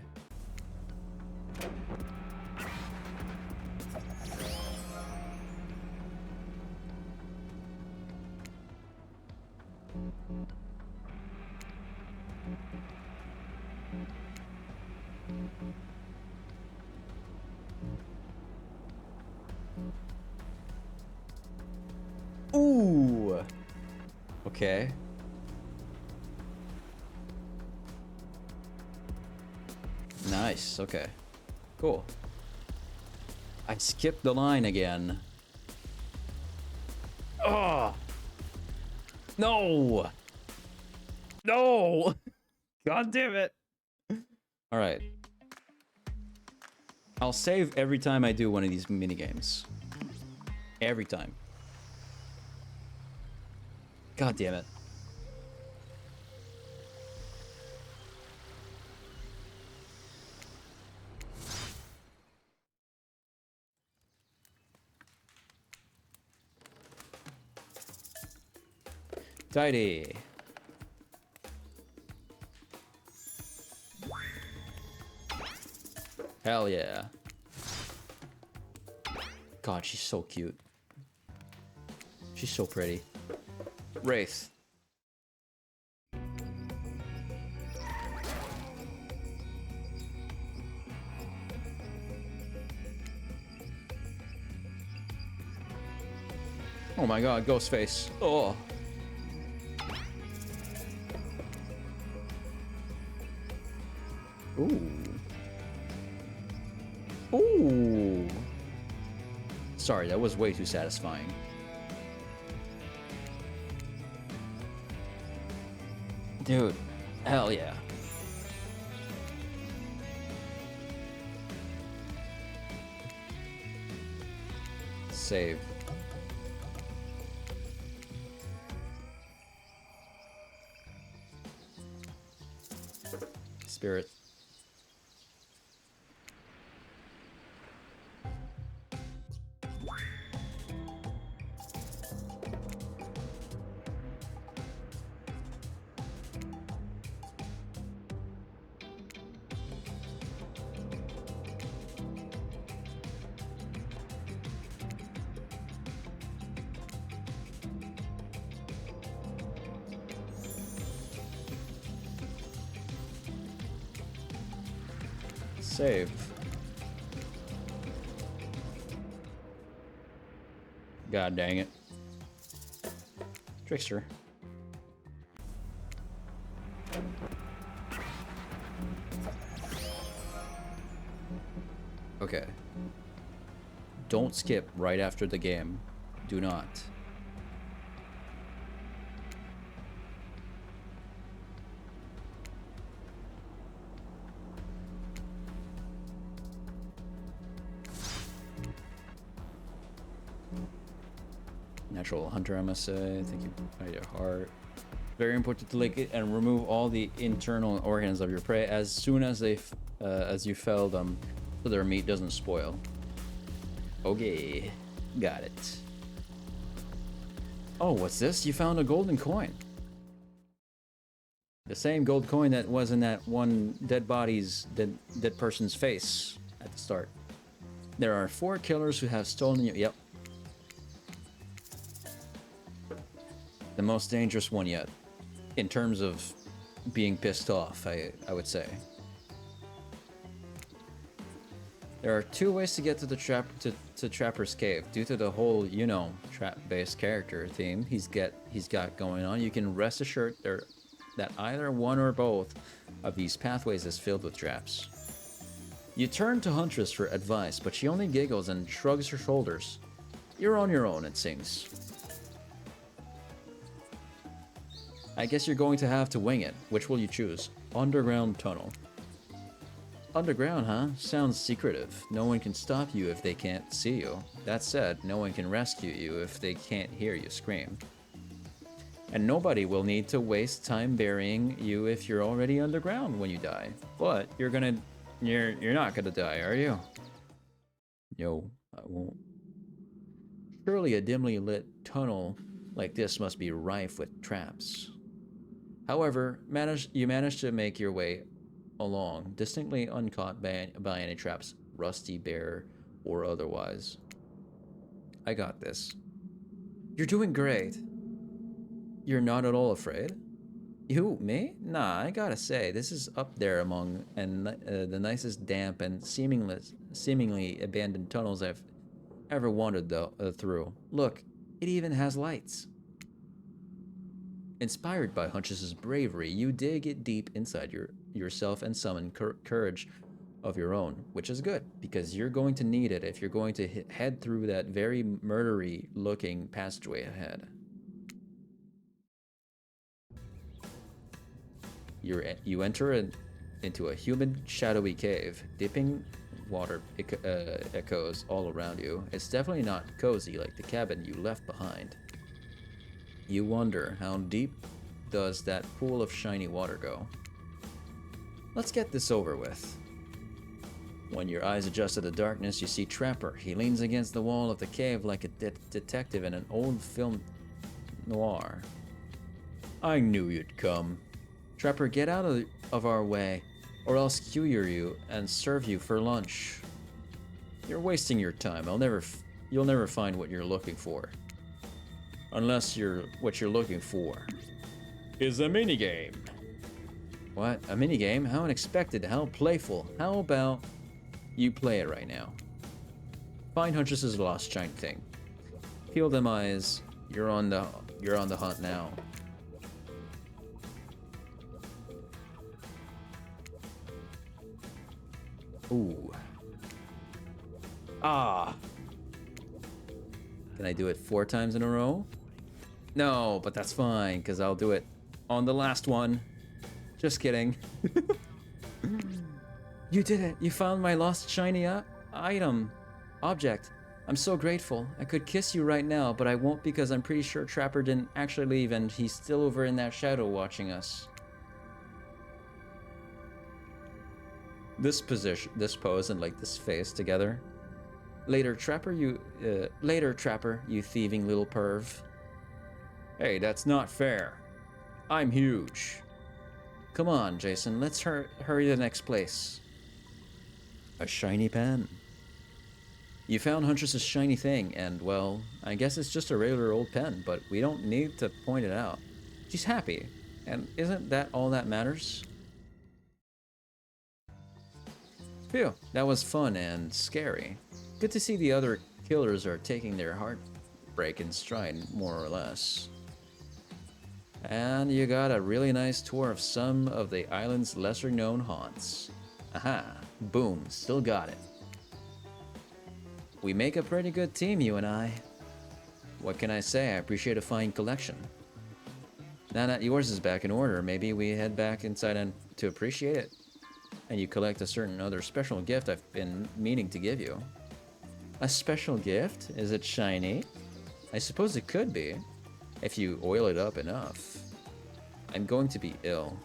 Ooh. Okay. Nice, okay. Cool. I skipped the line again. Oh! No! No! God damn it! Alright. I'll save every time I do one of these minigames. Every time. God damn it. Tidy. Hell yeah. God, she's so cute. She's so pretty. Wraith. Oh my god, Ghostface. Oh. Ooh. Ooh. Sorry, that was way too satisfying. Dude, hell yeah. Save. Spirit. Save. God dang it. Trickster. Okay. Don't skip right after the game. Do not. Natural hunter, I must say. Thank you by your heart. Very important to lick it and remove all the internal organs of your prey as soon as as you fell them, so their meat doesn't spoil. Okay, got it. Oh, what's this? You found a golden coin. The same gold coin that was in that one dead person's face at the start. There are 4 killers who have stolen you. Yep. The most dangerous one yet, in terms of being pissed off, I would say. There are 2 ways to get to the Trapper's Cave. Due to the whole, you know, trap-based character theme he's got going on, you can rest assured that either one or both of these pathways is filled with traps. You turn to Huntress for advice, but she only giggles and shrugs her shoulders. You're on your own, it seems. I guess you're going to have to wing it. Which will you choose? Underground tunnel. Underground, huh? Sounds secretive. No one can stop you if they can't see you. That said, no one can rescue you if they can't hear you scream. And nobody will need to waste time burying you if you're already underground when you die. But you're not gonna die, are you? No, I won't. Surely a dimly lit tunnel like this must be rife with traps. However, you managed to make your way along, distinctly uncaught by any traps, rusty, bare, or otherwise. I got this. You're doing great. You're not at all afraid? You, me? Nah, I gotta say, this is up there among the nicest damp and seemingly abandoned tunnels I've ever wandered through. Look, it even has lights. Inspired by Huntress's bravery, you dig it deep inside yourself and summon courage of your own, which is good, because you're going to need it if you're going to head through that very murdery-looking passageway ahead. You enter into a humid, shadowy cave. Dipping water echoes all around you. It's definitely not cozy like the cabin you left behind. You wonder, how deep does that pool of shiny water go? Let's get this over with. When your eyes adjust to the darkness, you see Trapper. He leans against the wall of the cave like a detective in an old film noir. I knew you'd come. Trapper, get out of our way, or else skewer you and serve you for lunch. You're wasting your time. You'll never find what you're looking for. Unless what you're looking for is a minigame. What? A minigame? How unexpected, how playful. How about you play it right now? Find Huntress's lost shine thing. Peel them eyes. You're on the hunt now. Ooh. Ah. Can I do it 4 times in a row? No, but that's fine, because I'll do it on the last one. Just kidding. You did it. You found my lost shiny object. I'm so grateful. I could kiss you right now, but I won't because I'm pretty sure Trapper didn't actually leave and he's still over in that shadow watching us. This pose, and like this face together. Later, Trapper, you thieving little perv. Hey, that's not fair. I'm huge. Come on, Jason, let's hurry to the next place. A shiny pen. You found Huntress's shiny thing, and, well, I guess it's just a regular old pen, but we don't need to point it out. She's happy, and isn't that all that matters? Phew, that was fun and scary. Good to see the other killers are taking their heartbreak in stride, more or less. And you got a really nice tour of some of the island's lesser-known haunts. Aha, boom, still got it. We make a pretty good team, you and I. What can I say? I appreciate a fine collection. Now that yours is back in order, maybe we head back inside and to appreciate it. And you collect a certain other special gift I've been meaning to give you. A special gift? Is it shiny? I suppose it could be, if you oil it up enough. I'm going to be ill.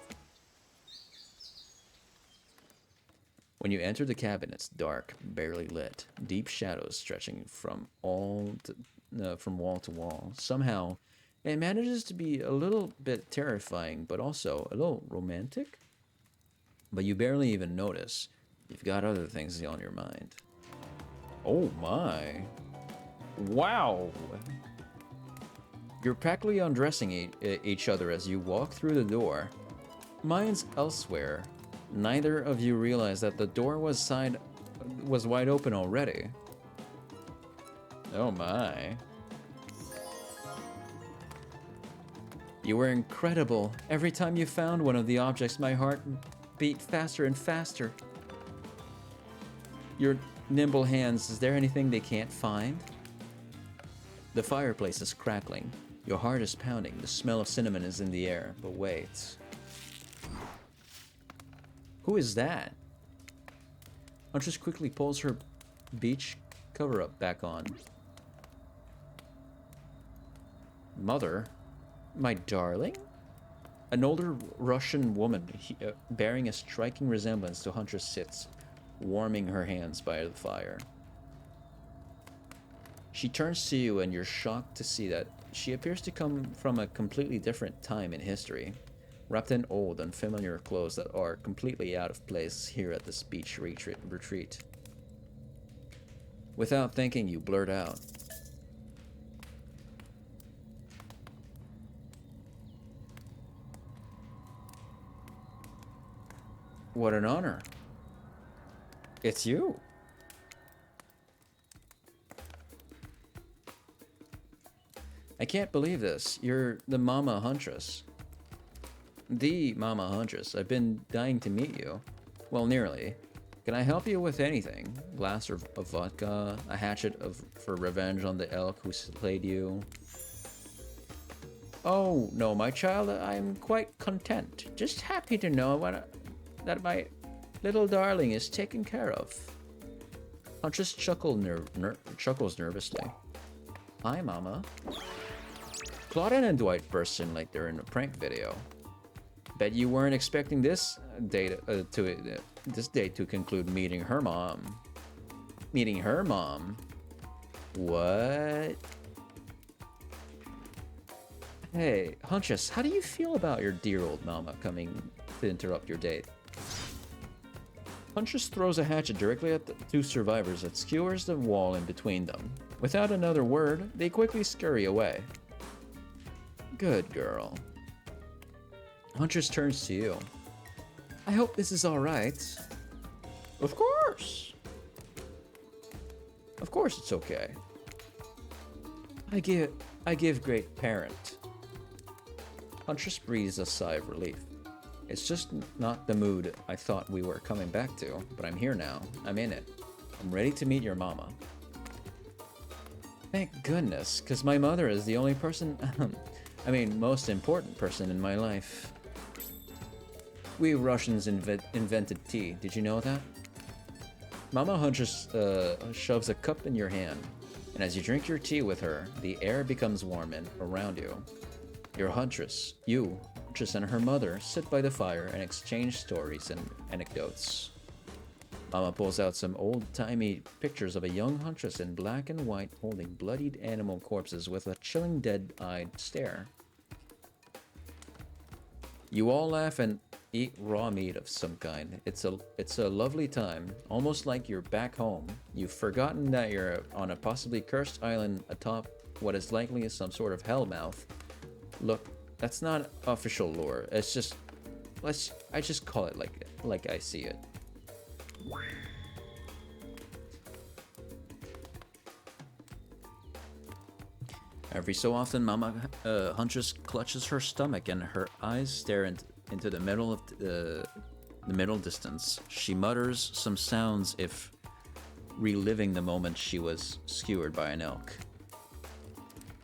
When you enter the cabin, it's dark, barely lit, deep shadows stretching from wall to wall. Somehow, it manages to be a little bit terrifying, but also a little romantic. But you barely even notice. You've got other things on your mind. Oh my. Wow. You're practically undressing each other as you walk through the door. Minds elsewhere. Neither of you realize that the door was wide open already. Oh my. You were incredible. Every time you found one of the objects, my heart beat faster and faster. Your nimble hands, is there anything they can't find? The fireplace is crackling. Your heart is pounding. The smell of cinnamon is in the air. But wait. Who is that? Huntress quickly pulls her beach cover-up back on. Mother? My darling? An older Russian woman bearing a striking resemblance to Huntress sits, warming her hands by the fire. She turns to you and you're shocked to see that she appears to come from a completely different time in history, wrapped in old, unfamiliar clothes that are completely out of place here at this beach retreat. Without thinking, you blurt out, "What an honor. It's you." I can't believe this. You're the Mama Huntress. The Mama Huntress. I've been dying to meet you. Well, nearly. Can I help you with anything? Glass of vodka? A hatchet for revenge on the elk who slayed you? Oh, no, my child. I'm quite content. Just happy to know that my little darling is taken care of. Huntress chuckles nervously. Hi, Mama. Claudette and Dwight burst in like they're in a prank video. Bet you weren't expecting this date to conclude meeting her mom. Meeting her mom? What? Hey, Huntress, how do you feel about your dear old mama coming to interrupt your date? Huntress throws a hatchet directly at the two survivors that skewers the wall in between them. Without another word, they quickly scurry away. Good girl. Huntress turns to you. I hope this is alright. Of course! Of course it's okay. I give great parent. Huntress breathes a sigh of relief. It's just not the mood I thought we were coming back to, but I'm here now. I'm in it. I'm ready to meet your mama. Thank goodness, because my mother is the only person, most important person in my life. We Russians invented tea. Did you know that? Mama Huntress shoves a cup in your hand, and as you drink your tea with her, the air becomes warm and around you. Your Huntress, Huntress and her mother sit by the fire and exchange stories and anecdotes. Mama pulls out some old-timey pictures of a young Huntress in black and white holding bloodied animal corpses with a chilling dead-eyed stare. You all laugh and eat raw meat of some kind. It's a lovely time, almost like you're back home. You've forgotten that you're on a possibly cursed island atop what is likely some sort of hellmouth. Look, that's not official lore. It's just, I just call it like I see it. Every so often, Mama Huntress clutches her stomach and her eyes stare into the middle of the middle distance. She mutters some sounds if reliving the moment she was skewered by an elk.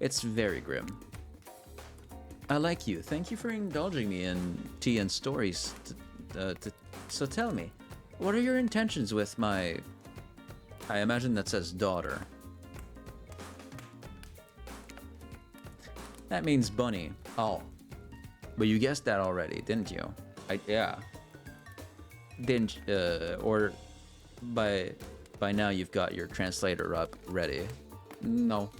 It's very grim. I like you. Thank you for indulging me in tea and stories. So tell me, what are your intentions with my... I imagine that says daughter. That means bunny. Oh. But you guessed that already, didn't you? Yeah. Didn't, or by now you've got your translator up ready. No.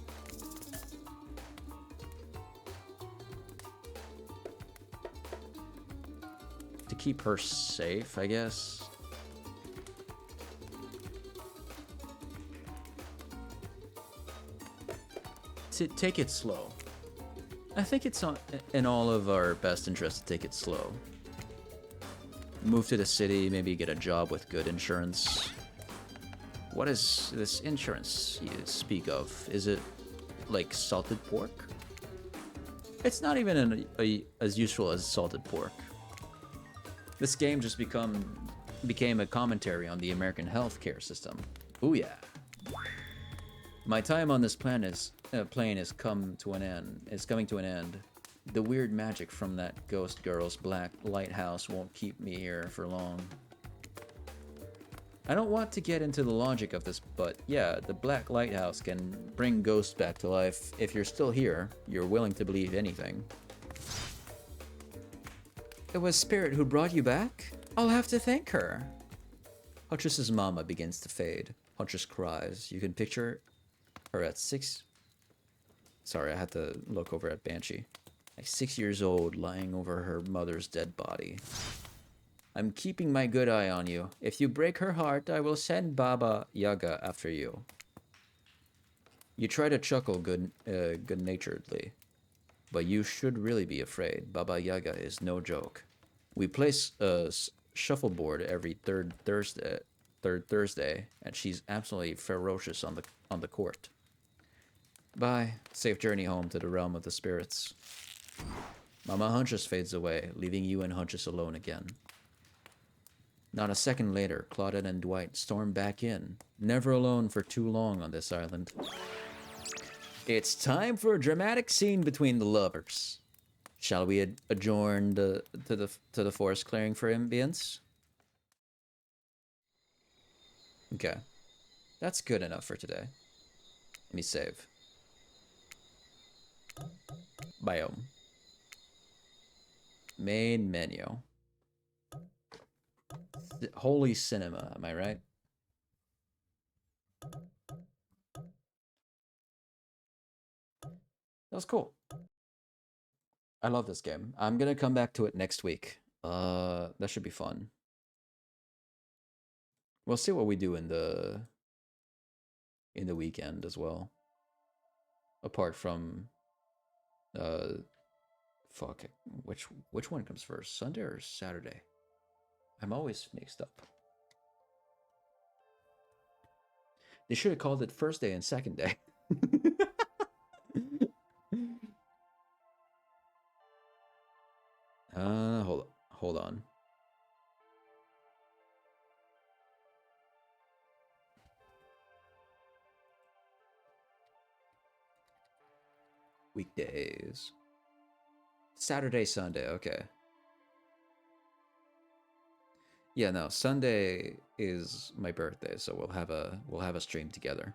To keep her safe, I guess. To take it slow. I think it's in all of our best interest to take it slow. Move to the city, maybe get a job with good insurance. What is this insurance you speak of? Is it like salted pork? It's not even as useful as salted pork. This game just became a commentary on the American healthcare system. Ooh yeah. My time on this plane is coming to an end. The weird magic from that ghost girl's black lighthouse won't keep me here for long. I don't want to get into the logic of this, but yeah, the black lighthouse can bring ghosts back to life. If you're still here, you're willing to believe anything. It was Spirit who brought you back? I'll have to thank her. Huntress's mama begins to fade. Huntress cries. You can picture her at 6... Sorry, I had to look over at Banshee. Like 6 years old, lying over her mother's dead body. I'm keeping my good eye on you. If you break her heart, I will send Baba Yaga after you. You try to chuckle good-naturedly. But you should really be afraid. Baba Yaga is no joke. We place a shuffleboard every third Thursday, and she's absolutely ferocious on the court. Bye. Safe journey home to the realm of the spirits. Mama Huntress fades away, leaving you and Huntress alone again. Not a second later, Claudette and Dwight storm back in, never alone for too long on this island. It's time for a dramatic scene between the lovers. Shall we adjourn to the forest clearing for ambience? Okay. That's good enough for today. Let me save. biome. Main menu. Holy cinema, am I right? That was cool. I love this game. I'm gonna come back to it next week. That should be fun. We'll see what we do in the weekend as well. Apart from fuck, which one comes first? Sunday or Saturday? I'm always mixed up. They should have called it first day and second day. Hold on. Weekdays. Saturday, Sunday, okay. Yeah, no, Sunday is my birthday, so we'll have a stream together.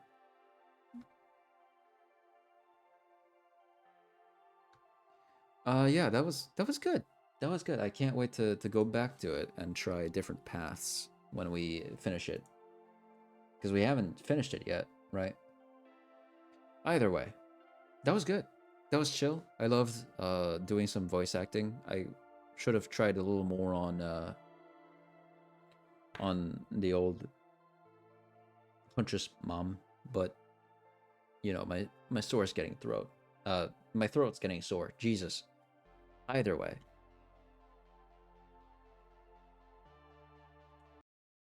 Yeah, that was good. That was good. I can't wait to go back to it and try different paths when we finish it. Because we haven't finished it yet, right? Either way, that was good. That was chill. I loved doing some voice acting. I should have tried a little more on the old Huntress mom, but you know, my sore's getting my throat's getting sore. Jesus. Either way,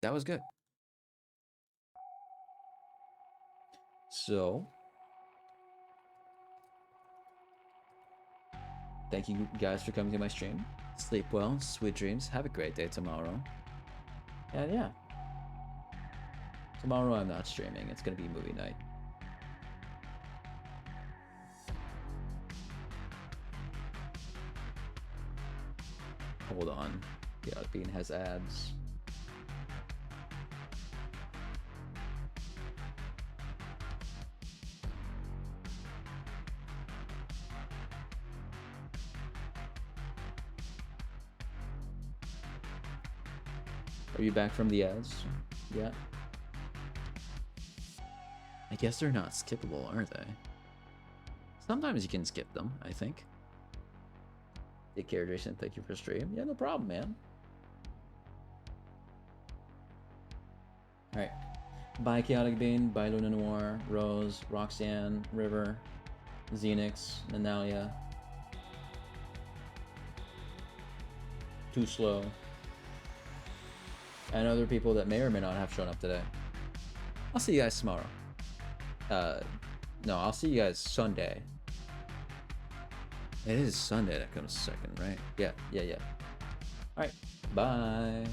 that was good. So, thank you guys for coming to my stream. Sleep well, sweet dreams. Have a great day tomorrow. And yeah, tomorrow I'm not streaming. It's gonna be movie night. Hold on. Yeah, Bean has ads. Are you back from the ads? Yeah. I guess they're not skippable, are they? Sometimes you can skip them, I think. Take care, Jason. Thank you for stream. Yeah, no problem, man. Alright. Bye, Chaotic Bean. Bye, Luna Noir. Rose. Roxanne. River. Xenix. Nanalia. Too Slow. And other people that may or may not have shown up today. I'll see you guys tomorrow. No, I'll see you guys Sunday. It is Sunday that comes second, right? Yeah. Alright, bye.